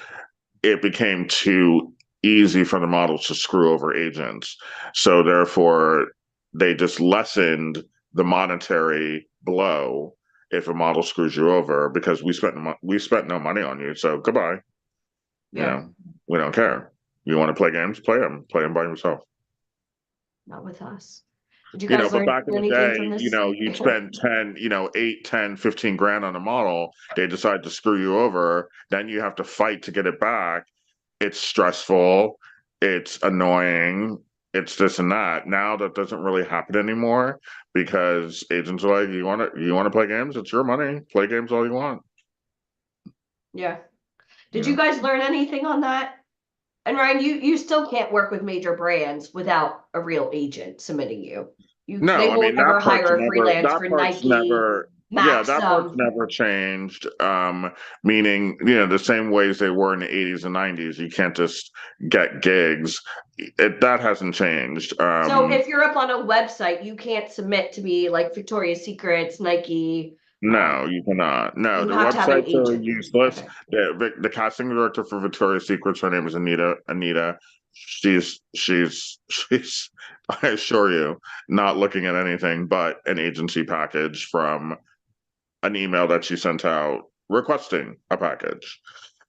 it became too easy for the models to screw over agents. So therefore, they just lessened the monetary blow if a model screws you over, because we spent no money on you, so goodbye. Yeah. We don't care. You want to play games? Play them by yourself. Not with us. Did you guys learn back in the day, you'd spend 8, 10, 15 grand on a model. They decide to screw you over. Then you have to fight to get it back. It's stressful. It's annoying. It's this and that. Now that doesn't really happen anymore, because agents are like, you want to play games? It's your money. Play games all you want. Yeah. Did you guys learn anything on that? And Ryan, you still can't work with major brands without a real agent submitting you. They won't ever hire a freelance for Nike. That part's never changed. Meaning, the same ways they were in the 80s and 90s, you can't just get gigs. That hasn't changed. So if you're up on a website, you can't submit to be like Victoria's Secrets, Nike, No, you cannot. No, You the have to have an websites are agent. useless. Okay. The casting director for Victoria's Secrets, her name is Anita. She's I assure you, not looking at anything but an agency package from an email that she sent out requesting a package.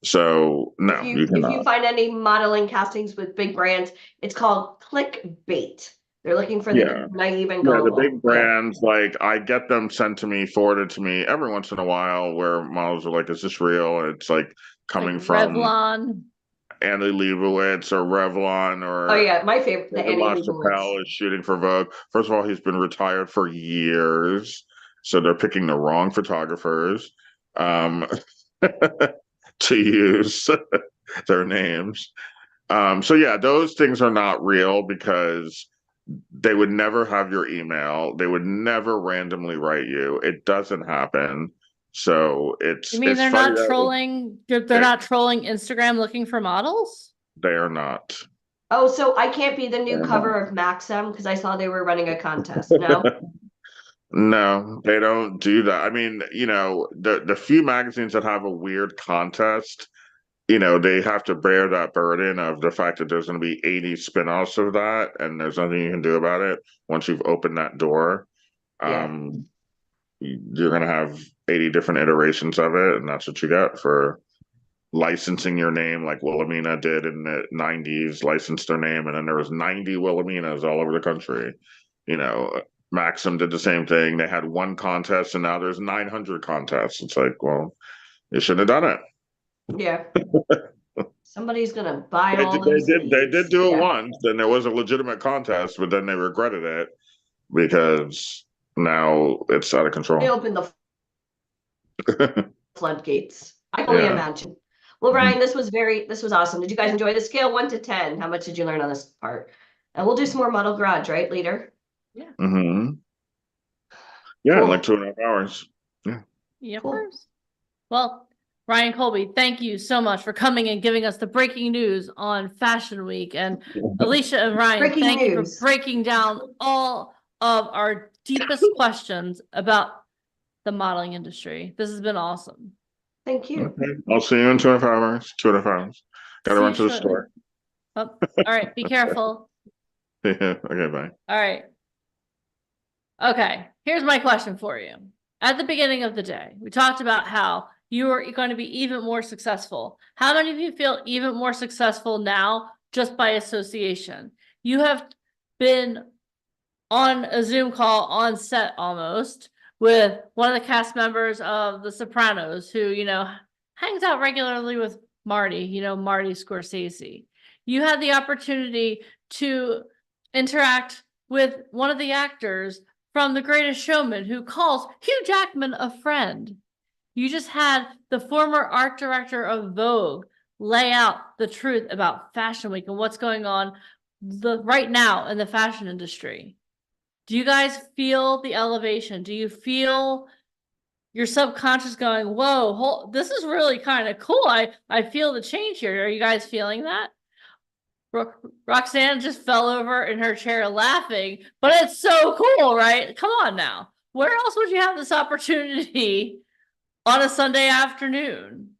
So no, If you you cannot. find any modeling castings with big brands, it's called clickbait. They're looking for Yeah. the naive and Yeah, the gullible. big brands, like I get them sent to me, forwarded to me every once in a while where models are like, is this real? And it's like coming Like from Revlon. Annie Leibovitz or Revlon Oh or yeah, my favorite, the David Annie LaChapelle Leibovitz. is shooting for Vogue. First of all, he's been retired for years, so they're picking the wrong photographers to use their names. So yeah, those things are not real because they would never have your email. They would never randomly write you. It doesn't happen. So You mean it's they're funny not that trolling? They're not trolling Instagram looking for models? they are not. Oh, so I can't be the new They're cover not. of Maxim because I saw they were running a contest. No. No, they don't do that. I mean, the few magazines that have a weird contest, they have to bear that burden of the fact that there's going to be 80 spin-offs of that, and there's nothing you can do about it once you've opened that door. Yeah. You're going to have 80 different iterations of it, and that's what you get for licensing your name, like Wilhelmina did in the 90s, licensed their name, and then there was 90 Wilhelminas all over the country. Maxim did the same thing. They had one contest, and now there's 900 contests. It's like, well, you shouldn't have done it. Yeah. Somebody's gonna buy They all did, those they did, they leads. did do it Yeah. once, and there was a legitimate contest, but then they regretted it because now it's out of They control. opened the floodgates. I can only Yeah. imagine. Well, Ryan, this was awesome. Did you guys enjoy the scale 1 to 10? How much did you learn on this part? And we'll do some more Model Garage, right, later? Mm-hmm. Yeah, Cool. like 2.5 hours. Yep. Cool. Well, Ryan Colby, thank you so much for coming and giving us the breaking news on Fashion Week. And Alicia and Ryan, Breaking thank you news. for breaking down all of our deepest questions about the modeling industry. This has been awesome. Thank you. Okay. I'll see you in 2.5 hours. 2.5 hours. Gotta See run you to the shortly. store. Oh, all right, be careful. Okay, bye. All right. Okay, here's my question for you. At the beginning of the day, we talked about how you are going to be even more successful. How many of you feel even more successful now just by association? You have been on a Zoom call on set almost with one of the cast members of The Sopranos who, hangs out regularly with Marty, Marty Scorsese. You had the opportunity to interact with one of the actors from The Greatest Showman who calls Hugh Jackman a friend. You just had the former art director of Vogue lay out the truth about Fashion Week and what's going on right now in the fashion industry. Do you guys feel the elevation? Do you feel your subconscious going, whoa, this is really kind of cool. I feel the change here. Are you guys feeling that? Roxanne just fell over in her chair laughing, but it's so cool, right? Come on now. Where else would you have this opportunity on a Sunday afternoon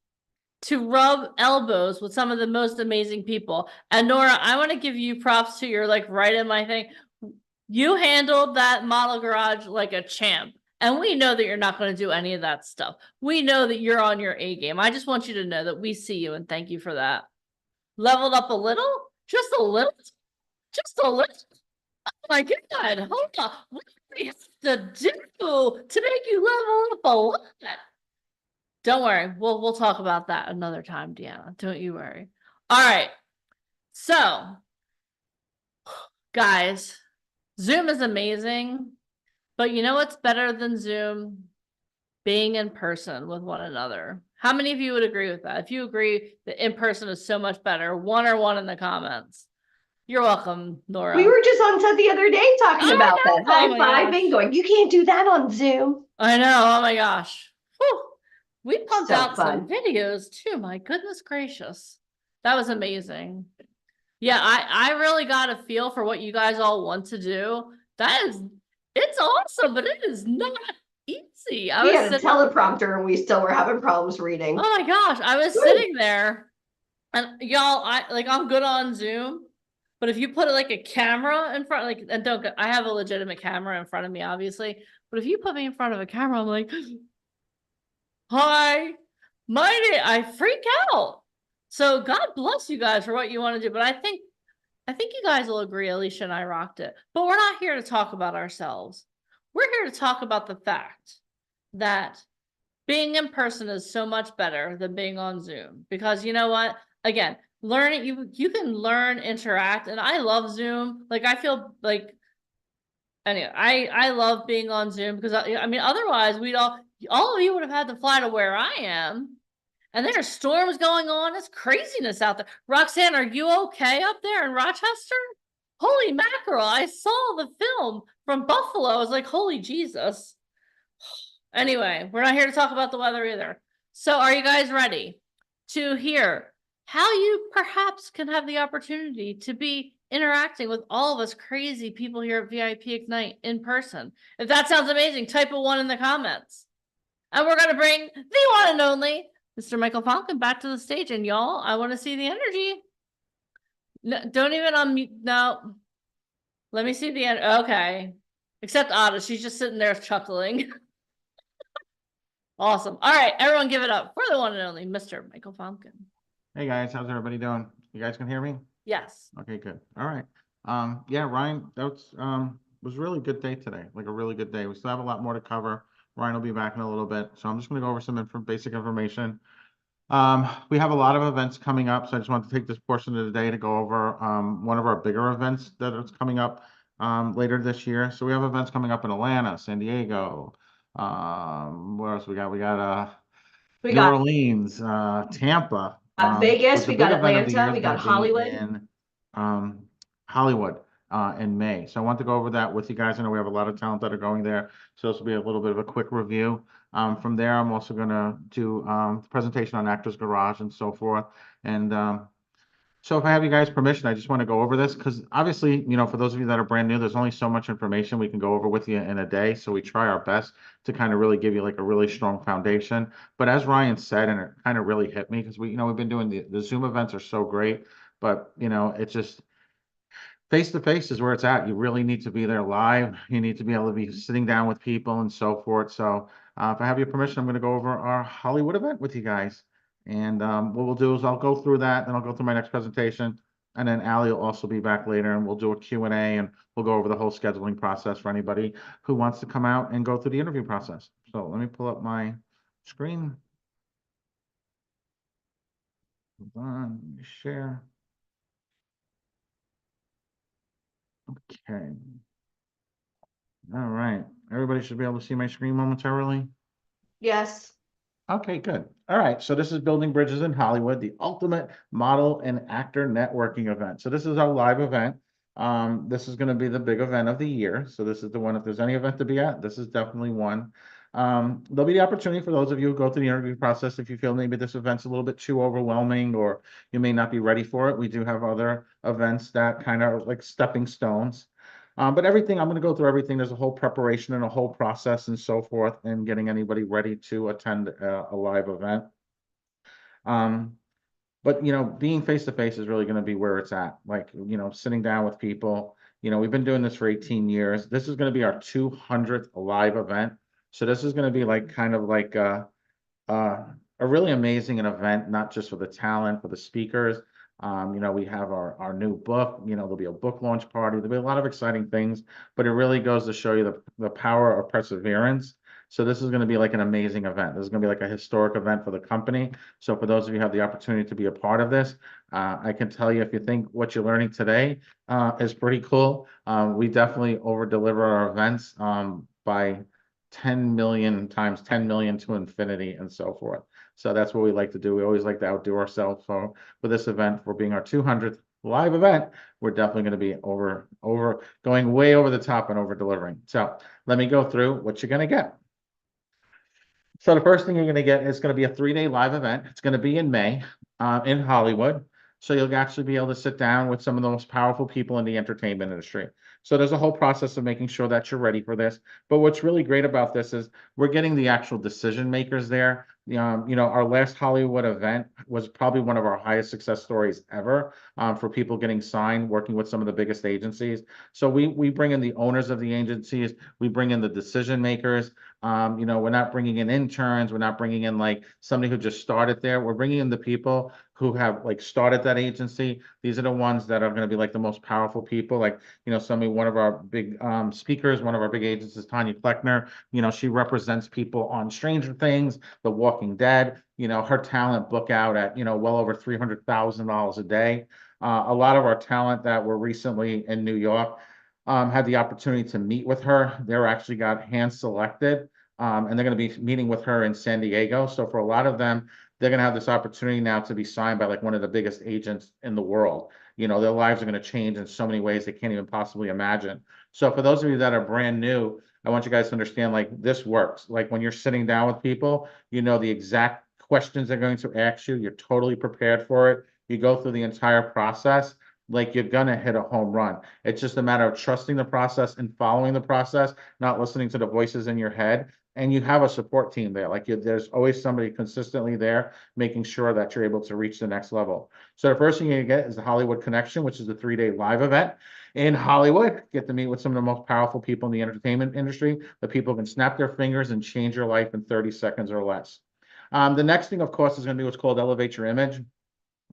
to rub elbows with some of the most amazing people? And Nora, I want to give you props to your right in my thing. You handled that Model Garage like a champ. And we know that you're not going to do any of that stuff. We know that you're on your A game. I just want you to know that we see you and thank you for that. Leveled up a little? Just a little? Just a little? Oh my God. Hold on. What do we have to do to make you level up a lot? Don't worry. We'll talk about that another time, Deanna. Don't you worry. All right. So, guys, Zoom is amazing, but you know what's better than Zoom? Being in person with one another. How many of you would agree with that? If you agree that in person is so much better, 1 or 1 in the comments. You're welcome, Nora. We were just on set the other day talking about that. Oh my High-fiving, going, you can't do that on Zoom. I know. Oh my gosh. Whew. We pumped So out some fun. videos too. My goodness gracious. That was amazing. Yeah, I really got a feel for what you guys all want to do. It's awesome, but it is not easy. crazy. I We was had a sitting, teleprompter and we still were having problems reading. oh my gosh, I was sitting there and y'all, I'm good on Zoom, but if you put like a camera in front, like, and don't, I have a legitimate camera in front of me, obviously, but if you put me in front of a camera, I'm like, hi, I freak out. So God bless you guys for what you want to do, but I think you guys will agree, Alicia and I rocked it. But we're not here to talk about ourselves. We're here to talk about the fact that being in person is so much better than being on Zoom. Because you know what? Again, learning, you can learn, interact, and I love Zoom. Like, I feel like, anyway, I love being on Zoom because I mean, otherwise we'd all of you would have had to fly to where I am. And there are storms going on. It's craziness out there. Roxanne, are you okay up there in Rochester? Holy mackerel. I saw the film from Buffalo. I was like, holy Jesus. Anyway, we're not here to talk about the weather either. So are you guys ready to hear how you perhaps can have the opportunity to be interacting with all of us crazy people here at VIP Ignite in person? If that sounds amazing, type a 1 in the comments. And we're going to bring the one and only Mr. Michael Falcon back to the stage. And y'all, I want to see the energy. No, don't even unmute. No. Let me see the end. Okay. Except Ada, she's just sitting there chuckling. Awesome. All right, everyone give it up for the one and only Mr. Michael Falcon. Hey guys, how's everybody doing? You guys can hear me? Yes. Okay, good. All right. Yeah, Ryan, that was a really good day today, like a really good day. We still have a lot more to cover. Ryan will be back in a little bit. So I'm just going to go over some basic information. We have a lot of events coming up. So I just want to take this portion of the day to go over one of our bigger events that is coming up later this year. So we have events coming up in Atlanta, San Diego. Where else we got? We got New Orleans, Tampa. Vegas, but the we got big event of the year Atlanta, is we got gonna be Hollywood. in Hollywood in May. So I want to go over that with you guys. I know we have a lot of talent that are going there. So this will be a little bit of a quick review. From there, I'm also going to do the presentation on Actors Garage and so forth. And so if I have you guys' permission, I just want to go over this because obviously, you know, for those of you that are brand new, there's only so much information we can go over with you in a day. So we try our best to kind of really give you like a really strong foundation. But as Ryan said, and it kind of really hit me because we've been doing the Zoom events are so great, but it's just face-to-face is where it's at. You really need to be there live. You need to be able to be sitting down with people and so forth. So if I have your permission, I'm going to go over our Hollywood event with you guys. And what we'll do is I'll go through that, then I'll go through my next presentation. And then Allie will also be back later and we'll do a Q&A and we'll go over the whole scheduling process for anybody who wants to come out and go through the interview process. So let me pull up my screen. Hold on, let me share. Okay. All right. Everybody should be able to see my screen momentarily. Yes. Okay, good. All right. So this is Building Bridges in Hollywood, the ultimate model and actor networking event. So this is our live event. This is going to be the big event of the year. So this is the one, if there's any event to be at, this is definitely one. There'll be the opportunity for those of you who go through the interview process. If you feel maybe this event's a little bit too overwhelming or you may not be ready for it, we do have other events that kind of like stepping stones. But everything, I'm going to go through everything. There's a whole preparation and a whole process and so forth and getting anybody ready to attend a live event. But, being face-to-face is really going to be where it's at. Like, sitting down with people, we've been doing this for 18 years. This is going to be our 200th live event. So this is going to be like kind of like a really amazing event, not just for the talent, for the speakers. We have our new book, there'll be a book launch party. There'll be a lot of exciting things, but it really goes to show you the power of perseverance. So this is going to be like an amazing event. This is going to be like a historic event for the company. So for those of you who have the opportunity to be a part of this, I can tell you, if you think what you're learning today is pretty cool, we definitely over deliver our events by 10 million times 10 million to infinity and so forth. So that's what we like to do. We always like to outdo ourselves. So for this event, for being our 200th live event, we're definitely going to be going way over the top and over delivering. So let me go through what you're going to get. So the first thing you're going to get is going to be a 3-day live event. It's going to be in May in Hollywood. So you'll actually be able to sit down with some of the most powerful people in the entertainment industry. So there's a whole process of making sure that you're ready for this. But what's really great about this is we're getting the actual decision makers there. Our last Hollywood event was probably one of our highest success stories ever, for people getting signed, working with some of the biggest agencies. So we bring in the owners of the agencies, we bring in the decision makers. We're not bringing in interns, we're not bringing in like somebody who just started there. We're bringing in the people who have like started that agency. These are the ones that are going to be like the most powerful people. Like, one of our big speakers, one of our big agents is Tanya Kleckner. She represents people on Stranger Things, The Walking Dead. Her talent book out at, well over $300,000 a day. A lot of our talent that were recently in New York had the opportunity to meet with her. They're actually got hand selected, and they're going to be meeting with her in San Diego. So for a lot of them, they're going to have this opportunity now to be signed by like one of the biggest agents in the world. Their lives are going to change in so many ways they can't even possibly imagine. So for those of you that are brand new, I want you guys to understand like this works. Like when you're sitting down with people, the exact questions they're going to ask you. You're totally prepared for it. You go through the entire process like you're gonna hit a home run. It's just a matter of trusting the process and following the process, not listening to the voices in your head. And you have a support team there. There's always somebody consistently there, making sure that you're able to reach the next level. So the first thing you're gonna get is the Hollywood Connection, which is a 3-day live event in Hollywood. Get to meet with some of the most powerful people in the entertainment industry. The people can snap their fingers and change your life in 30 seconds or less. The next thing, of course, is going to be what's called Elevate Your Image.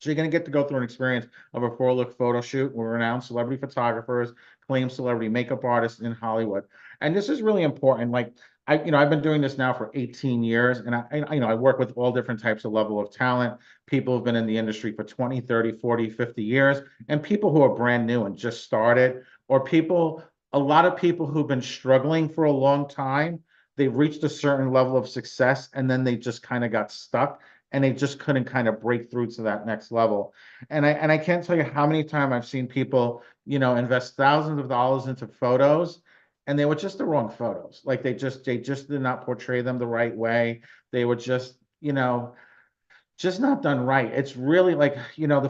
So you're going to get to go through an experience of a 4-look photo shoot with renowned celebrity photographers, acclaimed celebrity makeup artists in Hollywood. And this is really important. Like I've been doing this now for 18 years, and I work with all different types of level of talent. People who've been in the industry for 20, 30, 40, 50 years, and people who are brand new and just started, or a lot of people who've been struggling for a long time. They've reached a certain level of success, and then they just kind of got stuck, and they just couldn't kind of break through to that next level. And I can't tell you how many times I've seen people, invest thousands of dollars into photos, and they were just the wrong photos. Like they just did not portray them the right way. They were just not done right. It's really like, the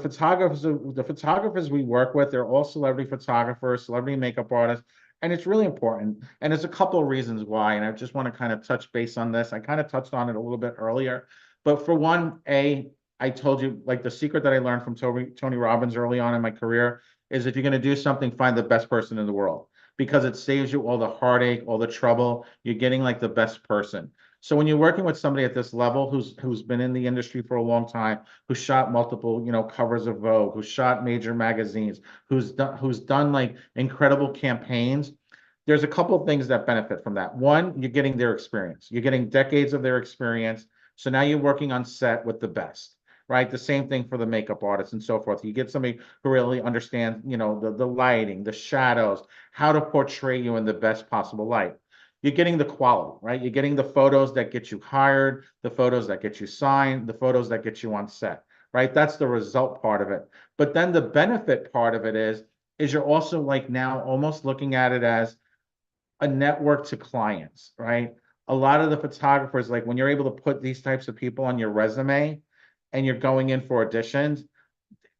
photographers we work with, they're all celebrity photographers, celebrity makeup artists. And it's really important. And there's a couple of reasons why. And I just want to kind of touch base on this. I kind of touched on it a little bit earlier. But for one, I told you, like the secret that I learned from Tony Robbins early on in my career is if you're going to do something, find the best person in the world, because it saves you all the heartache, all the trouble. You're getting like the best person. So when you're working with somebody at this level who's been in the industry for a long time, who shot multiple, covers of Vogue, who shot major magazines, who's done like incredible campaigns, there's a couple of things that benefit from that. One, you're getting their experience. You're getting decades of their experience. So now you're working on set with the best, right? The same thing for the makeup artists and so forth. You get somebody who really understands, the lighting, the shadows, how to portray you in the best possible light. You're getting the quality, right? You're getting the photos that get you hired, the photos that get you signed, the photos that get you on set, right? That's the result part of it. But then the benefit part of it is you're also like now almost looking at it as a network to clients, right? A lot of the photographers, like when you're able to put these types of people on your resume and you're going in for auditions,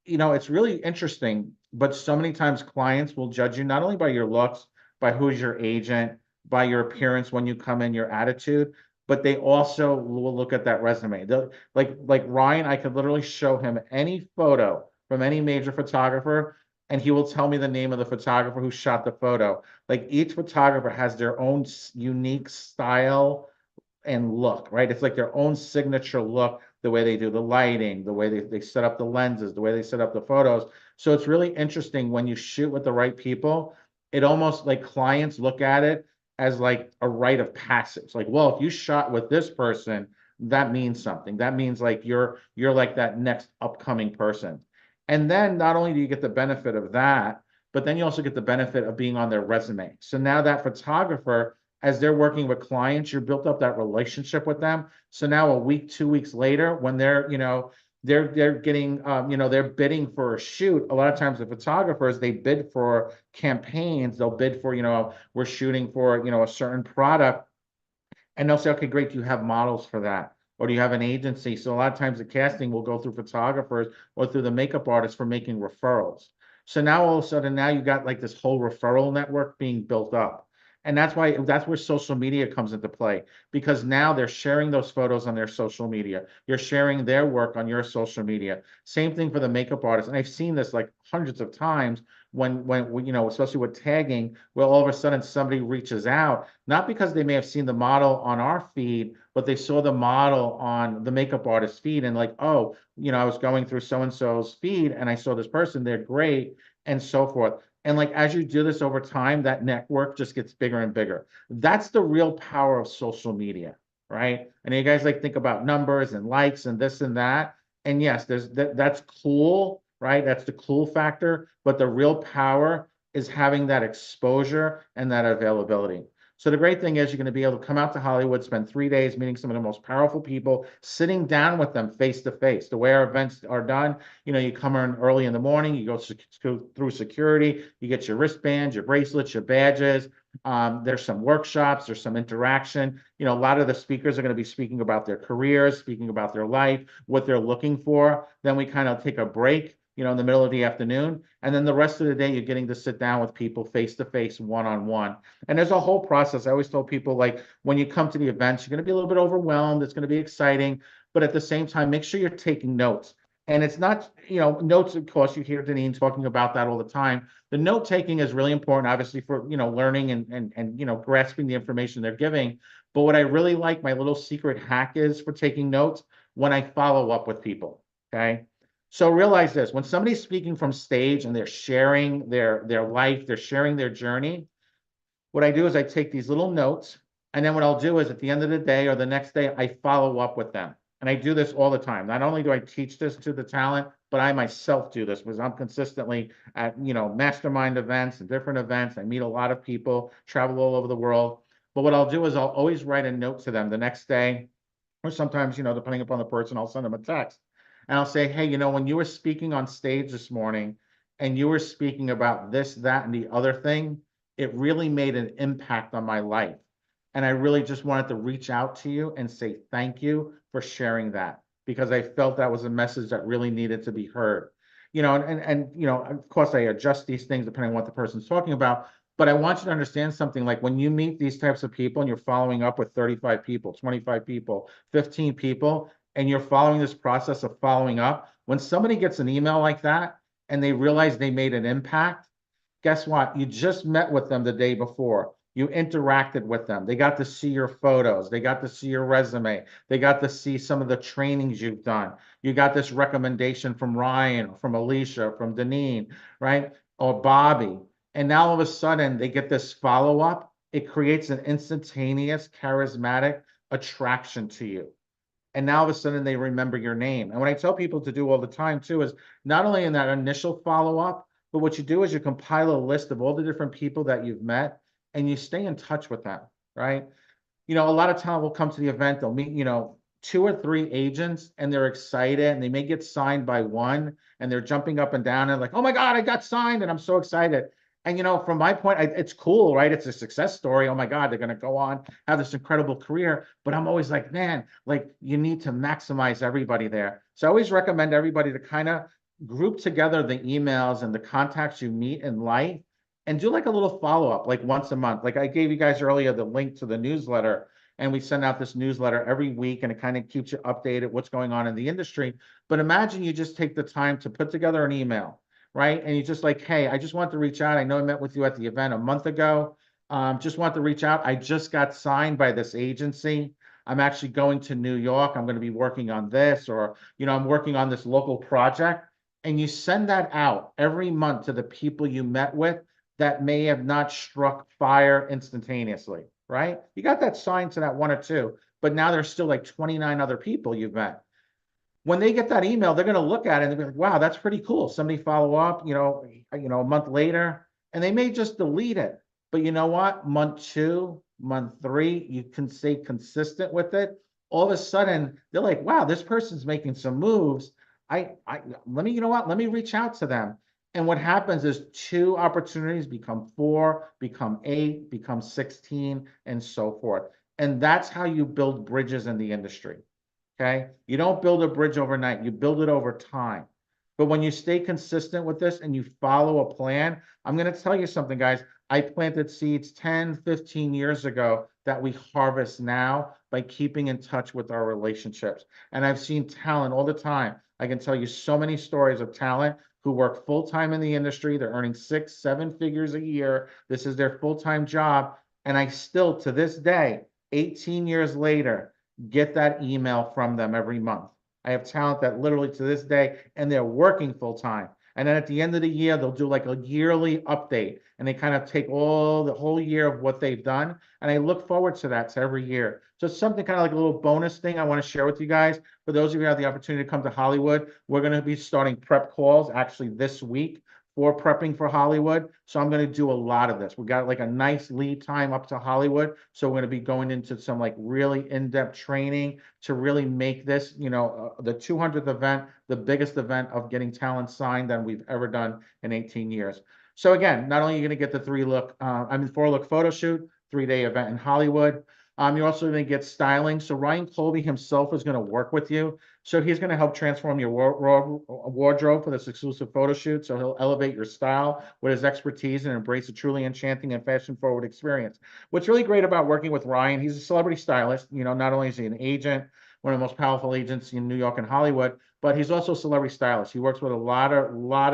it's really interesting. But so many times clients will judge you not only by your looks, by who's your agent, by your appearance when you come in, your attitude, but they also will look at that resume. Like Ryan, I could literally show him any photo from any major photographer, and he will tell me the name of the photographer who shot the photo. Like each photographer has their own unique style and look, right? It's like their own signature look, the way they do the lighting, the way they set up the lenses, the way they set up the photos. So it's really interesting when you shoot with the right people. It almost like clients look at it as like a rite of passage. Like, well, if you shot with this person, that means something. That means like you're like that next upcoming person. And then not only do you get the benefit of that, but then you also get the benefit of being on their resume. So now that photographer, as they're working with clients, you built up that relationship with them. So now a week, 2 weeks later, when they're getting, they're bidding for a shoot. A lot of times the photographers, they bid for campaigns. They'll bid for, we're shooting for, a certain product. And they'll say, okay, great. Do you have models for that? Or do you have an agency? So a lot of times the casting will go through photographers or through the makeup artists for making referrals. So now all of a sudden, now you got like this whole referral network being built up. And that's where social media comes into play, because now they're sharing those photos on their social media. You're sharing their work on your social media. Same thing for the makeup artist. And I've seen this like hundreds of times when you know, especially with tagging, where all of a sudden somebody reaches out, not because they may have seen the model on our feed, but they saw the model on the makeup artist feed and like, oh, you know, I was going through so-and-so's feed and I saw this person, they're great, and so forth. And like, as you do this over time, that network just gets bigger and bigger. That's the real power of social media, right? And you guys like think about numbers and likes and this and that. And yes, that's cool, right? That's the cool factor. But the real power is having that exposure and that availability. So the great thing is you're going to be able to come out to Hollywood, spend 3 days meeting some of the most powerful people, sitting down with them face to face. The way our events are done, you know, you come in early in the morning, you go through security, you get your wristbands, your bracelets, your badges. There's some workshops, there's some interaction. You know, a lot of the speakers are going to be speaking about their careers, speaking about their life, what they're looking for. Then we kind of take a break, you know, in the middle of the afternoon. And then the rest of the day, you're getting to sit down with people face to face, one-on-one. And there's a whole process. I always tell people, like, when you come to the events, you're going to be a little bit overwhelmed. It's going to be exciting. But at the same time, make sure you're taking notes. And it's not, you know, notes, of course, you hear Deneen talking about that all the time. The note taking is really important, obviously, for, you know, learning and you know, grasping the information they're giving. But what I really like, my little secret hack is for taking notes when I follow up with people. Okay. So realize this, when somebody's speaking from stage and they're sharing their life, they're sharing their journey, what I do is I take these little notes, and then what I'll do is at the end of the day or the next day, I follow up with them. And I do this all the time. Not only do I teach this to the talent, but I myself do this because I'm consistently at, you know, mastermind events and different events. I meet a lot of people, travel all over the world. But what I'll do is I'll always write a note to them the next day, or sometimes, you know, depending upon the person, I'll send them a text. And I'll say, hey, you know, when you were speaking on stage this morning and you were speaking about this, that, and the other thing, it really made an impact on my life. And I really just wanted to reach out to you and say thank you for sharing that, because I felt that was a message that really needed to be heard. You know, and you know, of course, I adjust these things depending on what the person's talking about. But I want you to understand something, like when you meet these types of people and you're following up with 35 people, 25 people, 15 people, and you're following this process of following up, when somebody gets an email like that and they realize they made an impact, guess what? You just met with them the day before. You interacted with them. They got to see your photos. They got to see your resume. They got to see some of the trainings you've done. You got this recommendation from Ryan, from Alicia, from Deneen, right? Or Bobby. And now all of a sudden they get this follow-up. It creates an instantaneous, charismatic attraction to you. And now all of a sudden they remember your name. And what I tell people to do all the time too is not only in that initial follow-up, but what you do is you compile a list of all the different people that you've met and you stay in touch with them, right? You know, a lot of talent will come to the event, they'll meet, you know, 2 or 3 agents and they're excited and they may get signed by one and they're jumping up and down and like, oh my God, I got signed and I'm so excited. And, you know, from my point, it's cool, right? It's a success story. Oh my God, they're going to go on, have this incredible career. But I'm always like, man, like you need to maximize everybody there. So I always recommend everybody to kind of group together the emails and the contacts you meet in life and do like a little follow-up, like once a month. Like I gave you guys earlier the link to the newsletter, and we send out this newsletter every week and it kind of keeps you updated what's going on in the industry. But imagine you just take the time to put together an email, right? And you just like, hey, I just want to reach out. I know I met with you at the event a month ago. Just want to reach out. I just got signed by this agency. I'm actually going to New York. I'm going to be working on this, or, you know, I'm working on this local project. And you send that out every month to the people you met with that may have not struck fire instantaneously, right? You got that signed to that 1 or 2, but now there's still like 29 other people you've met. When they get that email, they're going to look at it and they'll be like, wow, that's pretty cool. Somebody follow up, you know, a month later, and they may just delete it. But you know what? Month 2, month 3, you can stay consistent with it. All of a sudden, they're like, wow, this person's making some moves. Let me reach out to them. And what happens is 2 opportunities become 4, become 8, become 16, and so forth. And that's how you build bridges in the industry. Okay, you don't build a bridge overnight, you build it over time. But when you stay consistent with this and you follow a plan, I'm going to tell you something, guys. I planted seeds 10, 15 years ago that we harvest now by keeping in touch with our relationships. And I've seen talent all the time. I can tell you so many stories of talent who work full-time in the industry. They're earning 6, 7 figures a year. This is their full-time job. And I still, to this day, 18 years later, get that email from them every month. I have talent that literally to this day, and they're working full-time. And then at the end of the year, they'll do like a yearly update and they kind of take the whole year of what they've done. And I look forward to that every year. So it's something kind of like a little bonus thing I want to share with you guys. For those of you who have the opportunity to come to Hollywood, we're going to be starting prep calls actually this week for prepping for Hollywood. So I'm going to do a lot of this. We got like a nice lead time up to Hollywood. So we're going to be going into some like really in-depth training to really make this, the 200th event, the biggest event of getting talent signed than we've ever done in 18 years. So again, not only are you going to get the 4-look photo shoot, 3-day event in Hollywood, you're also going to get styling. So Ryan Colby himself is going to work with you. So he's going to help transform your wardrobe for this exclusive photo shoot. So he'll elevate your style with his expertise and embrace a truly enchanting and fashion-forward experience. What's really great about working with Ryan, he's a celebrity stylist. Not only is he an agent, one of the most powerful agents in New York and Hollywood, but he's also a celebrity stylist. He works with a lot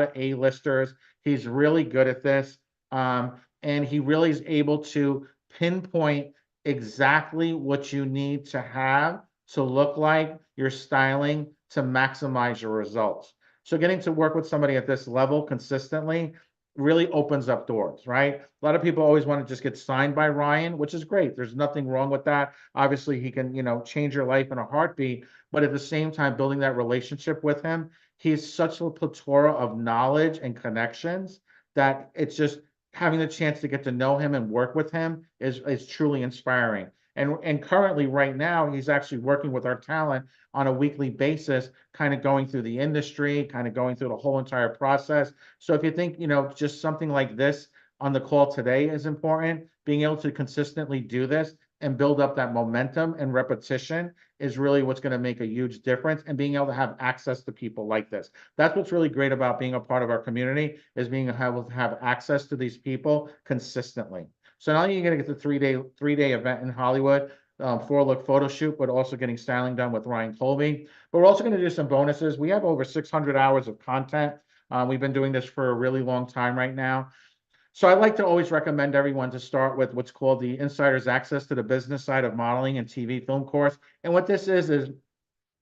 of A-listers. He's really good at this. And he really is able to pinpoint exactly what you need to have to look like your styling to maximize your results. So getting to work with somebody at this level consistently really opens up doors, right? A lot of people always want to just get signed by Ryan, which is great. There's nothing wrong with that. Obviously, he can, change your life in a heartbeat, but at the same time, building that relationship with him, he's such a plethora of knowledge and connections that it's just having the chance to get to know him and work with him is truly inspiring. And currently right now, he's actually working with our talent on a weekly basis, kind of going through the industry, kind of going through the whole entire process. So if you think, just something like this on the call today is important, being able to consistently do this and build up that momentum and repetition is really what's going to make a huge difference, and being able to have access to people like this. That's what's really great about being a part of our community, is being able to have access to these people consistently. So not only are you going to get the three-day event in Hollywood, 4-look photo shoot, but also getting styling done with Ryan Colby. But we're also going to do some bonuses. We have over 600 hours of content. We've been doing this for a really long time right now. So I like to always recommend everyone to start with what's called the Insider's Access to the Business Side of Modeling and TV Film course. And what this is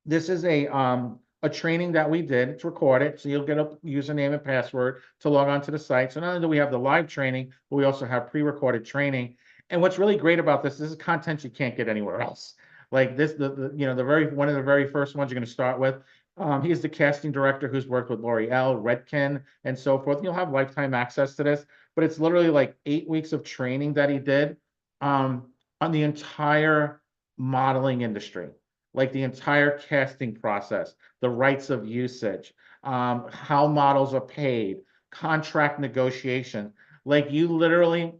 this is a training that we did. It's recorded, so you'll get a username and password to log on to the site. So not only do we have the live training, but we also have pre-recorded training. And what's really great about this is content you can't get anywhere else. Like this, one of the very first ones you're going to start with. He's the casting director who's worked with L'Oreal, Redken, and so forth. You'll have lifetime access to this, but it's literally like 8 weeks of training that he did on the entire modeling industry, like the entire casting process, the rights of usage, how models are paid, contract negotiation. Like you literally,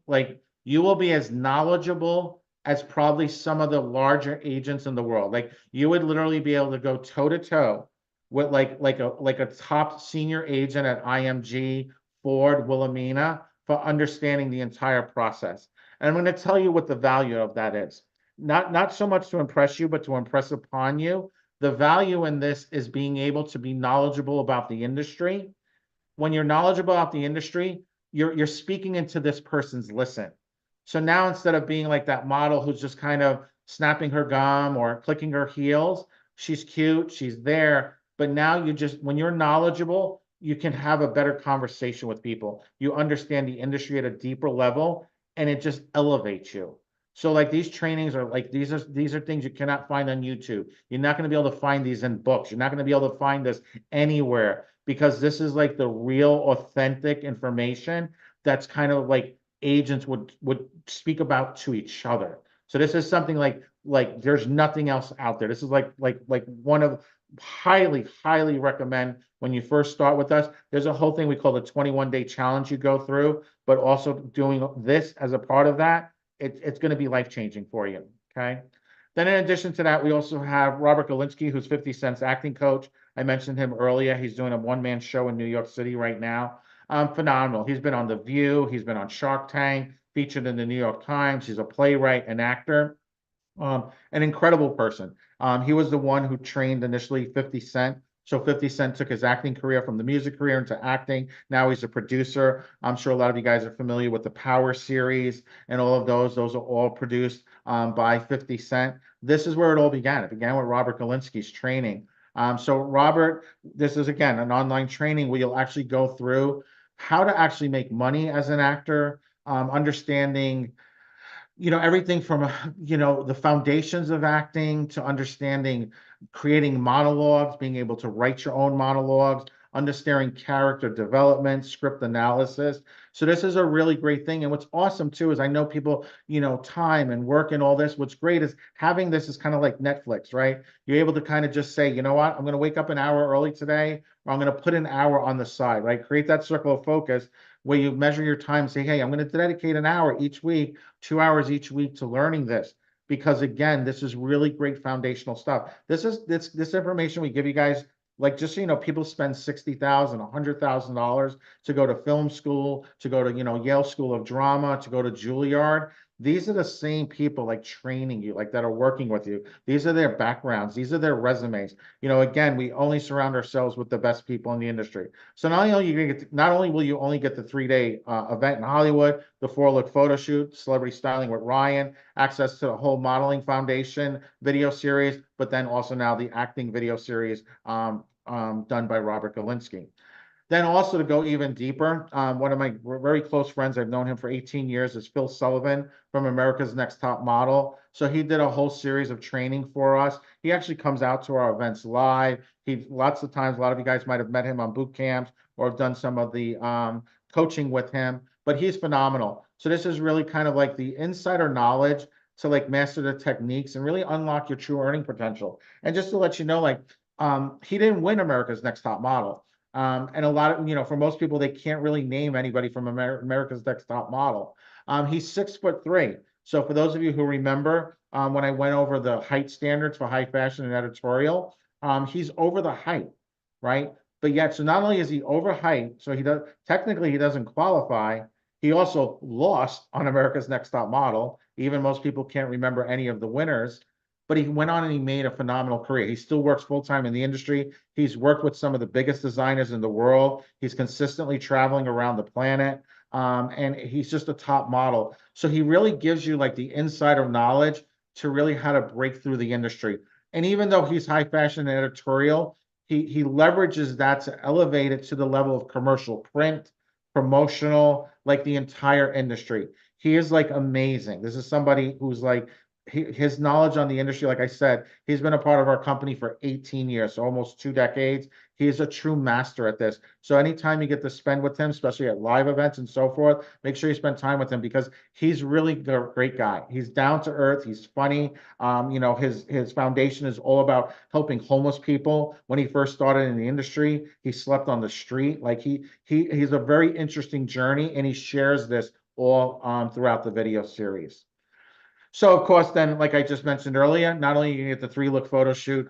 you will be as knowledgeable as probably some of the larger agents in the world. Like you would literally be able to go toe to toe with like a top senior agent at IMG, Ford, Wilhelmina, for understanding the entire process. And I'm going to tell you what the value of that is. Not so much to impress you, but to impress upon you. The value in this is being able to be knowledgeable about the industry. When you're knowledgeable about the industry, you're speaking into this person's listen. So now instead of being like that model who's just kind of snapping her gum or clicking her heels, she's cute, she's there, but now when you're knowledgeable, you can have a better conversation with people. You understand the industry at a deeper level, and it just elevates you. So like these trainings are like, these are things you cannot find on YouTube. You're not going to be able to find these in books. You're not going to be able to find this anywhere, because this is like the real authentic information that's kind of like agents would speak about to each other. So this is something like there's nothing else out there. This is like one of highly recommend when you first start with us. There's a whole thing we call the 21-day challenge you go through, but also doing this as a part of that, it's going to be life-changing for you. Okay. Then in addition to that, we also have Robert Galinsky, who's 50 Cent's acting coach. I mentioned him earlier. He's doing a one-man show in New York City right now. Phenomenal. He's been on The View. He's been on Shark Tank, featured in the New York Times. He's a playwright and actor. An incredible person. He was the one who trained initially 50 Cent. So 50 Cent took his acting career from the music career into acting. Now he's a producer. I'm sure a lot of you guys are familiar with the Power series and all of those. Those are all produced by 50 Cent. This is where it all began. It began with Robert Galinsky's training. So Robert, this is again an online training where you'll actually go through how to actually make money as an actor, understanding everything from, the foundations of acting to understanding creating monologues, being able to write your own monologues, understanding character development, script analysis. So this is a really great thing. And what's awesome too is I know people, time and work and all this. What's great is having this is kind of like Netflix, right? You're able to kind of just say, you know what, I'm going to wake up an hour early today, or I'm going to put an hour on the side, right? Create that circle of focus where you measure your time, say, hey, I'm going to dedicate an hour each week, 2 hours each week to learning this. Because again, this is really great foundational stuff. This information we give you guys, like, just so you know, people spend $60,000, $100,000 to go to film school, to go to, Yale School of Drama, to go to Juilliard. These are the same people like training you, like that are working with you. These are their backgrounds. These are their resumes. Again, we only surround ourselves with the best people in the industry. So not only will you only get the 3-day event in Hollywood, the 4-look photo shoot, celebrity styling with Ryan, access to the whole modeling foundation video series, but then also now the acting video series done by Robert Galinsky. Then also to go even deeper, one of my very close friends, I've known him for 18 years, is Phil Sullivan from America's Next Top Model. So he did a whole series of training for us. He actually comes out to our events live. Lots of times, a lot of you guys might have met him on boot camps or have done some of the coaching with him, but he's phenomenal. So this is really kind of like the insider knowledge to like master the techniques and really unlock your true earning potential. And just to let you know, like, he didn't win America's Next Top Model. And a lot of, for most people, they can't really name anybody from America's Next Top Model. He's 6'3". So for those of you who remember, when I went over the height standards for high fashion and editorial, he's over the height, right? But yet, so not only is he over height, so he doesn't qualify, he also lost on America's Next Top Model. Even most people can't remember any of the winners. But he went on and he made a phenomenal career. He still works full-time in the industry. He's worked with some of the biggest designers in the world. He's consistently traveling around the planet. And he's just a top model. So he really gives you like the insider knowledge to really how to break through the industry. And even though he's high fashion and editorial, he leverages that to elevate it to the level of commercial print, promotional, like the entire industry. He is like amazing. This is somebody who's like, his knowledge on the industry, like I said, he's been a part of our company for 18 years, so almost 2 decades. He is a true master at this. So anytime you get to spend with him, especially at live events and so forth, make sure you spend time with him because he's really a great guy. He's down to earth. He's funny. His foundation is all about helping homeless people. When he first started in the industry, he slept on the street. Like he's a very interesting journey, and he shares this all throughout the video series. So of course, then, like I just mentioned earlier, not only you get the 4-look photo shoot,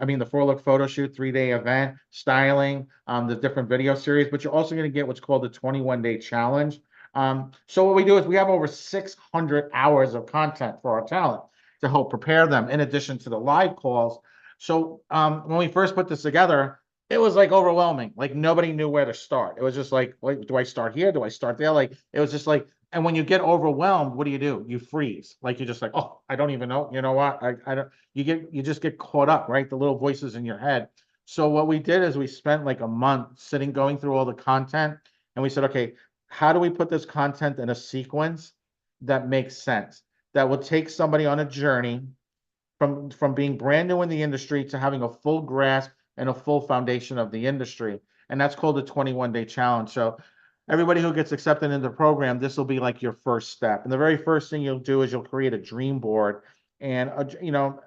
3-day event, styling, the different video series, but you're also going to get what's called the 21-day challenge. So what we do is we have over 600 hours of content for our talent to help prepare them in addition to the live calls. So when we first put this together, it was like overwhelming. Like nobody knew where to start. It was just like, wait, do I start here? Do I start there? Like, it was just like, and when you get overwhelmed, what do? You freeze. Like you're just like, oh, I don't even know. You know what? I don't. You just get caught up, right? The little voices in your head. So what we did is we spent like a month going through all the content, and we said, okay, how do we put this content in a sequence that makes sense? That will take somebody on a journey from being brand new in the industry to having a full grasp and a full foundation of the industry. And that's called the 21-day challenge. So everybody who gets accepted in the program, this will be like your first step. And the very first thing you'll do is you'll create a dream board. And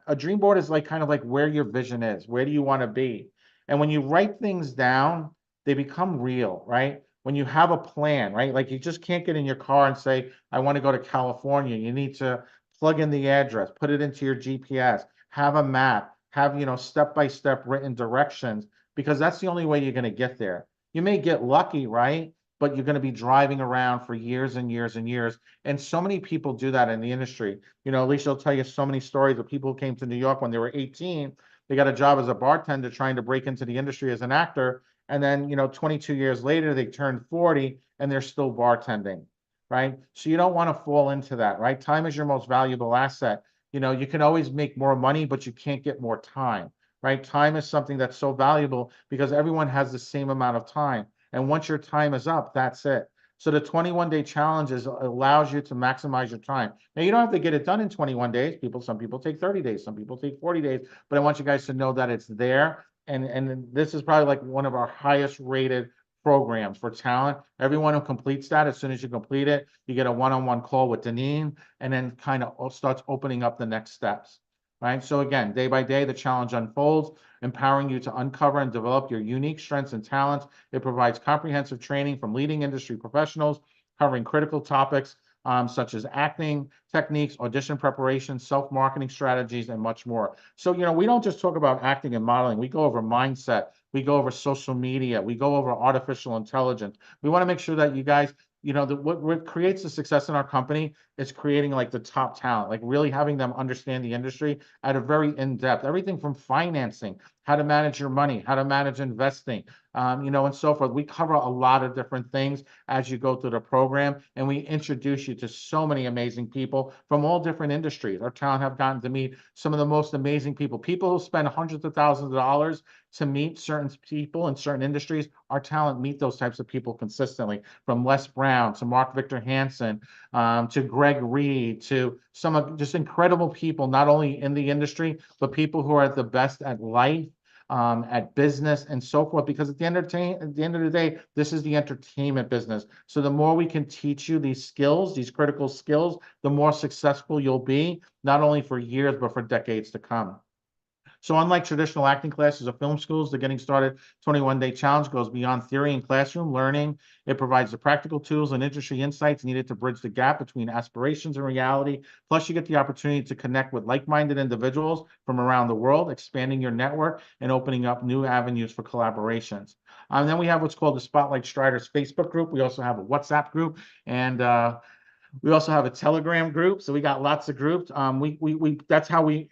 a dream board is like kind of like where your vision is. Where do you want to be? And when you write things down, they become real, right? When you have a plan, right? Like you just can't get in your car and say, I want to go to California. You need to plug in the address, put it into your GPS, have a map, have, step-by-step written directions, because that's the only way you're going to get there. You may get lucky, right? But you're going to be driving around for years and years and years. And so many people do that in the industry. Alicia will tell you so many stories of people who came to New York when they were 18. They got a job as a bartender trying to break into the industry as an actor. And then, 22 years later, they turned 40 and they're still bartending, right? So you don't want to fall into that, right? Time is your most valuable asset. You can always make more money, but you can't get more time, right? Time is something that's so valuable because everyone has the same amount of time. And once your time is up, that's it. So the 21-day challenge allows you to maximize your time. Now, you don't have to get it done in 21 days. Some people take 30 days, some people take 40 days, but I want you guys to know that it's there. And this is probably like one of our highest rated programs for talent. Everyone who completes that, as soon as you complete it, you get a one-on-one call with Deneen, and then kind of starts opening up the next steps. Right. So again, day by day, the challenge unfolds, empowering you to uncover and develop your unique strengths and talents. It provides comprehensive training from leading industry professionals, covering critical topics such as acting techniques, audition preparation, self-marketing strategies, and much more. So, we don't just talk about acting and modeling. We go over mindset. We go over social media. We go over artificial intelligence. We want to make sure that you guys, what creates the success in our company is creating like the top talent, like really having them understand the industry at a very in-depth, everything from financing, how to manage your money, how to manage investing, and so forth. We cover a lot of different things as you go through the program, and we introduce you to so many amazing people from all different industries. Our talent have gotten to meet some of the most amazing people who spend hundreds of thousands of dollars to meet certain people in certain industries. Our talent meet those types of people consistently, from Les Brown to Mark Victor Hansen, to Greg Reed, to some of just incredible people, not only in the industry, but people who are at the best at life, at business, and so forth. Because at the end of the day, this is the entertainment business. So the more we can teach you these skills, these critical skills, the more successful you'll be, not only for years, but for decades to come. So unlike traditional acting classes or film schools, the Getting Started 21-Day Challenge goes beyond theory and classroom learning. It provides the practical tools and industry insights needed to bridge the gap between aspirations and reality. Plus, you get the opportunity to connect with like-minded individuals from around the world, expanding your network and opening up new avenues for collaborations. And then we have what's called the Spotlight Striders Facebook group. We also have a WhatsApp group, and we also have a Telegram group. So we got lots of groups. That's how we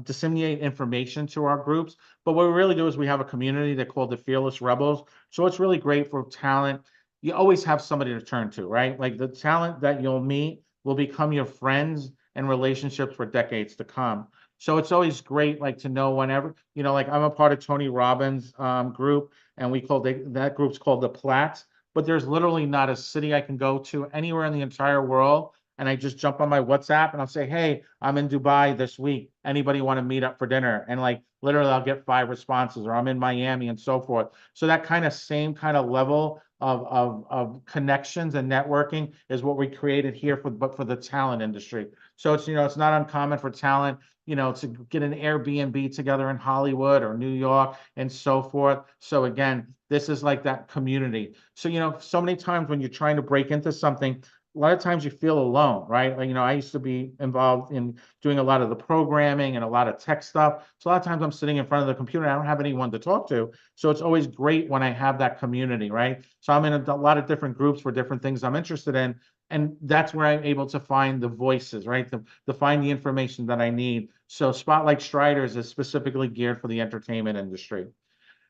disseminate information to our groups. But what we really do is we have a community that's called the Fearless Rebels. So it's really great for talent. You always have somebody to turn to, right? Like the talent that you'll meet will become your friends and relationships for decades to come. So it's always great, like, to know whenever, like I'm a part of Tony Robbins' group, and that group's called the Plats. But there's literally not a city I can go to anywhere in the entire world, and I just jump on my WhatsApp and I'll say, hey, I'm in Dubai this week. Anybody want to meet up for dinner? And like literally I'll get 5 responses, or I'm in Miami, and so forth. So that same kind of level of connections and networking is what we created here for the talent industry. So it's, it's not uncommon for talent, to get an Airbnb together in Hollywood or New York and so forth. So again, this is like that community. So, so many times when you're trying to break into something, a lot of times you feel alone, right? Like, I used to be involved in doing a lot of the programming and a lot of tech stuff. So a lot of times I'm sitting in front of the computer, and I don't have anyone to talk to. So it's always great when I have that community, right? So I'm in a lot of different groups for different things I'm interested in. And that's where I'm able to find the voices, right? To find the information that I need. So Spotlight Striders is specifically geared for the entertainment industry.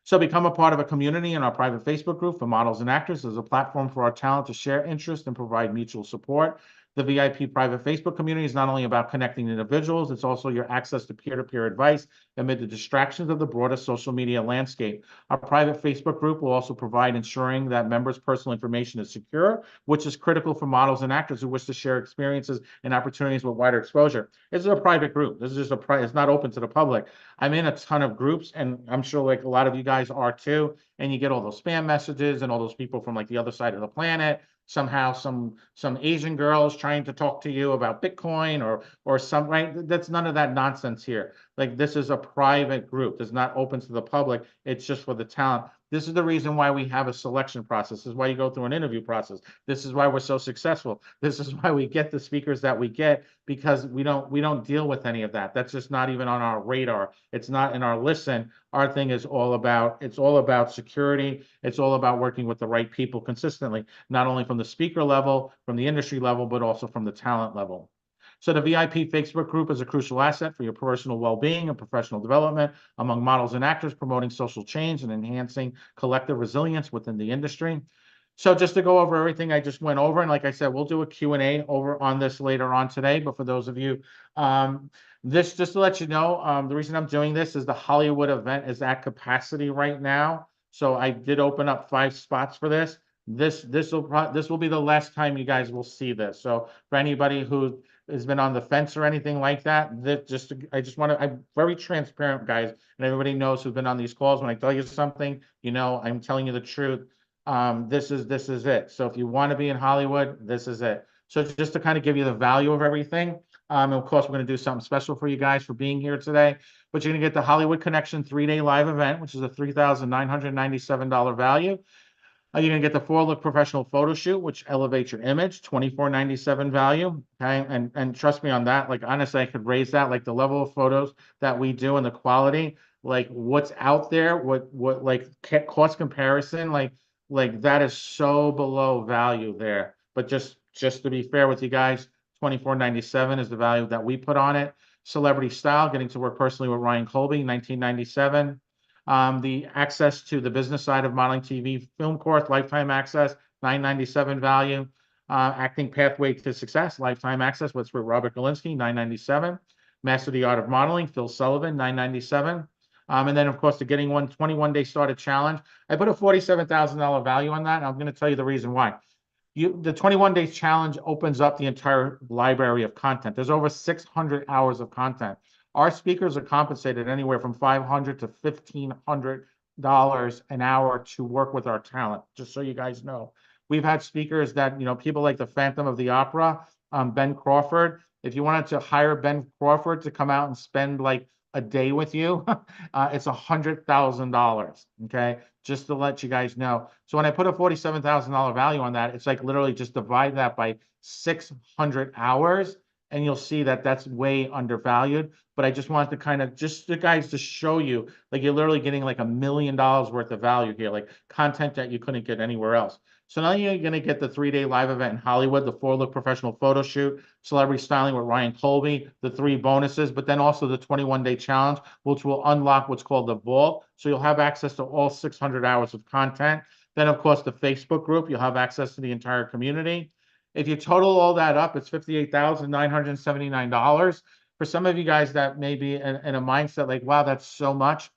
So become a part of a community in our private Facebook group for models and actors. There's a platform for our talent to share interest and provide mutual support. The VIP private Facebook community is not only about connecting individuals, it's also your access to peer-to-peer advice amid the distractions of the broader social media landscape. Our private Facebook group will also provide ensuring that members' personal information is secure, which is critical for models and actors who wish to share experiences and opportunities with wider exposure. This is a private group. This is just it's not open to the public. I'm in a ton of groups, and I'm sure like a lot of you guys are too, and you get all those spam messages and all those people from like the other side of the planet. Somehow some Asian girls trying to talk to you about Bitcoin or some, right? That's none of that nonsense here. Like, this is a private group. It's not open to the public. It's just for the talent. This is the reason why we have a selection process. This is why you go through an interview process. This is why we're so successful. This is why we get the speakers that we get, because we don't deal with any of that. That's just not even on our radar. It's not in our listen. Our thing is it's all about security. It's all about working with the right people consistently, not only from the speaker level, from the industry level, but also from the talent level. So the VIP Facebook group is a crucial asset for your personal well-being and professional development among models and actors, promoting social change and enhancing collective resilience within the industry. So just to go over everything I just went over, and like I said, we'll do a Q&A over on this later on today, but for those of you, this, just to let you know, the reason I'm doing this is the Hollywood event is at capacity right now. So I did open up 5 spots for this. This will be the last time you guys will see this. So for anybody who has been on the fence or anything like that, I'm very transparent, guys, and everybody knows who's been on these calls. When I tell you something, you know, I'm telling you the truth. This is it. So if you want to be in Hollywood, this is it. So just to kind of give you the value of everything. And of course, we're going to do something special for you guys for being here today. But you're going to get the Hollywood Connection 3-day live event, which is a $3,997 value. You're going to get the 4-look professional photo shoot, which elevates your image, $2,497 value. Okay. And trust me on that. Like, honestly, I could raise that, like the level of photos that we do and the quality, like what's out there, what like cost comparison, like that is so below value there. But just to be fair with you guys, $2,497 is the value that we put on it. Celebrity Style, getting to work personally with Ryan Colby, $1,997. The access to the business side of modeling TV film course, lifetime access, $997 value. Acting Pathway to Success, lifetime access, what's with Robert Galinsky, $997. Master the Art of Modeling, Phil Sullivan, $997. And then, of course, the Getting One 21-day started challenge. I put a $47,000 value on that, and I'm going to tell you the reason why. The 21 days challenge opens up the entire library of content. There's over 600 hours of content. Our speakers are compensated anywhere from $500 to $1,500 an hour to work with our talent, just so you guys know. We've had speakers that, you know, people like the Phantom of the Opera, Ben Crawford. If you wanted to hire Ben Crawford to come out and spend like a day with you, it's $100,000, okay? Just to let you guys know. So when I put a $47,000 value on that, it's like literally just divide that by 600 hours, and you'll see that that's way undervalued. But I just wanted to kind of, just the guys to show you, like you're literally getting like $1 million worth of value here, like content that you couldn't get anywhere else. So now you're going to get the 3-day live event in Hollywood, the 4-look professional photo shoot, celebrity styling with Ryan Colby, the 3 bonuses, but then also the 21-day challenge, which will unlock what's called the vault. So you'll have access to all 600 hours of content. Then, of course, the Facebook group, you'll have access to the entire community. If you total all that up, it's $58,979. For some of you guys that may be in a mindset like, wow, that's so much.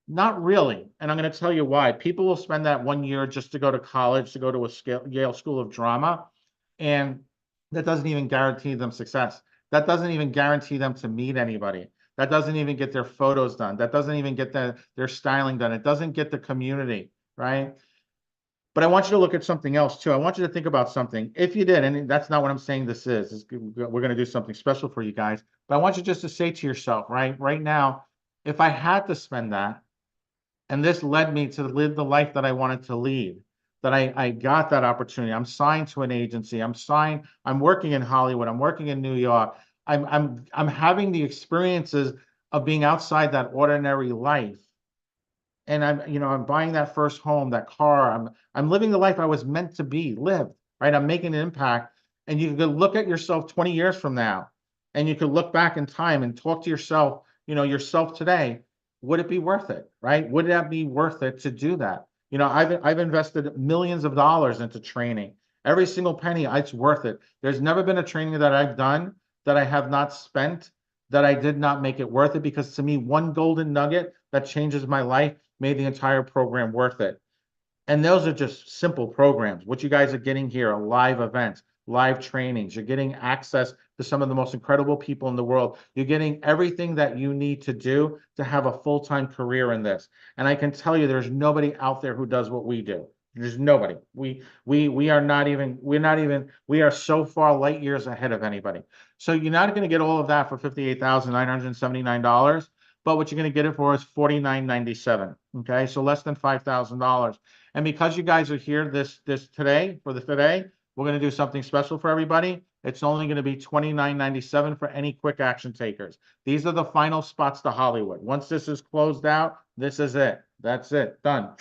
Not really. And I'm going to tell you why. People will spend that 1 year just to go to college, to go to a Yale School of Drama. And that doesn't even guarantee them success. That doesn't even guarantee them to meet anybody. That doesn't even get their photos done. That doesn't even get their styling done. It doesn't get the community, right? But I want you to look at something else too. I want you to think about something. If you did, and that's not what I'm saying this is. We're going to do something special for you guys. But I want you just to say to yourself, right now, if I had to spend that, and this led me to live the life that I wanted to lead, that I got that opportunity. I'm signed to an agency. I'm working in Hollywood. I'm working in New York. I'm having the experiences of being outside that ordinary life. And I'm buying that first home, that car. I'm living the life I was meant to live, right? I'm making an impact. And you could look at yourself 20 years from now, and you could look back in time and talk to yourself, yourself today. Would it be worth it, right? Would that be worth it to do that? I've invested millions of dollars into training. Every single penny, it's worth it. There's never been a training that I've done that I have not spent, that I did not make it worth it, because to me, one golden nugget that changes my life made the entire program worth it. And those are just simple programs. What you guys are getting here are live events, live trainings. You're getting access to some of the most incredible people in the world. You're getting everything that you need to do to have a full-time career in this. And I can tell you, there's nobody out there who does what we do. There's nobody. We are so far light years ahead of anybody. So you're not going to get all of that for $58,979. but what you're gonna get it for is $49.97. Okay, so less than $5,000. And because you guys are here this today, we're gonna do something special for everybody. It's only gonna be $29.97 for any quick action takers. These are the final spots to Hollywood. Once this is closed out, this is it. That's it, done.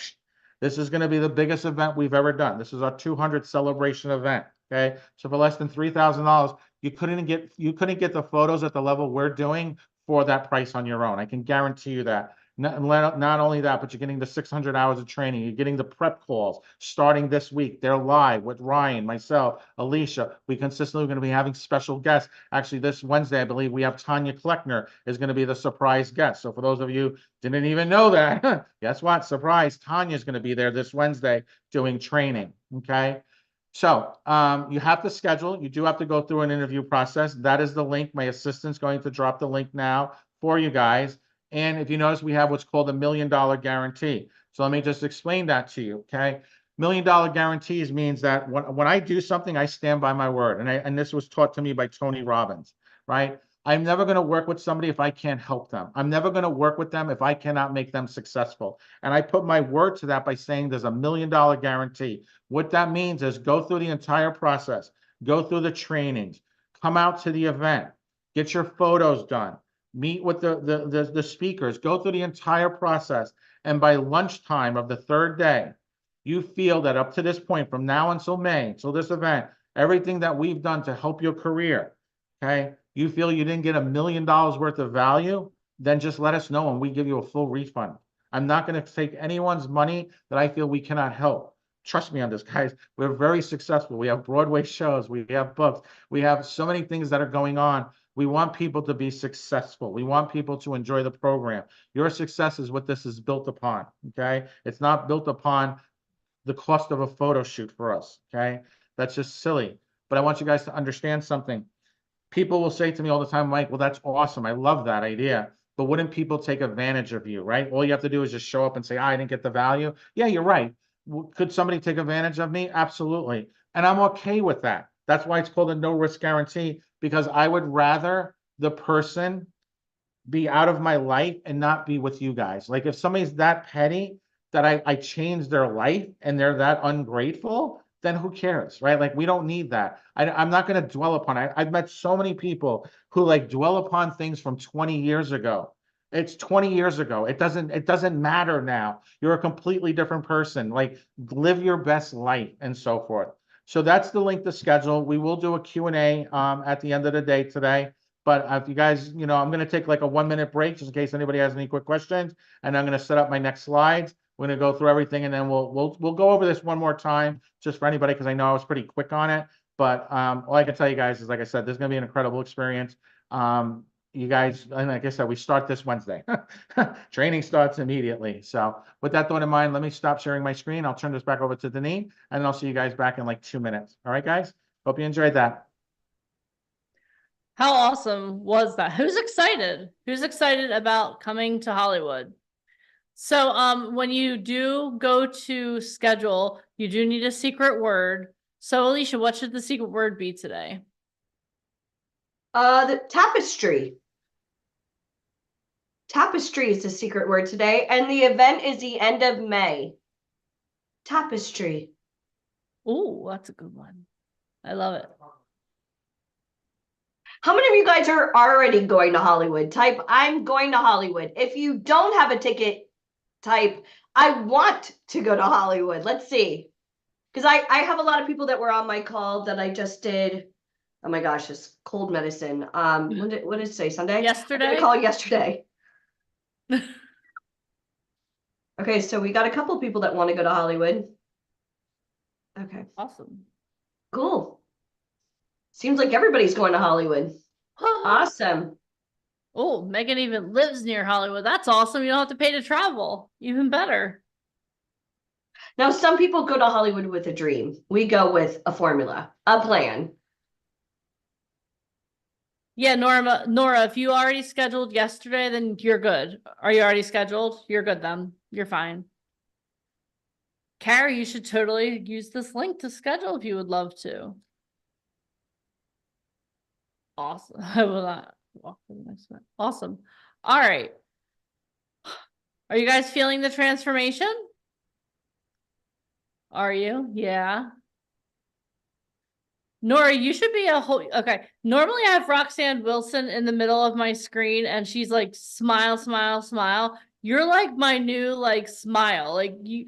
This is gonna be the biggest event we've ever done. This is our 200th celebration event, okay? So for less than $3,000, you couldn't get the photos at the level we're doing for that price on your own. I can guarantee you that. Not only that, but you're getting the 600 hours of training. You're getting the prep calls starting this week. They're live with Ryan, myself, Alicia. We consistently going to be having special guests. Actually, this Wednesday, I believe we have Tanya Kleckner is going to be the surprise guest. So for those of you didn't even know that, guess what? Surprise, Tanya is going to be there this Wednesday doing training. Okay. So you have to schedule. You do have to go through an interview process. That is the link. My assistant's going to drop the link now for you guys. And if you notice, we have what's called a $1 million guarantee. So let me just explain that to you, okay? $1 million guarantees means that when I do something, I stand by my word. And this was taught to me by Tony Robbins, right? I'm never going to work with somebody if I can't help them. I'm never going to work with them if I cannot make them successful. And I put my word to that by saying there's a $1 million guarantee. What that means is go through the entire process, go through the trainings, come out to the event, get your photos done, meet with the speakers, go through the entire process. And by lunchtime of the third day, you feel that up to this point, from now until May, until this event, everything that we've done to help your career, okay, you feel you didn't get $1 million worth of value, then just let us know and we give you a full refund. I'm not going to take anyone's money that I feel we cannot help. Trust me on this, guys. We're very successful. We have Broadway shows. We have books. We have so many things that are going on. We want people to be successful. We want people to enjoy the program. Your success is what this is built upon, okay? It's not built upon the cost of a photo shoot for us, okay? That's just silly. But I want you guys to understand something. People will say to me all the time, Mike, well, that's awesome. I love that idea. But wouldn't people take advantage of you, right? All you have to do is just show up and say, I didn't get the value. Yeah, you're right. Could somebody take advantage of me? Absolutely. And I'm okay with that. That's why it's called a no risk guarantee, because I would rather the person be out of my life and not be with you guys. Like if somebody's that petty that I change their life and they're that ungrateful, then who cares, right? Like we don't need that. I'm not going to dwell upon it. I've met so many people who like dwell upon things from 20 years ago. It's 20 years ago. It doesn't matter now. You're a completely different person. Like live your best life and so forth. So that's the link to schedule. We will do a Q&A at the end of the day today. But if you guys, I'm going to take like a 1-minute break just in case anybody has any quick questions. And I'm going to set up my next slides. We're going to go through everything and then we'll go over this one more time just for anybody because I know I was pretty quick on it. But all I can tell you guys is, like I said, this is going to be an incredible experience. You guys, and like I said, we start this Wednesday. Training starts immediately. So with that thought in mind, let me stop sharing my screen. I'll turn this back over to Denise, and I'll see you guys back in like 2 minutes. All right, guys? Hope you enjoyed that. How awesome was that? Who's excited? Who's excited about coming to Hollywood? So when you do go to schedule, you do need a secret word. So Alicia, what should the secret word be today? The tapestry. Tapestry is the secret word today, and the event is the end of May. Tapestry. Oh, that's a good one. I love it. How many of you guys are already going to Hollywood? Type, I'm going to Hollywood. If you don't have a ticket, type, I want to go to Hollywood. Let's see. Because I have a lot of people that were on my call that I just did. Oh my gosh, this cold medicine. What did it say? Sunday? Yesterday? I did a call yesterday. Okay, so we got a couple people that want to go to Hollywood. Okay. Awesome. Cool. Seems like everybody's going to Hollywood. Awesome. Oh, Megan even lives near Hollywood. That's awesome. You don't have to pay to travel. Even better. Now, some people go to Hollywood with a dream. We go with a formula, a plan. Yeah, Nora, if you already scheduled yesterday, then you're good. Are you already scheduled? You're good then. You're fine. Carrie, you should totally use this link to schedule if you would love to. Awesome. I will not walk for the next one. Awesome. All right. Are you guys feeling the transformation? Are you? Yeah. Nora, you should be okay. Normally I have Roxanne Wilson in the middle of my screen and she's like, smile, smile, smile. You're like my new like smile. Like you,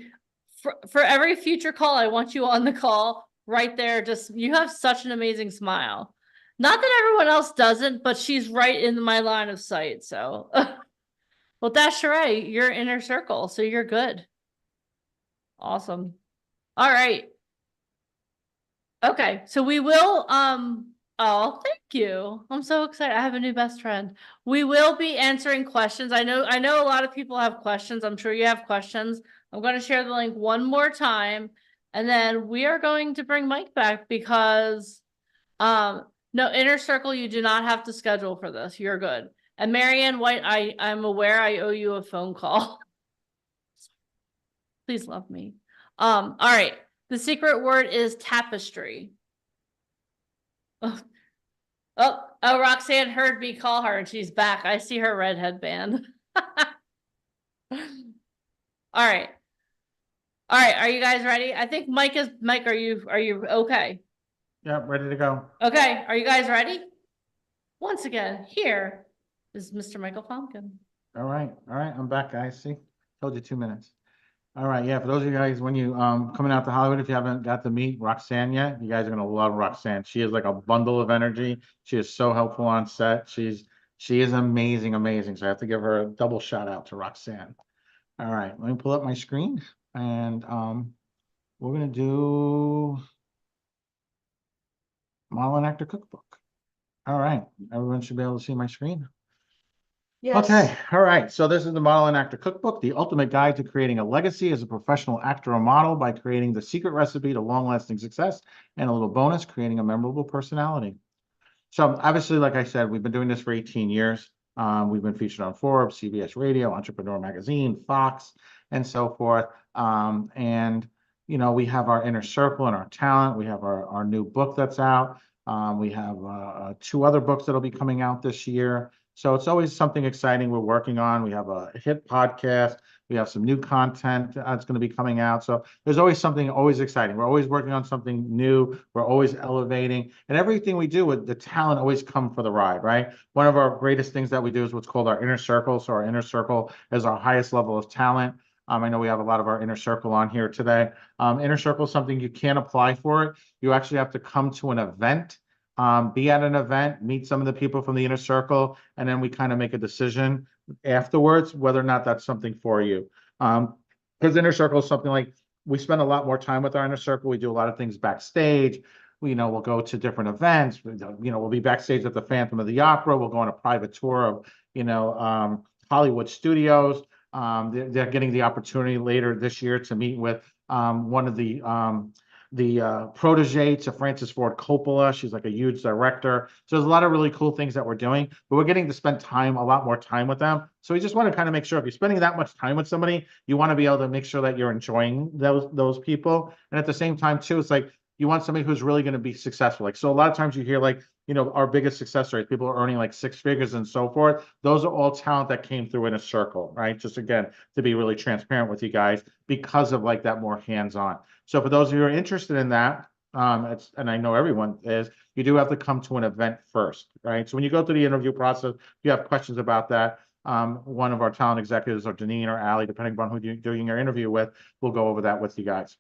for every future call, I want you on the call right there. Just, you have such an amazing smile. Not that everyone else doesn't, but she's right in my line of sight. So, well, that's Sheree, you're inner circle. So you're good. Awesome. All right. Okay, so we will, oh, thank you. I'm so excited. I have a new best friend. We will be answering questions. I know a lot of people have questions. I'm sure you have questions. I'm going to share the link one more time, and then we are going to bring Mike back because, no, Inner Circle, you do not have to schedule for this. You're good. And Marianne White, I'm aware I owe you a phone call. Please love me. All right. The secret word is tapestry. Oh, Roxanne heard me call her and she's back. I see her red headband. All right. All right. Are you guys ready? I think Mike, are you okay? Yeah, ready to go. Okay. Are you guys ready? Once again, here is Mr. Michael Pumpkin. All right. I'm back, guys. See, told you 2 minutes. All right, yeah, for those of you guys, when you coming out to Hollywood, if you haven't got to meet Roxanne yet, you guys are gonna love Roxanne. She is like a bundle of energy. She is so helpful on set. She is amazing. So I have to give her a double shout out to Roxanne. All right, let me pull up my screen and we're gonna do Model and Actor Cookbook. All right, everyone should be able to see my screen. Yes. Okay, all right. So this is the Model and Actor Cookbook, the ultimate guide to creating a legacy as a professional actor or model by creating the secret recipe to long-lasting success, and a little bonus, creating a memorable personality. So obviously, like I said, we've been doing this for 18 years. We've been featured on Forbes, CBS Radio, Entrepreneur Magazine, Fox, and so forth. And you know, we have our inner circle and our talent. We have our new book that's out. We have 2 other books that'll be coming out this year. So it's always something exciting we're working on. We have a hit podcast. We have some new content that's going to be coming out. So there's always something always exciting. We're always working on something new. We're always elevating. And everything we do with the talent always come for the ride, right? One of our greatest things that we do is what's called our inner circle. So our inner circle is our highest level of talent. I know we have a lot of our inner circle on here today. Inner circle is something you can't apply for it. You actually have to come to an event. Be at an event, meet some of the people from the inner circle, and then we kind of make a decision afterwards whether or not that's something for you. Because inner circle is something like we spend a lot more time with our inner circle. We do a lot of things backstage. We'll go to different events. We'll be backstage at the Phantom of the Opera. We'll go on a private tour of Hollywood studios. They're getting the opportunity later this year to meet with one of the protege to Francis Ford Coppola. She's like a huge director. So there's a lot of really cool things that we're doing, but we're getting to spend a lot more time with them. So we just want to kind of make sure if you're spending that much time with somebody, you want to be able to make sure that you're enjoying those people. And at the same time too, it's like, you want somebody who's really going to be successful. Like, so a lot of times you hear like, our biggest success rates, people are earning like 6 figures and so forth. Those are all talent that came through in a circle, right? Just again, to be really transparent with you guys because of like that more hands-on. So for those of you who are interested in that, and I know everyone is, you do have to come to an event first, right? So when you go through the interview process, if you have questions about that, one of our talent executives or Janine or Allie, depending upon who you're doing your interview with, we'll go over that with you guys.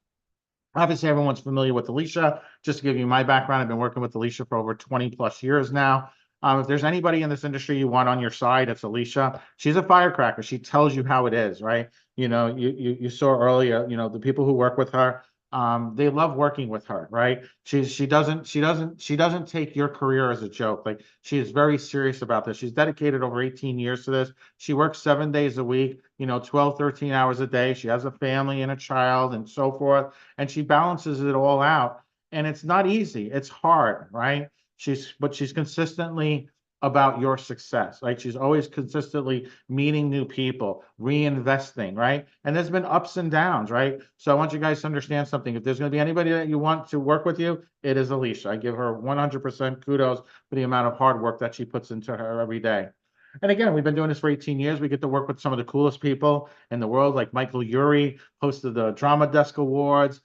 Obviously, everyone's familiar with Alicia. Just to give you my background, I've been working with Alicia for over 20 plus years now. If there's anybody in this industry you want on your side, it's Alicia. She's a firecracker. She tells you how it is, right? You saw earlier, the people who work with her, they love working with her, right? She doesn't take your career as a joke. Like, she is very serious about this. She's dedicated over 18 years to this. She works 7 days a week, 12, 13 hours a day. She has a family and a child and so forth, and she balances it all out. And it's not easy. It's hard, right? But she's consistently about your success. Like, she's always consistently meeting new people, reinvesting, right? And there's been ups and downs, right? So I want you guys to understand something. If there's going to be anybody that you want to work with you, it is Alicia. I give her 100% kudos for the amount of hard work that she puts into her every day. And again, we've been doing this for 18 years. We get to work with some of the coolest people in the world, like Michael Urie, hosted the Drama Desk Awards.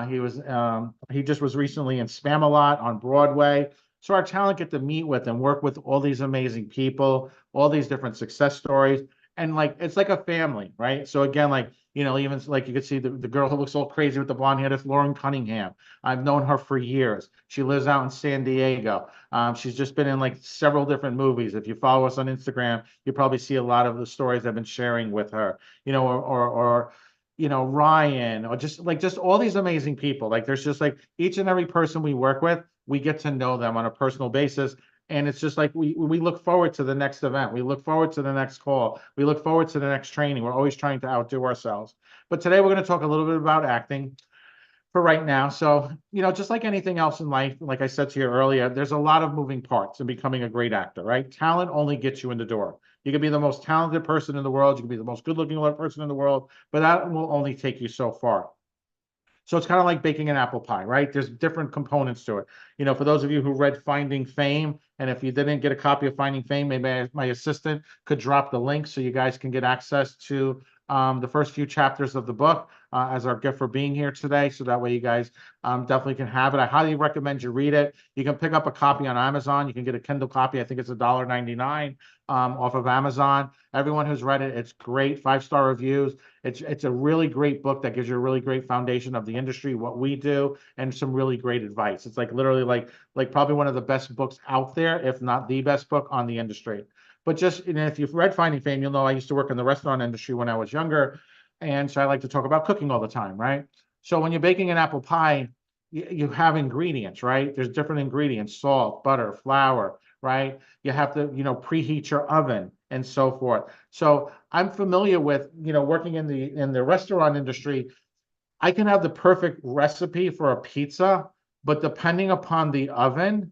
He just was recently in Spamalot on Broadway. So our talent get to meet with and work with all these amazing people, all these different success stories. And like, it's like a family, right? So again, like, you know, even like you could see the girl who looks all crazy with the blonde hair, that's Lauren Cunningham. I've known her for years. She lives out in San Diego. She's just been in like several different movies. If you follow us on Instagram, you probably see a lot of the stories I've been sharing with her, you know, or you know, Ryan, or just all these amazing people. Like there's just like each and every person we work with, we get to know them on a personal basis. And it's just like we look forward to the next event. We look forward to the next call. We look forward to the next training. We're always trying to outdo ourselves. But today we're going to talk a little bit about acting for right now. So, you know, just like anything else in life, like I said to you earlier, there's a lot of moving parts in becoming a great actor, right? Talent only gets you in the door. You can be the most talented person in the world. You can be the most good-looking person in the world, but that will only take you so far. So it's kind of like baking an apple pie, right? There's different components to it. You know, for those of you who read Finding Fame, and if you didn't get a copy of Finding Fame, maybe my assistant could drop the link so you guys can get access to the first few chapters of the book as our gift for being here today. So that way you guys definitely can have it. I highly recommend you read it. You can pick up a copy on Amazon. You can get a Kindle copy. I think it's $1.99 off of Amazon. Everyone who's read it, it's great. 5-star reviews. It's a really great book that gives you a really great foundation of the industry, what we do, and some really great advice. It's like literally like probably one of the best books out there, if not the best book on the industry. But just, you know, if you've read Finding Fame, you'll know I used to work in the restaurant industry when I was younger. And so I like to talk about cooking all the time, right? So when you're baking an apple pie, you have ingredients, right? There's different ingredients: salt, butter, flour, right? You have to, you know, preheat your oven and so forth. So I'm familiar with, you know, working in the restaurant industry. I can have the perfect recipe for a pizza, but depending upon the oven,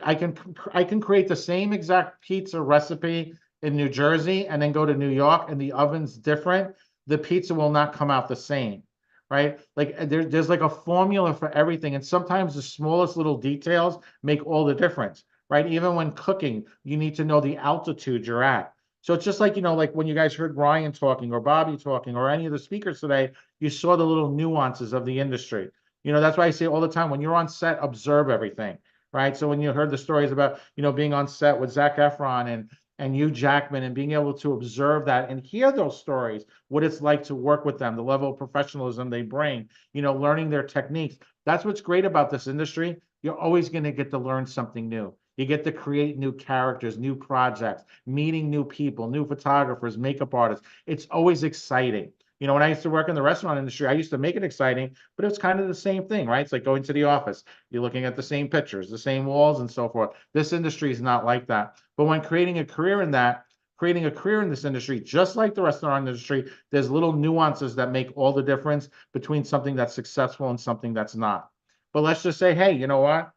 I can create the same exact pizza recipe in New Jersey and then go to New York and the oven's different. The pizza will not come out the same, right? Like there's like a formula for everything. And sometimes the smallest little details make all the difference, right? Even when cooking, you need to know the altitude you're at. So it's just like, you know, like when you guys heard Ryan talking or Bobby talking or any of the speakers today, you saw the little nuances of the industry. You know, that's why I say all the time, when you're on set, observe everything, right? So when you heard the stories about, you know, being on set with Zac Efron and Hugh Jackman and being able to observe that and hear those stories, what it's like to work with them, the level of professionalism they bring, you know, learning their techniques. That's what's great about this industry. You're always going to get to learn something new. You get to create new characters, new projects, meeting new people, new photographers, makeup artists. It's always exciting. You know, when I used to work in the restaurant industry, I used to make it exciting, but it's kind of the same thing, right? It's like going to the office. You're looking at the same pictures, the same walls and so forth. This industry is not like that. But when creating a career in this industry, just like the restaurant industry, there's little nuances that make all the difference between something that's successful and something that's not. But let's just say, hey, you know what?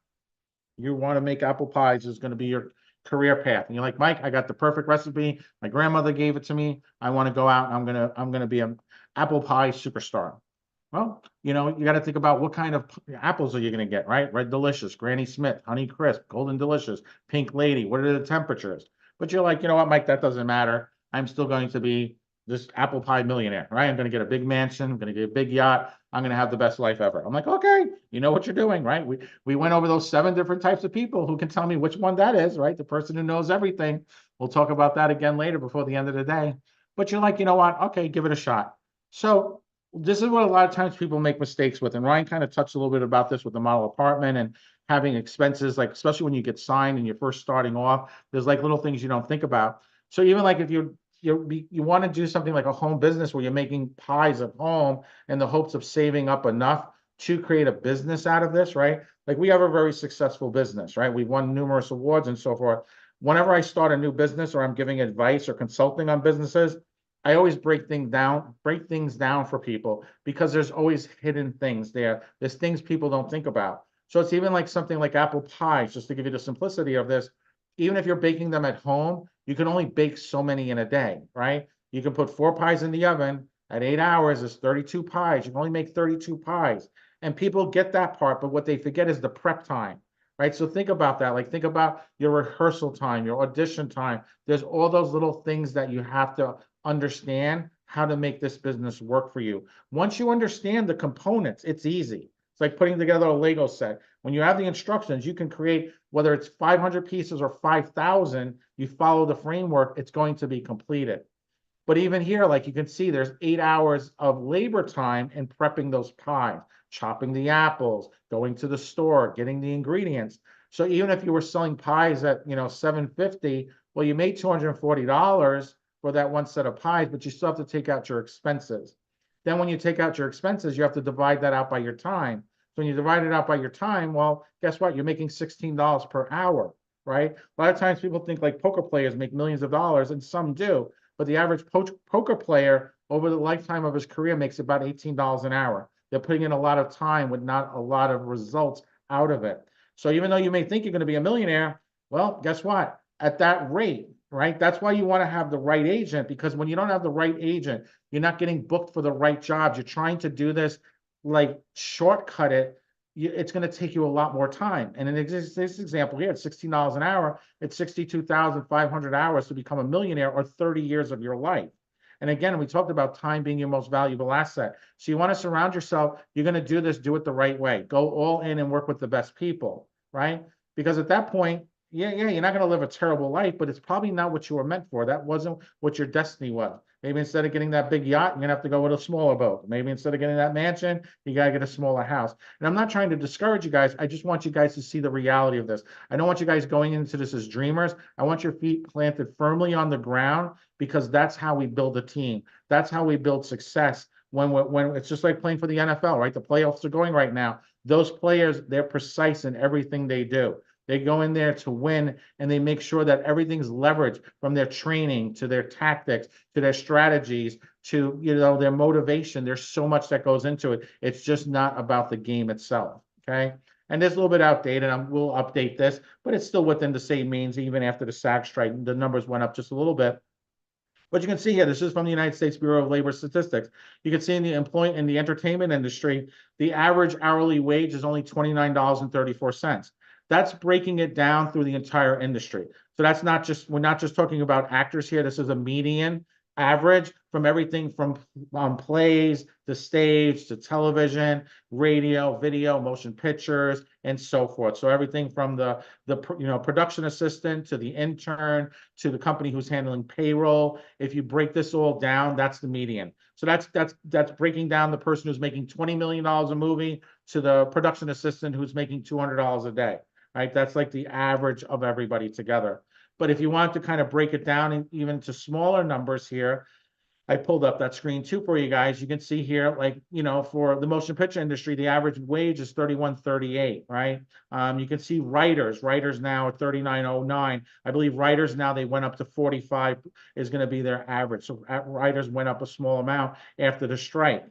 You want to make apple pies is going to be your career path. And you're like, Mike, I got the perfect recipe. My grandmother gave it to me. I want to go out and I'm going to be an apple pie superstar. Well, you know, you got to think about what kind of apples are you going to get, right? Red Delicious, Granny Smith, Honey Crisp, Golden Delicious, Pink Lady. What are the temperatures? But you're like, you know what, Mike, that doesn't matter. I'm still going to be this apple pie millionaire, right? I'm going to get a big mansion. I'm going to get a big yacht. I'm going to have the best life ever. I'm like, okay, you know what you're doing, right? We went over those 7 different types of people who can tell me which one that is, right? The person who knows everything. We'll talk about that again later before the end of the day. But you're like, you know what? Okay, give it a shot. So this is what a lot of times people make mistakes with. And Ryan kind of touched a little bit about this with the model apartment and having expenses, like especially when you get signed and you're first starting off, there's like little things you don't think about. So even like if you want to do something like a home business where you're making pies at home in the hopes of saving up enough to create a business out of this, right? Like we have a very successful business, right? We've won numerous awards and so forth. Whenever I start a new business or I'm giving advice or consulting on businesses, I always break things down for people because there's always hidden things there. There's things people don't think about. So it's even like something like apple pies, just to give you the simplicity of this. Even if you're baking them at home, you can only bake so many in a day, right? You can put 4 pies in the oven at 8 hours, it's 32 pies. You can only make 32 pies. And people get that part, but what they forget is the prep time, right? So think about that. Like think about your rehearsal time, your audition time. There's all those little things that you have to understand how to make this business work for you. Once you understand the components, it's easy. It's like putting together a Lego set. When you have the instructions, you can create, whether it's 500 pieces or 5,000, you follow the framework, it's going to be completed. But even here, like you can see, there's 8 hours of labor time in prepping those pies, chopping the apples, going to the store, getting the ingredients. So even if you were selling pies at, $7.50, well, you made $240 for that one set of pies, but you still have to take out your expenses. Then when you take out your expenses, you have to divide that out by your time. So when you divide it out by your time, well, guess what? You're making $16 per hour, right? A lot of times people think like poker players make millions of dollars, and some do. But the average poker player over the lifetime of his career makes about $18 an hour. They're putting in a lot of time with not a lot of results out of it. So even though you may think you're going to be a millionaire, well, guess what? At that rate, right? That's why you want to have the right agent, because when you don't have the right agent, you're not getting booked for the right jobs. You're trying to do this, like shortcut it. It's going to take you a lot more time. And in this example here, at $16 an hour, it's 62,500 hours to become a millionaire, or 30 years of your life. And again, we talked about time being your most valuable asset. So you want to surround yourself. You're going to do this, do it the right way. Go all in and work with the best people, right? Because at that point, yeah, you're not going to live a terrible life, but it's probably not what you were meant for. That wasn't what your destiny was. Maybe instead of getting that big yacht, you're going to have to go with a smaller boat. Maybe instead of getting that mansion, you got to get a smaller house. And I'm not trying to discourage you guys. I just want you guys to see the reality of this. I don't want you guys going into this as dreamers. I want your feet planted firmly on the ground, because that's how we build a team. That's how we build success. When it's just like playing for the NFL, right? The playoffs are going right now. Those players, they're precise in everything they do. They go in there to win, and they make sure that everything's leveraged, from their training to their tactics to their strategies to their motivation. There's so much that goes into it. It's just not about the game itself. Okay. And it's a little bit outdated. We'll update this, but it's still within the same means. Even after the SAG strike, the numbers went up just a little bit. But you can see here, this is from the United States Bureau of Labor Statistics. You can see in the entertainment industry, the average hourly wage is only $29.34. That's breaking it down through the entire industry. So that's not just, we're not just talking about actors here. This is a median average from everything from plays to stage to television, radio, video, motion pictures, and so forth. So everything from the production assistant to the intern to the company who's handling payroll. If you break this all down, that's the median. So that's breaking down the person who's making $20 million a movie to the production assistant who's making $200 a day. Right? That's like the average of everybody together. But if you want to kind of break it down even to smaller numbers here, I pulled up that screen too for you guys. You can see here, like, for the motion picture industry, the average wage is $31.38, right? You can see writers now at $39.09. I believe writers now, they went up to 45 is going to be their average. So writers went up a small amount after the strike.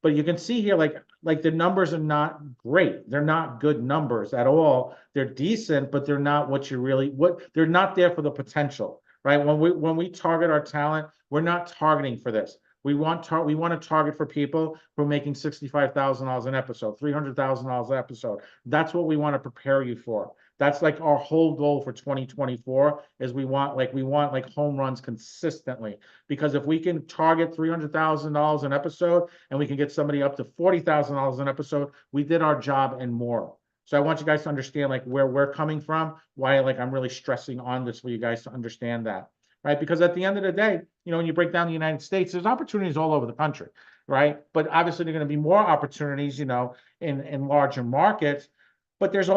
But you can see here, like the numbers are not great. They're not good numbers at all. They're decent, but they're not they're not there for the potential, right? When we target our talent, we're not targeting for this. We want to target for people who are making $65,000 an episode, $300,000 an episode. That's what we want to prepare you for. That's like our whole goal for 2024 is we want like home runs consistently, because if we can target $300,000 an episode and we can get somebody up to $40,000 an episode, we did our job and more. So I want you guys to understand like where we're coming from, why like I'm really stressing on this for you guys to understand that, right? Because at the end of the day, when you break down the United States, there's opportunities all over the country, right? But obviously there are going to be more opportunities, in larger markets. But there's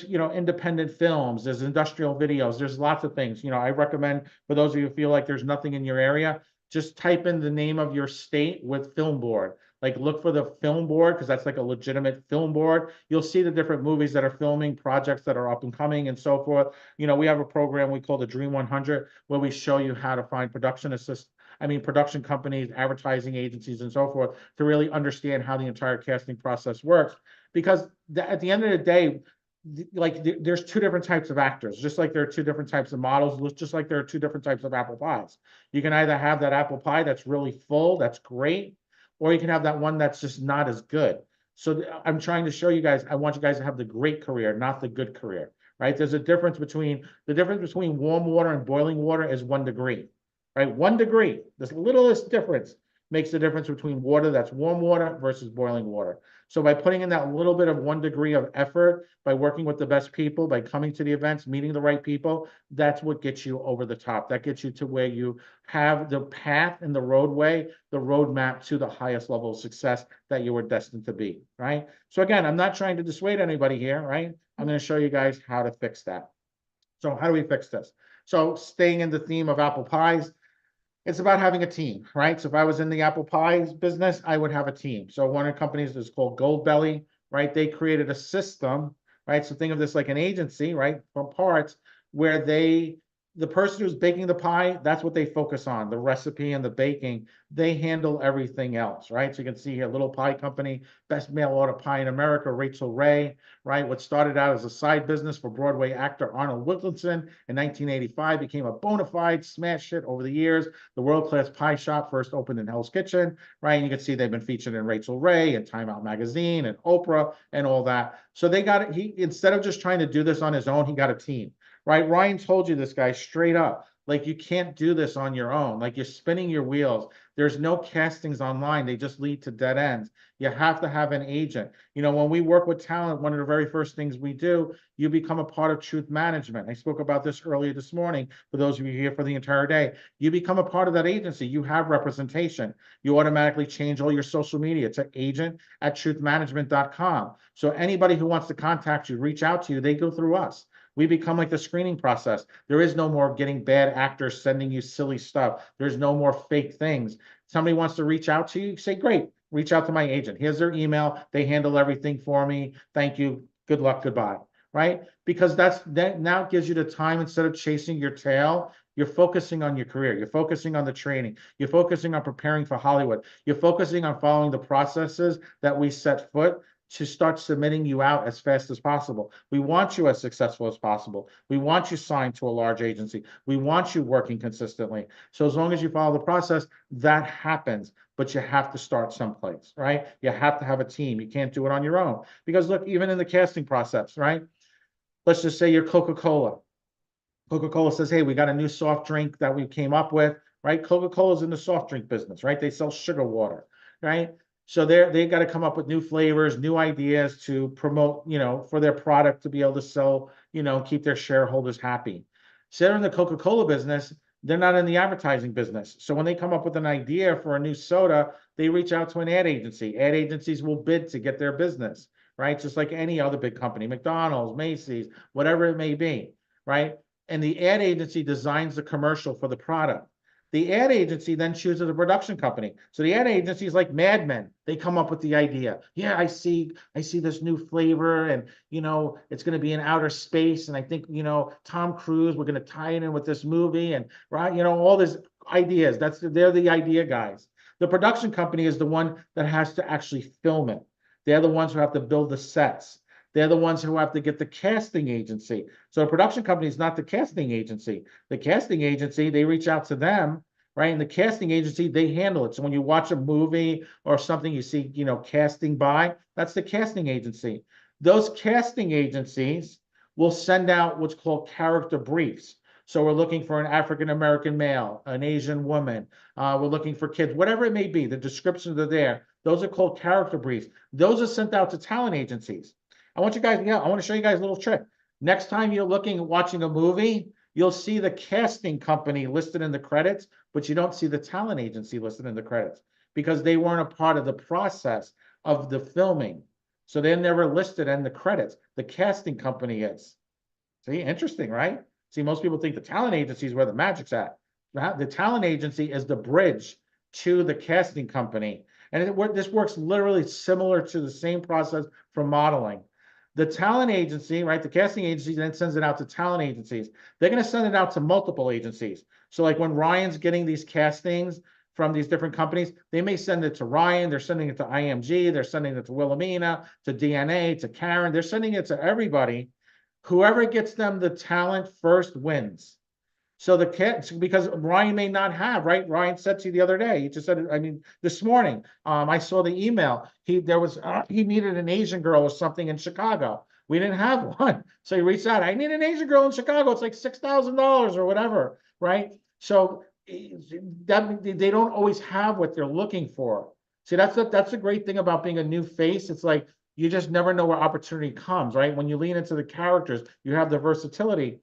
independent films, there's industrial videos, there's lots of things. I recommend for those of you who feel like there's nothing in your area, just type in the name of your state with Film Board. Like look for the Film Board, because that's like a legitimate film board. You'll see the different movies that are filming, projects that are up and coming and so forth. We have a program we call the Dream 100, where we show you how to find production companies, advertising agencies, and so forth, to really understand how the entire casting process works. Because at the end of the day, there's two different types of actors, just like there are two different types of models, just like there are two different types of apple pies. You can either have that apple pie that's really full, that's great, or you can have that one that's just not as good. So I'm trying to show you guys, I want you guys to have the great career, not the good career, right? There's a difference between, the difference between warm water and boiling water is 1 degree, right? 1 degree, this littlest difference makes the difference between water that's warm water versus boiling water. So by putting in that little bit of 1 degree of effort, by working with the best people, by coming to the events, meeting the right people, that's what gets you over the top. That gets you to where you have the path and the roadway, the roadmap to the highest level of success that you were destined to be, right? So again, I'm not trying to dissuade anybody here, right? I'm going to show you guys how to fix that. So how do we fix this? So staying in the theme of apple pies, it's about having a team, right? So if I was in the apple pies business, I would have a team. So one of the companies is called Goldbelly, right? They created a system, right? So think of this like an agency, right? For parts where the person who's baking the pie, that's what they focus on, the recipe and the baking. They handle everything else, right? So you can see here, Little Pie Company, best mail order pie in America, Rachel Ray, right? What started out as a side business for Broadway actor Arnold Wilkinson in 1985 became a bona fide smash hit over the years. The world-class pie shop first opened in Hell's Kitchen, right? And you can see they've been featured in Rachel Ray and Time Out Magazine and Oprah and all that. So they got it. He, instead of just trying to do this on his own, he got a team. Right? Ryan told you this, guy, straight up. Like, you can't do this on your own. Like, you're spinning your wheels. There's no castings online. They just lead to dead ends. You have to have an agent. You know, when we work with talent, one of the very first things we do, you become a part of Truth Management. I spoke about this earlier this morning. For those of you here for the entire day, you become a part of that agency. You have representation. You automatically change all your social media to agent@truthmanagement.com. So anybody who wants to contact you, reach out to you, they go through us. We become like the screening process. There is no more getting bad actors sending you silly stuff. There's no more fake things. Somebody wants to reach out to you, say, great, reach out to my agent. Here's their email. They handle everything for me. Thank you. Good luck. Goodbye. Right? Because that now gives you the time, instead of chasing your tail, you're focusing on your career. You're focusing on the training. You're focusing on preparing for Hollywood. You're focusing on following the processes that we set foot to start submitting you out as fast as possible. We want you as successful as possible. We want you signed to a large agency. We want you working consistently. So as long as you follow the process, that happens, but you have to start someplace, right? You have to have a team. You can't do it on your own. Because look, even in the casting process, right? Let's just say you're Coca-Cola. Coca-Cola says, hey, we got a new soft drink that we came up with, right? Coca-Cola's in the soft drink business, right? They sell sugar water, right? So they got to come up with new flavors, new ideas to promote, you know, for their product to be able to sell, you know, keep their shareholders happy. So they're in the Coca-Cola business. They're not in the advertising business. So when they come up with an idea for a new soda, they reach out to an ad agency. Ad agencies will bid to get their business, right? Just like any other big company, McDonald's, Macy's, whatever it may be, right? And the ad agency designs the commercial for the product. The ad agency then chooses a production company. So the ad agency is like Mad Men. They come up with the idea. Yeah, I see this new flavor, and you know, it's going to be in outer space. And I think, you know, Tom Cruise, we're going to tie it in with this movie, and right, you know, all these ideas. They're the idea guys. The production company is the one that has to actually film it. They're the ones who have to build the sets. They're the ones who have to get the casting agency. So a production company is not the casting agency. The casting agency, they reach out to them, right? And the casting agency, they handle it. So when you watch a movie or something, you see, you know, casting by, that's the casting agency. Those casting agencies will send out what's called character briefs. So we're looking for an African-American male, an Asian woman. We're looking for kids, whatever it may be. The descriptions are there. Those are called character briefs. Those are sent out to talent agencies. I want you guys, I want to show you guys a little trick. Next time you're watching a movie, you'll see the casting company listed in the credits, but you don't see the talent agency listed in the credits because they weren't a part of the process of the filming. So they're never listed in the credits. The casting company is. See, interesting, right? See, most people think the talent agency is where the magic's at. The talent agency is the bridge to the casting company. And this works literally similar to the same process for modeling. The talent agency, right, the casting agency then sends it out to talent agencies. They're going to send it out to multiple agencies. So like when Ryan's getting these castings from these different companies, they may send it to Ryan, they're sending it to IMG, they're sending it to Wilhelmina, to DNA, to Karen, they're sending it to everybody. Whoever gets them the talent first wins. So the cat, because Ryan may not have, right? Ryan said to you the other day, he just said, I mean, this morning, I saw the email. He needed an Asian girl or something in Chicago. We didn't have one. So he reached out, I need an Asian girl in Chicago. It's like $6,000 or whatever, right? So that they don't always have what they're looking for. See, that's the great thing about being a new face. It's like, you just never know where opportunity comes, right? When you lean into the characters, you have the versatility.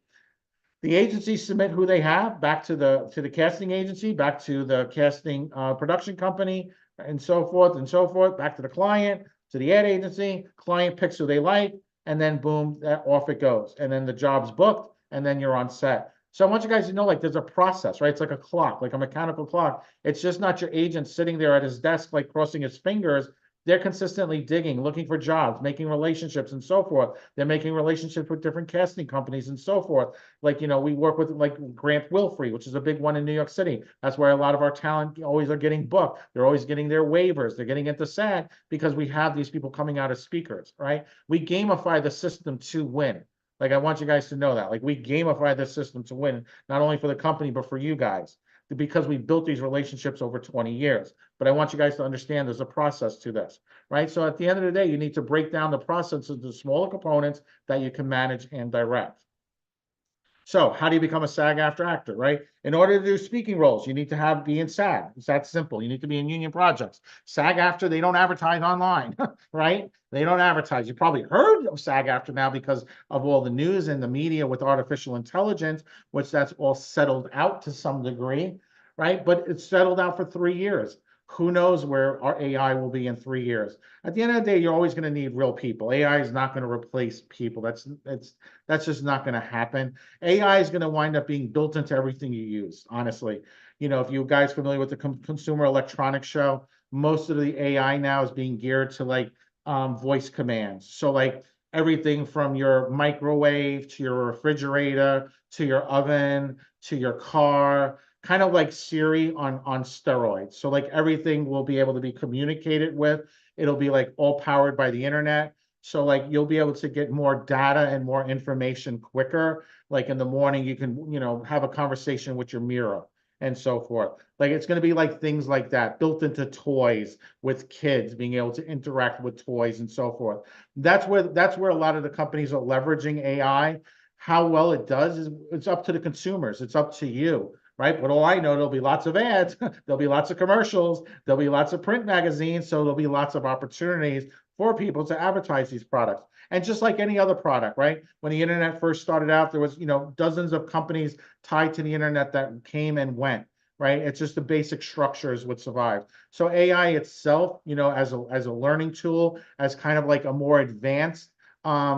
The agencies submit who they have back to the casting agency, back to the casting production company, and so forth, back to the client, to the ad agency. Client picks who they like, and then boom, off it goes. And then the job's booked, and then you're on set. So I want you guys to know, like, there's a process, right? It's like a clock, like a mechanical clock. It's just not your agent sitting there at his desk, like crossing his fingers. They're consistently digging, looking for jobs, making relationships and so forth. They're making relationships with different casting companies and so forth. Like, you know, we work with like Grant Wilfrey, which is a big one in New York City. That's where a lot of our talent always are getting booked. They're always getting their waivers. They're getting into SAG because we have these people coming out as speakers, right? We gamify the system to win. Like, I want you guys to know that. Like, we gamify the system to win, not only for the company, but for you guys, because we built these relationships over 20 years. But I want you guys to understand there's a process to this, right? So at the end of the day, you need to break down the process into smaller components that you can manage and direct. So how do you become a SAG-AFTRA actor, right? In order to do speaking roles, you need to be in SAG. It's that simple. You need to be in union projects. SAG-AFTRA, they don't advertise online, right? They don't advertise. You probably heard of SAG-AFTRA now because of all the news and the media with artificial intelligence, which that's all settled out to some degree, right? But it's settled out for 3 years. Who knows where our AI will be in 3 years? At the end of the day, you're always going to need real people. AI is not going to replace people. That's just not going to happen. AI is going to wind up being built into everything you use, honestly. You know, if you guys familiar with the Consumer Electronics Show, most of the AI now is being geared to like voice commands. So like everything from your microwave to your refrigerator to your oven to your car, kind of like Siri on steroids. So like everything will be able to be communicated with. It'll be like all powered by the internet. So like you'll be able to get more data and more information quicker. Like in the morning, you can, you know, have a conversation with your mirror and so forth. Like it's going to be like things like that built into toys with kids being able to interact with toys and so forth. That's where a lot of the companies are leveraging AI. How well it does is it's up to the consumers. It's up to you. Right? But all I know, there'll be lots of ads, there'll be lots of commercials, there'll be lots of print magazines, so there'll be lots of opportunities for people to advertise these products. And just like any other product, right? When the internet first started out, there was, you know, dozens of companies tied to the internet that came and went, right? It's just the basic structures would survive. So AI itself, you know, as a learning tool, as kind of like a more advanced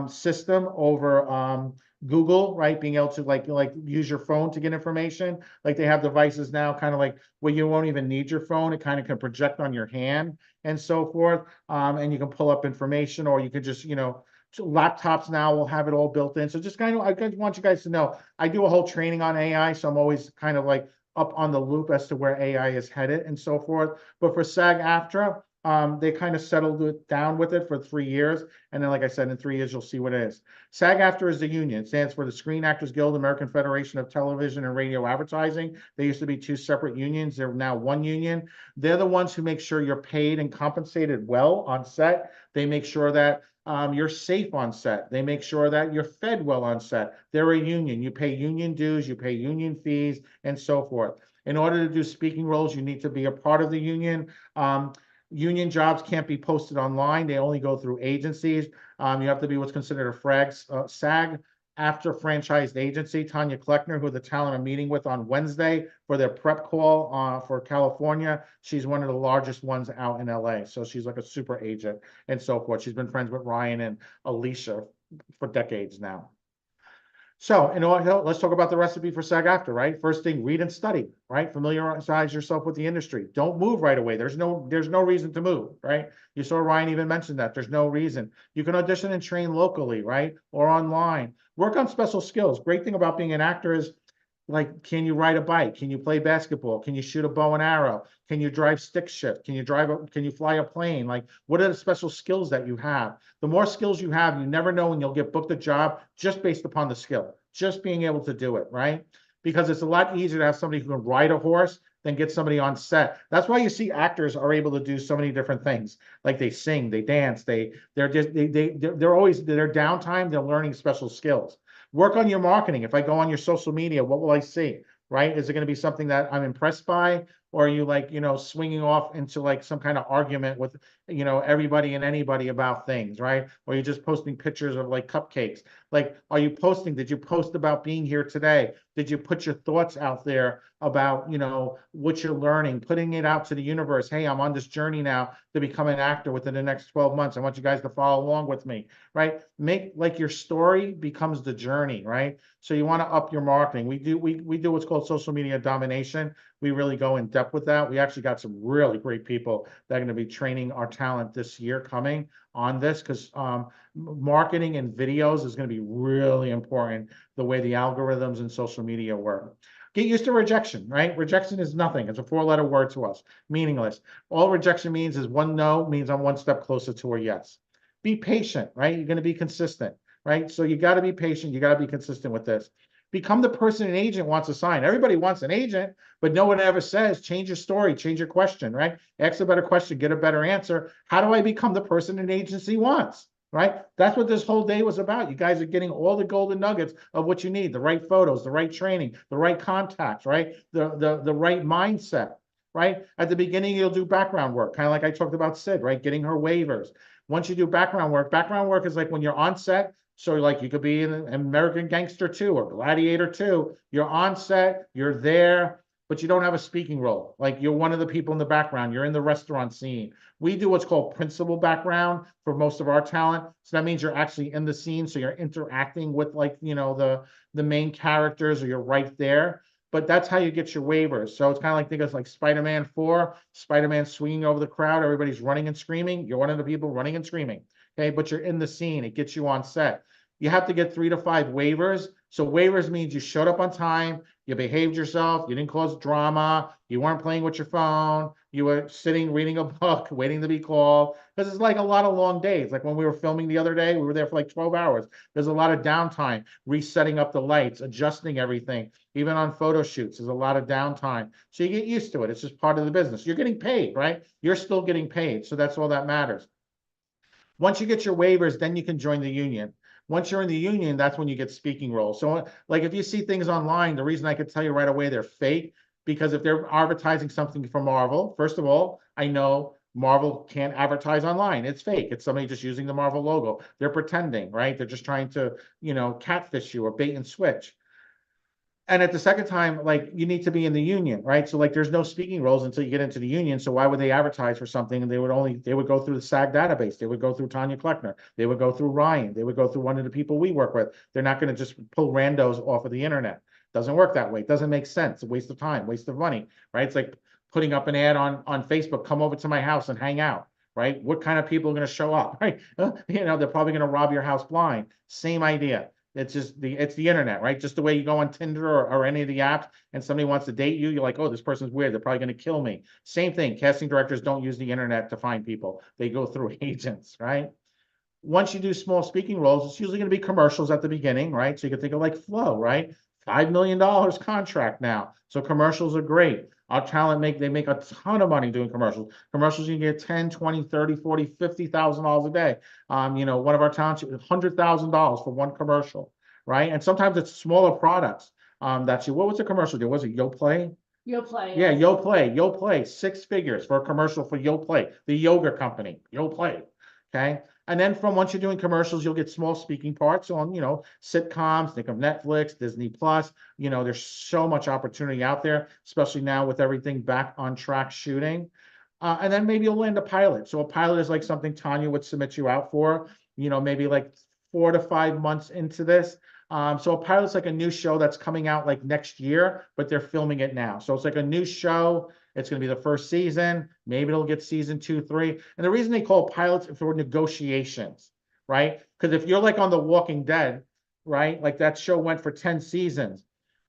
system over Google, right? Being able to like use your phone to get information. Like they have devices now kind of like where you won't even need your phone. It kind of can project on your hand and so forth. And you can pull up information, or you could just, you know, laptops now will have it all built in. So just kind of, I want you guys to know, I do a whole training on AI. So I'm always kind of like up on the loop as to where AI is headed and so forth. But for SAG-AFTRA, they kind of settled it down with it for 3 years. And then, like I said, in 3 years, you'll see what it is. SAG-AFTRA is the union. It stands for the Screen Actors Guild, American Federation of Television and Radio Advertising. They used to be 2 separate unions. They're now 1 union. They're the ones who make sure you're paid and compensated well on set. They make sure that you're safe on set. They make sure that you're fed well on set. They're a union. You pay union dues, you pay union fees, and so forth. In order to do speaking roles, you need to be a part of the union. Union jobs can't be posted online. They only go through agencies. You have to be what's considered a SAG-AFTRA franchised agency. Tanya Kleckner, who the talent I'm meeting with on Wednesday for their prep call for California. She's one of the largest ones out in LA. So she's like a super agent and so forth. She's been friends with Ryan and Alicia for decades now. So, let's talk about the recipe for SAG-AFTRA, right? First thing, read and study, right? Familiarize yourself with the industry. Don't move right away. There's no reason to move, right? You saw Ryan even mention that. There's no reason. You can audition and train locally, right? Or online. Work on special skills. Great thing about being an actor is, like, can you ride a bike? Can you play basketball? Can you shoot a bow and arrow? Can you drive stick shift? Can you fly a plane? Like, what are the special skills that you have? The more skills you have, you never know when you'll get booked a job just based upon the skill, just being able to do it, right? because it's a lot easier to have somebody who can ride a horse than get somebody on set. That's why you see actors are able to do so many different things. Like they sing, they dance, they're always, their downtime, they're learning special skills. Work on your marketing. If I go on your social media, what will I see? Right? Is it going to be something that I'm impressed by? Or are you like, swinging off into like some kind of argument with, everybody and anybody about things, right? Or you're just posting pictures of like cupcakes. Like, are you posting? Did you post about being here today? Did you put your thoughts out there about, what you're learning, putting it out to the universe? Hey, I'm on this journey now to become an actor within the next 12 months. I want you guys to follow along with me, right? Make like your story becomes the journey, right? So you want to up your marketing. We do what's called social media domination. We really go in depth with that. We actually got some really great people that are going to be training our talent this year coming on this, because marketing and videos is going to be really important, the way the algorithms and social media work. Get used to rejection, right? Rejection is nothing. It's a 4-letter word to us, meaningless. All rejection means is one no means I'm one step closer to a yes. Be patient, right? You're going to be consistent, right? So you got to be patient. You got to be consistent with this. Become the person an agent wants to sign. Everybody wants an agent, but no one ever says, change your story, change your question, right? Ask a better question, get a better answer. How do I become the person an agency wants, right? That's what this whole day was about. You guys are getting all the golden nuggets of what you need, the right photos, the right training, the right contacts, right? The right mindset, right? At the beginning, you'll do background work, kind of like I talked about Sid, right? Getting her waivers. Once you do background work is like when you're on set. So like you could be in American Gangster 2 or Gladiator 2. You're on set, you're there, but you don't have a speaking role. Like you're one of the people in the background. You're in the restaurant scene. We do what's called principal background for most of our talent. So that means you're actually in the scene. So you're interacting with like, the main characters, or you're right there. But that's how you get your waivers. So it's kind of like, think of like Spider-Man 4, Spider-Man swinging over the crowd. Everybody's running and screaming. You're one of the people running and screaming. Okay, but you're in the scene. It gets you on set. You have to get 3 to 5 waivers. So waivers means you showed up on time, you behaved yourself, you didn't cause drama, you weren't playing with your phone, you were sitting reading a book, waiting to be called. Because it's like a lot of long days. Like when we were filming the other day, we were there for like 12 hours. There's a lot of downtime, resetting up the lights, adjusting everything. Even on photo shoots, there's a lot of downtime. So you get used to it. It's just part of the business. You're getting paid, right? You're still getting paid. So that's all that matters. Once you get your waivers, then you can join the union. Once you're in the union, that's when you get speaking roles. So like if you see things online, the reason I could tell you right away they're fake, because if they're advertising something for Marvel, first of all, I know Marvel can't advertise online. It's fake. It's somebody just using the Marvel logo. They're pretending, right? They're just trying to, catfish you or bait and switch. And at the second time, like you need to be in the union, right? So like there's no speaking roles until you get into the union. So why would they advertise for something? And they would go through the SAG database. They would go through Tanya Kleckner. They would go through Ryan. They would go through one of the people we work with. They're not going to just pull randos off of the internet. Doesn't work that way. It doesn't make sense. It's a waste of time, waste of money, right? It's like putting up an ad on Facebook, come over to my house and hang out, right? What kind of people are going to show up, right? They're probably going to rob your house blind. Same idea. It's just it's the internet, right? Just the way you go on Tinder or any of the apps and somebody wants to date you, you're like, oh, this person's weird. They're probably going to kill me. Same thing. Casting directors don't use the internet to find people. They go through agents, right? Once you do small speaking roles, it's usually going to be commercials at the beginning, right? So you can think of like Flow, right? $5 million contract now. So commercials are great. Our talent they make a ton of money doing commercials. Commercials, you can get 10, 20, 30, 40, $50,000 a day. One of our talents, $100,000 for one commercial, right? And sometimes it's smaller products. What was the commercial do? Was it YoPlay? YoPlay. Yeah, YoPlay, 6 figures for a commercial for YoPlay, the yoga company, YoPlay. Okay. And then once you're doing commercials, you'll get small speaking parts on, sitcoms, think of Netflix, Disney Plus. There's so much opportunity out there, especially now with everything back on track shooting. And then maybe you'll land a pilot. So a pilot is like something Tanya would submit you out for, maybe like 4 to 5 months into this. So a pilot's like a new show that's coming out like next year, but they're filming it now. So it's like a new show. It's going to be the first season. Maybe it'll get season 2, 3. And the reason they call pilots for negotiations, right? Because if you're like on The Walking Dead, right? Like that show went for 10 seasons.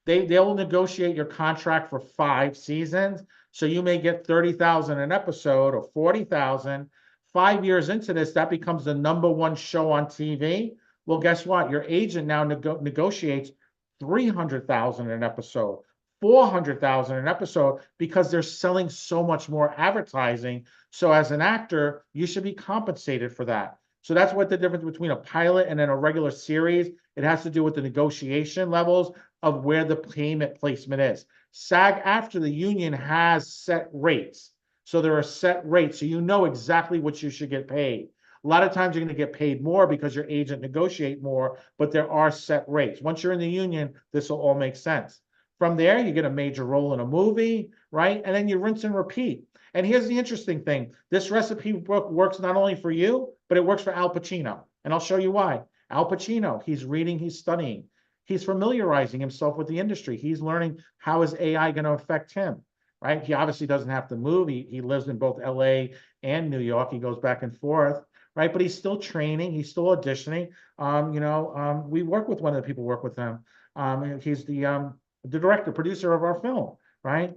They'll negotiate your contract for 5 seasons. So you may get $30,000 an episode or $40,000. 5 years into this, that becomes the #1 show on TV. Well, guess what? Your agent now negotiates 300,000 an episode, 400,000 an episode, because they're selling so much more advertising. So as an actor, you should be compensated for that. So that's what the difference between a pilot and then a regular series. It has to do with the negotiation levels of where the payment placement is. SAG-AFTRA, the union, has set rates. So there are set rates. So you know exactly what you should get paid. A lot of times you're going to get paid more because your agent negotiate more, but there are set rates. Once you're in the union, this will all make sense. From there, you get a major role in a movie, right? And then you rinse and repeat. And here's the interesting thing. This recipe book works not only for you, but it works for Al Pacino. And I'll show you why. Al Pacino, he's reading, he's studying. He's familiarizing himself with the industry. He's learning, how is AI going to affect him, right? He obviously doesn't have to move. He lives in both LA and New York. He goes back and forth, right? But he's still training. He's still auditioning. We work with one of the people who work with him. He's the director, producer of our film, right?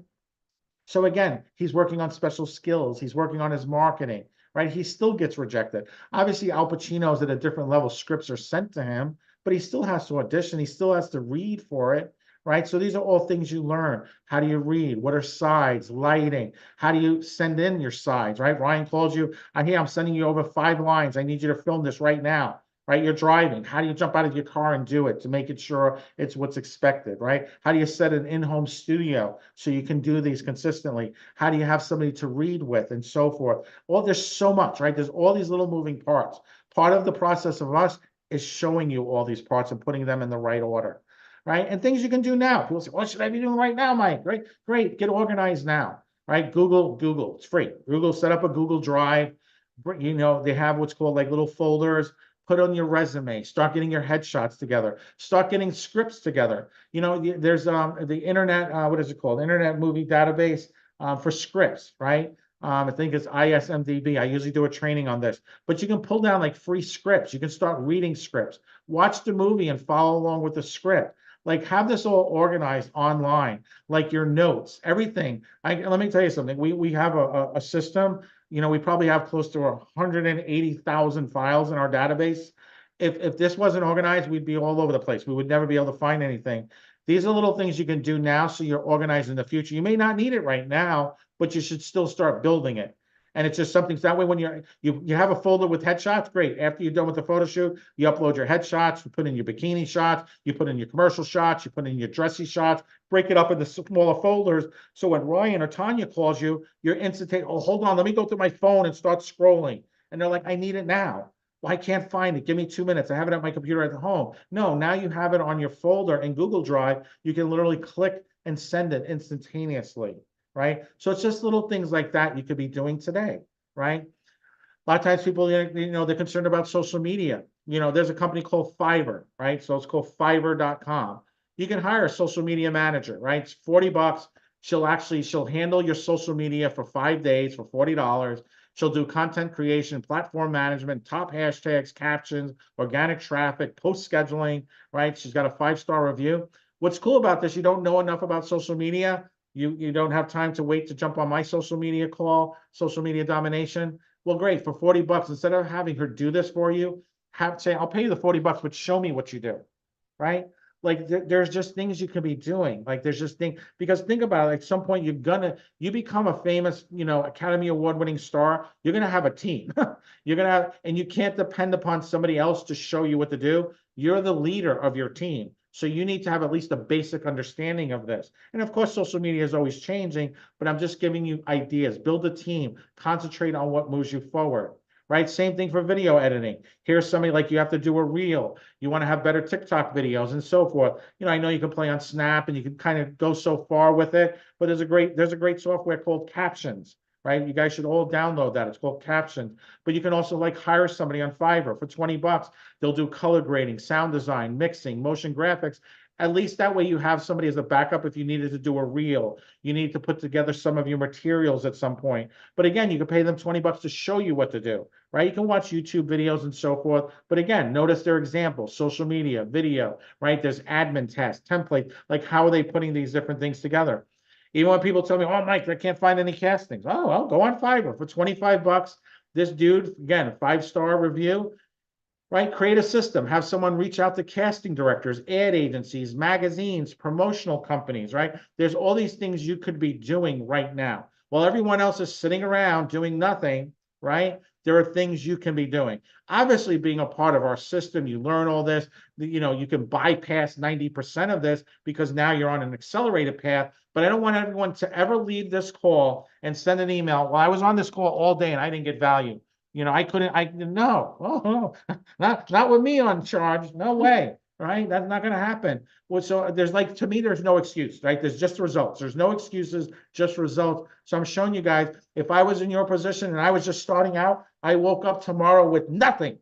So again, he's working on special skills. He's working on his marketing, right? He still gets rejected. Obviously, Al Pacino's at a different level. Scripts are sent to him, but he still has to audition. He still has to read for it, right? So these are all things you learn. How do you read? What are sides, lighting? How do you send in your sides, right? Ryan calls you, hey, I'm sending you over 5 lines. I need you to film this right now, right? You're driving. How do you jump out of your car and do it to make it sure it's what's expected, right? How do you set an in-home studio so you can do these consistently? How do you have somebody to read with and so forth? Well, there's so much, right? There's all these little moving parts. Part of the process of us is showing you all these parts and putting them in the right order, right? And things you can do now. People say, what should I be doing right now, Mike? Right? Great, get organized now, right? Google, it's free. Google, set up a Google Drive. They have what's called like little folders. Put on your resume, start getting your headshots together, start getting scripts together. There's the internet, what is it called? Internet Movie Database for scripts, right? I think it's ISMDB. I usually do a training on this, but you can pull down like free scripts. You can start reading scripts, watch the movie and follow along with the script. Like have this all organized online, like your notes, everything. Let me tell you something. We have a system. We probably have close to 180,000 files in our database. If this wasn't organized, we'd be all over the place. We would never be able to find anything. These are little things you can do now so you're organized in the future. You may not need it right now, but you should still start building it. And it's just something, so that way when you have a folder with headshots, great. After you're done with the photo shoot, you upload your headshots, you put in your bikini shots, you put in your commercial shots, you put in your dressy shots, break it up into smaller folders. So when Ryan or Tanya calls you, you're instantaneous, oh, hold on, let me go through my phone and start scrolling. And they're like, I need it now. Well, I can't find it. Give me 2 minutes. I have it at my computer at home. No, now you have it on your folder in Google Drive. You can literally click and send it instantaneously, right? So it's just little things like that you could be doing today, right? A lot of times people, they're concerned about social media. There's a company called Fiverr, right? So it's called Fiverr.com. You can hire a social media manager, right? It's $40. She'll handle your social media for 5 days for $40. She'll do content creation, platform management, top hashtags, captions, organic traffic, post scheduling, right? She's got a 5-star review. What's cool about this, you don't know enough about social media. You don't have time to wait to jump on my social media call, social media domination. Well, great, for $40, instead of having her do this for you, say, I'll pay you the $40, but show me what you do, right? Like there's just things you can be doing. Like there's just things, because think about it, at some point you become a famous, Academy Award winning star, you're going to have a team. And you can't depend upon somebody else to show you what to do. You're the leader of your team. So you need to have at least a basic understanding of this. And of course, social media is always changing, but I'm just giving you ideas. Build a team, concentrate on what moves you forward. Right? Same thing for video editing. Here's somebody like you have to do a reel. You want to have better TikTok videos and so forth. I know you can play on Snap and you can kind of go so far with it, but there's a great software called Captions, right? You guys should all download that. It's called Captions. But you can also like hire somebody on Fiverr for $20. They'll do color grading, sound design, mixing, motion graphics. At least that way you have somebody as a backup if you needed to do a reel. You need to put together some of your materials at some point. But again, you can pay them $20 to show you what to do, right? You can watch YouTube videos and so forth. But again, notice their examples, social media, video, right? There's admin tasks, templates, like how are they putting these different things together? Even when people tell me, oh, Mike, I can't find any castings. Oh, well, go on Fiverr for $25. This dude, again, 5-star review. right? Create a system, have someone reach out to casting directors, ad agencies, magazines, promotional companies, right? There's all these things you could be doing right now. While everyone else is sitting around doing nothing, right? There are things you can be doing. Obviously, being a part of our system, you learn all this. You know, you can bypass 90% of this because now you're on an accelerated path. But I don't want everyone to ever leave this call and send an email. Well, I was on this call all day and I didn't get value. You know, no, not with me on charge. No way, right? That's not going to happen. Well, so there's like, to me, there's no excuse, right? There's just results. There's no excuses, just results. So I'm showing you guys, if I was in your position and I was just starting out, I woke up tomorrow with nothing,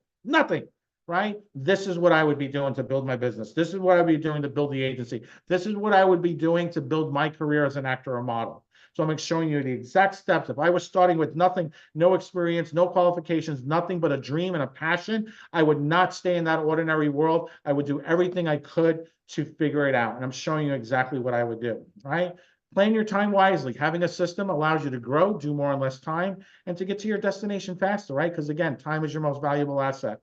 right? This is what I would be doing to build my business. This is what I'd be doing to build the agency. This is what I would be doing to build my career as an actor or model. So I'm showing you the exact steps. If I was starting with nothing, no experience, no qualifications, nothing but a dream and a passion, I would not stay in that ordinary world. I would do everything I could to figure it out. And I'm showing you exactly what I would do, right? Plan your time wisely. Having a system allows you to grow, do more in less time, and to get to your destination faster, right? Because again, time is your most valuable asset.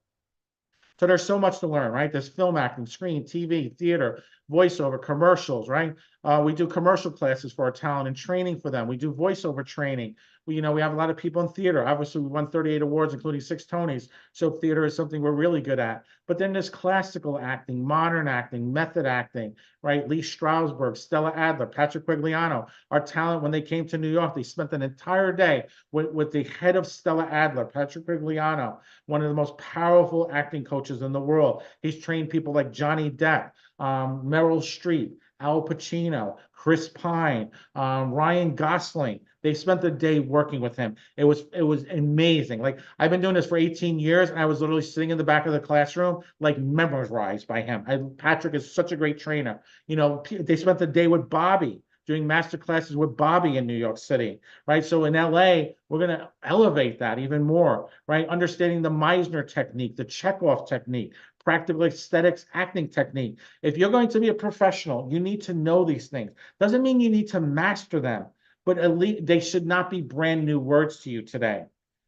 So there's so much to learn, right? There's film acting, screen, TV, theater, voiceover, commercials, right? We do commercial classes for our talent and training for them. We do voiceover training. We have a lot of people in theater. Obviously, we won 38 awards, including 6 Tonys. So theater is something we're really good at. But then there's classical acting, modern acting, method acting, right? Lee Strasberg, Stella Adler, Patrick Quagliano. Our talent, when they came to New York, they spent an entire day with the head of Stella Adler, Patrick Quagliano, one of the most powerful acting coaches in the world. He's trained people like Johnny Depp, Meryl Streep, Al Pacino, Chris Pine, Ryan Gosling. They spent the day working with him. It was amazing. Like, I've been doing this for 18 years, and I was literally sitting in the back of the classroom, like memorized by him. Patrick is such a great trainer. They spent the day with Bobby, doing master classes with Bobby in New York City, right? So in LA, we're going to elevate that even more, right? Understanding the Meisner technique, the Chekhov technique, practical aesthetics acting technique. If you're going to be a professional, you need to know these things. Doesn't mean you need to master them, but at least they should not be brand new words to you today.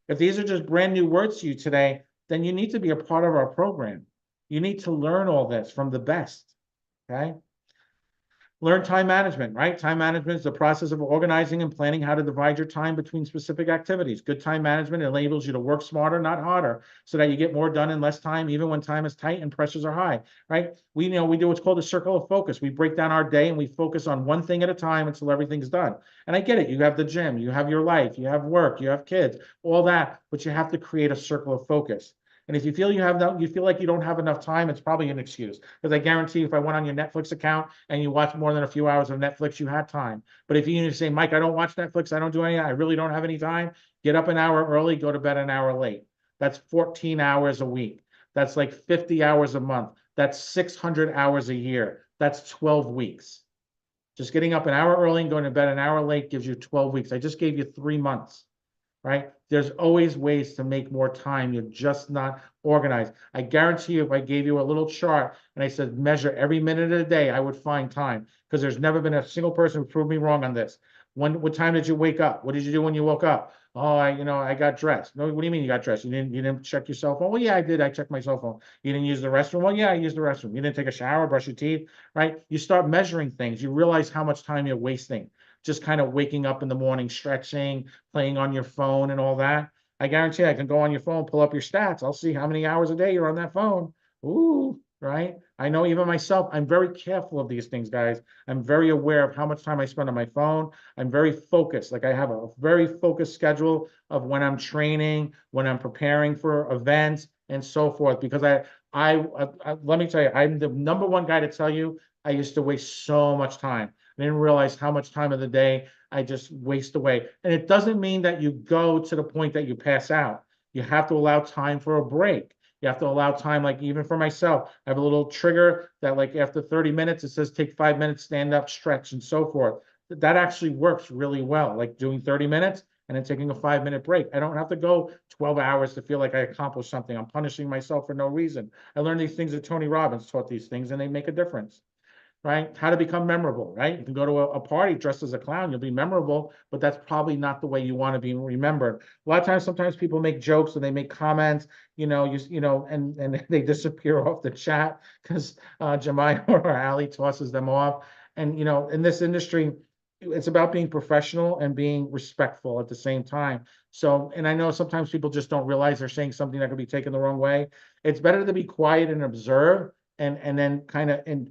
If these are just brand new words to you today, then you need to be a part of our program. You need to learn all this from the best, okay? Learn time management, right? Time management is the process of organizing and planning how to divide your time between specific activities. Good time management enables you to work smarter, not harder, so that you get more done in less time, even when time is tight and pressures are high, right? We do what's called a circle of focus. We break down our day and we focus on one thing at a time until everything's done. And I get it. You have the gym, you have your life, you have work, you have kids, all that, but you have to create a circle of focus. And if you feel like you don't have enough time, it's probably an excuse. Because I guarantee you, if I went on your Netflix account and you watch more than a few hours of Netflix, you had time. But if you say, Mike, I don't watch Netflix, I don't do anything, I really don't have any time, get up an hour early, go to bed an hour late. That's 14 hours a week. That's like 50 hours a month. That's 600 hours a year. That's 12 weeks. Just getting up an hour early and going to bed an hour late gives you 12 weeks. I just gave you 3 months. Right? There's always ways to make more time. You're just not organized. I guarantee you, if I gave you a little chart and I said, measure every minute of the day, I would find time, because there's never been a single person who proved me wrong on this. What time did you wake up? What did you do when you woke up? Oh, I got dressed. No, what do you mean you got dressed? You didn't check your cell phone? Well, yeah, I did. I checked my cell phone. You didn't use the restroom? Well, yeah, I used the restroom. You didn't take a shower, brush your teeth, right? You start measuring things. You realize how much time you're wasting. Just kind of waking up in the morning, stretching, playing on your phone and all that. I guarantee I can go on your phone, pull up your stats. I'll see how many hours a day you're on that phone. Ooh, right? I know even myself, I'm very careful of these things, guys. I'm very aware of how much time I spend on my phone. I'm very focused. Like, I have a very focused schedule of when I'm training, when I'm preparing for events and so forth, because I let me tell you, I'm the number one guy to tell you, I used to waste so much time. I didn't realize how much time of the day I just waste away. And it doesn't mean that you go to the point that you pass out. You have to allow time for a break. You have to allow time, like even for myself, I have a little trigger that, like, after 30 minutes, it says take 5 minutes, stand up, stretch, and so forth. That actually works really well, like doing 30 minutes and then taking a 5-minute break. I don't have to go 12 hours to feel like I accomplished something. I'm punishing myself for no reason. I learned these things that Tony Robbins taught these things, and they make a difference. right? How to become memorable, right? You can go to a party dressed as a clown, you'll be memorable, but that's probably not the way you want to be remembered. A lot of times, sometimes people make jokes and they make comments, and they disappear off the chat because Jemima or Ali tosses them off. And, in this industry, it's about being professional and being respectful at the same time. So, and I know sometimes people just don't realize they're saying something that could be taken the wrong way. It's better to be quiet and observe and then kind of and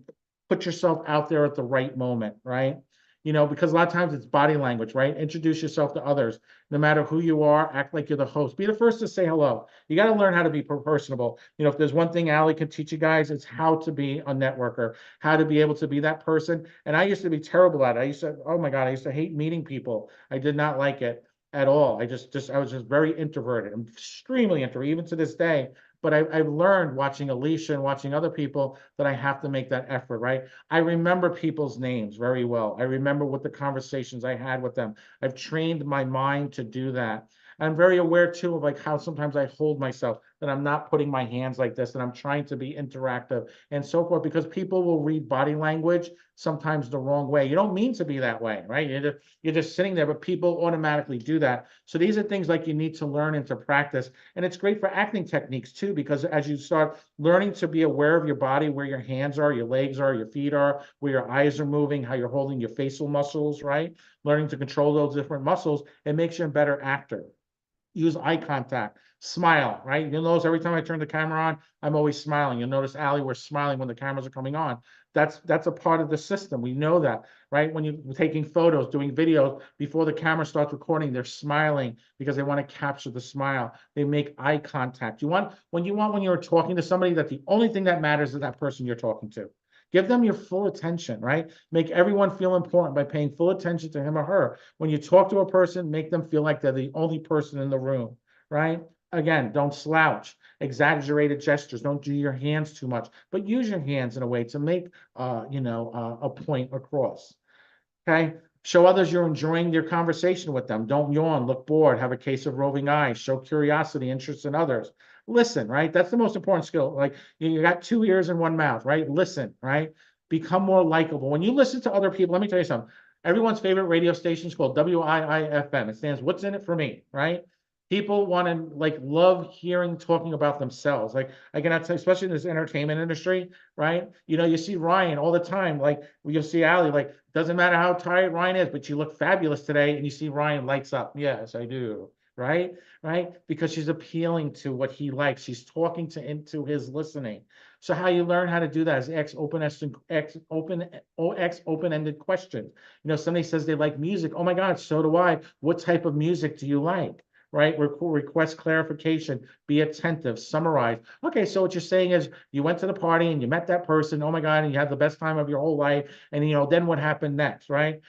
put yourself out there at the right moment, right? Because a lot of times it's body language, right? Introduce yourself to others. No matter who you are, act like you're the host. Be the first to say hello. You got to learn how to be personable. If there's one thing Ali can teach you guys, it's how to be a networker, how to be able to be that person. And I used to be terrible at it. Oh my God, I used to hate meeting people. I did not like it at all. I was just very introverted. I'm extremely introverted, even to this day. But I've learned watching Alicia and watching other people that I have to make that effort, right? I remember people's names very well. I remember what the conversations I had with them. I've trained my mind to do that. I'm very aware too of like how sometimes I hold myself, that I'm not putting my hands like this, and I'm trying to be interactive and so forth, because people will read body language sometimes the wrong way. You don't mean to be that way, right? You're just sitting there, but people automatically do that. So these are things like you need to learn and to practice. And it's great for acting techniques too, because as you start learning to be aware of your body, where your hands are, your legs are, your feet are, where your eyes are moving, how you're holding your facial muscles, right? Learning to control those different muscles, it makes you a better actor. Use eye contact, smile, right? You'll notice every time I turn the camera on, I'm always smiling. You'll notice Ali, we're smiling when the cameras are coming on. That's a part of the system. We know that, right? When you're taking photos, doing videos, before the camera starts recording, they're smiling because they want to capture the smile. They make eye contact. When you're talking to somebody, that the only thing that matters is that person you're talking to. Give them your full attention, right? Make everyone feel important by paying full attention to him or her. When you talk to a person, make them feel like they're the only person in the room, right? Again, don't slouch, exaggerated gestures. Don't do your hands too much, but use your hands in a way to make, a point across. Okay. Show others you're enjoying your conversation with them. Don't yawn, look bored, have a case of roving eyes, show curiosity, interest in others. Listen, right? That's the most important skill. Like you got 2 ears and 1 mouth, right? Listen, right? Become more likable. When you listen to other people, let me tell you something. Everyone's favorite radio station is called WIIFM. It stands, what's in it for me, right? People want to love hearing, talking about themselves. Like I cannot tell, especially in this entertainment industry, right? You see Ryan all the time. Like you'll see Ali, like doesn't matter how tired Ryan is, but you look fabulous today, and you see Ryan lights up. Yes, I do. Right? Because she's appealing to what he likes. She's talking into his listening. So how you learn how to do that is open-ended questions. Somebody says they like music. Oh my God, so do I. What type of music do you like? Right? Request clarification, be attentive, summarize. Okay, so what you're saying is you went to the party and you met that person, oh my God, and you had the best time of your whole life. And, then what happened next, right?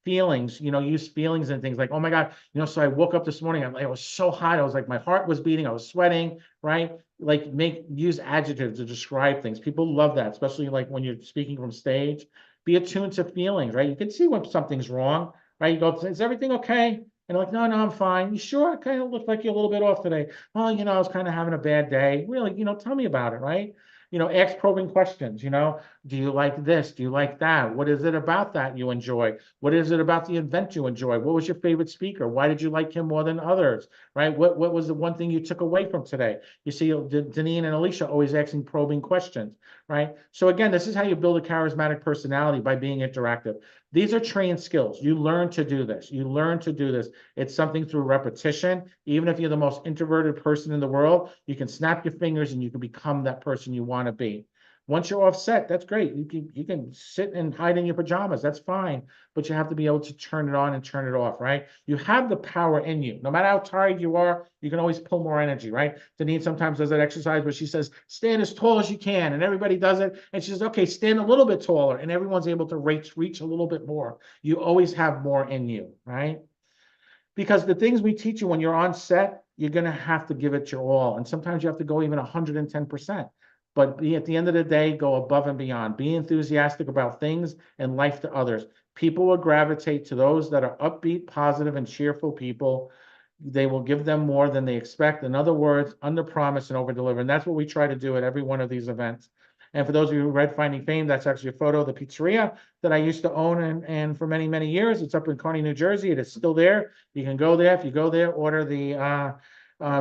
Feelings, use feelings and things like, oh my God, so I woke up this morning, it was so hot. I was like, my heart was beating, I was sweating, right? Use adjectives to describe things. People love that, especially like when you're speaking from stage. Be attuned to feelings, right? You can see when something's wrong, right? You go, is everything okay? And they're like, no, I'm fine. You sure? It kind of looked like you're a little bit off today. Well, I was kind of having a bad day. Really, tell me about it, right? Ask probing questions, do you like this? Do you like that? What is it about that you enjoy? What is it about the event you enjoy? What was your favorite speaker? Why did you like him more than others, right? What was the one thing you took away from today? You see, Deneen and Alicia always asking probing questions, right? So again, this is how you build a charismatic personality, by being interactive. These are trained skills. You learn to do this. You learn to do this. It's something through repetition. Even if you're the most introverted person in the world, you can snap your fingers and you can become that person you want to be. Once you're offset, that's great. You can sit and hide in your pajamas. That's fine. But you have to be able to turn it on and turn it off, right? You have the power in you. No matter how tired you are, you can always pull more energy, right? Deneen sometimes does that exercise where she says, stand as tall as you can. And everybody does it. And she says, okay, stand a little bit taller. And everyone's able to reach a little bit more. You always have more in you, right? Because the things we teach you when you're on set, you're going to have to give it your all. And sometimes you have to go even 110%. But at the end of the day, go above and beyond. Be enthusiastic about things and life to others. People will gravitate to those that are upbeat, positive, and cheerful people. They will give them more than they expect. In other words, under promise and over deliver. And that's what we try to do at every one of these events. And for those of you who read Finding Fame, that's actually a photo of the pizzeria that I used to own and for many, many years. It's up in Kearney, New Jersey. It is still there. You can go there. If you go there, order the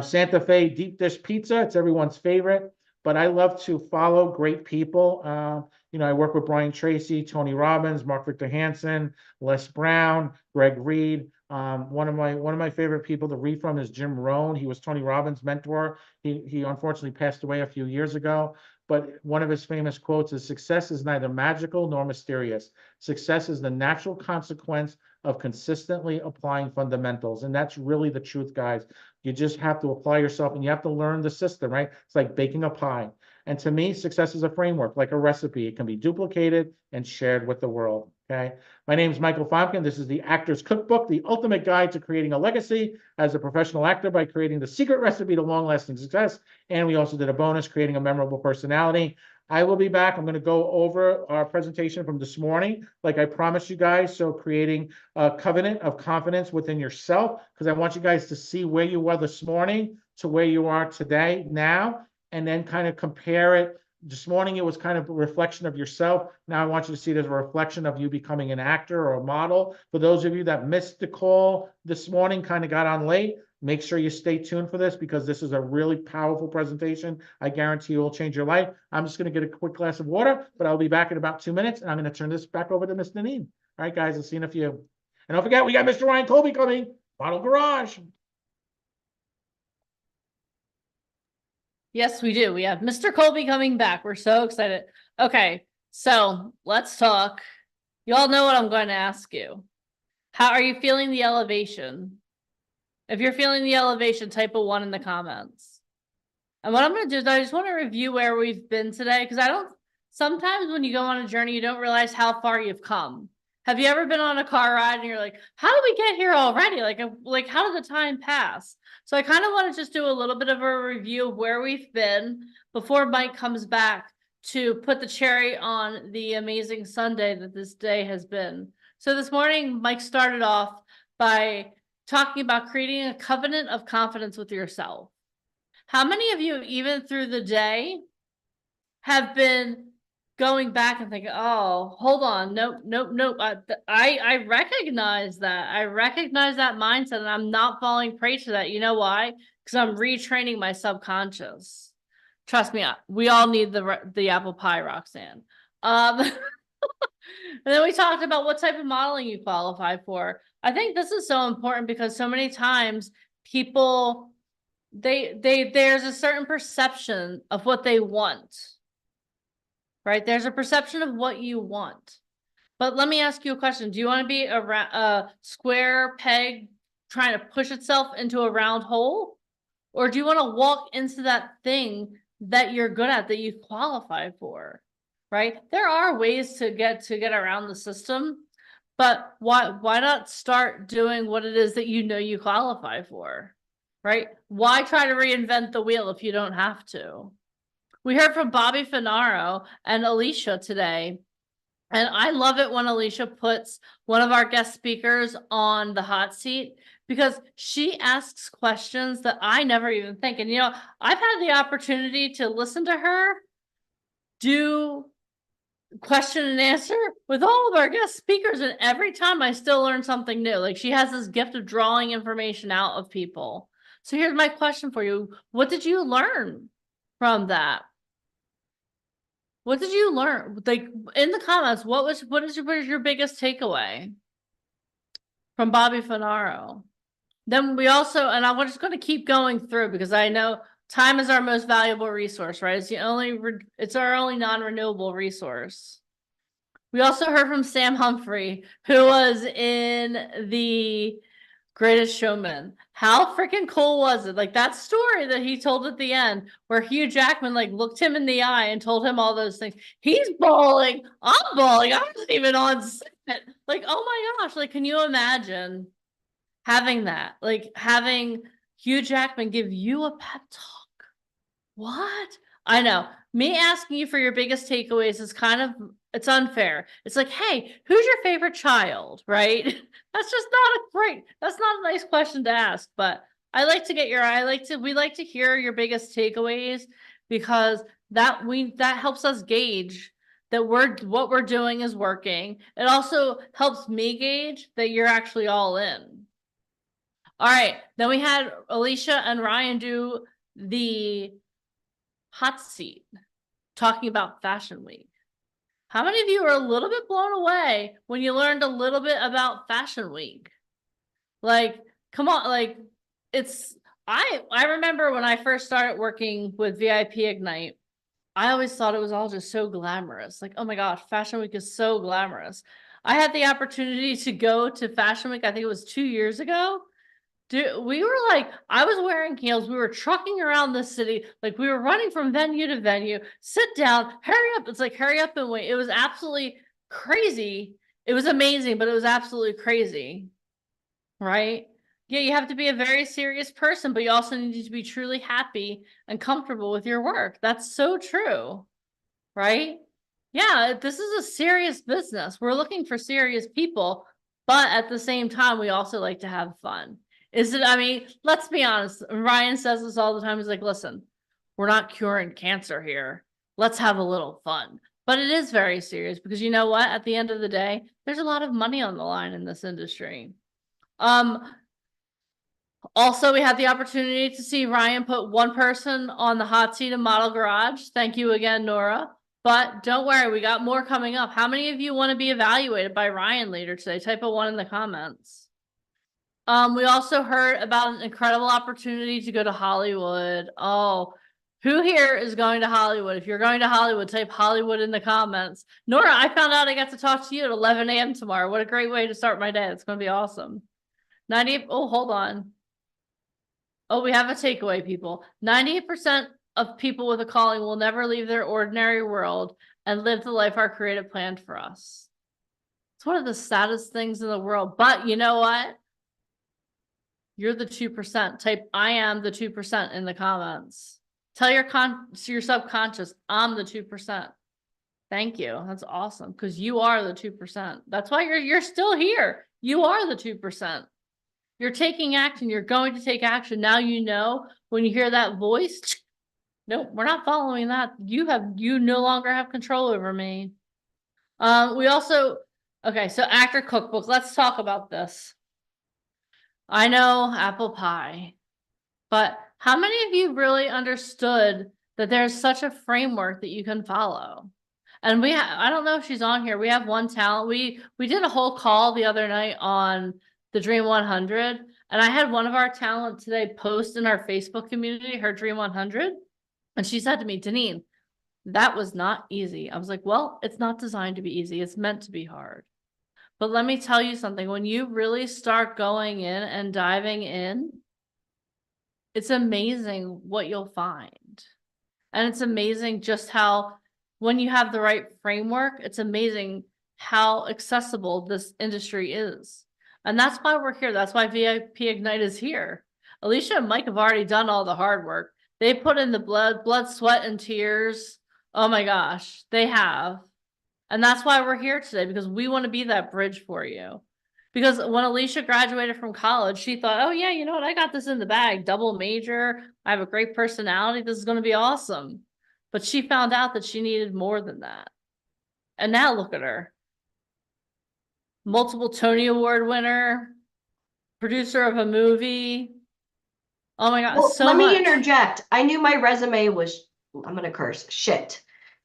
Santa Fe deep dish pizza. It's everyone's favorite. But I love to follow great people. I work with Brian Tracy, Tony Robbins, Mark Victor Hansen, Les Brown, Greg Reed. One of my favorite people to read from is Jim Rohn. He was Tony Robbins' mentor. He unfortunately passed away a few years ago. But one of his famous quotes is, "Success is neither magical nor mysterious. Success is the natural consequence of consistently applying fundamentals." And that's really the truth, guys. You just have to apply yourself and you have to learn the system, right? It's like baking a pie. And to me, success is a framework, like a recipe. It can be duplicated and shared with the world, okay? My name is Michael Fomkin. This is the Actor's Cookbook, the ultimate guide to creating a legacy as a professional actor by creating the secret recipe to long-lasting success. And we also did a bonus, creating a memorable personality. I will be back. I'm going to go over our presentation from this morning, like I promised you guys. So creating a covenant of confidence within yourself, because I want you guys to see where you were this morning to where you are today, now, and then kind of compare it. This morning, it was kind of a reflection of yourself. Now I want you to see it as a reflection of you becoming an actor or a model. For those of you that missed the call this morning, kind of got on late, make sure you stay tuned for this because this is a really powerful presentation. I guarantee you will change your life. I'm just going to get a quick glass of water, but I'll be back in about 2 minutes, and I'm going to turn this back over to Miss Nanine. All right, guys, I'll see you in a few. And don't forget, we got Mr. Ryan Colby coming, Model Garage. Yes, we do. We have Mr. Colby coming back. We're so excited. Okay, so let's talk. You all know what I'm going to ask you. How are you feeling the elevation? If you're feeling the elevation, type a 1 in the comments. And what I'm going to do is I just want to review where we've been today, because sometimes when you go on a journey, you don't realize how far you've come. Have you ever been on a car ride and you're like, how did we get here already? Like how did the time pass? So I kind of want to just do a little bit of a review of where we've been before Mike comes back to put the cherry on the amazing Sunday that this day has been. So this morning, Mike started off by talking about creating a covenant of confidence with yourself. How many of you, even through the day, have been going back and thinking, oh, hold on, nope. I recognize that. I recognize that mindset, and I'm not falling prey to that. You know why? Because I'm retraining my subconscious. Trust me, we all need the apple pie, Roxanne. And then we talked about what type of modeling you qualify for. I think this is so important because so many times people, there's a certain perception of what they want. Right? There's a perception of what you want. But let me ask you a question. Do you want to be a square peg trying to push itself into a round hole? Or do you want to walk into that thing that you're good at, that you qualify for? Right? There are ways to get around the system, but why not start doing what it is that you know you qualify for? Right? Why try to reinvent the wheel if you don't have to? We heard from Bobby Finaro and Alicia today, and I love it when Alicia puts one of our guest speakers on the hot seat because she asks questions that I never even think. And, I've had the opportunity to listen to her do question and answer with all of our guest speakers, and every time I still learn something new. Like, she has this gift of drawing information out of people. So here's my question for you. What did you learn from that? What did you learn? Like, in the comments, what is your biggest takeaway from Bobby Finaro? Then we also, and I'm just going to keep going through because I know time is our most valuable resource, right? It's our only non-renewable resource. We also heard from Sam Humphrey, who was in The Greatest Showman. How freaking cool was it? Like, that story that he told at the end where Hugh Jackman looked him in the eye and told him all those things. He's bawling. I'm bawling. I wasn't even on set. Like, oh my gosh. Like, can you imagine having that? Like, having Hugh Jackman give you a pep talk. What? I know. Me asking you for your biggest takeaways is it's unfair. It's like, hey, who's your favorite child, right? That's not a nice question to ask, but we like to hear your biggest takeaways because that helps us gauge that what we're doing is working. It also helps me gauge that you're actually all in. All right, then we had Alicia and Ryan do the hot seat, talking about Fashion Week. How many of you are a little bit blown away when you learned a little bit about Fashion Week? Like, come on, like, I remember when I first started working with VIP Ignite, I always thought it was all just so glamorous. Like, oh my gosh, Fashion Week is so glamorous. I had the opportunity to go to Fashion Week, I think it was 2 years ago. Dude, we were like, I was wearing heels. We were trucking around the city. Like we were running from venue to venue. Sit down, hurry up. It's like, hurry up and wait. It was absolutely crazy. It was amazing, but it was absolutely crazy. Right? Yeah, you have to be a very serious person, but you also need to be truly happy and comfortable with your work. That's so true. Right? Yeah, this is a serious business. We're looking for serious people, but at the same time, we also like to have fun. I mean, let's be honest. Ryan says this all the time. He's like, listen, we're not curing cancer here. Let's have a little fun. But it is very serious because you know what? At the end of the day, there's a lot of money on the line in this industry. Also, we had the opportunity to see Ryan put one person on the hot seat in Model Garage. Thank you again, Nora. But don't worry, we got more coming up. How many of you want to be evaluated by Ryan later today? Type a 1 in the comments. We also heard about an incredible opportunity to go to Hollywood. Oh, who here is going to Hollywood? If you're going to Hollywood, type Hollywood in the comments. Nora, I found out I got to talk to you at 11 a.m. tomorrow. What a great way to start my day. It's going to be awesome. 98, oh, hold on. Oh, we have a takeaway, people. 98% of people with a calling will never leave their ordinary world and live the life our Creative planned for us. It's one of the saddest things in the world. But you know what? You're the 2%. Type I am the 2% in the comments. Tell your subconscious, I'm the 2%. Thank you. That's awesome. Because you are the 2%. That's why you're still here. You are the 2%. You're taking action. You're going to take action. Now you know when you hear that voice. Nope, we're not following that. You no longer have control over me. We also, okay, so actor cookbook. Let's talk about this. I know apple pie, but how many of you really understood that there's such a framework that you can follow? And I don't know if she's on here. We have one talent. We did a whole call the other night on the Dream 100. And I had one of our talent today post in our Facebook community, her Dream 100. And she said to me, Deneen, that was not easy. I was like, well, it's not designed to be easy. It's meant to be hard. But let me tell you something, when you really start going in and diving in, it's amazing what you'll find. And it's amazing just how, when you have the right framework, it's amazing how accessible this industry is. And that's why we're here. That's why VIP Ignite is here. Alicia and Mike have already done all the hard work. They put in the blood, sweat, and tears. Oh my gosh, they have. And that's why we're here today, because we want to be that bridge for you. Because when Alicia graduated from college, she thought, oh yeah, you know what? I got this in the bag, double major. I have a great personality. This is going to be awesome. But she found out that she needed more than that. And now look at her. Multiple Tony Award winner, producer of a movie. Oh my God, Well, so let much. me interject. I knew my resume was, I'm going to curse, shit.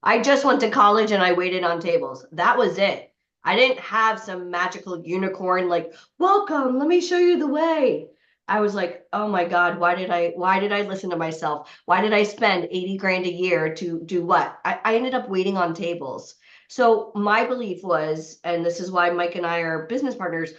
I just went to college and I waited on tables. That was it. I didn't have some magical unicorn like, welcome, let me show you the way. I was like, oh my God, why did I listen to myself? Why did I spend 80 grand a year to do what? I ended up waiting on tables. So my belief was, and this is why Mike and I are business partners,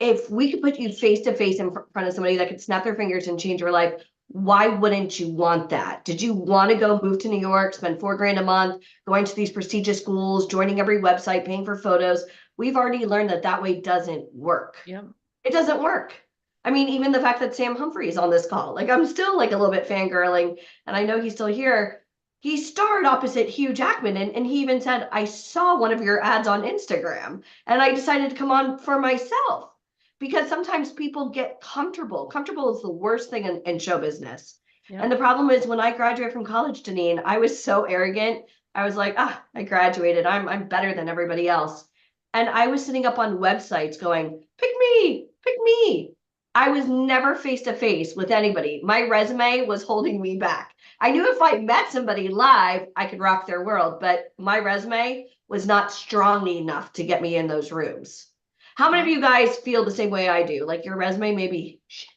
if we could put you face to face in front of somebody that could snap their fingers and change your life, why wouldn't you want that? Did you want to go move to New York, spend $4 grand a month, going to these prestigious schools, joining every website, paying for photos? We've already learned that way doesn't work. Yep. It doesn't work. I mean, even the fact that Sam Humphrey is on this call, like I'm still like a little bit fangirling, and I know he's still here. He starred opposite Hugh Jackman, and he even said, I saw one of your ads on Instagram, and I decided to come on for myself. Because sometimes people get comfortable. Comfortable is the worst thing in show business. Yep. And the problem is when I graduated from college, Deneen, I was so arrogant. I was like, I graduated. I'm better than everybody else. And I was sitting up on websites going, pick me, pick me. I was never face to face with anybody. My resume was holding me back. I knew if I met somebody live, I could rock their world, but my resume was not strong enough to get me in those rooms. How many of you guys feel the same way I do? Like your resume may be shit.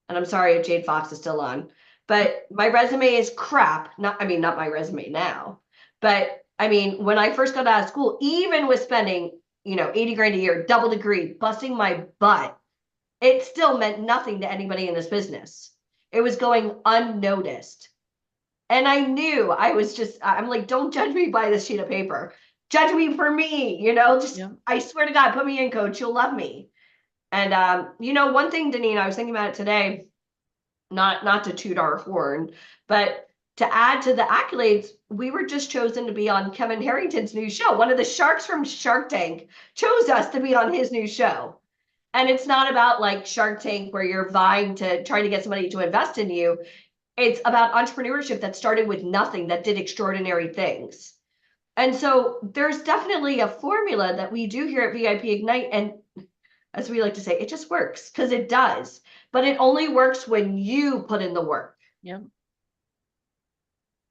And I'm sorry if Jade Fox is still on, but my resume is crap. Not my resume now, but I mean, when I first got out of school, even with spending, 80 grand a year, double degree, busting my butt, it still meant nothing to anybody in this business. It was going unnoticed. And I knew I'm like, don't judge me by this sheet of paper. Judge me for me, I swear to God, put me in, coach, you'll love me. And, one thing, Deneen, I was thinking about it today, not to toot our horn, but to add to the accolades, we were just chosen to be on Kevin Harrington's new show. One of the sharks from Shark Tank chose us to be on his new show. And it's not about like Shark Tank where you're vying to try to get somebody to invest in you. It's about entrepreneurship that started with nothing, that did extraordinary things. And so there's definitely a formula that we do here at VIP Ignite. And as we like to say, it just works because it does. But it only works when you put in the work. Yeah.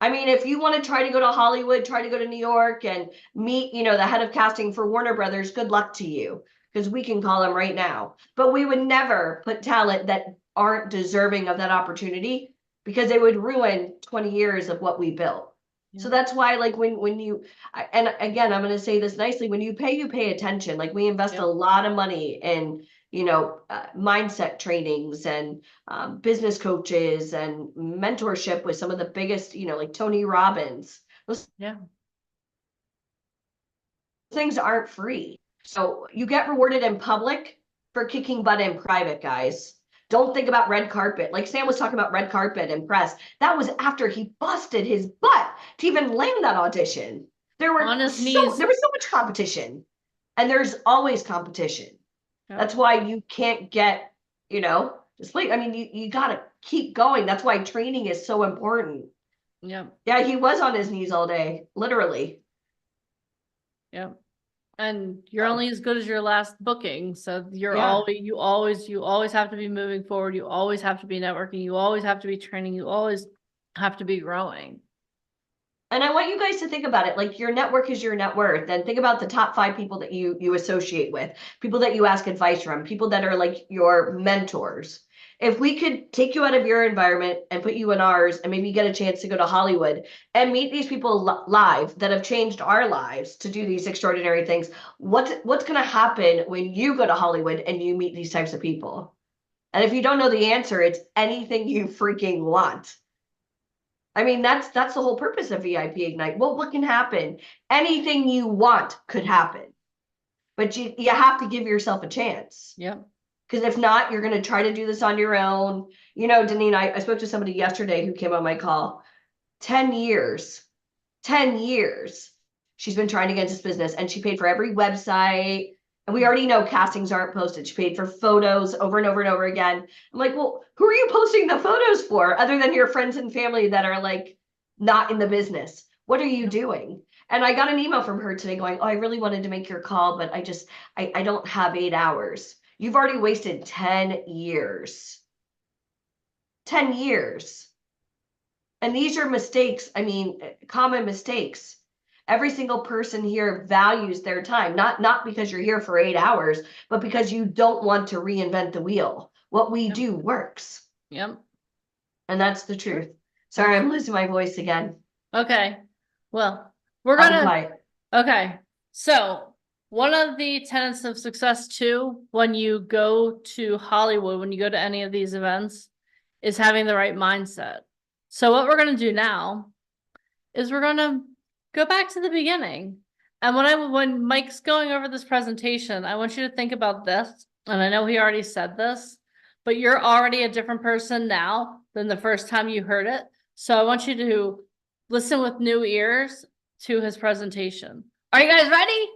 I mean, if you want to try to go to Hollywood, try to go to New York and meet, the head of casting for Warner Brothers, good luck to you, because we can call him right now. But we would never put talent that aren't deserving of that opportunity because it would ruin 20 years of what we built. Yeah. So that's why, like, when you, and again, I'm going to say this nicely, when you pay attention. Like, we invest a lot of money in, mindset trainings and business coaches and mentorship with some of the biggest, like Tony Robbins. Those things aren't free. So you get rewarded in public for kicking butt in private, guys. Don't think about red carpet. Like Sam was talking about red carpet and press. That was after he busted his butt to even land that audition. There was so much competition, and there's always competition. Yep. That's why you can't get, just like, I mean, you got to keep going. That's why training is so important. Yeah. Yeah. He was on his knees all day, literally. Yeah. And you're only as good as your last booking. So you always have to be moving forward. You always have to be networking. You always have to be training. You always have to be growing. And I want you guys to think about it. Like, your network is your net worth. And think about the top 5 people that you associate with, people that you ask advice from, people that are like your mentors. If we could take you out of your environment and put you in ours, and maybe get a chance to go to Hollywood and meet these people live that have changed our lives to do these extraordinary things, what's going to happen when you go to Hollywood and you meet these types of people? And if you don't know the answer, it's anything you freaking want. I mean, that's the whole purpose of VIP Ignite. Well, what can happen? Anything you want could happen, but you have to give yourself a chance. Yeah. Because if not, you're going to try to do this on your own. Deneen, I spoke to somebody yesterday who came on my call. 10 years she's been trying to get into this business, and she paid for every website. And we already know castings aren't posted. She paid for photos over and over and over again. I'm like, well, who are you posting the photos for other than your friends and family that are like not in the business? What are you doing? And I got an email from her today going, oh, I really wanted to make your call, but I don't have 8 hours. You've already wasted 10 years. 10 years. And these are mistakes. I mean, common mistakes. Every single person here values their time, not because you're here for 8 hours, but because you don't want to reinvent the wheel. What we do works. Yep. And that's the truth. Sorry, I'm losing my voice again. Okay. Well, we're gonna. Okay. So one of the tenets of success too, when you go to Hollywood, when you go to any of these events, is having the right mindset. So what we're gonna do now is we're gonna go back to the beginning. And when Mike's going over this presentation, I want you to think about this. And I know he already said this, but you're already a different person now than the first time you heard it. So I want you to listen with new ears to his presentation. Are you guys ready?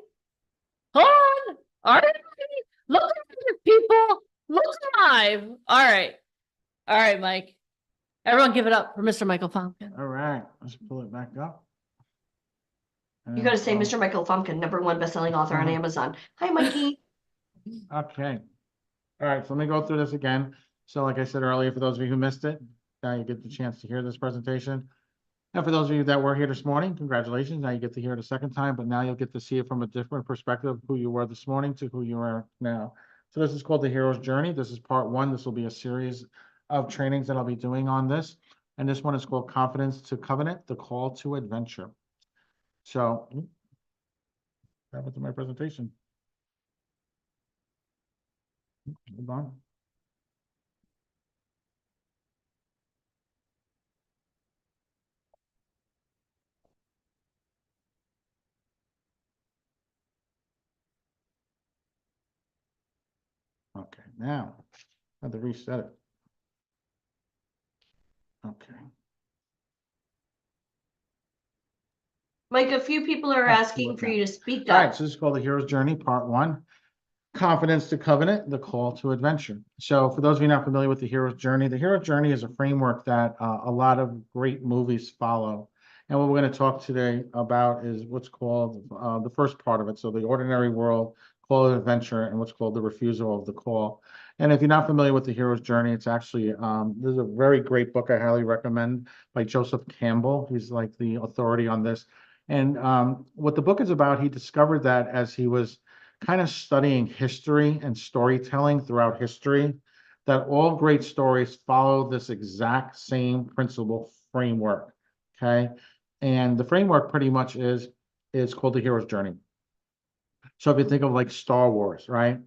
Hold on. Are you ready? Look at people. Look alive. All right. All right, Mike. Everyone give it up for Mr. Michael Pumpkin. All right, let's pull it back up. You gotta say And, Mr. Michael Fumpkin, #1 bestselling author on Mhm. Amazon. Hi, Mikey. Okay. All right, so let me go through this again. So like I said earlier, for those of you who missed it, now you get the chance to hear this presentation. And for those of you that were here this morning, congratulations. Now you get to hear it a second time, but now you'll get to see it from a different perspective of who you were this morning to who you are now. So this is called the Hero's Journey. This is part one. This will be a series of trainings that I'll be doing on this. And this one is called Confidence to Covenant, the Call to Adventure. So, what happened to my presentation? Hold on. Okay, now I have to reset it. Okay. Mike, a few people are Ah, asking look for now. you to speak All right, up. so this is called the Hero's Journey, part one. Confidence to Covenant, the Call to Adventure. So for those of you not familiar with the Hero's Journey is a framework that a lot of great movies follow. And what we're going to talk today about is what's called the first part of it. So the ordinary world, Call to Adventure, and what's called the refusal of the call. And if you're not familiar with the Hero's Journey, it's actually, this is a very great book I highly recommend by Joseph Campbell. He's like the authority on this. And what the book is about, he discovered that as he was kind of studying history and storytelling throughout history, that all great stories follow this exact same principle framework. Okay. And the framework pretty much is called the hero's journey. So if you think of like Star Wars, right?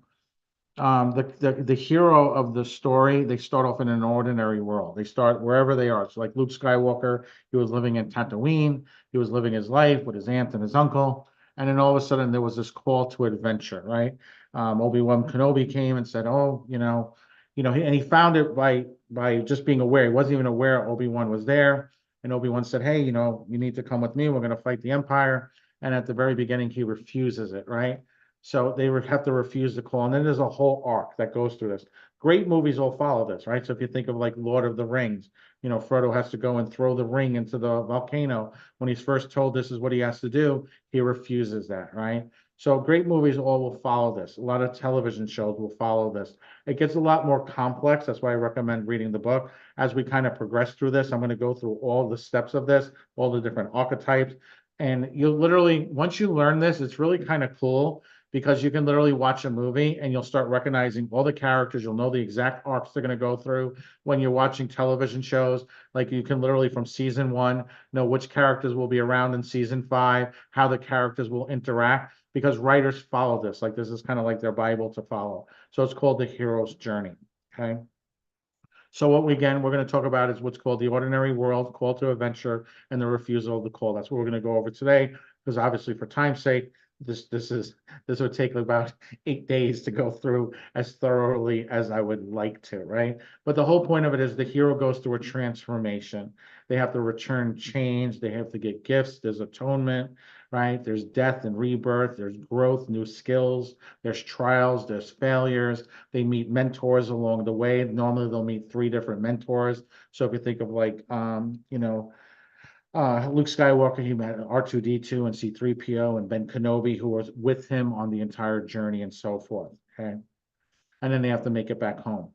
The hero of the story, they start off in an ordinary world. They start wherever they are. So like Luke Skywalker, he was living in Tatooine. He was living his life with his aunt and his uncle. And then all of a sudden there was this call to adventure, right? Obi-Wan Kenobi came and said, oh, and he found it by just being aware. He wasn't even aware Obi-Wan was there. And Obi-Wan said, hey, you need to come with me. We're going to fight the Empire. And at the very beginning, he refuses it, right? So they would have to refuse the call. And then there's a whole arc that goes through this. Great movies all follow this, right? So if you think of like Lord of the Rings, Frodo has to go and throw the ring into the volcano. When he's first told this is what he has to do, he refuses that, right? So great movies all will follow this. A lot of television shows will follow this. It gets a lot more complex. That's why I recommend reading the book. As we kind of progress through this, I'm going to go through all the steps of this, all the different archetypes. And you'll literally, once you learn this, it's really kind of cool because you can literally watch a movie and you'll start recognizing all the characters. You'll know the exact arcs they're going to go through. When you're watching television shows, like you can literally from season 1 know which characters will be around in season 5, how the characters will interact, because writers follow this. Like this is kind of like their Bible to follow. So it's called the hero's journey. Okay. So what we're going to talk about is what's called the ordinary world, call to adventure, and the refusal of the call. That's what we're going to go over today, because obviously for time's sake, this would take about 8 days to go through as thoroughly as I would like to, right? But the whole point of it is the hero goes through a transformation. They have to return change. They have to get gifts. There's atonement, right? There's death and rebirth. There's growth, new skills. There's trials. There's failures. They meet mentors along the way. Normally they'll meet 3 different mentors. So if you think of like, Luke Skywalker, he met R2-D2 and C-3PO and Ben Kenobi, who was with him on the entire journey and so forth. Okay. And then they have to make it back home.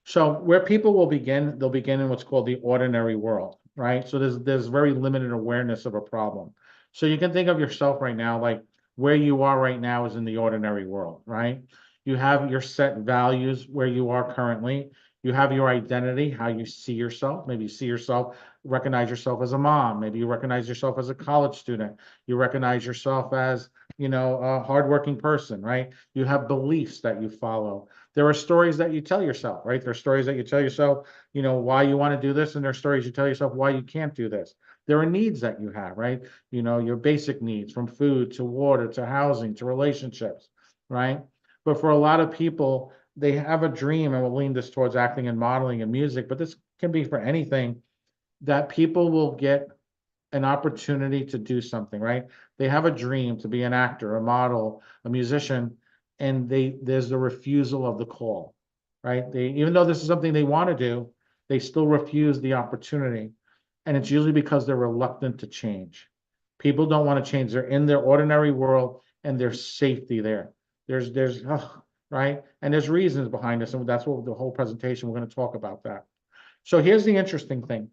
So where people will begin, they'll begin in what's called the ordinary world, right? So there's very limited awareness of a problem. So you can think of yourself right now, like where you are right now is in the ordinary world, right? You have your set values where you are currently. You have your identity, how you see yourself. Maybe you see yourself, recognize yourself as a mom. Maybe you recognize yourself as a college student. You recognize yourself as, a hardworking person, right? You have beliefs that you follow. There are stories that you tell yourself, right? There are stories that you tell yourself, why you want to do this. And there are stories you tell yourself why you can't do this. There are needs that you have, right? Your basic needs, from food to water to housing to relationships, right? But for a lot of people, they have a dream, and we'll lean this towards acting and modeling and music, but this can be for anything, that people will get an opportunity to do something, right? They have a dream to be an actor, a model, a musician, and there's the refusal of the call, right? Even though this is something they want to do, they still refuse the opportunity. And it's usually because they're reluctant to change. People don't want to change. They're in their ordinary world and there's safety there. Right? And there's reasons behind this. And that's what the whole presentation, we're going to talk about that. So here's the interesting thing.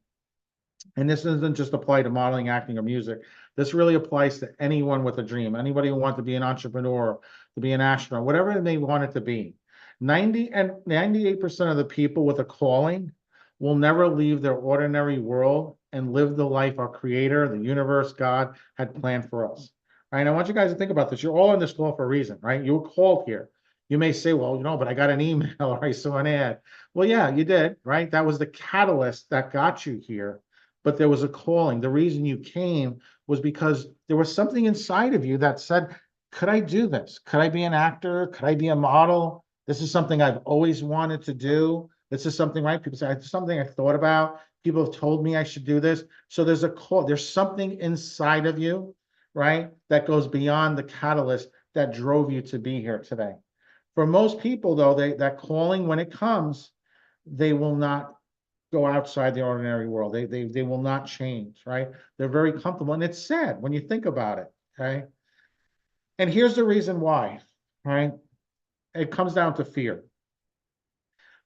And this doesn't just apply to modeling, acting, or music. This really applies to anyone with a dream, anybody who wants to be an entrepreneur, to be an astronaut, whatever they want it to be. 98% of the people with a calling will never leave their ordinary world and live the life our creator, the universe, God had planned for us. All right, I want you guys to think about this. You're all on this call for a reason, right? You were called here. You may say, well, but I got an email or I saw an ad. Well, yeah, you did, right? That was the catalyst that got you here. But there was a calling. The reason you came was because there was something inside of you that said, could I do this? Could I be an actor? Could I be a model? This is something I've always wanted to do. This is something, right? People say, it's something I thought about. People have told me I should do this. So there's a call. There's something inside of you, right? That goes beyond the catalyst that drove you to be here today. For most people, though, that calling, when it comes, they will not go outside the ordinary world. They will not change, right? They're very comfortable. And it's sad when you think about it, okay? And here's the reason why, right? It comes down to fear.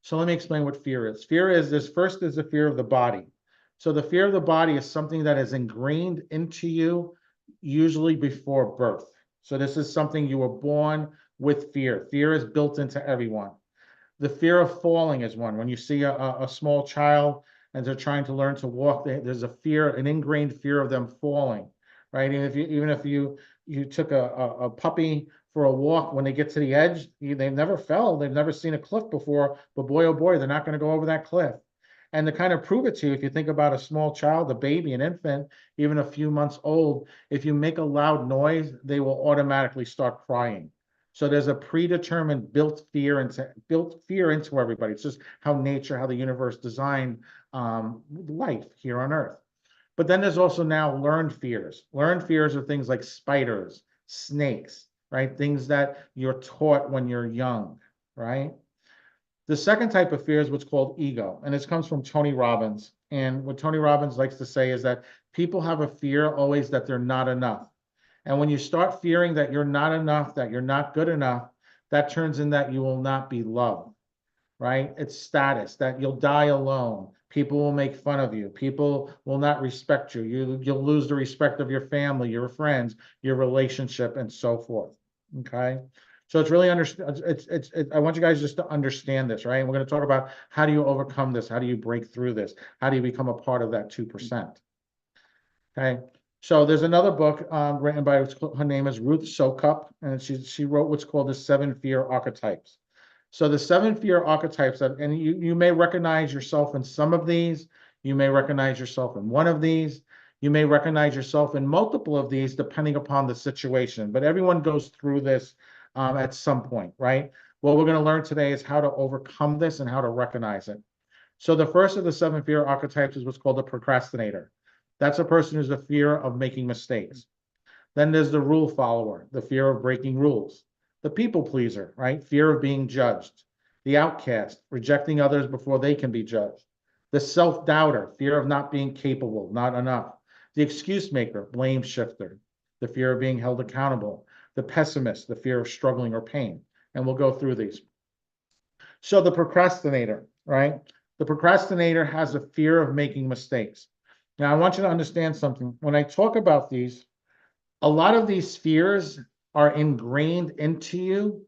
So let me explain what fear is. Fear is this. First is the fear of the body. So the fear of the body is something that is ingrained into you, usually before birth. So this is something you were born with fear. Fear is built into everyone. The fear of falling is one. When you see a small child and they're trying to learn to walk, there's a fear, an ingrained fear of them falling, right? And even if you took a puppy for a walk, when they get to the edge, they've never fell, they've never seen a cliff before, but boy, oh boy, they're not going to go over that cliff. And to kind of prove it to you, if you think about a small child, a baby, an infant, even a few months old, if you make a loud noise, they will automatically start crying. So there's a predetermined built fear into everybody. It's just how nature, how the universe designed life here on Earth. But then there's also now learned fears. Learned fears are things like spiders, snakes, right? Things that you're taught when you're young, right? The second type of fear is what's called ego, and this comes from Tony Robbins. And what Tony Robbins likes to say is that people have a fear always that they're not enough. And when you start fearing that you're not enough, that you're not good enough, that turns in that you will not be loved, right? It's status, that you'll die alone. People will make fun of you. People will not respect you. You'll lose the respect of your family, your friends, your relationship, and so forth, okay? So it's really, I want you guys just to understand this, right? And we're going to talk about how do you overcome this? How do you break through this? How do you become a part of that 2%? Okay. So there's another book written by, her name is Ruth Soukup, and she wrote what's called the 7 Fear Archetypes. So the 7 fear archetypes, and you may recognize yourself in some of these, you may recognize yourself in one of these, you may recognize yourself in multiple of these depending upon the situation, but everyone goes through this at some point, right? What we're going to learn today is how to overcome this and how to recognize it. So the first of the 7 fear archetypes is what's called a procrastinator. That's a person who's a fear of making mistakes. Then there's the rule follower, the fear of breaking rules. The people pleaser, right? Fear of being judged. The outcast, rejecting others before they can be judged. The self-doubter, fear of not being capable, not enough. The excuse maker, blame shifter. The fear of being held accountable. The pessimist, the fear of struggling or pain. And we'll go through these. So the procrastinator, right? The procrastinator has a fear of making mistakes. Now, I want you to understand something. When I talk about these, a lot of these fears are ingrained into you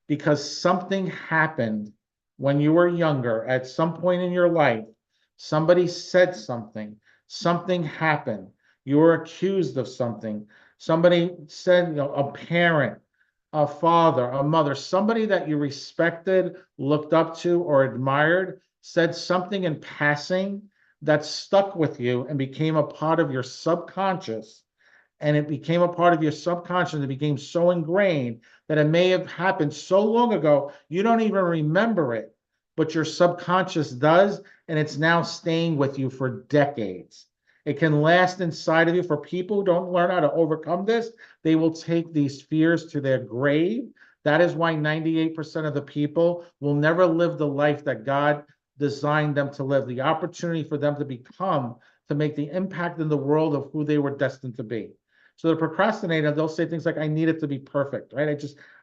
because something happened when you were younger. At some point in your life, somebody said something, something happened. You were accused of something. Somebody said, a parent, a father, a mother, somebody that you respected, looked up to, or admired, said something in passing that stuck with you and became a part of your subconscious. And it became a part of your subconscious. It became so ingrained that it may have happened so long ago, you don't even remember it, but your subconscious does, and it's now staying with you for decades. It can last inside of you. For people who don't learn how to overcome this, they will take these fears to their grave. That is why 98% of the people will never live the life that God designed them to live, the opportunity for them to become, to make the impact in the world of who they were destined to be. So the procrastinator, they'll say things like, I need it to be perfect, right?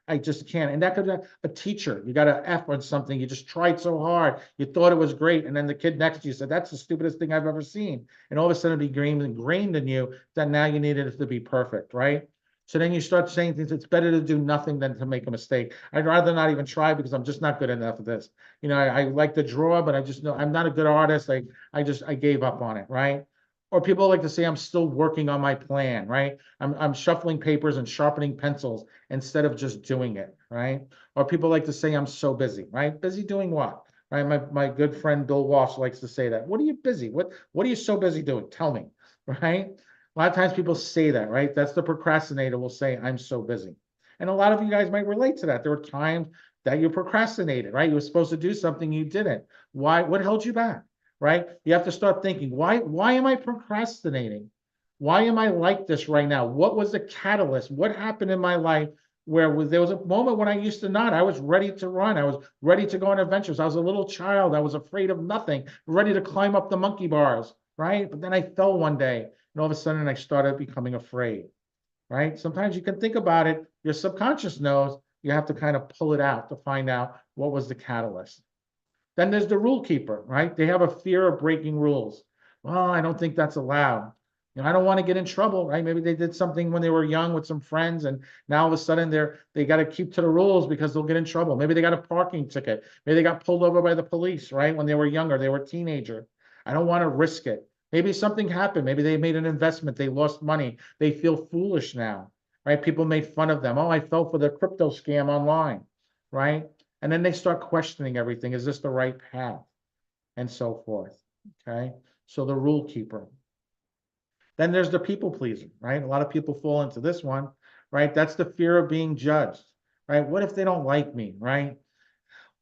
I just can't. And that could be a teacher. You got an F on something. You just tried so hard. You thought it was great. And then the kid next to you said, that's the stupidest thing I've ever seen. And all of a sudden it'd be ingrained in you that now you needed it to be perfect, right? So then you start saying things, it's better to do nothing than to make a mistake. I'd rather not even try because I'm just not good enough at this. You know, I like to draw, but I just know I'm not a good artist. I gave up on it, right? Or people like to say, I'm still working on my plan, right? I'm shuffling papers and sharpening pencils instead of just doing it, right? Or people like to say, I'm so busy, right? Busy doing what? Right? My good friend Bill Walsh likes to say that. What are you busy? What are you so busy doing? Tell me, right? A lot of times people say that, right? That's the procrastinator will say, I'm so busy. And a lot of you guys might relate to that. There were times that you procrastinated, right? You were supposed to do something, you didn't. Why? What held you back? Right? You have to start thinking, why am I procrastinating? Why am I like this right now? What was the catalyst? What happened in my life where there was a moment when I used to not? I was ready to run. I was ready to go on adventures. I was a little child. I was afraid of nothing, ready to climb up the monkey bars, right? But then I fell one day and all of a sudden I started becoming afraid, right? Sometimes you can think about it. Your subconscious knows. You have to kind of pull it out to find out what was the catalyst. Then there's the rule keeper, right? They have a fear of breaking rules. Well, I don't think that's allowed. You know, I don't want to get in trouble, right? Maybe they did something when they were young with some friends, and now all of a sudden they got to keep to the rules because they'll get in trouble. Maybe they got a parking ticket. Maybe they got pulled over by the police, right? When they were younger, they were a teenager. I don't want to risk it. Maybe something happened. Maybe they made an investment. They lost money. They feel foolish now, right? People made fun of them. Oh, I fell for the crypto scam online, right? And then they start questioning everything. Is this the right path? And so forth. Okay. So the rule keeper. Then there's the people pleaser, right? A lot of people fall into this one, right? That's the fear of being judged, right? What if they don't like me, right?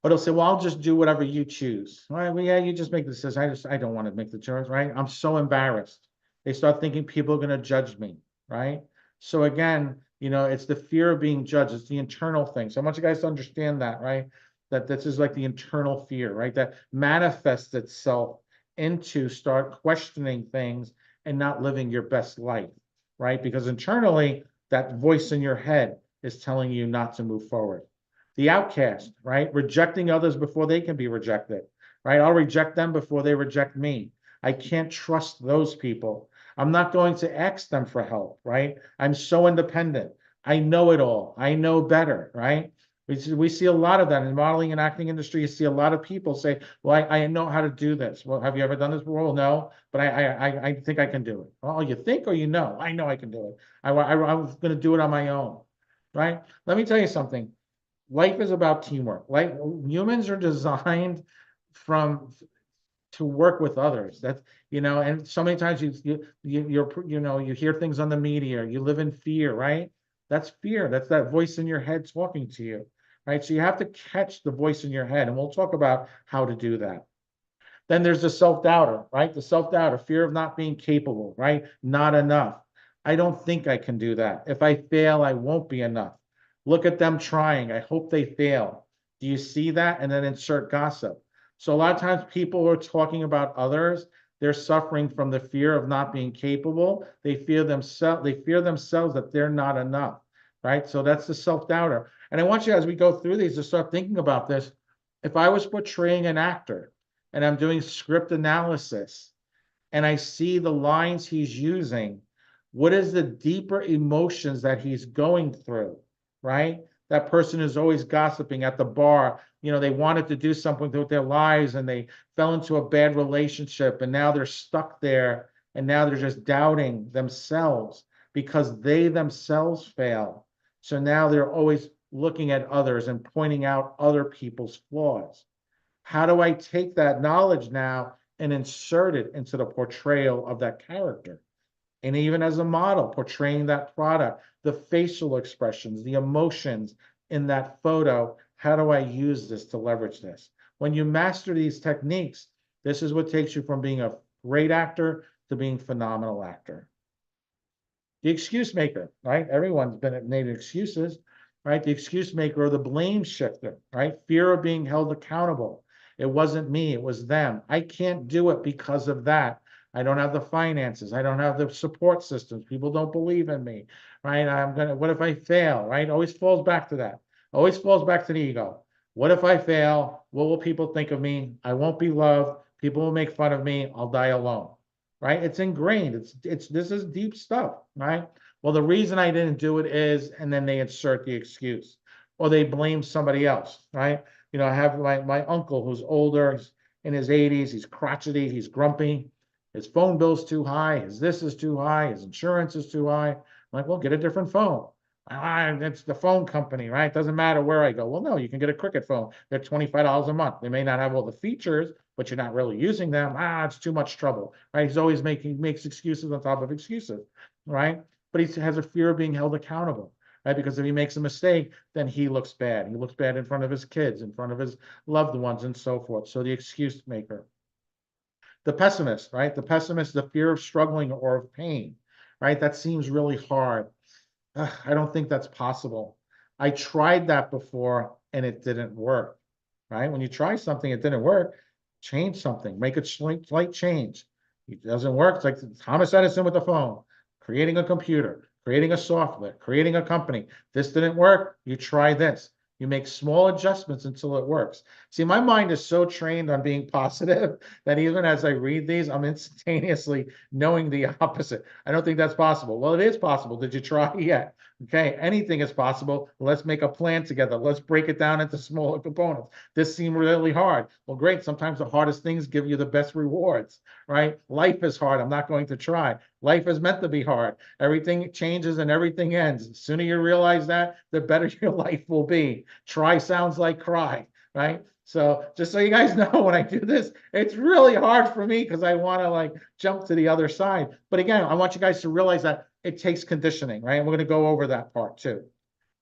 But they'll say, well, I'll just do whatever you choose. Right? Well, yeah, you just make the decision. I don't want to make the choice, right? I'm so embarrassed. They start thinking people are going to judge me, right? So again, you know, it's the fear of being judged. It's the internal thing. So I want you guys to understand that, right? That this is like the internal fear, right? That manifests itself into start questioning things and not living your best life, right? Because internally, that voice in your head is telling you not to move forward. The outcast, right? Rejecting others before they can be rejected, right? I'll reject them before they reject me. I can't trust those people. I'm not going to ask them for help, right? I'm so independent. I know it all. I know better, right? We see a lot of that in the modeling and acting industry. You see a lot of people say, well, I know how to do this. Well, have you ever done this before? Well, no, but I think I can do it. Well, you think or you know? I know I can do it. I was going to do it on my own, right? Let me tell you something. Life is about teamwork. Like humans are designed to work with others. That's, you know, and so many times you hear things on the media, you live in fear, right? That's fear. That's that voice in your head talking to you, right? So you have to catch the voice in your head, and we'll talk about how to do that. Then there's the self-doubter, right? The self-doubter, fear of not being capable, right? Not enough. I don't think I can do that. If I fail, I won't be enough. Look at them trying. I hope they fail. Do you see that? And then insert gossip. So a lot of times people are talking about others. They're suffering from the fear of not being capable. They fear themselves that they're not enough, right? So that's the self-doubter. And I want you, as we go through these, to start thinking about this. If I was portraying an actor and I'm doing script analysis and I see the lines he's using, what is the deeper emotions that he's going through, right? That person is always gossiping at the bar. You know, they wanted to do something with their lives and they fell into a bad relationship and now they're stuck there and now they're just doubting themselves because they themselves fail. So now they're always looking at others and pointing out other people's flaws. How do I take that knowledge now and insert it into the portrayal of that character? And even as a model, portraying that product, the facial expressions, the emotions in that photo, how do I use this to leverage this? When you master these techniques, this is what takes you from being a great actor to being a phenomenal actor. The excuse maker, right? Everyone's made excuses, right? The excuse maker or the blame shifter, right? Fear of being held accountable. It wasn't me, it was them. I can't do it because of that. I don't have the finances. I don't have the support systems. People don't believe in me, right? What if I fail, right? Always falls back to that. Always falls back to the ego. What if I fail? What will people think of me? I won't be loved. People will make fun of me. I'll die alone, right? It's ingrained. This is deep stuff, right? Well, the reason I didn't do it is, and then they insert the excuse, or they blame somebody else, right? You know, I have my uncle who's older, he's in his 80s, he's crotchety, he's grumpy. His phone bill's too high, his this is too high, his insurance is too high. I'm like, well, get a different phone. It's the phone company, right? Doesn't matter where I go. Well, no, you can get a Cricket phone. They're $25 a month. They may not have all the features, but you're not really using them. It's too much trouble, right? He's always makes excuses on top of excuses, right? But he has a fear of being held accountable, right? Because if he makes a mistake, then he looks bad. He looks bad in front of his kids, in front of his loved ones, and so forth. So the excuse maker. The pessimist, right? The pessimist, the fear of struggling or of pain, right? That seems really hard. I don't think that's possible. I tried that before and it didn't work, right? When you try something, it didn't work, change something, make a slight change. It doesn't work. It's like Thomas Edison with the phone, creating a computer, creating a software, creating a company. This didn't work. You try this. You make small adjustments until it works. See, my mind is so trained on being positive that even as I read these, I'm instantaneously knowing the opposite. I don't think that's possible. Well, it is possible. Did you try yet? Okay, anything is possible. Let's make a plan together. Let's break it down into smaller components. This seemed really hard. Well, great. Sometimes the hardest things give you the best rewards, right? Life is hard. I'm not going to try. Life is meant to be hard. Everything changes and everything ends. The sooner you realize that, the better your life will be. Try sounds like cry, right? So just so you guys know, when I do this, it's really hard for me because I want to like jump to the other side. But again, I want you guys to realize that it takes conditioning, right? And we're going to go over that part too,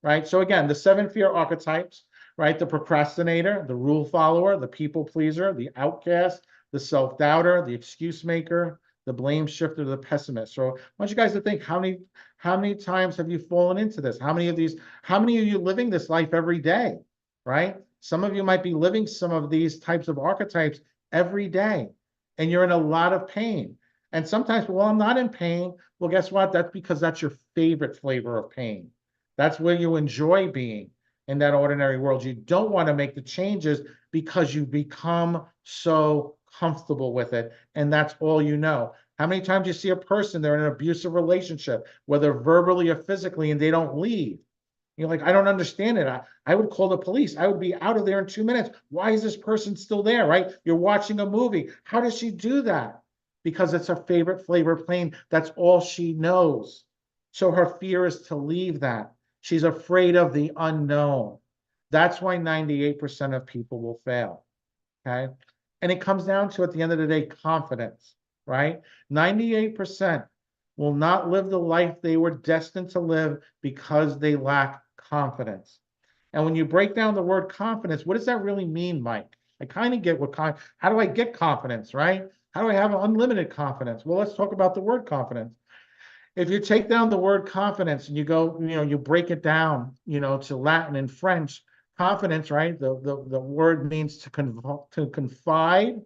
right? So again, the 7 fear archetypes, right? The procrastinator, the rule follower, the people pleaser, the outcast, the self-doubter, the excuse maker, the blame shifter, the pessimist. So I want you guys to think, how many times have you fallen into this? How many are you living this life every day, right? Some of you might be living some of these types of archetypes every day, and you're in a lot of pain. And sometimes, well, I'm not in pain. Well, guess what? That's because that's your favorite flavor of pain. That's where you enjoy being, in that ordinary world. You don't want to make the changes because you become so comfortable with it, and that's all you know. How many times you see a person, they're in an abusive relationship, whether verbally or physically, and they don't leave? You're like, I don't understand it. I would call the police. I would be out of there in 2 minutes. Why is this person still there, right? You're watching a movie. How does she do that? Because it's her favorite flavor of pain. That's all she knows. So her fear is to leave that. She's afraid of the unknown. That's why 98% of people will fail, okay? And it comes down to, at the end of the day, confidence, right? 98% will not live the life they were destined to live because they lack confidence. And when you break down the word confidence, what does that really mean, Mike? I kind of get how do I get confidence, right? How do I have unlimited confidence? Well, let's talk about the word confidence. If you take down the word confidence and you go, you break it down, to Latin and French, confidence, right? The word means to confide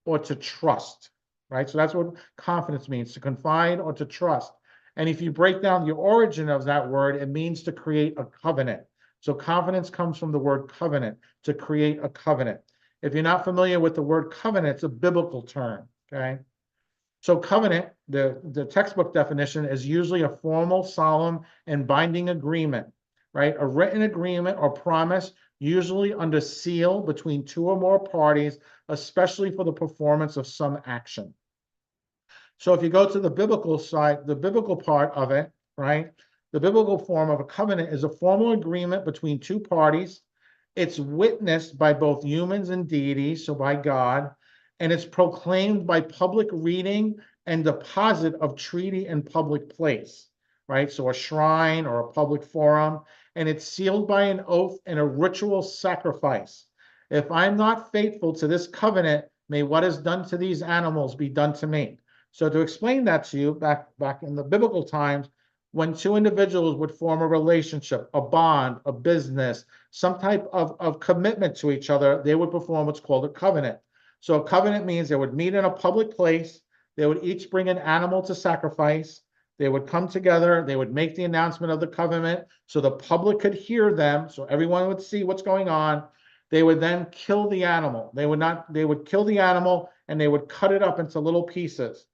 or to trust, right? So that's what confidence means, to confide or to trust. And if you break down the origin of that word, it means to create a covenant. So confidence comes from the word covenant, to create a covenant. If you're not familiar with the word covenant, it's a biblical term, okay? So covenant, the textbook definition, is usually a formal, solemn, and binding agreement, right? A written agreement or promise, usually under seal between 2 or more parties, especially for the performance of some action. So if you go to the biblical side, the biblical part of it, right? The biblical form of a covenant is a formal agreement between 2 parties. It's witnessed by both humans and deities, so by God, and it's proclaimed by public reading and deposit of treaty in public place, right? So a shrine or a public forum, and it's sealed by an oath and a ritual sacrifice. If I'm not faithful to this covenant, may what is done to these animals be done to me. So to explain that to you, back in the biblical times, when two individuals would form a relationship, a bond, a business, some type of commitment to each other, they would perform what's called a covenant. So a covenant means they would meet in a public place. They would each bring an animal to sacrifice. They would come together. They would make the announcement of the covenant so the public could hear them, so everyone would see what's going on. They would then kill the animal. They would kill the animal and they would cut it up into little pieces.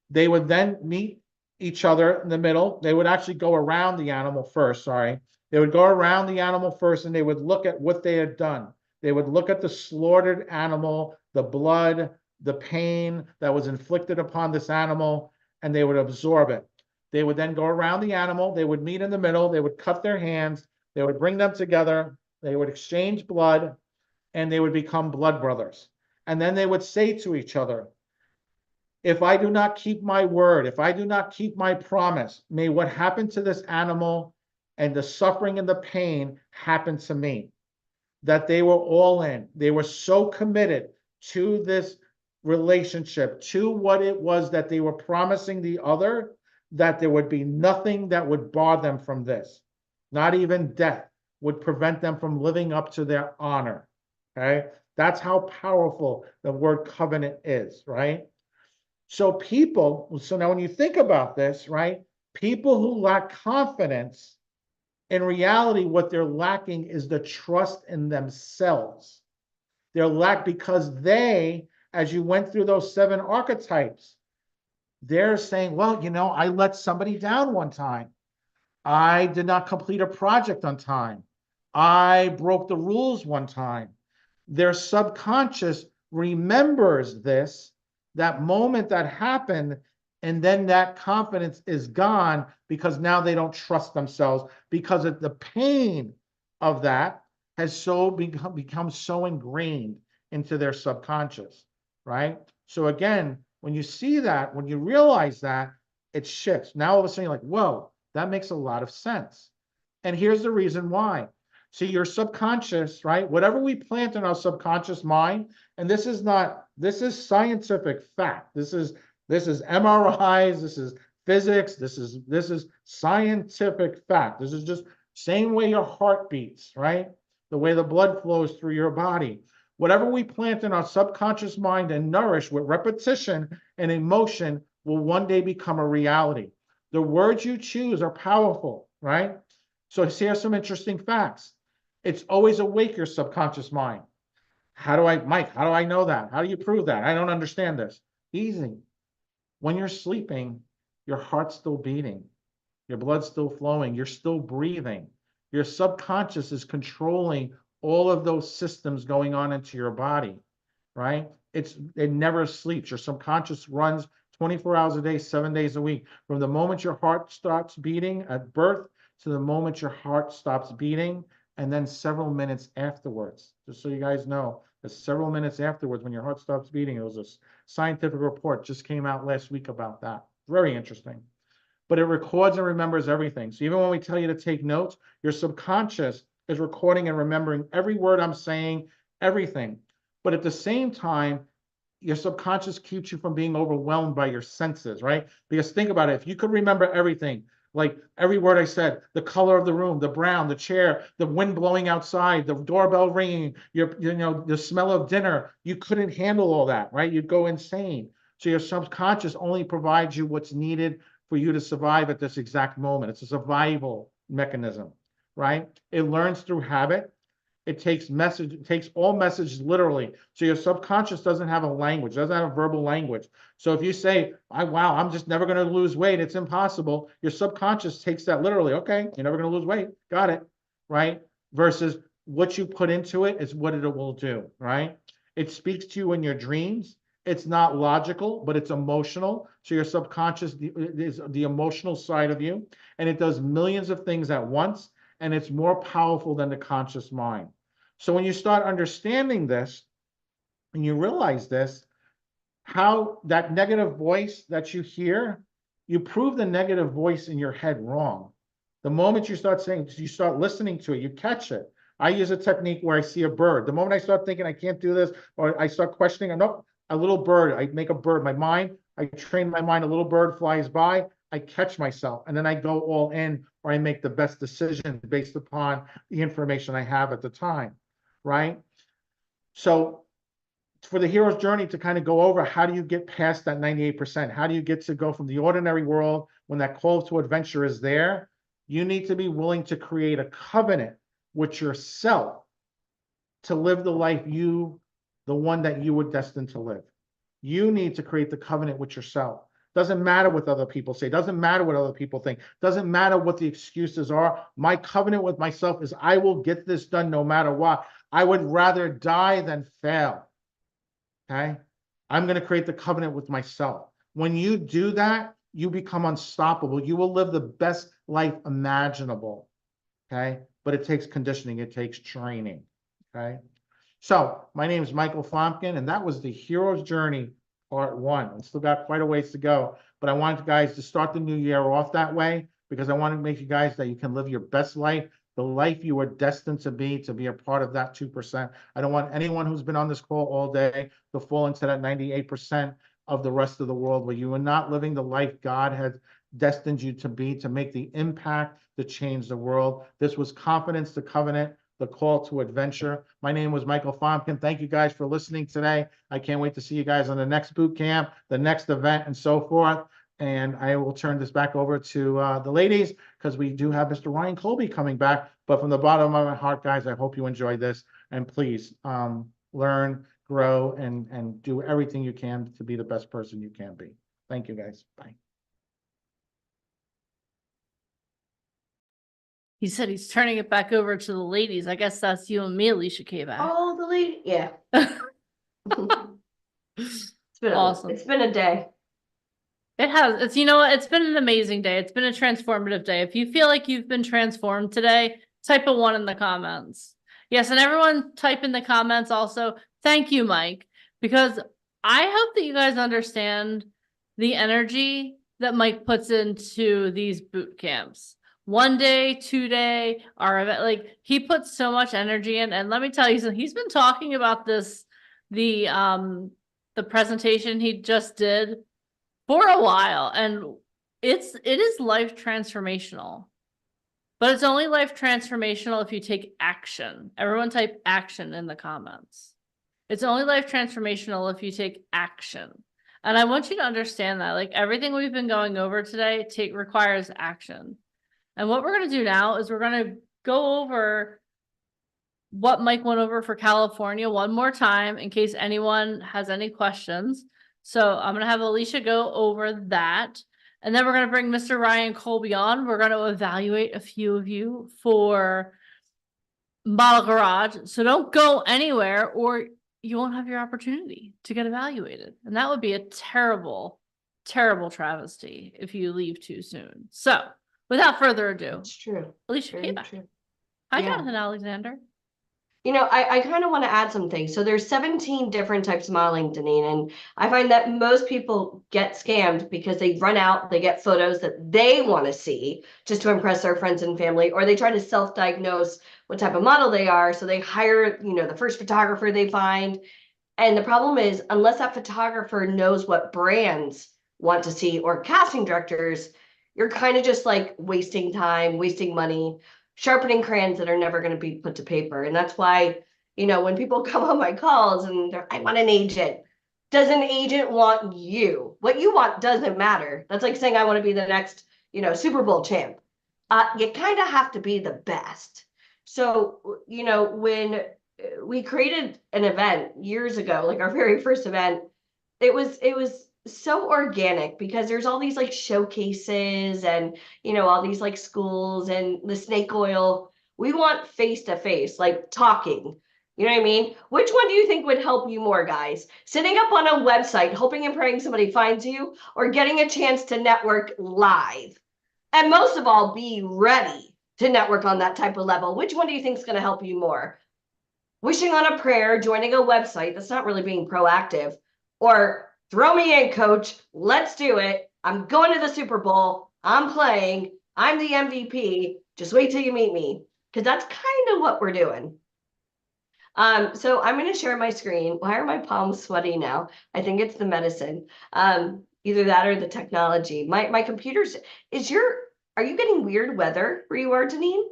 They would then meet each other in the middle. They would actually go around the animal first, sorry. They would go around the animal first and they would look at what they had done. They would look at the slaughtered animal, the blood, the pain that was inflicted upon this animal, and they would absorb it. They would then go around the animal. They would meet in the middle. They would cut their hands. They would bring them together. They would exchange blood, and they would become blood brothers. And then they would say to each other, if I do not keep my word, if I do not keep my promise, may what happened to this animal and the suffering and the pain happen to me. That they were all in. They were so committed to this relationship, to what it was that they were promising the other, that there would be nothing that would bar them from this. Not even death would prevent them from living up to their honor. Okay? That's how powerful the word covenant is, right? So now when you think about this, right, people who lack confidence, in reality, what they're lacking is the trust in themselves. They're because they, as you went through those 7 archetypes, they're saying, well, I let somebody down one time. I did not complete a project on time. I broke the rules one time. Their subconscious remembers this, that moment that happened, and then that confidence is gone because now they don't trust themselves because of the pain of that has so become so ingrained into their subconscious, right? So again, when you see that, when you realize that, it shifts. Now all of a sudden you're like, whoa, that makes a lot of sense. And here's the reason why. See, your subconscious, right? Whatever we plant in our subconscious mind, and this is scientific fact. This is MRIs, this is physics, this is scientific fact. This is just same way your heart beats, right? The way the blood flows through your body. Whatever we plant in our subconscious mind and nourish with repetition and emotion will one day become a reality. The words you choose are powerful, right? So here's some interesting facts. It's always awake, your subconscious mind. Mike, how do I know that? How do you prove that? I don't understand this. Easy. When you're sleeping, your heart's still beating. Your blood's still flowing. You're still breathing. Your subconscious is controlling all of those systems going on into your body, right? It never sleeps. Your subconscious runs 24 hours a day, 7 days a week. From the moment your heart starts beating at birth to the moment your heart stops beating, and then several minutes afterwards. Just so you guys know, that several minutes afterwards when your heart stops beating, it was a scientific report just came out last week about that. Very interesting. But it records and remembers everything. So even when we tell you to take notes, your subconscious is recording and remembering every word I'm saying, everything. But at the same time, your subconscious keeps you from being overwhelmed by your senses, right? Because think about it, if you could remember everything, like every word I said, the color of the room, the brown, the chair, the wind blowing outside, the doorbell ringing, the smell of dinner, you couldn't handle all that, right? You'd go insane. So your subconscious only provides you what's needed for you to survive at this exact moment. It's a survival mechanism, right? It learns through habit. It takes all messages literally. So your subconscious doesn't have a language, doesn't have a verbal language. So if you say, wow, I'm just never going to lose weight, it's impossible. Your subconscious takes that literally. Okay, you're never going to lose weight. Got it, right? Versus what you put into it is what it will do, right? It speaks to you in your dreams. It's not logical, but it's emotional. So your subconscious is the emotional side of you, and it does millions of things at once, and it's more powerful than the conscious mind. So when you start understanding this and you realize this, how that negative voice that you hear, you prove the negative voice in your head wrong. The moment you start listening to it, you catch it. I use a technique where I see a bird. The moment I start thinking I can't do this, or I start questioning, a little bird, I make a bird. I train my mind, a little bird flies by. I catch myself and then I go all in, or I make the best decision based upon the information I have at the time, right? So for the hero's journey to kind of go over, how do you get past that 98%? How do you get to go from the ordinary world when that call to adventure is there? You need to be willing to create a covenant with yourself to live the life the one that you were destined to live. You need to create the covenant with yourself. Doesn't matter what other people say. Doesn't matter what other people think. Doesn't matter what the excuses are. My covenant with myself is I will get this done no matter what. I would rather die than fail. Okay? I'm going to create the covenant with myself. When you do that, you become unstoppable. You will live the best life imaginable. Okay? But it takes conditioning. It takes training. Okay? So my name is Michael Fomkin, and that was the Hero's Journey Part 1. I still got quite a ways to go, but I wanted you guys to start the new year off that way because I want to make you guys that you can live your best life, the life you are destined to be a part of that 2%. I don't want anyone who's been on this call all day to fall into that 98% of the rest of the world where you are not living the life God has destined you to be, to make the impact to change the world. This was Confidence to Covenant, the call to adventure. My name was Michael Fomkin. Thank you guys for listening today. I can't wait to see you guys on the next boot camp, the next event, and so forth. And I will turn this back over to the ladies because we do have Mr. Ryan Colby coming back. But from the bottom of my heart, guys, I hope you enjoyed this. And please learn, grow, and do everything you can to be the best person you can be. Thank you, guys. Bye. He said he's turning it back over to the ladies. I guess that's you and me, Alicia K-Back. Oh, the lady, yeah. It's been Awesome. It's been a day. It has. It's, you know what? It's been an amazing day. It's been a transformative day. If you feel like you've been transformed today, type a 1 in the comments. Yes, and everyone type in the comments also. Thank you, Mike, because I hope that you guys understand the energy that Mike puts into these boot camps. 1 day, 2 day, our event, like he puts so much energy in. And let me tell you, so he's been talking about this, the presentation he just did for a while, and it is life transformational. But it's only life transformational if you take action. Everyone type action in the comments. It's only life transformational if you take action. And I want you to understand that, like everything we've been going over today requires action. And what we're going to do now is we're going to go over what Mike went over for California one more time in case anyone has any questions. So I'm going to have Alicia go over that. And then we're going to bring Mr. Ryan Colby on. We're going to evaluate a few of you for Model Garage. So don't go anywhere or you won't have your opportunity to get evaluated. And that would be a terrible, terrible travesty if you leave too soon. So without further ado, It's true. Alicia Very K-Back. true. Hi, Yeah. Jonathan Alexander. You know, I kind of want to add something. So there's 17 different types of modeling, Deneen, and I find that most people get scammed because they run out, they get photos that they want to see just to impress their friends and family, or they try to self-diagnose what type of model they are. So they hire, you know, the first photographer they find. And the problem is, unless that photographer knows what brands want to see or casting directors, you're kind of just like wasting time, wasting money, sharpening crayons that are never going to be put to paper. And that's why, you know, when people come on my calls and they're, I want an agent. Does an agent want you? What you want doesn't matter. That's like saying I want to be the next, you know, Super Bowl champ. You kind of have to be the best. So, you know, when we created an event years ago, like our very first event, it was so organic because there's all these like showcases and, you know, all these like schools and the snake oil. We want face to face, like talking. You know what I mean? Which one do you think would help you more, guys? Sitting up on a website, hoping and praying somebody finds you, or getting a chance to network live? And most of all, be ready to network on that type of level. Which one do you think is going to help you more? Wishing on a prayer, joining a website that's not really being proactive, or throw me in, coach. Let's do it. I'm going to the Super Bowl. I'm playing. I'm the MVP. Just wait till you meet me, because that's kind of what we're doing. So I'm going to share my screen. Why are my palms sweaty now? I think it's the medicine. Either that or the technology. My computer's, are you getting weird weather where you are, Deneen?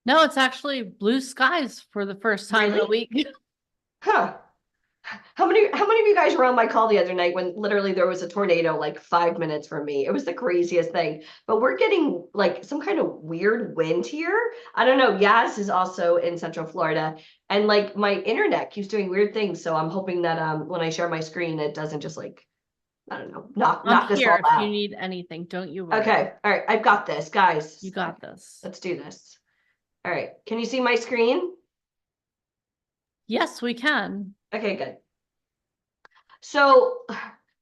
No, it's actually blue skies for the first time in a Really? week. Huh. How many of you guys were on my call the other night when literally there was a tornado like 5 minutes from me? It was the craziest thing. But we're getting like some kind of weird wind here. I don't know. Yas is also in Central Florida, and like my internet keeps doing weird things. So I'm hoping that when I share my screen, it doesn't just like, I don't know, knock I'm us here all if you out. need anything. Don't you worry. Okay. All right. I've got this, guys. You got this. Let's do this. All right. Can you see my screen? Yes, we can. Okay, good. So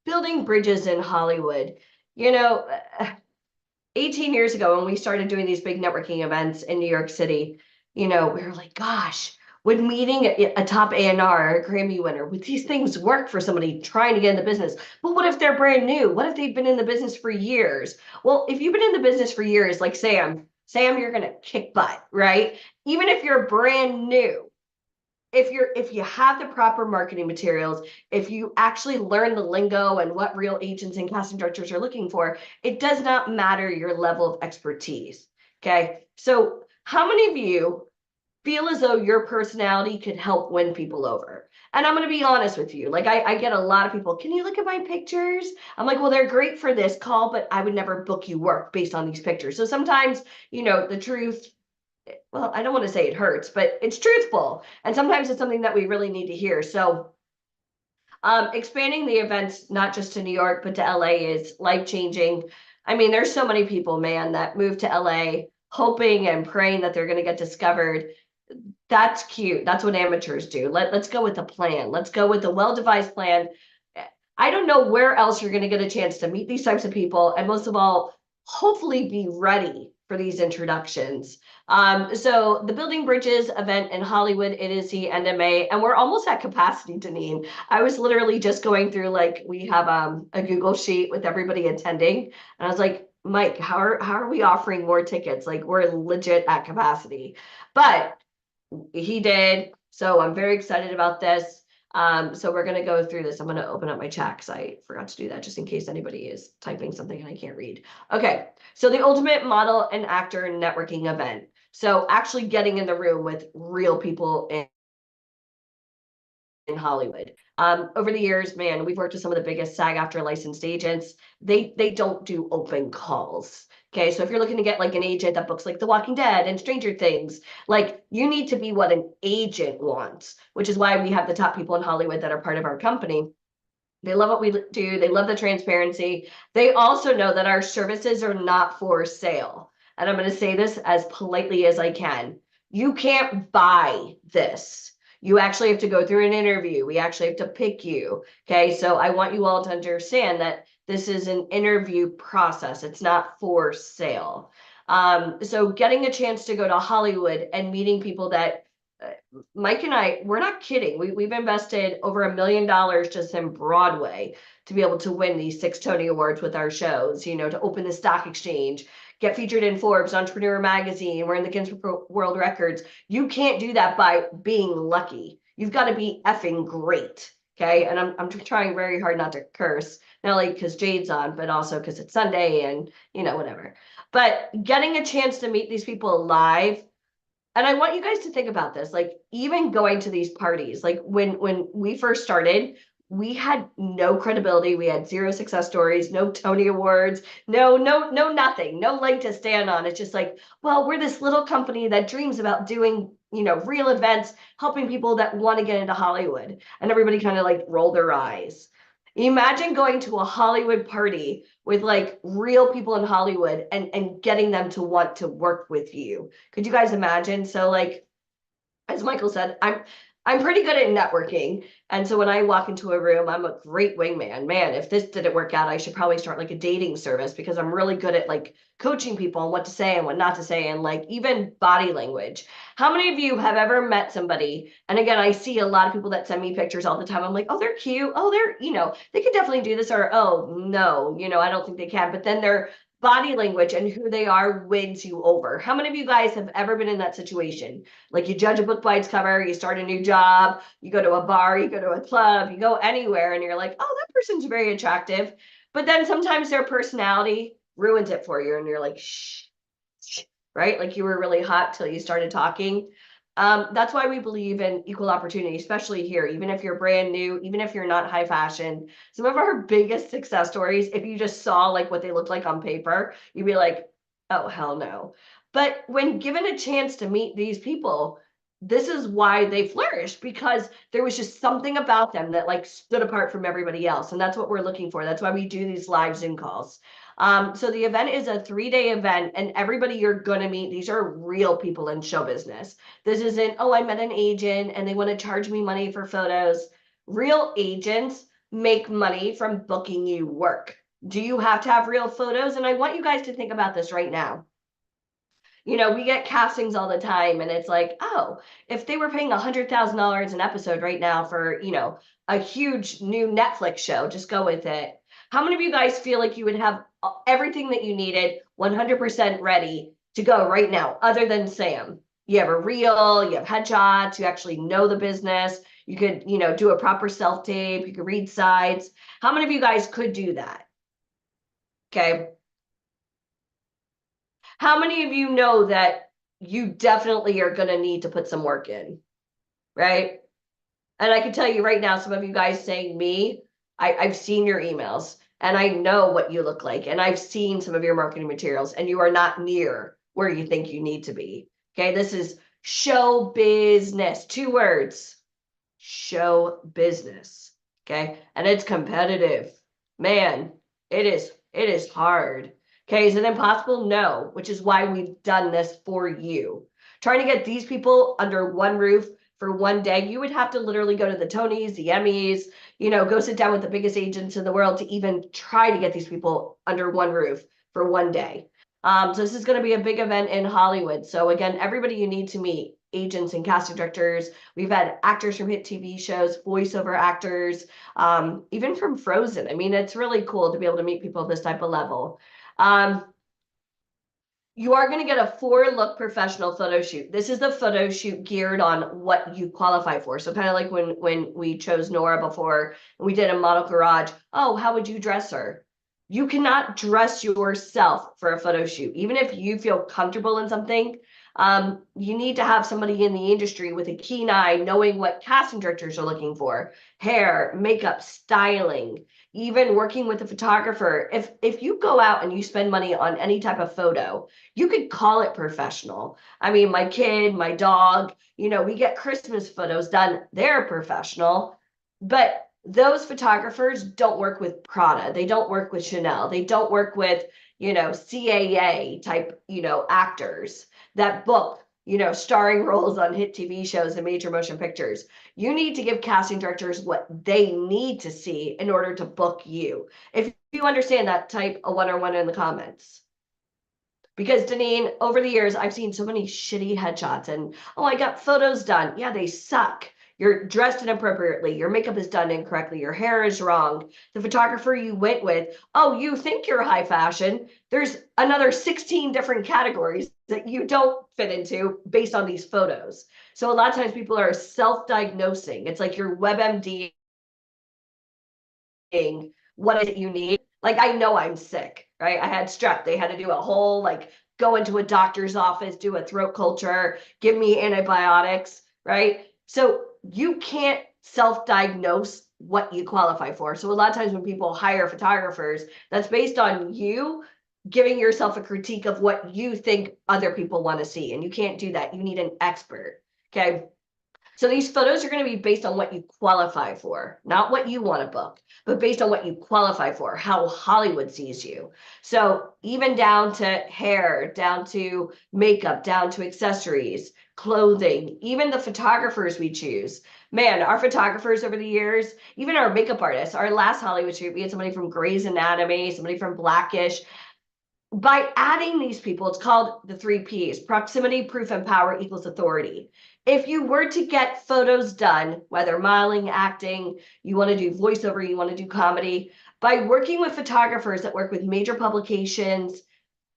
building bridges in Hollywood, 18 years ago when we started doing these big networking events in New York City, we were like, gosh, would meeting a top A&R or a Grammy winner, would these things work for somebody trying to get in the business? But what if they're brand new? What if they've been in the business for years? Well, if you've been in the business for years, like Sam, you're going to kick butt, right? Even if you're brand new, if you have the proper marketing materials, if you actually learn the lingo and what real agents and casting directors are looking for, it does not matter your level of expertise. Okay. So how many of you feel as though your personality could help win people over? And I'm going to be honest with you. Like I get a lot of people, can you look at my pictures? I'm like, well, they're great for this call, but I would never book you work based on these pictures. So sometimes, the truth, well, I don't want to say it hurts, but it's truthful. And sometimes it's something that we really need to hear. So expanding the events, not just to New York, but to LA is life-changing. I mean, there's so many people, man, that move to LA hoping and praying that they're going to get discovered. That's cute. That's what amateurs do. Let's go with the plan. Let's go with the well-devised plan. I don't know where else you're going to get a chance to meet these types of people. And most of all, hopefully be ready for these introductions. So the Building Bridges event in Hollywood, it is the end of May, and we're almost at capacity, Deneen. I was literally just going through, like, we have a Google sheet with everybody attending, and I was like, Mike, how are we offering more tickets? Like, we're legit at capacity. But he did, so I'm very excited about this. So we're going to go through this. I'm going to open up my chat because I forgot to do that just in case anybody is typing something and I can't read. Okay. So the ultimate model and actor networking event. So actually getting in the room with real people in Hollywood. Over the years, man, we've worked with some of the biggest SAG-AFTRA licensed agents. They don't do open calls. Okay, so if you're looking to get like an agent that books like The Walking Dead and Stranger Things, like you need to be what an agent wants, which is why we have the top people in Hollywood that are part of our company. They love what we do. They love the transparency. They also know that our services are not for sale. And I'm going to say this as politely as I can. You can't buy this. You actually have to go through an interview. We actually have to pick you. Okay, so I want you all to understand that this is an interview process. It's not for sale. So getting a chance to go to Hollywood and meeting people that Mike and I, we're not kidding. We've invested over $1 million just in Broadway to be able to win these 6 Tony Awards with our shows, to open the stock exchange, get featured in Forbes, Entrepreneur Magazine. We're in the Guinness World Records. You can't do that by being lucky. You've got to be effing great. Okay. And I'm trying very hard not to curse, not only because Jade's on, but also because it's Sunday and, whatever. But getting a chance to meet these people live. And I want you guys to think about this, like even going to these parties, like when we first started, we had no credibility. We had 0 success stories, no Tony Awards, no, nothing, no leg to stand on. It's just like, well, we're this little company that dreams about doing, real events, helping people that want to get into Hollywood. And everybody kind of like rolled their eyes. Imagine going to a Hollywood party with like real people in Hollywood and getting them to want to work with you. Could you guys imagine? So like, as Michael said, I'm pretty good at networking. And so when I walk into a room, I'm a great wingman. Man, if this didn't work out, I should probably start like a dating service because I'm really good at like coaching people on what to say and what not to say and like even body language. How many of you have ever met somebody? And again, I see a lot of people that send me pictures all the time. I'm like, oh, they're cute. Oh, they're, they could definitely do this. Or, oh, no, I don't think they can. But then they're body language and who they are wins you over. How many of you guys have ever been in that situation? Like you judge a book by its cover, you start a new job, you go to a bar, you go to a club, you go anywhere and you're like, oh, that person's very attractive. but then sometimes their personality ruins it for you and you're like, shh, right? Like you were really hot till you started talking. That's why we believe in equal opportunity, especially here, even if you're brand new, even if you're not high fashion. Some of our biggest success stories, if you just saw like what they looked like on paper, you'd be like, oh, hell no. But when given a chance to meet these people, this is why they flourished, because there was just something about them that like stood apart from everybody else. And that's what we're looking for. That's why we do these live Zoom calls. So the event is a 3-day event, and everybody you're gonna meet, these are real people in show business. This isn't, oh, I met an agent and they want to charge me money for photos. Real agents make money from booking you work. Do you have to have real photos? And I want you guys to think about this right now. You know, we get castings all the time, and it's like, oh, if they were paying $100,000 an episode right now for, you know, a huge new Netflix show, just go with it. How many of you guys feel like you would have everything that you needed 100% ready to go right now, other than Sam? You have a reel, you have headshots, you actually know the business. You could, you know, do a proper self-tape, you could read sides. How many of you guys could do that? Okay. How many of you know that you definitely are going to need to put some work in, right? And I can tell you right now, some of you guys saying me, I've seen your emails and I know what you look like. And I've seen some of your marketing materials, and you are not near where you think you need to be. Okay, this is show business, 2 words, show business. Okay, and it's competitive. Man, it is hard. Okay, is it impossible? No, which is why we've done this for you. Trying to get these people under one roof for one day, you would have to literally go to the Tonys, the Emmys, you know, go sit down with the biggest agents in the world to even try to get these people under one roof for one day. So this is going to be a big event in Hollywood. So again, everybody you need to meet, agents and casting directors. We've had actors from hit TV shows, voiceover actors, even from Frozen. I mean, it's really cool to be able to meet people at this type of level. You are going to get a 4-look professional photo shoot. This is the photo shoot geared on what you qualify for. So kind of like when we chose Nora before and we did a model garage. Oh, how would you dress her? You cannot dress yourself for a photo shoot. Even if you feel comfortable in something, you need to have somebody in the industry with a keen eye, knowing what casting directors are looking for, hair, makeup, styling, even working with a photographer. If you go out and you spend money on any type of photo, you could call it professional. I mean, my kid, my dog, you know, we get Christmas photos done. They're professional, but those photographers don't work with Prada. They don't work with Chanel. They don't work with, you know, CAA type, you know, actors that book, you know, starring roles on hit TV shows and major motion pictures. You need to give casting directors what they need to see in order to book you. If you understand that, type a 1 or 1 in the comments. Because Deneen, over the years, I've seen so many shitty headshots and, oh, I got photos done. Yeah, they suck. You're dressed inappropriately. Your makeup is done incorrectly. Your hair is wrong. The photographer you went with, oh, you think you're high fashion. There's another 16 different categories that you don't fit into based on these photos. So a lot of times people are self-diagnosing. It's like you're WebMDing what is it you need. Like, I know I'm sick, right? I had strep. They had to do a whole, like, go into a doctor's office, do a throat culture, give me antibiotics, right? So you can't self-diagnose what you qualify for. So a lot of times when people hire photographers, that's based on you giving yourself a critique of what you think other people want to see. And you can't do that. You need an expert. Okay. So these photos are going to be based on what you qualify for, not what you want to book, but based on what you qualify for, how Hollywood sees you. So even down to hair, down to makeup, down to accessories, clothing, even the photographers we choose. Man, our photographers over the years, even our makeup artists, our last Hollywood shoot, we had somebody from Grey's Anatomy, somebody from Blackish. By adding these people, it's called the 3 Ps, proximity, proof, and power equals authority. If you were to get photos done, whether modeling, acting, you want to do voiceover, you want to do comedy, by working with photographers that work with major publications,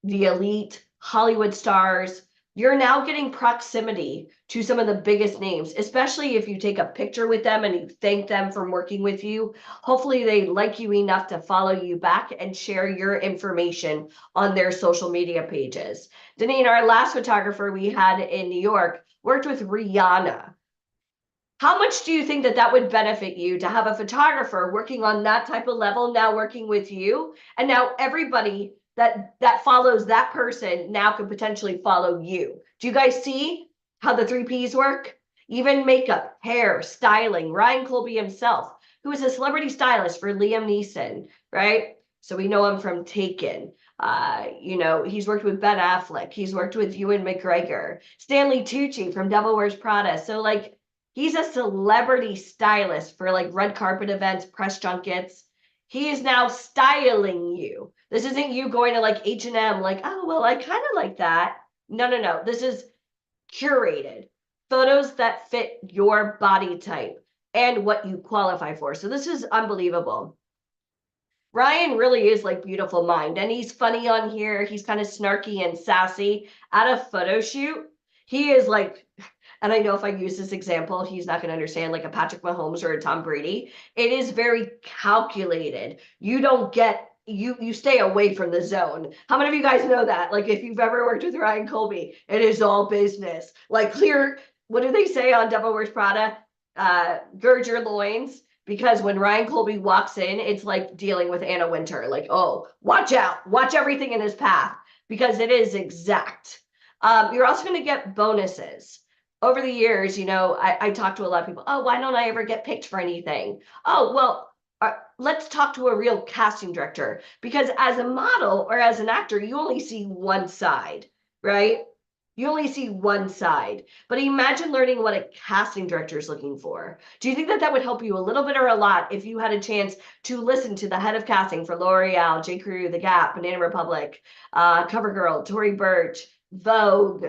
the elite, Hollywood stars, you're now getting proximity to some of the biggest names, especially if you take a picture with them and you thank them for working with you. Hopefully they like you enough to follow you back and share your information on their social media pages. Deneen, our last photographer we had in New York, worked with Rihanna. How much do you think that that would benefit you to have a photographer working on that type of level now working with you? And now everybody that follows that person now could potentially follow you. Do you guys see how the 3 Ps work? Even makeup, hair, styling. Ryan Colby himself, who is a celebrity stylist for Liam Neeson, right? So we know him from Taken. You know, he's worked with Ben Affleck. He's worked with Ewan McGregor. Stanley Tucci from Devil Wears Prada. So like, he's a celebrity stylist for like red carpet events, press junkets. He is now styling you. This isn't you going to like H&M like, oh, well, I kind of like that. No, no, no. This is curated photos that fit your body type and what you qualify for. So this is unbelievable. Ryan really is like beautiful mind, and he's funny on here. He's kind of snarky and sassy. At a photo shoot, he is like, and I know if I use this example, he's not going to understand, like a Patrick Mahomes or a Tom Brady. It is very calculated. You don't get, you stay away from the zone. How many of you guys know that? Like if you've ever worked with Ryan Colby, it is all business. Like clear, what do they say on Devil Wears Prada? Gird your loins. Because when Ryan Colby walks in, it's like dealing with Anna Wintour. Like, oh, watch out, watch everything in his path, because it is exact. You're also going to get bonuses. Over the years, you know, I talk to a lot of people. Oh, why don't I ever get picked for anything? Oh, well, let's talk to a real casting director, because as a model or as an actor, you only see one side, right? You only see one side. But imagine learning what a casting director is looking for. Do you think that that would help you a little bit or a lot if you had a chance to listen to the head of casting for L'Oreal, J. Crew, The Gap, Banana Republic, CoverGirl, Tory Burch, Vogue?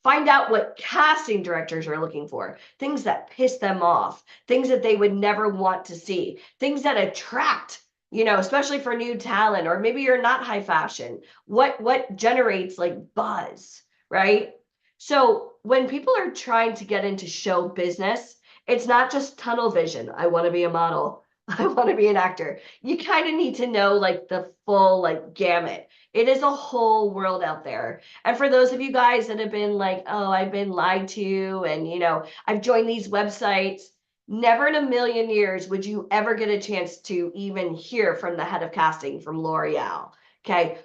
Find out what casting directors are looking for, things that piss them off, things that they would never want to see, things that attract, you know, especially for new talent, or maybe you're not high fashion. What generates like buzz, right? So when people are trying to get into show business, it's not just tunnel vision. I want to be a model. I want to be an actor. You kind of need to know like the full like gamut. It is a whole world out there. And for those of you guys that have been like, oh, I've been lied to, and you know, I've joined these websites, never in a million years would you ever get a chance to even hear from the head of casting from L'Oreal. Okay,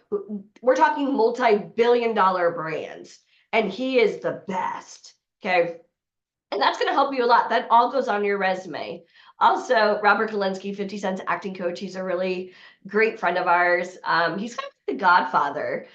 we're talking multi-billion-dollar brands, and he is the best. Okay, and that's going to help you a lot. That all goes on your resume. Also, Robert Kalinsky, 50 Cent's acting coach. He's a really great friend of ours. He's kind of the godfather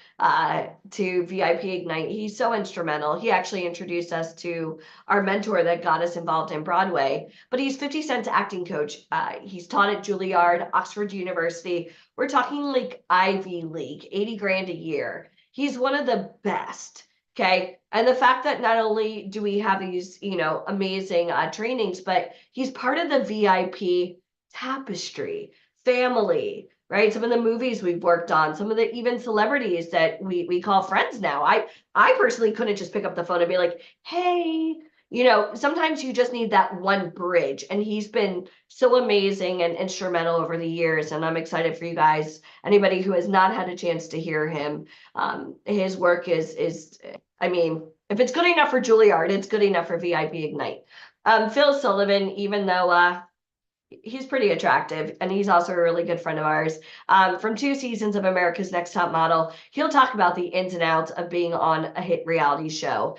to VIP Ignite. He's so instrumental. He actually introduced us to our mentor that got us involved in Broadway. But he's 50 Cent's acting coach. He's taught at Juilliard, Oxford University. We're talking like Ivy League, 80 grand a year. He's one of the best. Okay. And the fact that not only do we have these, you know, amazing trainings, but he's part of the VIP tapestry family, right? Some of the movies we've worked on, some of the even celebrities that we call friends now. I personally couldn't just pick up the phone and be like, hey, you know, sometimes you just need that one bridge. And he's been so amazing and instrumental over the years. And I'm excited for you guys, anybody who has not had a chance to hear him. His work is, I mean, if it's good enough for Juilliard, it's good enough for VIP Ignite. Phil Sullivan, even though he's pretty attractive, and he's also a really good friend of ours, from 2 seasons of America's Next Top Model, he'll talk about the ins and outs of being on a hit reality show.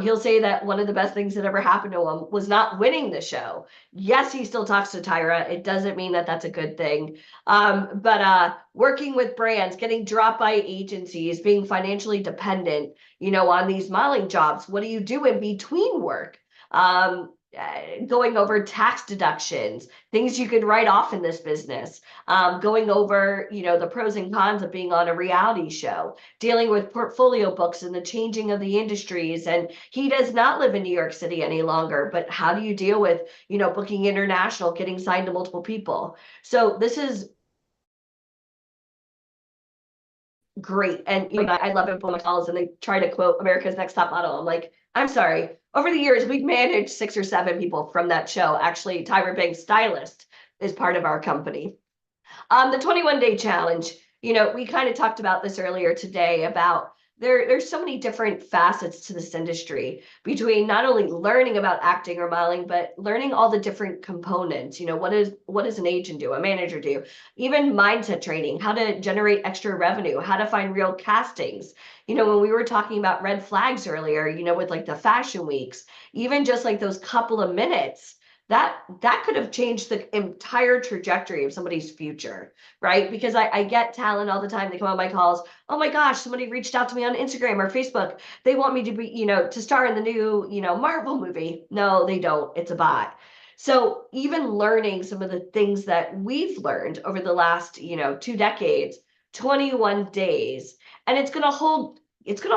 He'll say that one of the best things that ever happened to him was not winning the show. Yes, he still talks to Tyra. It doesn't mean that that's a good thing. But working with brands, getting dropped by agencies, being financially dependent, you know, on these modeling jobs. What do you do in between work? Going over tax deductions, things you could write off in this business, going over, you know, the pros and cons of being on a reality show, dealing with portfolio books and the changing of the industries. And he does not live in New York City any longer, but how do you deal with, you know, booking international, getting signed to multiple people? So this is great. And you know, I love it when my calls and they try to quote America's Next Top Model. I'm like, I'm sorry. Over the years, we've managed 6 or 7 people from that show. Actually, Tyra Banks, stylist, is part of our company. The 21-day challenge, you know, we kind of talked about this earlier today about there's so many different facets to this industry, between not only learning about acting or modeling, but learning all the different components. You know, what does an agent do, a manager do, even mindset training, how to generate extra revenue, how to find real castings. You know, when we were talking about red flags earlier, you know, with like the fashion weeks, even just like those couple of minutes, that could have changed the entire trajectory of somebody's future, right? Because I get talent all the time. They come on my calls. Oh my gosh, somebody reached out to me on Instagram or Facebook. They want me to be, you know, to star in the new, you know, Marvel movie. No, they don't. It's a bot. So even learning some of the things that we've learned over the last, you know, 2 decades, 21 days, and it's going to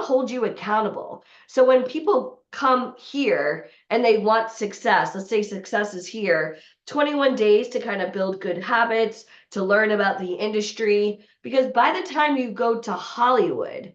hold you accountable. So when people come here and they want success, let's say success is here, 21 days to kind of build good habits, to learn about the industry, because by the time you go to Hollywood,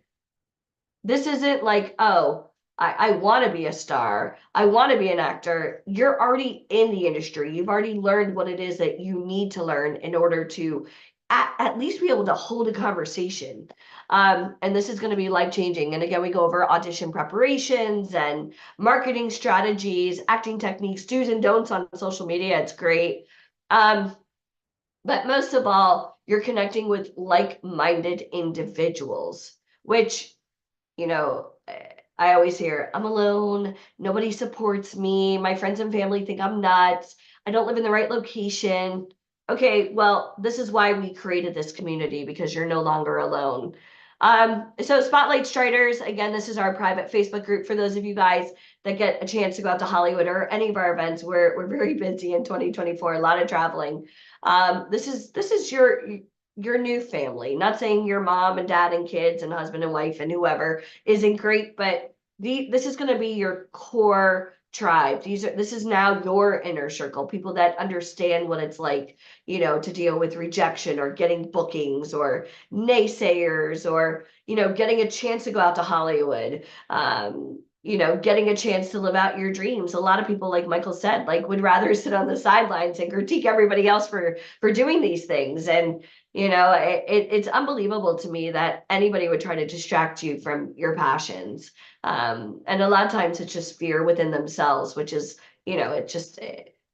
this isn't like, oh, I want to be a star, I want to be an actor. You're already in the industry. You've already learned what it is that you need to learn in order to at least be able to hold a conversation. And this is going to be life-changing. And again, we go over audition preparations and marketing strategies, acting techniques, do's and don'ts on social media. It's great. But most of all, you're connecting with like-minded individuals, which, you know, I always hear, I'm alone, nobody supports me, my friends and family think I'm nuts, I don't live in the right location. Okay, well, this is why we created this community, because you're no longer alone. So Spotlight Striders, again, this is our private Facebook group for those of you guys that get a chance to go out to Hollywood or any of our events. We're very busy in 2024, a lot of traveling. This is your new family. Not saying your mom and dad and kids and husband and wife and whoever isn't great, but this is going to be your core tribe. This is now your inner circle, people that understand what it's like, you know, to deal with rejection or getting bookings or naysayers or, you know, getting a chance to go out to Hollywood. You know, getting a chance to live out your dreams. A lot of people, like Michael said, like would rather sit on the sidelines and critique everybody else for doing these things. And, you know, it's unbelievable to me that anybody would try to distract you from your passions. And a lot of times it's just fear within themselves, which is, you know,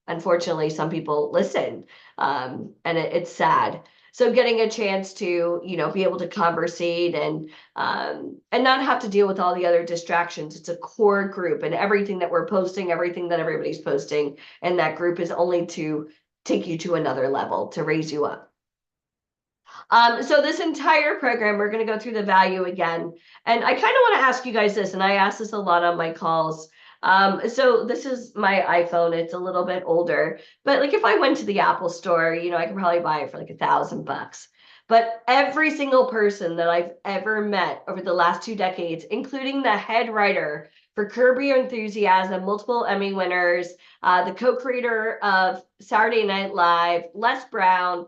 unfortunately, some people listen, and it's sad. So getting a chance to, you know, be able to conversate and not have to deal with all the other distractions. It's a core group, and everything that we're posting, everything that everybody's posting in that group is only to take you to another level, to raise you up. So this entire program, we're going to go through the value again. And I kind of want to ask you guys this, and I ask this a lot on my calls. So this is my iPhone. It's a little bit older, but like if I went to the Apple store, you know, I could probably buy it for like $1,000. But every single person that I've ever met over the last 2 decades, including the head writer for Curb Your Enthusiasm, multiple Emmy winners, the co-creator of Saturday Night Live, Les Brown,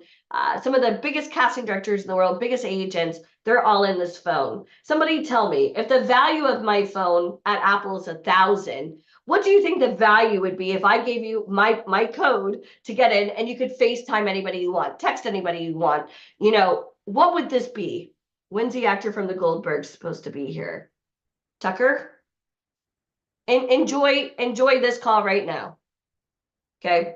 some of the biggest casting directors in the world, biggest agents, they're all in this phone. Somebody tell me, if the value of my phone at Apple is $1,000, what do you think the value would be if I gave you my code to get in and you could FaceTime anybody you want, text anybody you want? You know, what would this be? When's the actor from the Goldbergs supposed to be here? Tucker? And enjoy this call right now. Okay.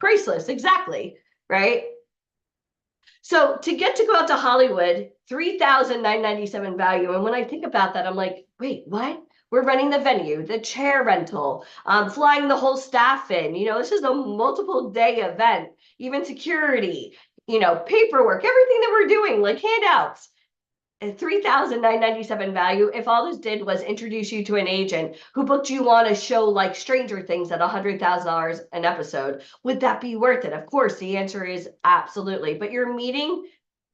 Priceless, exactly, right? So to get to go out to Hollywood, $3,997 value. And when I think about that, I'm like, wait, what? We're renting the venue, the chair rental, flying the whole staff in. You know, this is a multiple day event, even security, you know, paperwork, everything that we're doing, like handouts. $3,997 value. If all this did was introduce you to an agent who booked you on a show like Stranger Things at $100,000 an episode, would that be worth it? Of course, the answer is absolutely. But you're meeting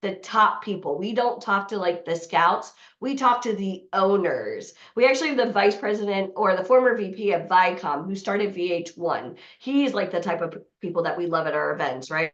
the top people. We don't talk to like the scouts. We talk to the owners. We actually have the vice president or the former VP of Viacom who started VH1. He's like the type of people that we love at our events, right?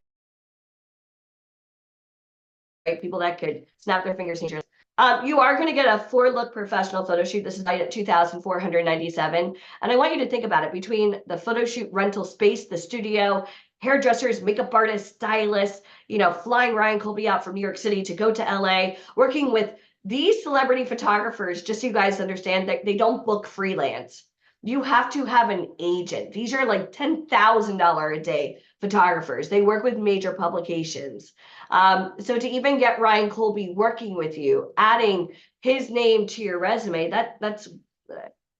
People that could snap their fingers. You are going to get a 4-look professional photo shoot. This is valued at $2,497. And I want you to think about it between the photo shoot rental space, the studio, hairdressers, makeup artists, stylists, you know, flying Ryan Colby out from New York City to go to LA, working with these celebrity photographers, just so you guys understand that they don't book freelance. You have to have an agent. These are like $10,000 a day photographers. They work with major publications. So to even get Ryan Colby working with you, adding his name to your resume, that's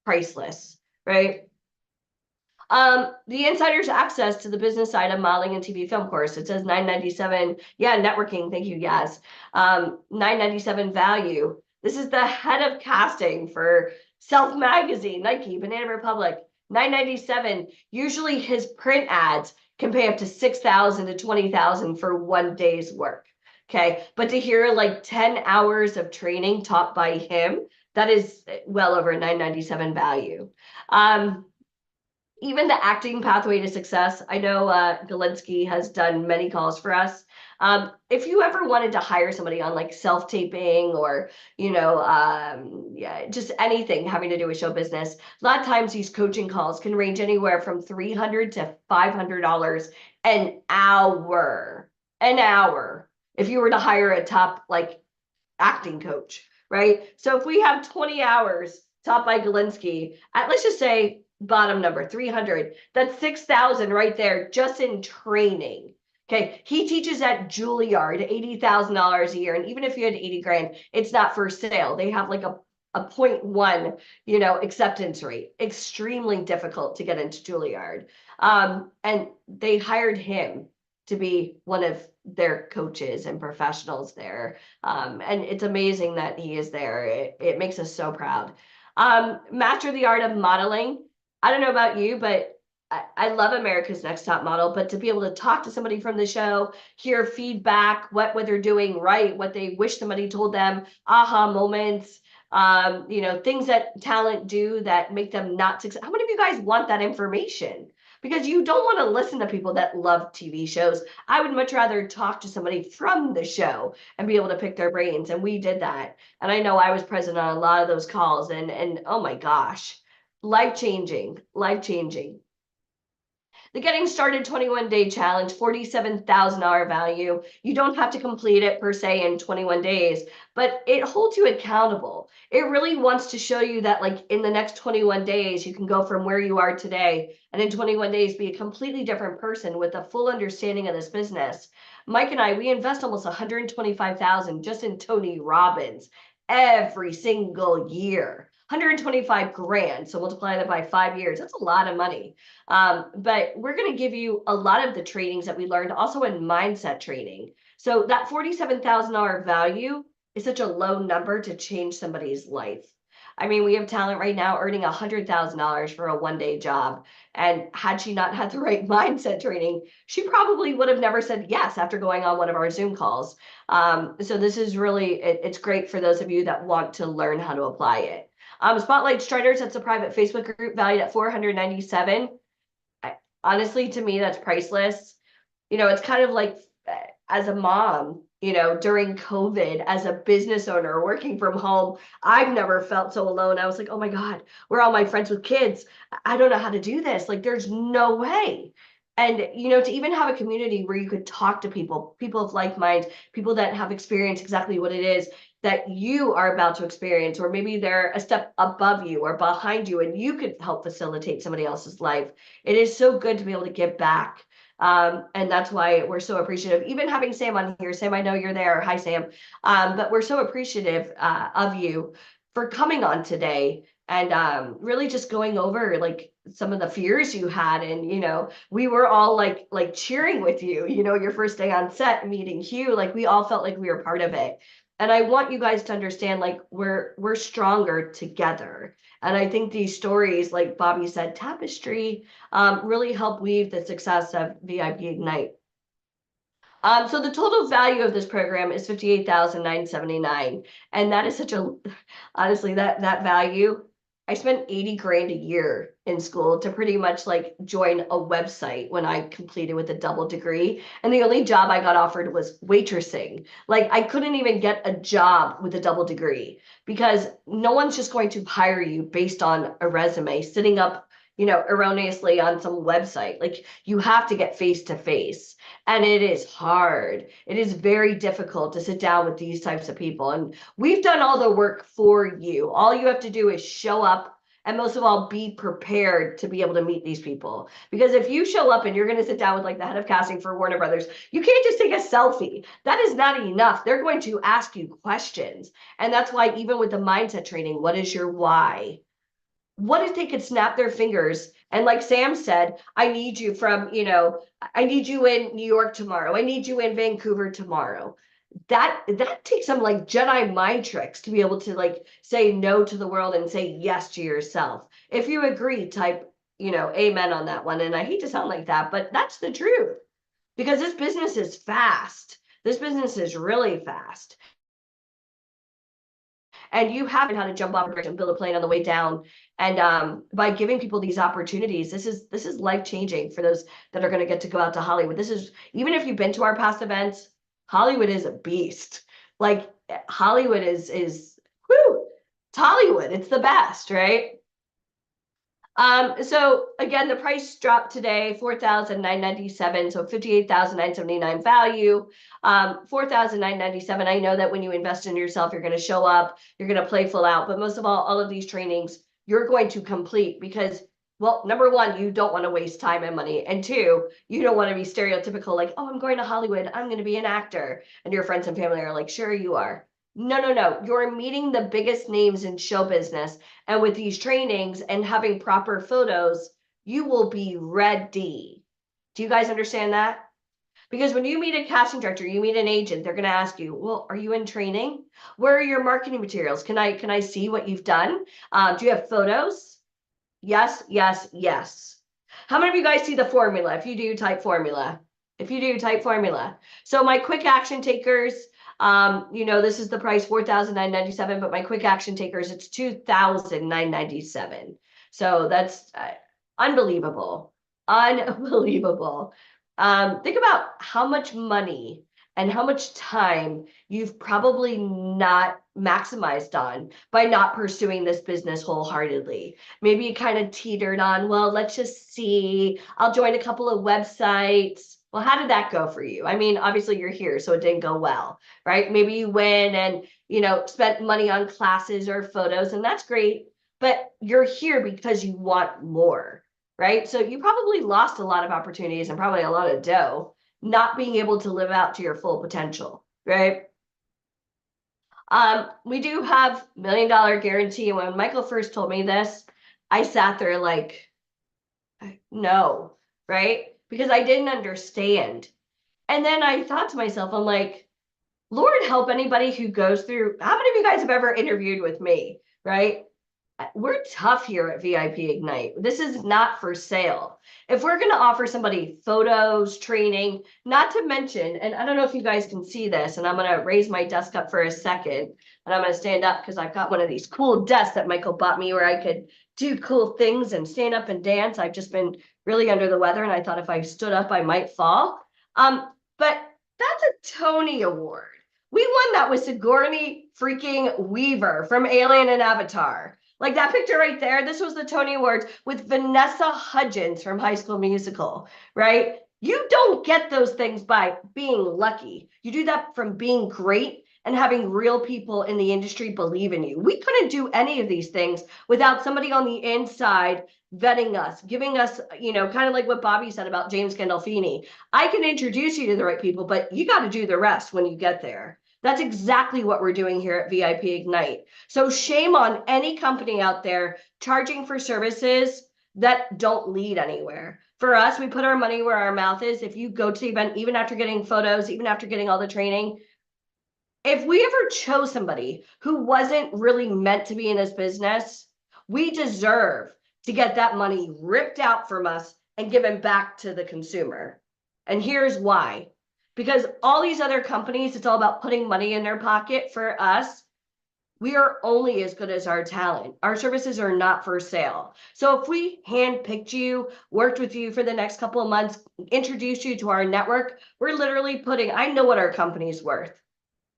priceless, right? The insider's access to the business side of modeling and TV film course. It says $997. Yeah, networking. Thank you, Yaz. $997 value. This is the head of casting for Self Magazine, Nike, Banana Republic. $997. Usually his print ads can pay up to $6,000 to $20,000 for one day's work. Okay, but to hear like 10 hours of training taught by him, that is well over $997 value. Even the acting pathway to success. I know Galinsky has done many calls for us. If you ever wanted to hire somebody on like self-taping or, you know, yeah, just anything having to do with show business, a lot of times these coaching calls can range anywhere from $300 to $500 an hour. An hour. If you were to hire a top like acting coach, right? So if we have 20 hours taught by Galinsky at, let's just say, bottom number 300, that's 6,000 right there just in training. Okay, he teaches at Juilliard, $80,000 a year, and even if you had 80 grand, it's not for sale. They have like a 0.1, you know, acceptance rate. Extremely difficult to get into Juilliard. And they hired him to be one of their coaches and professionals there. And it's amazing that he is there. It makes us so proud. Master the art of modeling. I don't know about you, but I love America's Next Top Model, but to be able to talk to somebody from the show, hear feedback, what they're doing right, what they wish somebody told them, aha moments, you know, things that talent do that make them not successful. How many of you guys want that information? Because you don't want to listen to people that love TV shows. I would much rather talk to somebody from the show and be able to pick their brains. And we did that. And I know I was present on a lot of those calls and oh my gosh, life-changing, life-changing. The Getting Started 21-Day Challenge, $47,000 value. You don't have to complete it per se in 21 days, but it holds you accountable. It really wants to show you that like in the next 21 days, you can go from where you are today and in 21 days be a completely different person with a full understanding of this business. Mike and I, we invest almost $125,000 just in Tony Robbins every single year. 125 grand. So multiply that by 5 years. That's a lot of money. But we're going to give you a lot of the trainings that we learned also in mindset training. So that $47,000 value is such a low number to change somebody's life. I mean, we have talent right now earning $100,000 for a one-day job. And had she not had the right mindset training, she probably would have never said yes after going on one of our Zoom calls. So this is really, it's great for those of you that want to learn how to apply it. Spotlight Striders, that's a private Facebook group valued at $497. Honestly, to me, that's priceless. You know, it's kind of like as a mom, you know, during COVID, as a business owner working from home, I've never felt so alone. I was like, oh my God, where are all my friends with kids? I don't know how to do this. Like, there's no way. And, you know, to even have a community where you could talk to people of like mind, people that have experienced exactly what it is that you are about to experience, or maybe they're a step above you or behind you, and you could help facilitate somebody else's life. It is so good to be able to give back. And that's why we're so appreciative. Even having Sam on here. Sam, I know you're there. Hi, Sam. But we're so appreciative of you for coming on today and really just going over like some of the fears you had. And, you know, we were all like cheering with you, you know, your first day on set, meeting Hugh, like we all felt like we were part of it. And I want you guys to understand, like, we're stronger together. And I think these stories, like Bobby said, tapestry, really help weave the success of VIP Ignite. So the total value of this program is $58,979. And that is such a, honestly, that value, I spent 80 grand a year in school to pretty much like join a website when I completed with a double degree. And the only job I got offered was waitressing. Like I couldn't even get a job with a double degree because no one's just going to hire you based on a resume sitting up, erroneously on some website. Like you have to get face to face. And it is hard. It is very difficult to sit down with these types of people. And we've done all the work for you. All you have to do is show up and most of all, be prepared to be able to meet these people. Because if you show up and you're going to sit down with like the head of casting for Warner Brothers, you can't just take a selfie. That is not enough. They're going to ask you questions. And that's why even with the mindset training, what is your why? What if they could snap their fingers and like Sam said, I need you from, I need you in New York tomorrow. I need you in Vancouver tomorrow. That takes some like Jedi mind tricks to be able to like say no to the world and say yes to yourself. If you agree, type, amen on that one. And I hate to sound like that, but that's the truth because this business is fast. This business is really fast. And you have how to jump off a bridge and build a plane on the way down. And by giving people these opportunities, this is life-changing for those that are going to get to go out to Hollywood. This is, even if you've been to our past events, Hollywood is a beast. Like Hollywood is whoo, it's Hollywood. It's the best, right? So again, the price dropped today, $4,997, so $58,979 value, $4,997. I know that when you invest in yourself, you're going to show up, you're going to play full out, but most of all of these trainings you're going to complete because, well, number one, you don't want to waste time and money, and two, you don't want to be stereotypical like, oh, I'm going to Hollywood, I'm going to be an actor, and your friends and family are like, sure you are. No. You're meeting the biggest names in show business. And with these trainings and having proper photos, you will be ready. Do you guys understand that? Because when you meet a casting director, you meet an agent, they're going to ask you, well, are you in training? Where are your marketing materials? Can I see what you've done? Do you have photos? Yes. How many of you guys see the formula? If you do, type formula. If you do, type formula. So my quick action takers, this is the price, $4,997, but my quick action takers, it's $2,997. So that's unbelievable. Unbelievable. Think about how much money and how much time you've probably not maximized on by not pursuing this business wholeheartedly. Maybe you kind of teetered on, well, let's just see, I'll join a couple of websites. Well, how did that go for you? I mean, obviously you're here, so it didn't go well, right? Maybe you went and, spent money on classes or photos, and that's great, but you're here because you want more, right? So you probably lost a lot of opportunities and probably a lot of dough not being able to live out to your full potential, right? We do have $1 million guarantee. And when Michael first told me this, I sat there like, no, right? Because I didn't understand. And then I thought to myself, I'm like, Lord help anybody who goes through, how many of you guys have ever interviewed with me, right? We're tough here at VIP Ignite. This is not for sale. If we're going to offer somebody photos, training, not to mention, and I don't know if you guys can see this, and I'm going to raise my desk up for a second, and I'm going to stand up because I've got one of these cool desks that Michael bought me where I could do cool things and stand up and dance. I've just been really under the weather, and I thought if I stood up, I might fall. But that's a Tony Award. We won that with Sigourney freaking Weaver from Alien and Avatar. Like that picture right there, this was the Tony Awards with Vanessa Hudgens from High School Musical, right? You don't get those things by being lucky. You do that from being great and having real people in the industry believe in you. We couldn't do any of these things without somebody on the inside vetting us, giving us, kind of like what Bobby said about James Gandolfini. I can introduce you to the right people, but you got to do the rest when you get there. That's exactly what we're doing here at VIP Ignite. So shame on any company out there charging for services that don't lead anywhere. For us, we put our money where our mouth is. If you go to the event, even after getting photos, even after getting all the training, if we ever chose somebody who wasn't really meant to be in this business, we deserve to get that money ripped out from us and given back to the consumer. And here's why. Because all these other companies, it's all about putting money in their pocket. For us, we are only as good as our talent. Our services are not for sale. So if we handpicked you, worked with you for the next couple of months, introduced you to our network, we're literally putting, I know what our company's worth.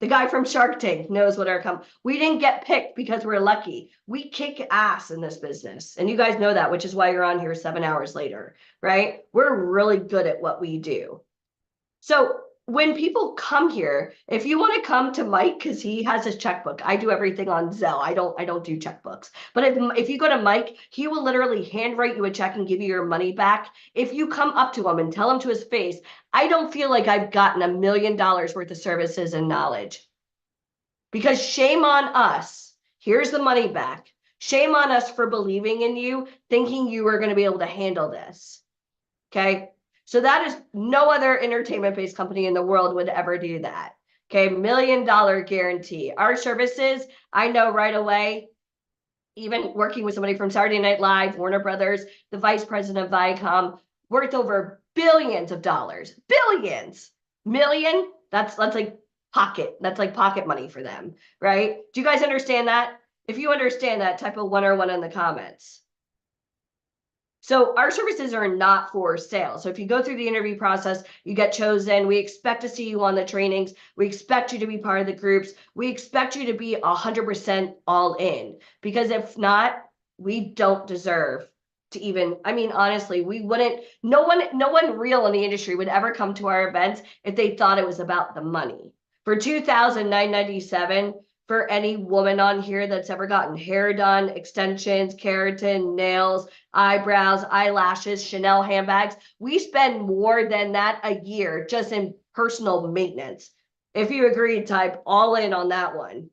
The guy from Shark Tank knows what our we didn't get picked because we're lucky. We kick ass in this business. And you guys know that, which is why you're on here 7 hours later, right? We're really good at what we do. So when people come here, if you want to come to Mike, because he has his checkbook, I do everything on Zelle. I don't do checkbooks. But if you go to Mike, he will literally handwrite you a check and give you your money back. If you come up to him and tell him to his face, I don't feel like I've gotten $1 million worth of services and knowledge. Because shame on us. Here's the money back. Shame on us for believing in you, thinking you were going to be able to handle this. Okay. So that is no other entertainment-based company in the world would ever do that. Okay, $1 million guarantee. Our services, I know right away, even working with somebody from Saturday Night Live, Warner Brothers, the vice president of Viacom, worth over billions of dollars. Billions. Million, that's like pocket. That's like pocket money for them, right? Do you guys understand that? If you understand that, type a 1 or 1 in the comments. So our services are not for sale. So if you go through the interview process, you get chosen, we expect to see you on the trainings. We expect you to be part of the groups. We expect you to be 100% all in, because if not, we don't deserve to even, I mean, honestly, we wouldn't, no one real in the industry would ever come to our events if they thought it was about the money. For $2,997, for any woman on here that's ever gotten hair done, extensions, keratin, nails, eyebrows, eyelashes, Chanel handbags, we spend more than that a year just in personal maintenance. If you agree, type all in on that one.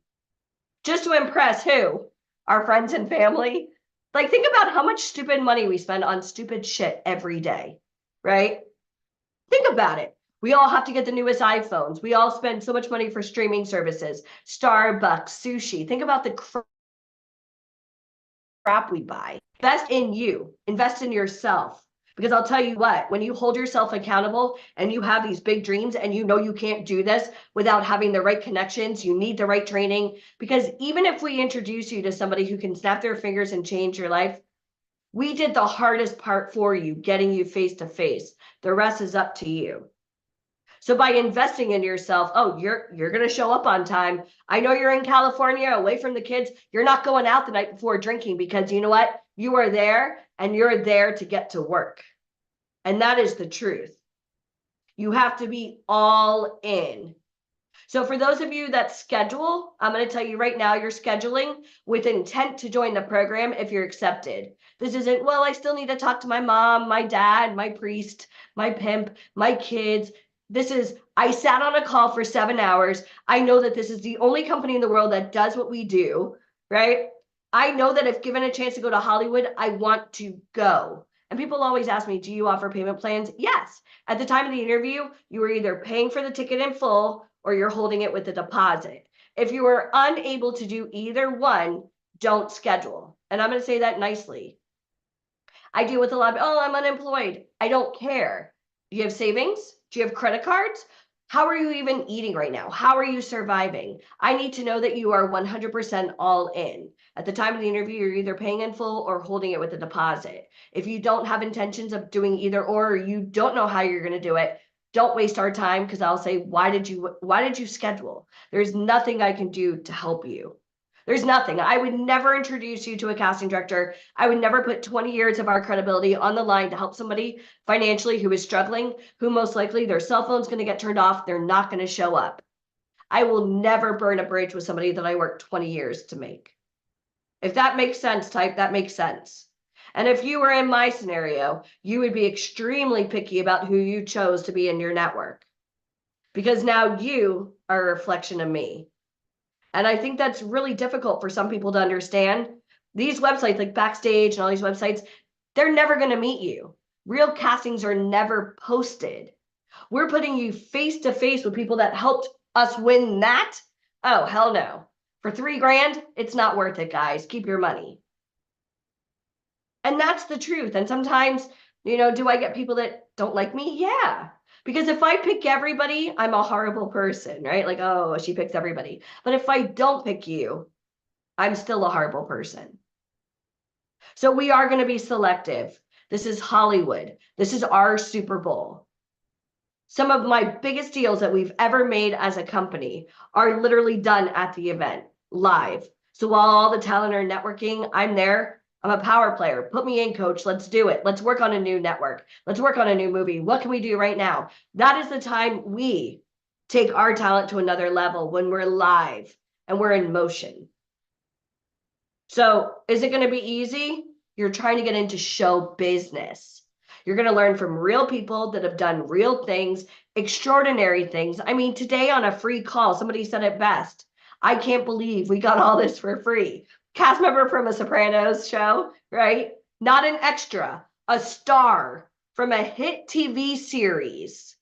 Just to impress who? Our friends and family? Like, think about how much stupid money we spend on stupid shit every day, right? Think about it. We all have to get the newest iPhones. We all spend so much money for streaming services, Starbucks, sushi. Think about the crap we buy. Invest in you. Invest in yourself. Because I'll tell you what, when you hold yourself accountable and you have these big dreams and you know you can't do this without having the right connections, you need the right training. Because even if we introduce you to somebody who can snap their fingers and change your life, we did the hardest part for you, getting you face to face. The rest is up to you. So by investing in yourself, oh, you're going to show up on time. I know you're in California, away from the kids. You're not going out the night before drinking, because you know what? You are there and you're there to get to work. And that is the truth. You have to be all in. So for those of you that schedule, I'm going to tell you right now, you're scheduling with intent to join the program if you're accepted. This isn't, well, I still need to talk to my mom, my dad, my priest, my pimp, my kids. This is, I sat on a call for 7 hours. I know that this is the only company in the world that does what we do, right? I know that if given a chance to go to Hollywood, I want to go. And people always ask me, do you offer payment plans? Yes. At the time of the interview, you were either paying for the ticket in full or you're holding it with a deposit. If you are unable to do either one, don't schedule. And I'm going to say that nicely. I deal with a lot of, oh, I'm unemployed. I don't care. Do you have savings? Do you have credit cards? How are you even eating right now? How are you surviving? I need to know that you are 100% all in. At the time of the interview, you're either paying in full or holding it with a deposit. If you don't have intentions of doing either or you don't know how you're going to do it, don't waste our time, because I'll say, why did you schedule? There's nothing I can do to help you. There's nothing. I would never introduce you to a casting director. I would never put 20 years of our credibility on the line to help somebody financially who is struggling, who most likely their cell phone's going to get turned off. They're not going to show up. I will never burn a bridge with somebody that I worked 20 years to make. If that makes sense, type that makes sense. And if you were in my scenario, you would be extremely picky about who you chose to be in your network, because now you are a reflection of me. And I think that's really difficult for some people to understand. These websites like Backstage and all these websites, they're never going to meet you. Real castings are never posted. We're putting you face to face with people that helped us win that. Oh, hell no. For $3,000, it's not worth it, guys. Keep your money. And that's the truth. And sometimes, do I get people that don't like me? Yeah. Because if I pick everybody, I'm a horrible person, right? Like, oh, she picks everybody. But if I don't pick you, I'm still a horrible person. So we are going to be selective. This is Hollywood. This is our Super Bowl. Some of my biggest deals that we've ever made as a company are literally done at the event, live. So while all the talent are networking, I'm there. I'm a power player. Put me in, coach. Let's do it. Let's work on a new network. Let's work on a new movie. What can we do right now? That is the time we take our talent to another level, when we're live and we're in motion. So is it going to be easy? You're trying to get into show business. You're going to learn from real people that have done real things, extraordinary things. I mean, today on a free call, somebody said it best. I can't believe we got all this for free. Cast member from a Sopranos show, right? Not an extra, a star from a hit TV series.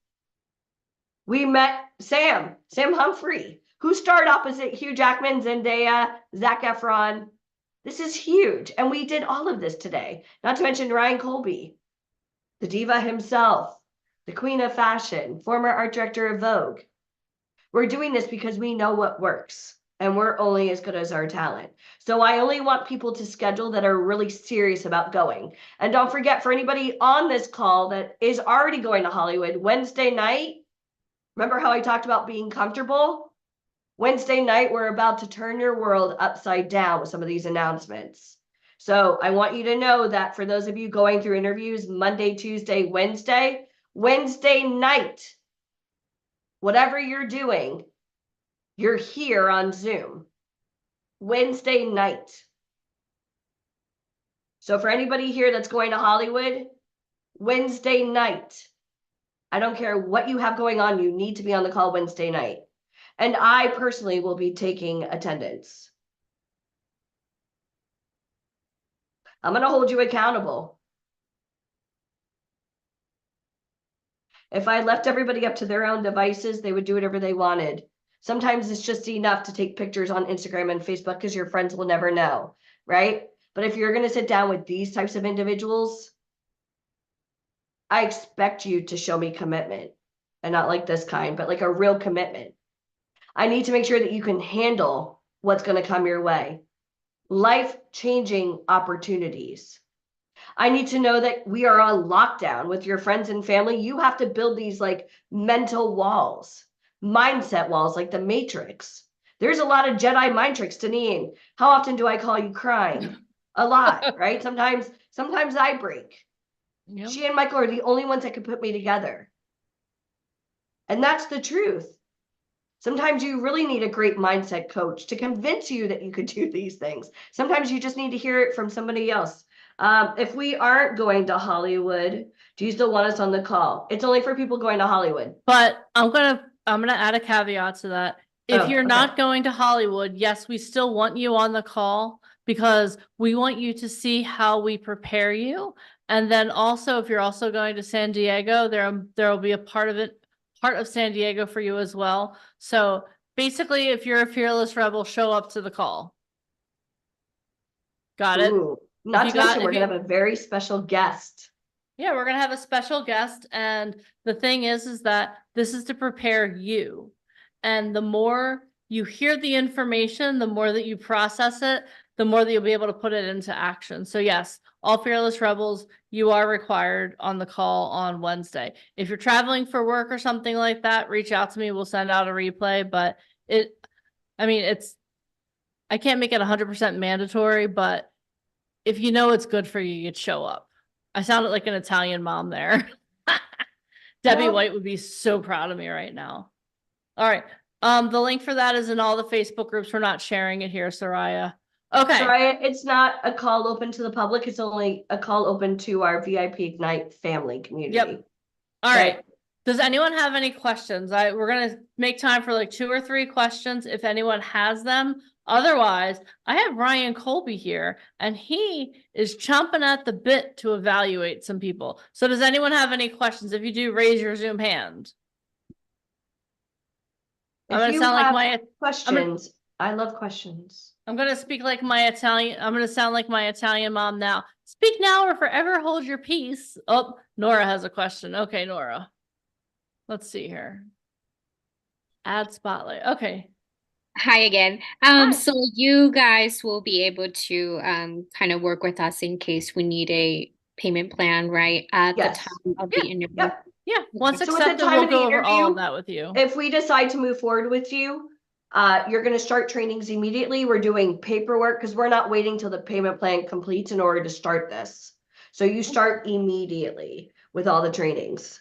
We met Sam Humphrey, who starred opposite Hugh Jackman, Zendaya, Zac Efron. This is huge. And we did all of this today. Not to mention Ryan Colby, the diva himself, the queen of fashion, former art director of Vogue. We're doing this because we know what works, and we're only as good as our talent. So I only want people to schedule that are really serious about going. And don't forget, for anybody on this call that is already going to Hollywood, Wednesday night, remember how I talked about being comfortable? Wednesday night, we're about to turn your world upside down with some of these announcements. So I want you to know that for those of you going through interviews, Monday, Tuesday, Wednesday night, whatever you're doing, you're here on Zoom. Wednesday night. So for anybody here that's going to Hollywood, Wednesday night. I don't care what you have going on, you need to be on the call Wednesday night. And I personally will be taking attendance. I'm going to hold you accountable. If I left everybody up to their own devices, they would do whatever they wanted. Sometimes it's just enough to take pictures on Instagram and Facebook because your friends will never know, right? But if you're going to sit down with these types of individuals, I expect you to show me commitment, and not like this kind, but like a real commitment. I need to make sure that you can handle what's going to come your way. Life-changing opportunities. I need to know that we are on lockdown with your friends and family. You have to build these like mental walls, mindset walls, like the Matrix. There's a lot of Jedi mind tricks, Deneen. How often do I call you crying? A lot, right? Sometimes I break. Yep. She and Michael are the only ones that can put me together. And that's the truth. Sometimes you really need a great mindset coach to convince you that you could do these things. Sometimes you just need to hear it from somebody else. If we aren't going to Hollywood, do you still want us on the call? It's only for people going to Hollywood. But I'm gonna add a caveat to that. If you're not going to Hollywood, yes, we still want you on the call because we want you to see how we prepare you. And then also, if you're also going to San Diego, there will be a part of San Diego for you as well. So basically, if you're a fearless rebel, show up to the call. Got it? Ooh, not to mention, we're gonna have a very special guest. Yeah, we're gonna have a special guest, and the thing is that this is to prepare you. And the more you hear the information, the more that you process it, the more that you'll be able to put it into action. So yes, all fearless rebels, you are required on the call on Wednesday. If you're traveling for work or something like that, reach out to me. We'll send out a replay, but I can't make it 100% mandatory, but if you know it's good for you, you'd show up. I sounded like an Italian mom there. Debbie White would be so proud of me right now. All right. The link for that is in all the Facebook groups. We're not sharing it here, Soraya. Okay. Soraya, it's not a call open to the public. It's only a call open to our VIP Ignite family community. Yep. All right. Does anyone have any questions? We're going to make time for like 2 or 3 questions if anyone has them. Otherwise, I have Ryan Colby here, and he is chomping at the bit to evaluate some people. So does anyone have any questions? If you do, raise your Zoom hand. I'm going to sound like my questions. I love questions. I'm going to speak like my Italian. I'm going to sound like my Italian mom now. Speak now or forever hold your peace. Oh, Nora has a question. Okay, Nora. Let's see here. Add spotlight. Okay. Hi again. Hi. So you guys will be able to kind of work with us in case we need a payment plan, right? At the Yes. time of Yeah. the interview. Yep. Yeah. Once So at the accepted, time we'll of the go over all of interview, that with you. If we decide to move forward with you, you're going to start trainings immediately. We're doing paperwork because we're not waiting till the payment plan completes in order to start this. So you start immediately with all the trainings.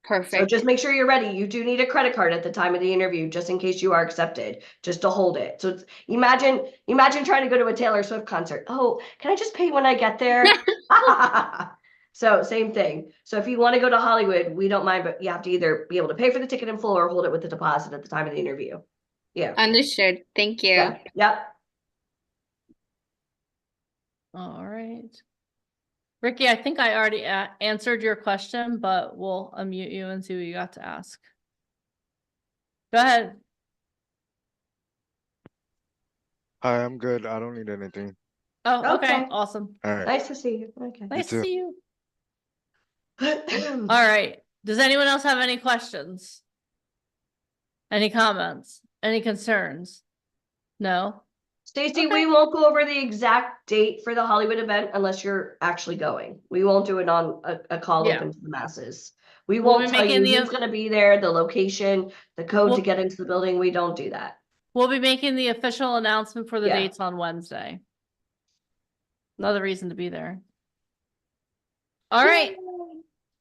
So Perfect. just make sure you're ready. You do need a credit card at the time of the interview, just in case you are accepted, just to hold it. So it's, imagine trying to go to a Taylor Swift concert. Oh, can I just pay when I get there? So same thing. So if you want to go to Hollywood, we don't mind, but you have to either be able to pay for the ticket in full or hold it with the deposit at the time of the interview. Yeah. Understood. Thank you. Yeah. Yep. All right. Ricky, I think I already answered your question, but we'll unmute you and see what you got to ask. Go ahead. Hi, I'm good. I don't need anything. Oh, okay. Okay. Awesome. All right. Nice to see you. Okay. Nice too. to see you. All right. Does anyone else have any questions? Any comments? Any concerns? No? Stacy, Okay. we won't go over the exact date for the Hollywood event unless you're actually going. We won't do it on a call Yeah. open to the masses. We We'll won't be tell you making who's going to be there, the location, the code to We'll- get into the building. We don't do that. We'll be making the official announcement for the Yeah. dates on Wednesday. Another reason to be there. All right.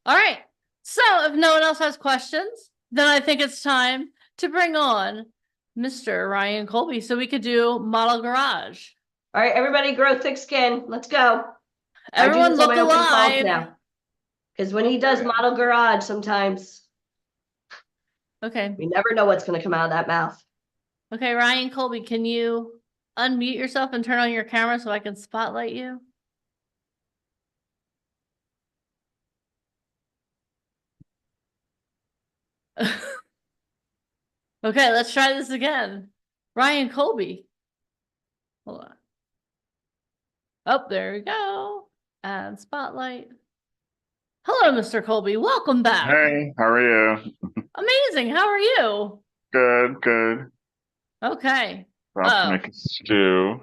All right. So if no one else has questions, then I think it's time to bring on Mr. Ryan Colby so we could do Model Garage. All right, everybody grow thick skin. Let's go. Everyone look open calls alive. now. Because when he does Model Garage, sometimes Okay. we never know what's going to come out of that mouth. Okay, Ryan Colby, can you unmute yourself and turn on your camera so I can spotlight you? Okay, let's try this again. Ryan Colby. Hold on. Oh, there we go. And spotlight. Hello, Mr. Colby. Welcome back. Hey, how are you? Amazing. How are you? Good, good. Okay. About to Oh. make a stew.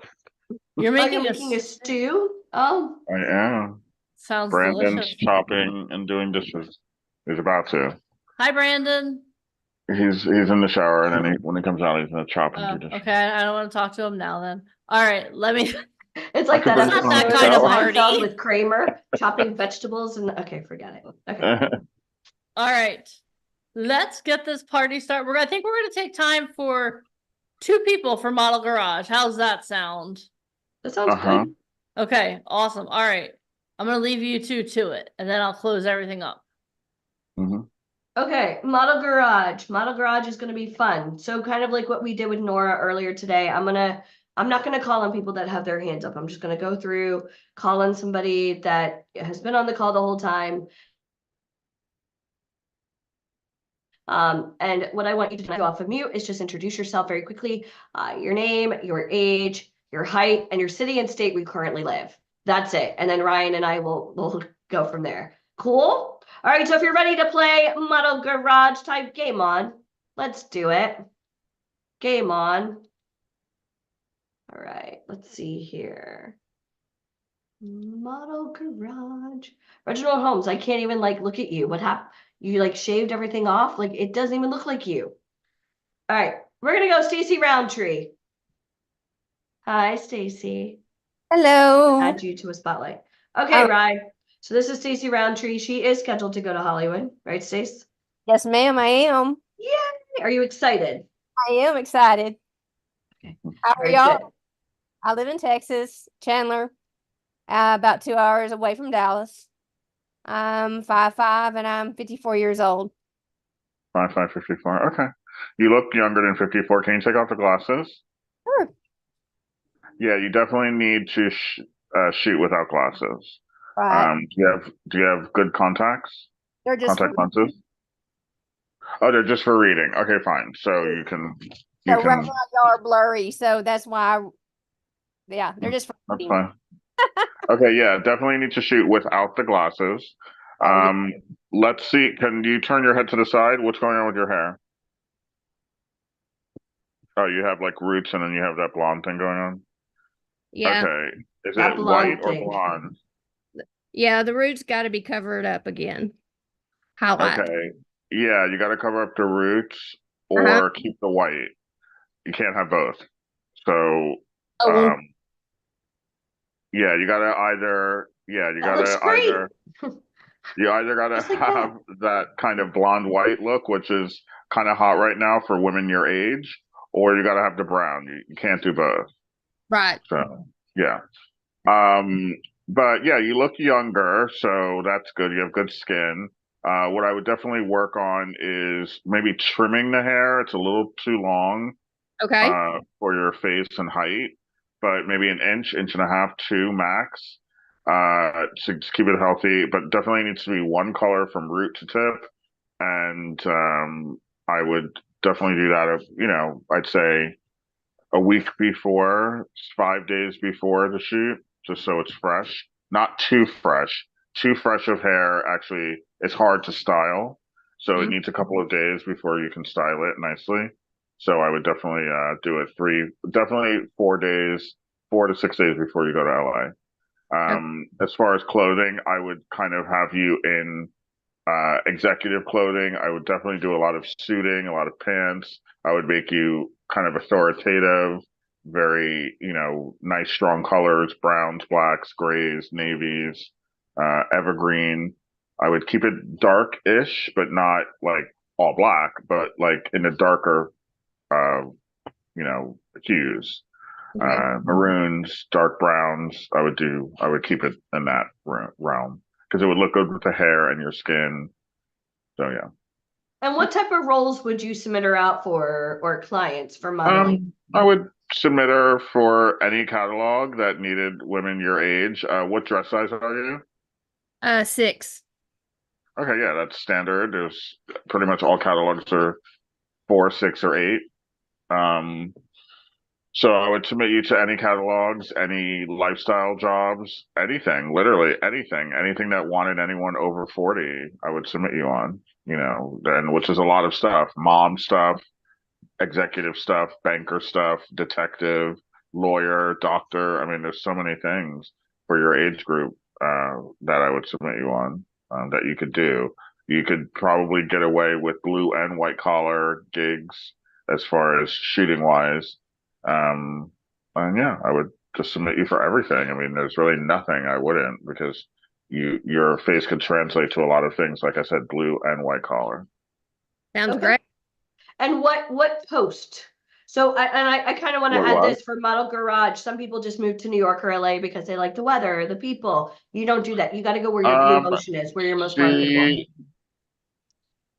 You're Oh, making you're making a stew? Oh, I am. Sounds Brandon's delicious. chopping and doing dishes. He's about to. Hi, Brandon. He's in the shower, and then when he comes out, he's gonna chop and Oh, do dishes. okay. I don't want to talk to him now then. All right, let me. it's like could that bring It's not him on that the kind of show. party. Seinfeld with Kramer chopping vegetables and okay, forget it. Okay. All right. Let's get this party started. I think we're going to take time for 2 people for Model Garage. How's that sound? That sounds Uh-huh. good. Okay, awesome. All right. I'm going to leave you 2 to it, and then I'll close everything up. Mhm. Okay, Model Garage. Model Garage is going to be fun. So kind of like what we did with Nora earlier today. I'm not going to call on people that have their hands up. I'm just going to go through, call on somebody that has been on the call the whole time. And what I want you to do off of mute is just introduce yourself very quickly, your name, your age, your height, and your city and state we currently live. That's it. And then Ryan and I will go from there. Cool? All right, so if you're ready to play Model Garage type game on, let's do it. Game on. All right, let's see here. Model Garage. Reginald Holmes, I can't even like look at you. What happened? You like shaved everything off? Like it doesn't even look like you. All right, we're gonna go Stacy Roundtree. Hi, Stacy. Hello. Add you to a spotlight. Okay, Ryan. So this is Stacy Roundtree. She is scheduled to go to Hollywood, right, Stace? Yes, ma'am, I am. Yay! Are you excited? I am excited. Okay. How are Very y'all? good. I live in Texas, Chandler, about 2 hours away from Dallas. I'm 5'5" and I'm 54 years old. 5'5", 54. Okay. You look younger than 54. Can you take off the glasses? Sure. Yeah, you definitely need to shoot without glasses. Right. Do you have good contacts? They're just Contact lenses? Oh, they're just for reading. Okay, fine. So you can. so right now y'all are blurry, so that's why. Yeah, they're just for That's reading. fine. Okay, yeah, definitely need to shoot without the glasses. Let's see. Can you turn your head to the side? What's going on with your hair? Oh, you have like roots and then you have that blonde thing going on? Yeah. Okay. Is That it blonde white or thing. blonde? Yeah, the roots got to be covered up again. Highlight. Okay. Yeah, you got to cover up the roots Uh-huh. or keep the white. You can't have both. So, Oh, well, yeah, you gotta either, yeah, you That looks gotta great. either, you either gotta Just like that. have that kind of blonde white look, which is kind of hot right now for women your age, or you gotta have the brown. You can't do both. right. So, yeah. But yeah, you look younger, so that's good. You have good skin. What I would definitely work on is maybe trimming the hair. It's a little too long Okay. for your face and height, but maybe an inch, inch and a half, two max. To just keep it healthy, but definitely needs to be one color from root to tip. And I would definitely do that I'd say a week before, 5 days before the shoot, just so it's fresh. Not too fresh. Too fresh of hair actually is hard to style. So it Mhm. needs a couple of days before you can style it nicely. So I would definitely do it definitely 4 days, 4 to 6 days before you go to LA. As far as clothing, I would kind of have you in executive clothing. I would definitely do a lot of suiting, a lot of pants. I would make you kind of authoritative, very, nice, strong colors, browns, blacks, grays, navies, evergreen. I would keep it dark-ish, but not like all black, but like in the darker, uh, hues. Okay. Maroons, dark browns. I would keep it in that realm because it would look good with the hair and your skin. So yeah. And what type of roles would you submit her out for or clients for modeling? I would submit her for any catalog that needed women your age. What dress size are you? 6. Okay, yeah, that's standard. There's pretty much all catalogs are 4, 6, or 8. So I would submit you to any catalogs, any lifestyle jobs, anything, literally anything that wanted anyone over 40, I would submit you on, and which is a lot of stuff, mom stuff, executive stuff, banker stuff, detective, lawyer, doctor. I mean, there's so many things for your age group that I would submit you on that you could do. You could probably get away with blue and white collar gigs as far as shooting wise. And yeah, I would just submit you for everything. I mean, there's really nothing I wouldn't because your face could translate to a lot of things. Like I said, blue and white collar. Sounds Okay. great. And what post? So I kind of want to What add was? this for Model Garage. Some people just move to New York or LA because they like the weather, the people. You don't do that. You got to go where your blue ocean is, where you're most marketable.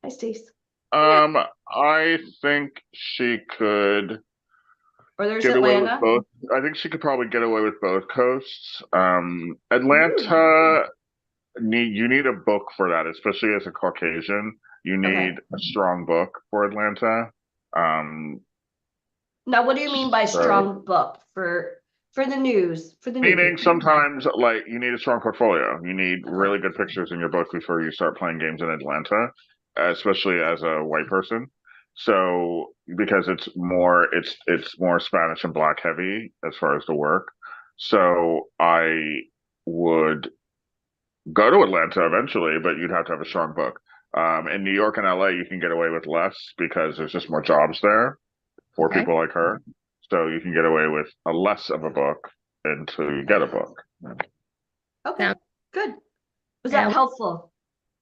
Hi, Stace. I think she could Or there's get away with Atlanta. both. I think she could probably get away with both coasts. Atlanta, you need a book for that, especially as a Caucasian. You need Okay. a strong book for Atlanta. Now, what do you mean by So- strong book for the news, for the new Meaning people? sometimes like you need a strong portfolio. You need really good pictures in your book before you start playing games in Atlanta, especially as a white person. So because it's more Spanish and black heavy as far as the work. So I would go to Atlanta eventually, but you'd have to have a strong book. In New York and LA, you can get away with less because there's just more jobs there for Okay. people like her. So you can get away with a less of a book until you get a book. Okay, Sounds- good. Was Yeah. that helpful?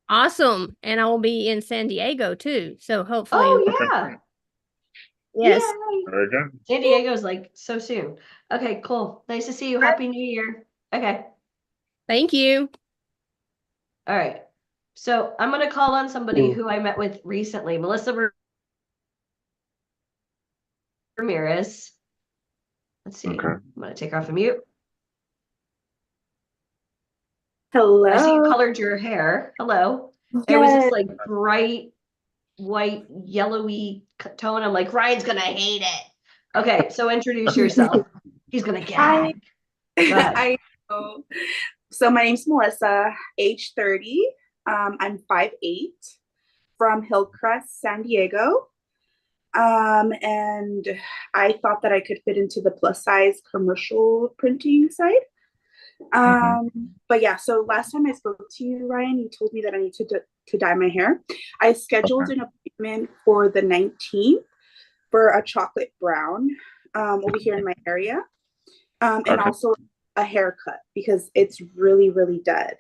Awesome. And I will be in San Diego too. So hopefully, Oh yeah. yes. Yay. Very good. San Diego's like so soon. Okay, cool. Nice to see you. Happy New Year. Okay. Thank you. All right. So I'm gonna call on somebody who I met with recently, Melissa Ramirez. Let's see. Okay. I'm gonna take her off of mute. Hello. I see you colored your hair. Hello. There was this like bright white yellowy tone. I'm like, Ryan's gonna hate it. Okay, so introduce yourself. He's gonna Hi. gag. Go ahead. I know. So my name's Melissa, age 30. I'm 5'8", from Hillcrest, San Diego. And I thought that I could fit into the plus size commercial printing side. But yeah, so last time I spoke to you, Ryan, you told me that I need to dye my hair. I scheduled an appointment for the 19th for a chocolate brown over here in my area. And also a haircut because it's really, really dead.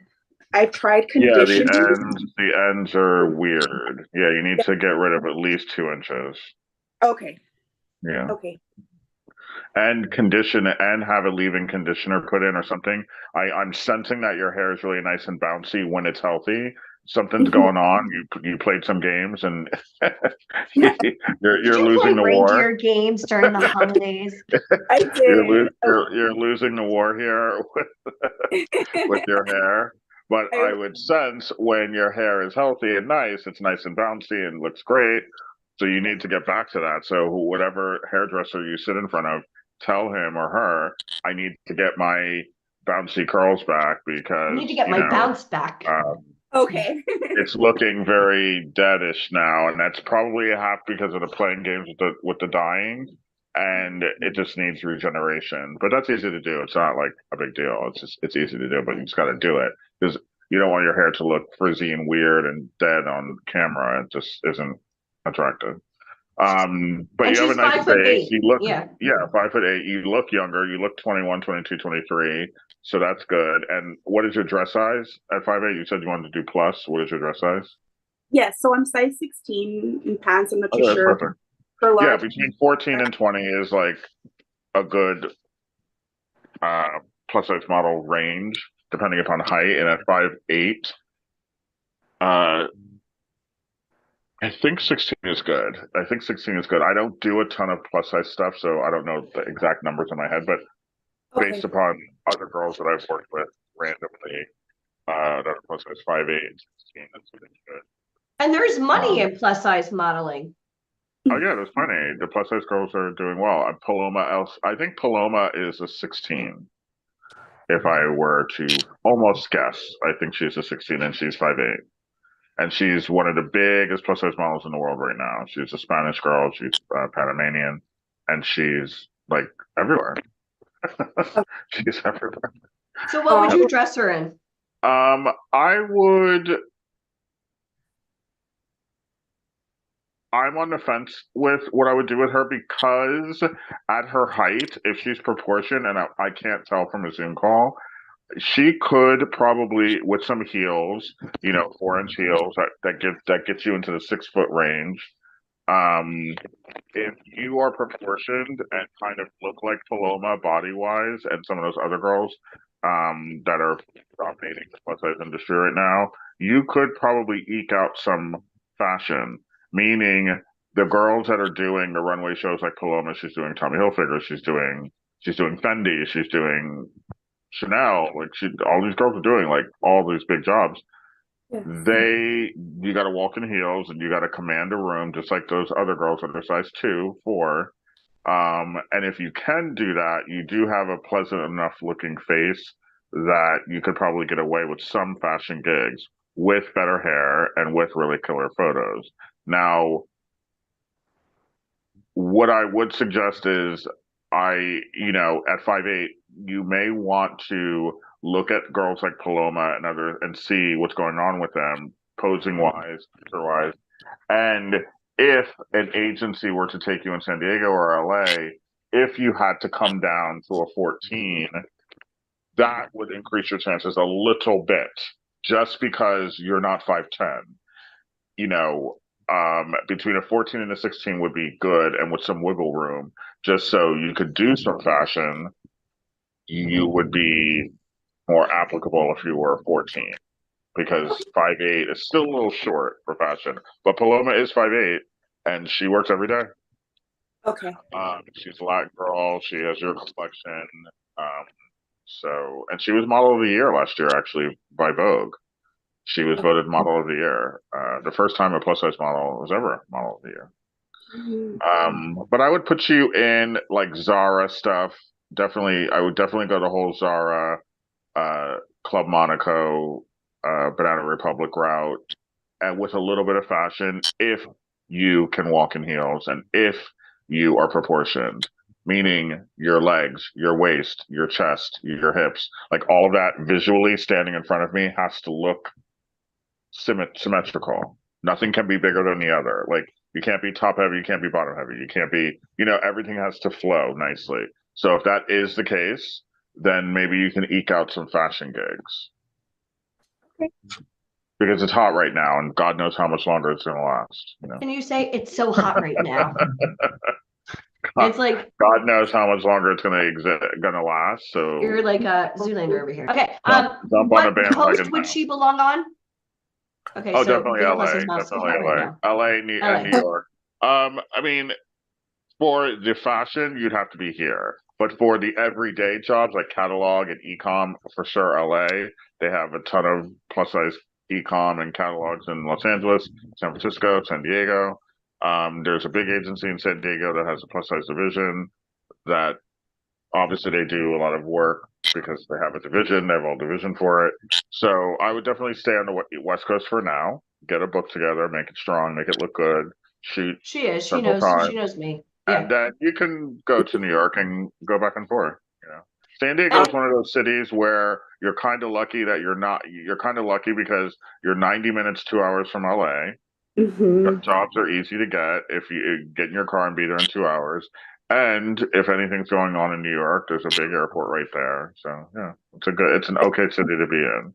I've tried conditioning. The ends are weird. Yeah, you need to get rid of at least 2 inches. Okay. Yeah. Okay. And condition it and have a leave-in conditioner put in or something. I'm sensing that your hair is really nice and bouncy when it's healthy. Something's going on. You played some games and you're losing the war. Reindeer games during the holidays. I did. You're losing the war here with your hair. But I would sense when your hair is healthy and nice, it's nice and bouncy and looks great. So you need to get back to that. So whatever hairdresser you sit in front of, tell him or her, I need to get my bouncy curls back because I need to get my bounce back. Okay. It's looking very deadish now, and that's probably half because of the playing games with the dyeing, and it just needs regeneration. But that's easy to do. It's not like a big deal. It's easy to do, but you just got to do it because you don't want your hair to look frizzy and weird and dead on camera. It just isn't attractive. But you have a nice face. You look 5'8". You look younger. You look 21, 22, 23. So that's good. And what is your dress size at 5'8"? You said you wanted to do plus. What is your dress size? Yes, so I'm size 16 in pants. I'm not too sure. Perfect. Yeah, between 14 and 20 is like a good plus size model range, depending upon height. And at 5'8", I think 16 is good. I don't do a ton of plus size stuff, so I don't know the exact numbers in my head, but based upon other girls that I've worked with randomly, that are plus size 5'8", 16, that's really good. And there's money in plus size modeling. Oh yeah, there's plenty. The plus size girls are doing well. I think Paloma is a 16. If I were to almost guess, I think she's a 16 and she's 5'8". And she's one of the biggest plus size models in the world right now. She's a Spanish girl. She's Panamanian, and she's like everywhere. She's everywhere. So what would you dress her in? I'm on the fence with what I would do with her because at her height, if she's proportioned, and I can't tell from a Zoom call, she could probably, with some heels, 4-inch heels that gets you into the 6-foot range. If you are proportioned and kind of look like Paloma body-wise and some of those other girls that are dominating the plus size industry right now, you could probably eke out some fashion. Meaning the girls that are doing the runway shows like Paloma, she's doing Tommy Hilfiger, she's doing Fendi, she's doing Chanel, all these girls are doing like all these big jobs. Yes. You got to walk in heels and you got to command a room just like those other girls that are size 2, 4. And if you can do that, you do have a pleasant enough looking face that you could probably get away with some fashion gigs with better hair and with really killer photos. Now, what I would suggest is at 5'8", you may want to look at girls like Paloma and see what's going on with them, posing wise, picture wise. And if an agency were to take you in San Diego or LA, if you had to come down to a 14, that would increase your chances a little bit, just because you're not 5'10". Between a 14 and a 16 would be good, and with some wiggle room, just so you could do some fashion, you would be more applicable if you were 14, because 5'8" is still a little short for fashion. But Paloma is 5'8", and she works every day. Okay. She's a Latin girl. She has your complexion. And she was model of the year last year, actually, by Vogue. She was voted model of the year. The first time a plus size model was ever model of the year. But I would put you in like Zara stuff. I would definitely go to whole Zara, Club Monaco, Banana Republic route, and with a little bit of fashion, if you can walk in heels and if you are proportioned, meaning your legs, your waist, your chest, your hips, like all of that visually standing in front of me has to look symmetrical. Nothing can be bigger than the other. Like you can't be top heavy, you can't be bottom heavy, you can't be, everything has to flow nicely. So if that is the case, then maybe you can eke out some fashion gigs. Okay. Because it's hot right now, and God knows how much longer it's going to last. Can you say it's so hot right now? It's like God knows how much longer it's going to last. So you're like a Zoolander over here. Okay. jump on a What bandwagon coast would now. she belong on? Okay. Oh, so definitely Dale LA. Plus is not so Definitely hot right LA. now. LA, and New York. I mean, for the fashion, you'd have to be here. But for the everyday jobs like catalog and e-com, for sure, LA. They have a ton of plus size e-com and catalogs in Los Angeles, San Francisco, San Diego. There's a big agency in San Diego that has a plus size division that obviously they do a lot of work because they have a division, they have all division for it. So I would definitely stay on the West Coast for now, get a book together, make it strong, make it look good, shoot She is. She several knows. times. She knows me. And then you can go to New York and go back and forth. San Diego is one of those cities where you're kind of lucky that you're kind of lucky because you're 90 minutes, 2 hours from LA. Mhm. Jobs are easy to get if you get in your car and be there in 2 hours. And if anything's going on in New York, there's a big airport right there. So yeah, it's an okay city to be in.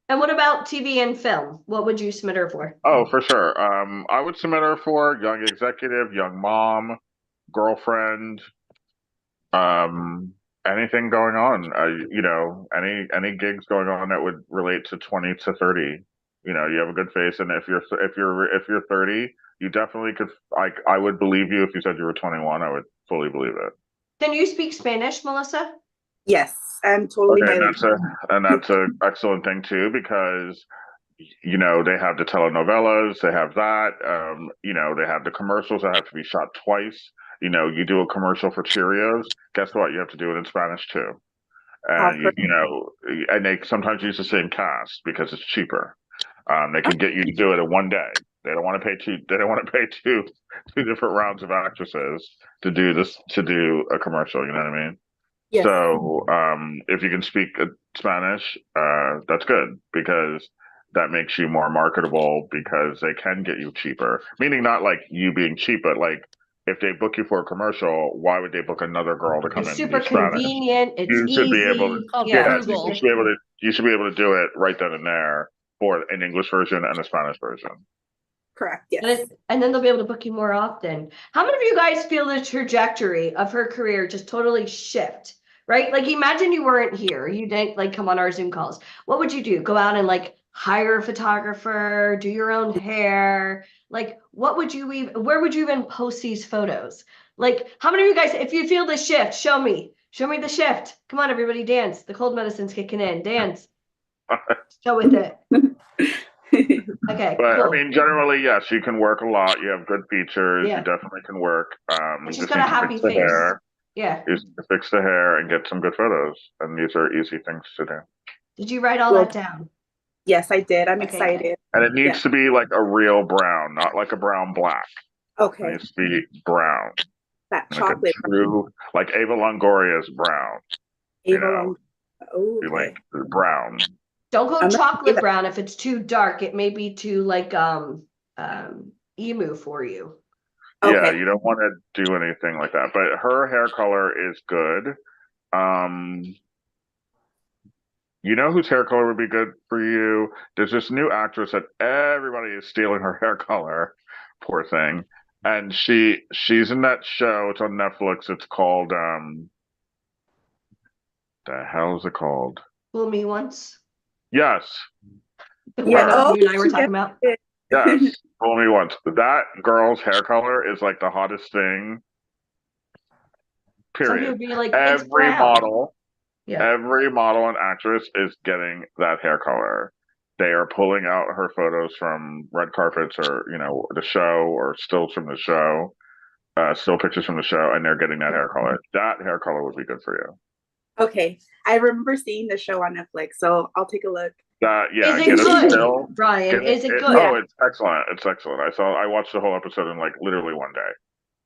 And what about TV and film? What would you submit her for? Oh, for sure. I would submit her for young executive, young mom, girlfriend, anything going on. Any gigs going on that would relate to 20 to 30. You have a good face, and if you're 30, you definitely could. I would believe you if you said you were 21. I would fully believe it. Can you speak Spanish, Melissa? Yes, I'm totally Okay, bilingual. and that's an excellent thing too, because they have the telenovelas, they have that, they have the commercials that have to be shot twice. You do a commercial for Cheerios, guess what? You have to do it in Spanish too. And and they sometimes use the same cast because it's cheaper. They can get you to do it in one day. They don't want to pay two different rounds of actresses to do a commercial. You know what I mean? Yes. So if you can speak Spanish, that's good because that makes you more marketable because they can get you cheaper. Meaning not like you being cheap, but like if they book you for a commercial, why would they book another girl to come It's in? super and do Spanish? convenient. It's You should be able to. easy. Called Yeah. Frugal. You should be able to do it right then and there for an English version and a Spanish version. Correct. Yes. And then they'll be able to book you more often. How many of you guys feel the trajectory of her career just totally shift? Right? Like imagine you weren't here. You didn't like come on our Zoom calls. What would you do? Go out and like hire a photographer, do your own hair? Like where would you even post these photos? Like how many of you guys, if you feel the shift, show me the shift. Come on, everybody, dance. The cold medicine's kicking in. Dance. Go with it. Okay. But cool. I mean, generally, yes, you can work a lot. You have good features. Yeah. You definitely can work. She's just got a need to happy fix the face. hair. Yeah. You just need to fix the hair and get some good photos. And these are easy things to do. Did you write all that down? Yes, I did. I'm Okay, excited. And it needs to be like a real brown, not like a brown black. It Okay. needs to be brown. That Like chocolate. a true, like Ava Longoria's brown. Ava know, Oh, Be okay. like brown. Don't go I'm not- chocolate brown if it's too dark. It may be too like emu for you. Yeah, Okay. you don't want to do anything like that. But her hair color is good. You know whose hair color would be good for you? There's this new actress that everybody is stealing her hair color. Poor thing. And she's in that show. It's on Netflix. It's called the hell is it called? Fool me once. Yes. The Yeah. one that Oh, you and I were she talking about. Yes. Fool me once. That girl's hair color is like the hottest thing. Some people Period. be like, it's Every brown. model. Yeah. Every model and actress is getting that hair color. They are pulling out her photos from red carpets or, the show or stills from the show, still pictures from the show, and they're getting that hair color. That hair color would be good for you. Okay. I remember seeing the show on Netflix, so I'll take a look Yeah, Is it get a good, still. Brian? Get Is it good? Oh, it's excellent. It's excellent. I watched the whole episode in like literally one day.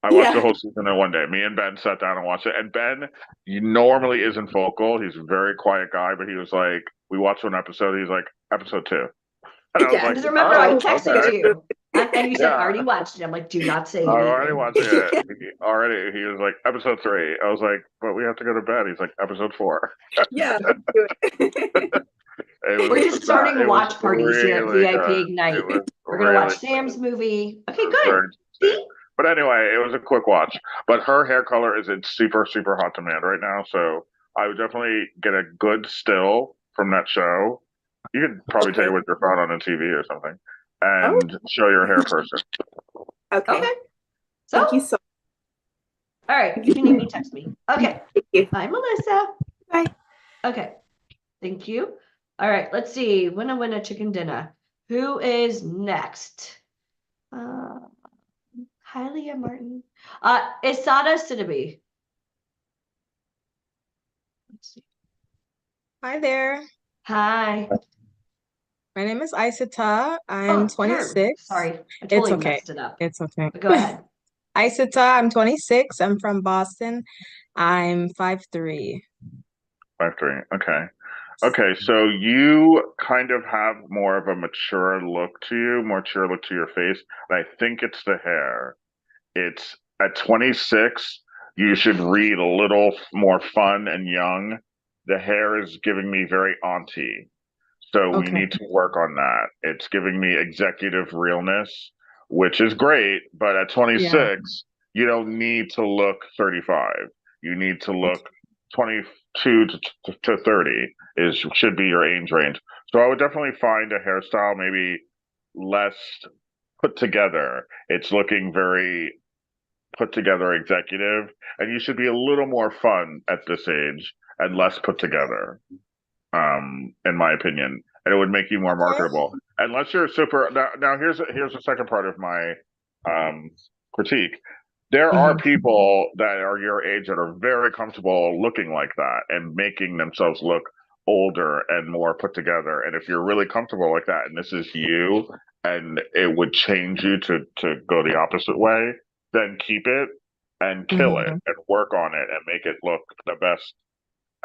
I watched the whole season in one day. Me and Ben sat down and watched it. And Ben, he normally isn't vocal. He's a very quiet guy, but he was like, we watched one episode. He's like, episode 2. And I was like, Because remember, I oh, texted okay. you, and you said, Yeah. I already watched it. I'm like, do not say I already anything. watched it. He was like, episode 3. I was like, but we have to go to bed. He's like, episode 4. Yeah, let's do it. We're just starting watch parties here at VIP good. Ignite. It was We're gonna watch really Sam's movie. Okay, good. good. Very interesting. But anyway, it was a quick watch. But her hair color is in super, super hot demand right now. So I would definitely get a good still from that show. You could probably take it with your phone on a TV or something and show your hair person. Okay. So, Thank you so all right. If you need me, text me. Okay. Thank you. Bye, Melissa. Bye. Okay. Thank you. All right. Let's see. Winner, chicken dinner. Who is next? Hi, Leah Martin. Isada Sidibe. Let's see. Hi there. Hi. My name is Isata. I'm Oh, 26. Sorry. I It's totally okay. messed it up. It's okay. But go ahead. Isata, I'm 26. I'm from Boston. I'm 5'3". 5'3". Okay, so you kind of have more of a mature look to you, more mature look to your face. And I think it's the hair. It's at 26, you should read a little more fun and young. The hair is giving me very auntie. So we Okay. need to work on that. It's giving me executive realness, which is great, but at 26, you don't need to look 35. You need to look 22 to 30 should be your age range. So I would definitely find a hairstyle maybe less put together. It's looking very put together executive, and you should be a little more fun at this age and less put together. In my opinion, and it would make you more marketable. Unless you're super. Now here's the second part of my critique. There are people that are your age that are very comfortable looking like that and making themselves look older and more put together. And if you're really comfortable like that, and this is you, and it would change you to go the opposite way, then keep it and kill it and work on it and make it look the best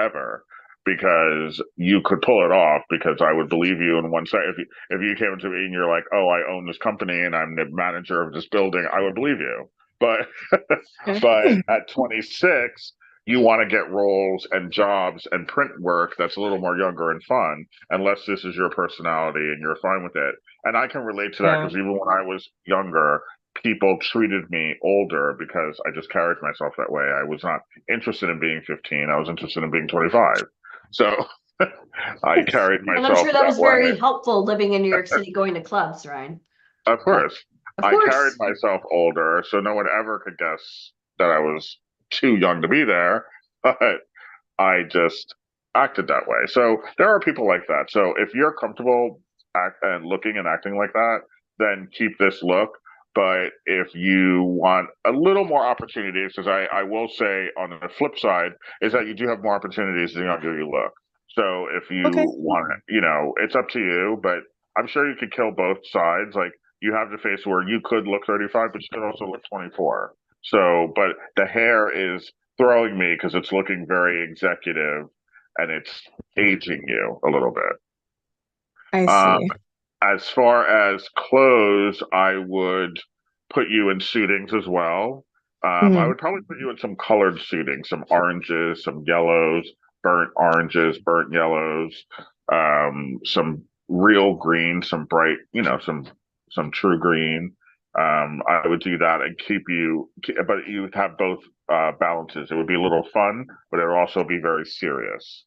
ever. Because you could pull it off, because I would believe you in one second. If you came to me and you're like, oh, I own this company and I'm the manager of this building, I would believe you. But but at 26, you want to get roles and jobs and print work that's a little more younger and fun, unless this is your personality and you're fine with it. And I can relate to that because even when I was younger, people treated me older because I just carried myself that way. I was not interested in being 15. I was interested in being 25. So I carried myself. And I'm sure that was very way. helpful living in New York City, going to clubs, Ryan. Of course. Of I course. carried myself older, so no one ever could guess that I was too young to be there, but I just acted that way. So there are people like that. So if you're comfortable looking and acting like that, then keep this look. But if you want a little more opportunities, because I will say on the flip side, is that you do have more opportunities the younger you look. So if you want it, it's up to you, but I'm sure you could kill both sides. Like, you have the face where you could look 35, but you could also look 24. So, but the hair is throwing me because it's looking very executive and it's aging you a little bit. I see. As far as clothes, I would put you in suitings as well. I would probably put you in some colored suitings, some oranges, some yellows, burnt oranges, burnt yellows, some real green, some bright, some true green. I would do that and keep you, but you would have both balances. It would be a little fun, but it would also be very serious.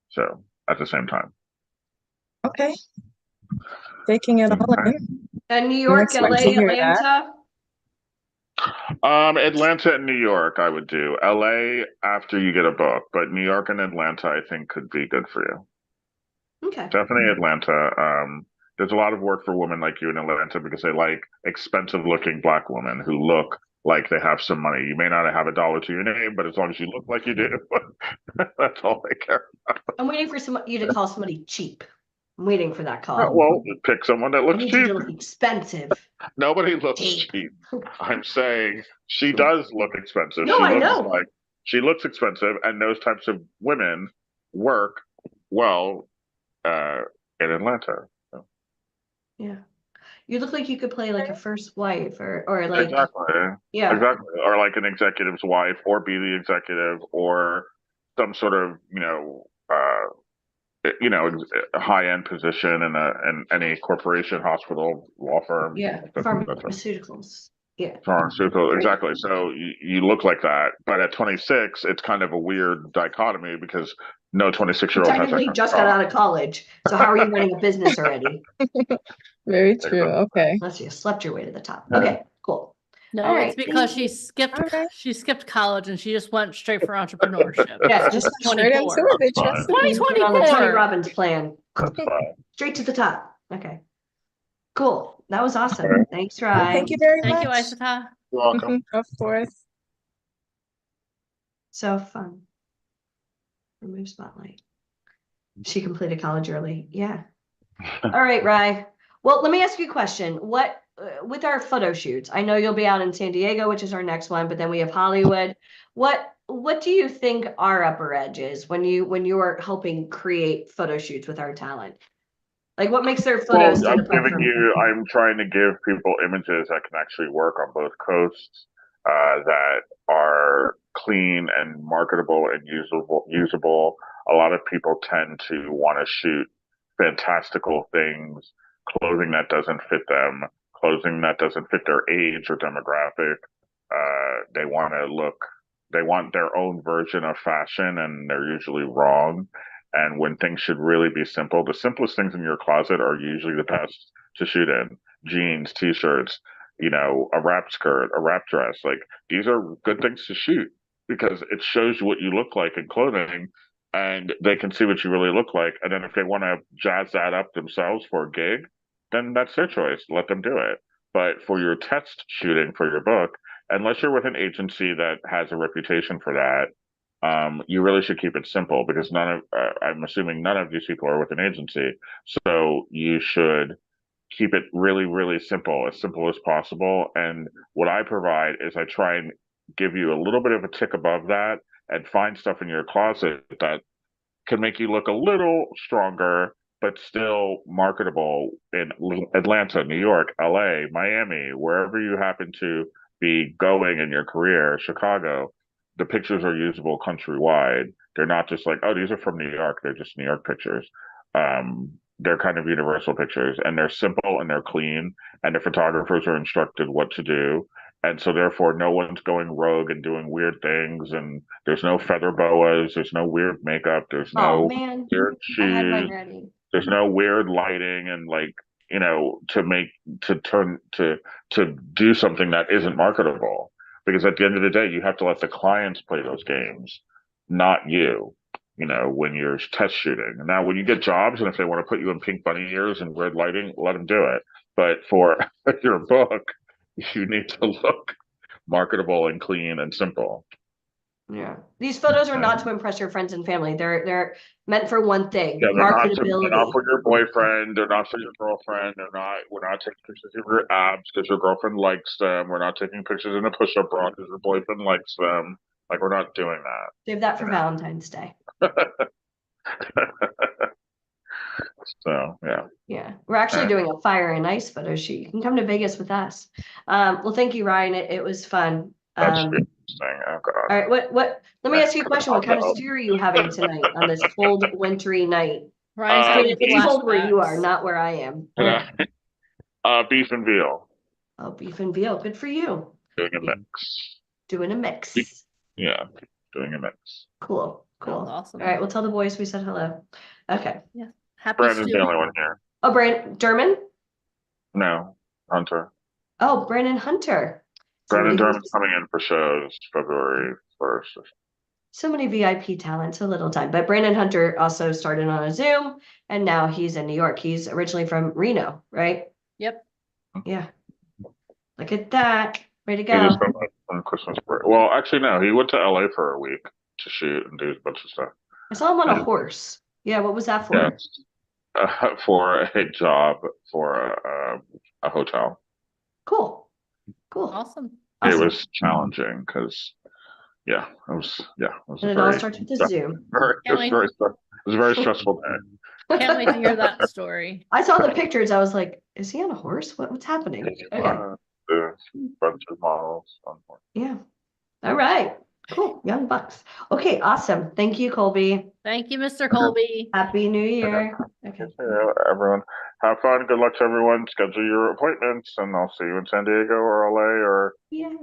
So at the same time. Okay. Taking it all in. And New York, Next, let's LA, hear that. Atlanta. Atlanta and New York, I would do. LA after you get a book, but New York and Atlanta, I think, could be good for you. Okay. Definitely Atlanta. There's a lot of work for women like you in Atlanta because they like expensive-looking Black women who look like they have some money. You may not have a dollar to your name, but as long as you look like you do, that's all they care about. I'm waiting for you to call somebody cheap. I'm waiting for that Yeah, call. well, pick someone that I looks need you cheap. to look expensive. Nobody looks Cheap. cheap. I'm saying she does look expensive. No, she I looks know. like she looks expensive, and those types of women work well in Atlanta. So, Yeah. You look like you could play like a first wife or like exactly. yeah. Exactly. Or like an executive's wife, or be the executive, or some sort of, high-end position in any corporation, hospital, law firm. Yeah. Pharmaceuticals. Yeah. Pharmaceutical, exactly. So you look like that, but at 26, it's kind of a weird dichotomy because no 26-year-old has that Technically kind just of got job. out of college. So how are you running a business already? Very true. Okay. Unless you slept your way to the top. Okay, cool. No, All it's right, because thank she skipped college and she just went straight for entrepreneurship. Yeah, She's just Straight into 24. it. They trusted me. Put on the Tony 2024. Robbins plan. That's fine. Straight to the top. Okay. Cool. That was awesome. Okay. Thanks, Well, Ryan. thank you very Thank you, much. Isata. You're welcome. Of course. So fun. Remove spotlight. She completed college early. Yeah. All right, Rye. Well, let me ask you a question. What with our photo shoots? I know you'll be out in San Diego, which is our next one, but then we have Hollywood. What do you think our upper edge is when you are helping create photo shoots with our talent? Like, what makes their Well, photos stand apart from? I'm trying to give people images that can actually work on both coasts, that are clean and marketable and usable. A lot of people tend to want to shoot fantastical things, clothing that doesn't fit them, clothing that doesn't fit their age or demographic. They want their own version of fashion, and they're usually wrong. And when things should really be simple, the simplest things in your closet are usually the best to shoot in. Jeans, t-shirts, a wrap skirt, a wrap dress. Like, these are good things to shoot because it shows you what you look like in clothing, and they can see what you really look like. And then if they want to jazz that up themselves for a gig, then that's their choice. Let them do it. But for your test shooting for your book, unless you're with an agency that has a reputation for that, you really should keep it simple because I'm assuming none of these people are with an agency. So you should keep it really, really simple as possible. And what I provide is I try and give you a little bit of a tick above that and find stuff in your closet that can make you look a little stronger, but still marketable in Atlanta, New York, LA, Miami, wherever you happen to be going in your career, Chicago. The pictures are usable countrywide. They're not just like, oh, these are from New York. They're just New York pictures. They're kind of universal pictures, and they're simple and they're clean, and the photographers are instructed what to do. And so therefore no one's going rogue and doing weird things, and there's no feather boas, there's no weird makeup, there's no weird I had mine shoes, ready. there's no weird lighting and to do something that isn't marketable. Because at the end of the day, you have to let the clients play those games, not you, when you're test shooting. Now, when you get jobs and if they want to put you in pink bunny ears and red lighting, let them do it. But for your book, you need to look marketable and clean and simple. Yeah. These photos are not to impress your friends and family. They're meant for one thing, Yeah, they're marketability. not for your boyfriend. They're not for your girlfriend. We're not taking pictures of your abs because your girlfriend likes them. We're not taking pictures in a push-up bra because your boyfriend likes them. Like, we're not doing that. Save that for Valentine's Day. So, yeah. Yeah. We're actually doing a fire and ice photo shoot. You can come to Vegas with us. Well, thank you, Ryan. It was fun. That's interesting. Oh, God. All right. What let me ask you a question. What kind of stew are you having tonight on this cold, wintry night? It's cold where you are, not where I am. Beef and veal. Oh, beef and veal. Good for you. Doing a mix. Doing a mix. Yeah, doing a mix. Cool. Awesome. All right, we'll tell the boys we said hello. Okay. Yeah. Happy Brandon's the only one here. Oh, Derman? No, Hunter. Oh, Brandon Hunter. Brandon Derman's coming in for shows February 1st. So many VIP talent, so little time. But Brandon Hunter also started on a Zoom, and now he's in New York. He's originally from Reno, right? Yep. Yeah. Look at that. Way to He go. just got back from Christmas break. Well, actually, no. He went to LA for a week to shoot and do a bunch of stuff. I saw him on a horse. Yeah, what was that for? Yeah. for a job for a hotel. Cool. Cool. Awesome. It Awesome. was challenging because, it was And it all starts with the Zoom. Can't wait. it was a very stressful day. Can't wait to hear that story. I saw the pictures. I was like, is he on a horse? What's happening? Okay. The bunch of models. Yeah. All right. Cool. Young bucks. Okay. Awesome. Thank you, Colby. Thank you, Mr. Colby. Happy New Year. Okay. Yeah, everyone, have fun. Good luck to everyone. Schedule your appointments, and I'll see you in San Diego or LA or Yay.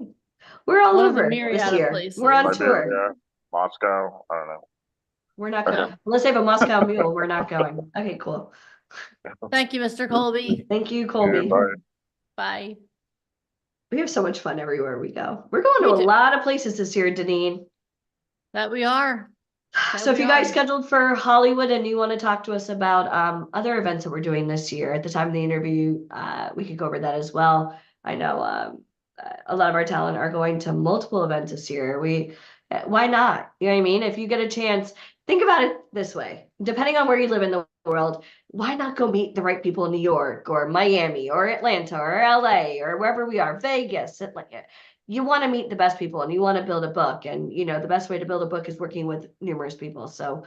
We're all One of the over myriad this of year. places. We're on tour. Siberia, Moscow. I don't know. We're not going. Unless they have a Moscow Mule, we're not going. Okay, cool. Thank you, Mr. Colby. Thank you, Colby. Bye. Bye. We have so much fun everywhere we go. We're going to We a do. lot of places this year, Deneen. That we are. So if you guys scheduled for Hollywood and you want to talk to us about other events that we're doing this year, at the time of the interview, we could go over that as well. I know a lot of our talent are going to multiple events this year. Why not? You know what I mean? If you get a chance, think about it this way. Depending on where you live in the world, why not go meet the right people in New York or Miami or Atlanta or LA or wherever we are, Vegas, Atlanta. You want to meet the best people and you want to build a book, and the best way to build a book is working with numerous people. So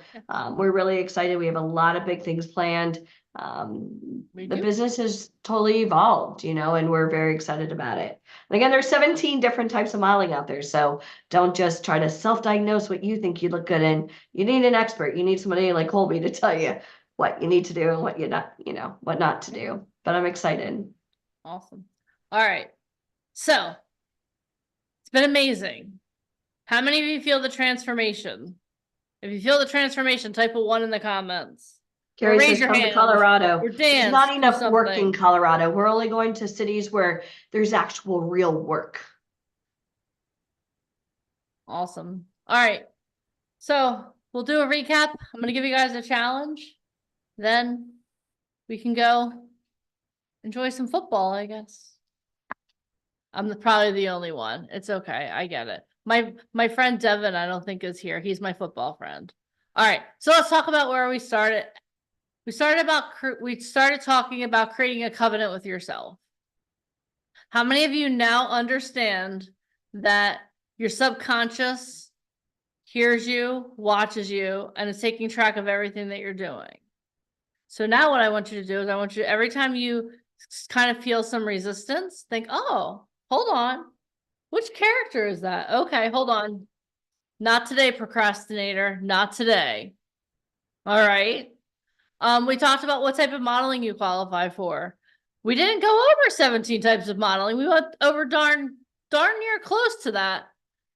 we're really excited. We have a lot of big things planned. The business has totally evolved, and we're very excited about it. And again, there's 17 different types of modeling out there. So don't just try to self-diagnose what you think you look good in. You need an expert. You need somebody like Colby to tell you what you need to do and what you're not, what not to do. But I'm excited. Awesome. All right. So it's been amazing. How many of you feel the transformation? If you feel the transformation, type a 1 in the comments. Carrie raise says, your come to hand. Colorado. Or There's dance, not do enough work in something. Colorado. We're only going to cities where there's actual real work. Awesome. All right. So we'll do a recap. I'm going to give you guys a challenge. Then we can go enjoy some football, I guess. I'm probably the only one. It's okay. I get it. My friend Devin, I don't think is here. He's my football friend. All right. So let's talk about where we started. We started talking about creating a covenant with yourself. How many of you now understand that your subconscious hears you, watches you, and is taking track of everything that you're doing? So now what I want you to do is I want you, every time you kind of feel some resistance, think, oh, hold on. Which character is that? Okay, hold on. Not today, procrastinator. Not today. All right. We talked about what type of modeling you qualify for. We didn't go over 17 types of modeling. We went over darn near close to that.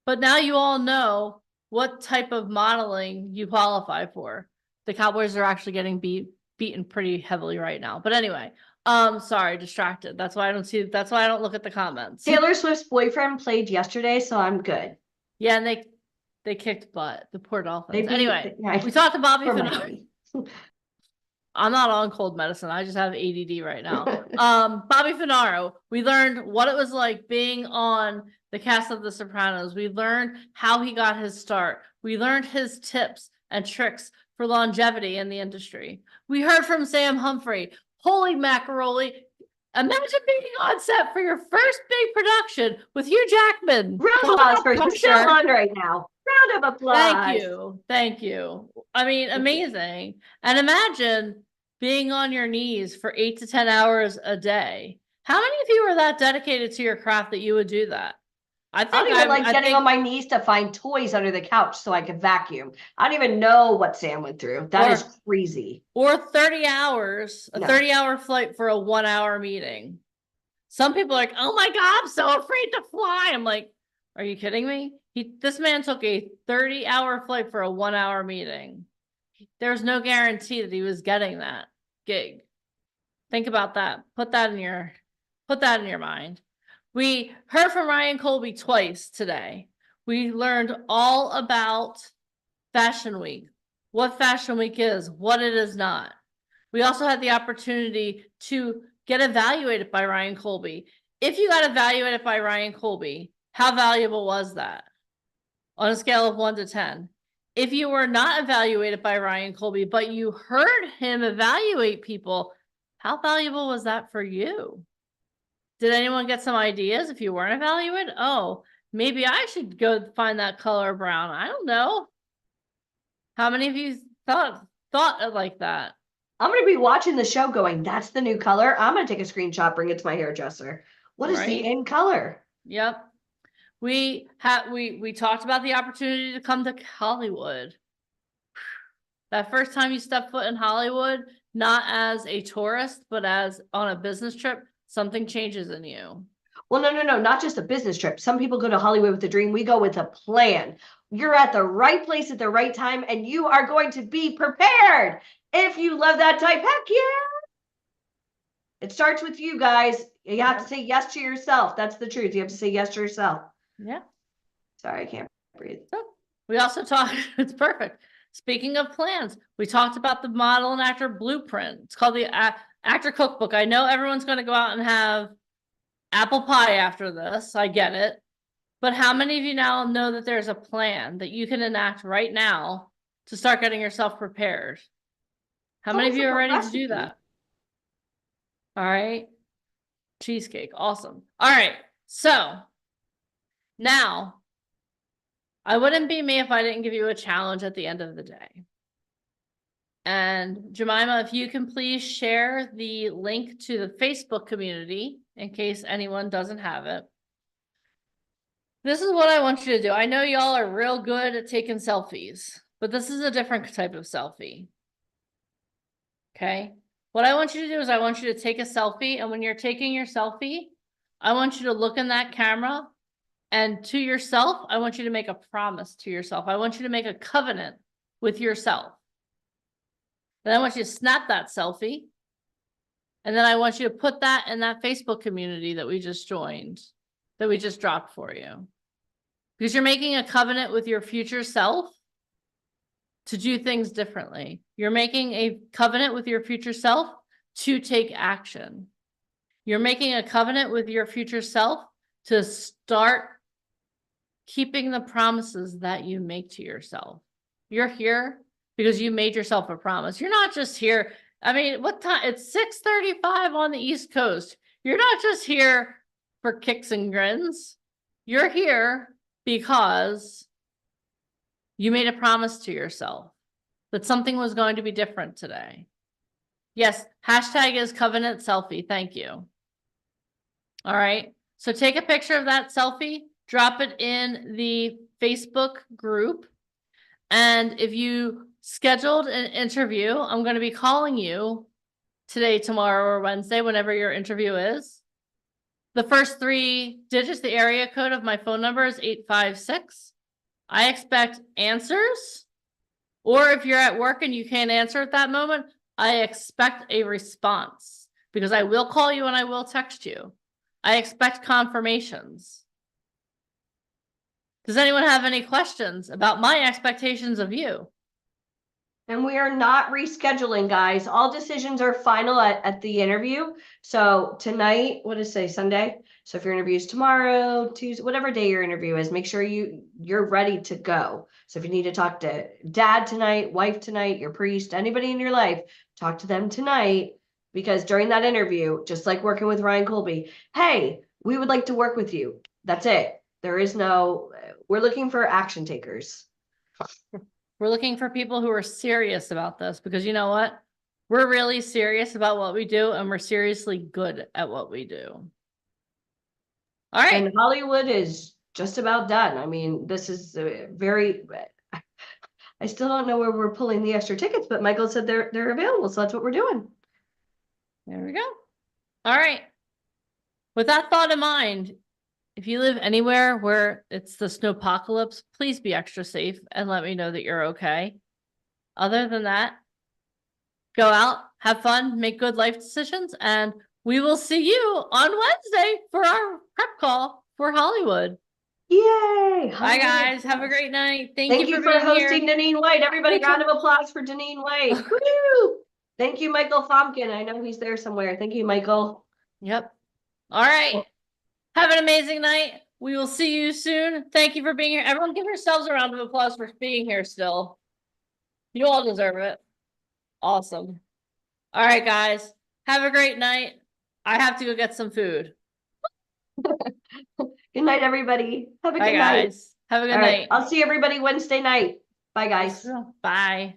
But now you all know what type of modeling you qualify for. The Cowboys are actually getting beaten pretty heavily right now. But anyway, sorry, distracted. That's why I don't look at the comments. Taylor Swift's boyfriend played yesterday, so I'm good. Yeah, and they kicked butt, the poor Dolphins. They Anyway, yeah, we talked to Bobby poor Finau. Miami. I'm not on cold medicine. I just have ADD right now. Bobby Finaro, we learned what it was like being on the cast of The Sopranos. We learned how he got his start. We learned his tips and tricks for longevity in the industry. We heard from Sam Humphrey. Holy macaroni. Imagine being on set for your first big production with Hugh Jackman. Round of applause for Michelle Hahn right now. Round of applause. Thank you. Thank you. I mean, amazing. And imagine being on your knees for 8 to 10 hours a day. How many of you are that dedicated to your craft that you would do that? I don't even like getting on my knees to find toys under the couch so I could vacuum. I don't even know what Sam went through. That is crazy. Or 30 hours, a 30-hour flight for a 1-hour meeting. Some people are like, oh my God, I'm so afraid to fly. I'm like, are you kidding me? This man took a 30-hour flight for a 1-hour meeting. There's no guarantee that he was getting that gig. Think about that. Put that in your mind. We heard from Ryan Colby twice today. We learned all about Fashion Week, what Fashion Week is, what it is not. We also had the opportunity to get evaluated by Ryan Colby. If you got evaluated by Ryan Colby, how valuable was that? On a scale of 1 to 10. if you were not evaluated by Ryan Colby, but you heard him evaluate people, how valuable was that for you? Did anyone get some ideas if you weren't evaluated? Oh, maybe I should go find that color brown. I don't know. How many of you thought it like that? I'm going to be watching the show going, that's the new color. I'm going to take a screenshot, bring it to my hairdresser. What is the in color? Yep. We talked about the opportunity to come to Hollywood. That first time you step foot in Hollywood, not as a tourist, but as on a business trip, something changes in you. Well, no, not just a business trip. Some people go to Hollywood with a dream. We go with a plan. You're at the right place at the right time, and you are going to be prepared. If you love that type, heck yeah. It starts with you guys. You have to say yes to yourself. That's the truth. You have to say yes to yourself. Yeah. Sorry, I can't breathe. We also talked, it's perfect. Speaking of plans, we talked about the model and actor blueprint. It's called the Actor Cookbook. I know everyone's going to go out and have apple pie after this. I get it. But how many of you now know that there's a plan that you can enact right now to start getting yourself prepared? How many of you are ready to do that? All right. Cheesecake. Awesome. All right. So now, I wouldn't be me if I didn't give you a challenge at the end of the day. And Jemima, if you can please share the link to the Facebook community in case anyone doesn't have it. This is what I want you to do. I know y'all are real good at taking selfies, but this is a different type of selfie. Okay. What I want you to do is I want you to take a selfie, and when you're taking your selfie, I want you to look in that camera, and to yourself, I want you to make a promise to yourself. I want you to make a covenant with yourself. Then I want you to snap that selfie, and then I want you to put that in that Facebook community that we just joined, that we just dropped for you. Because you're making a covenant with your future self to do things differently. You're making a covenant with your future self to take action. You're making a covenant with your future self to start keeping the promises that you make to yourself. You're here because you made yourself a promise. You're not just here. I mean, what time? It's 6:35 on the East Coast. You're not just here for kicks and grins. You're here because you made a promise to yourself that something was going to be different today. Yes, hashtag is covenant selfie. Thank you. All right. So take a picture of that selfie, drop it in the Facebook group. And if you scheduled an interview, I'm going to be calling you today, tomorrow, or Wednesday, whenever your interview is. The first 3 digits, the area code of my phone number is 856. I expect answers, or if you're at work and you can't answer at that moment, I expect a response, because I will call you and I will text you. I expect confirmations. Does anyone have any questions about my expectations of you? And we are not rescheduling, guys. All decisions are final at the interview. So tonight, what is today, Sunday? So if your interview is tomorrow, Tuesday, whatever day your interview is, make sure you're ready to go. So if you need to talk to dad tonight, wife tonight, your priest, anybody in your life, talk to them tonight, because during that interview, just like working with Ryan Colby, hey, we would like to work with you. That's it. There is no, we're looking for action takers. We're looking for people who are serious about this, because you know what? We're really serious about what we do, and we're seriously good at what we do. All right. And Hollywood is just about done. I mean, this is very, I still don't know where we're pulling the extra tickets, but Michael said they're available. So that's what we're doing. There we go. All right. With that thought in mind, if you live anywhere where it's the snowpocalypse, please be extra safe and let me know that you're okay. Other than that, go out, have fun, make good life decisions, and we will see you on Wednesday for our prep call for Hollywood. Yay! Bye, guys. Have a great night. Thank you for hosting Deneen White. Everybody, round of applause for Deneen White. Woo! Thank you, Michael Fomkin. I know he's there somewhere. Thank you, Michael. Yep. All right. Have an amazing night. We will see you soon. Thank you for being here. Everyone give yourselves a round of applause for being here still. You all deserve it. Awesome. All right, guys. Have a great night. I have to go get some food. Good night, everybody. Have a Bye, good night. guys. Have a good All right, night. I'll see everybody Wednesday night. Bye, guys. Bye.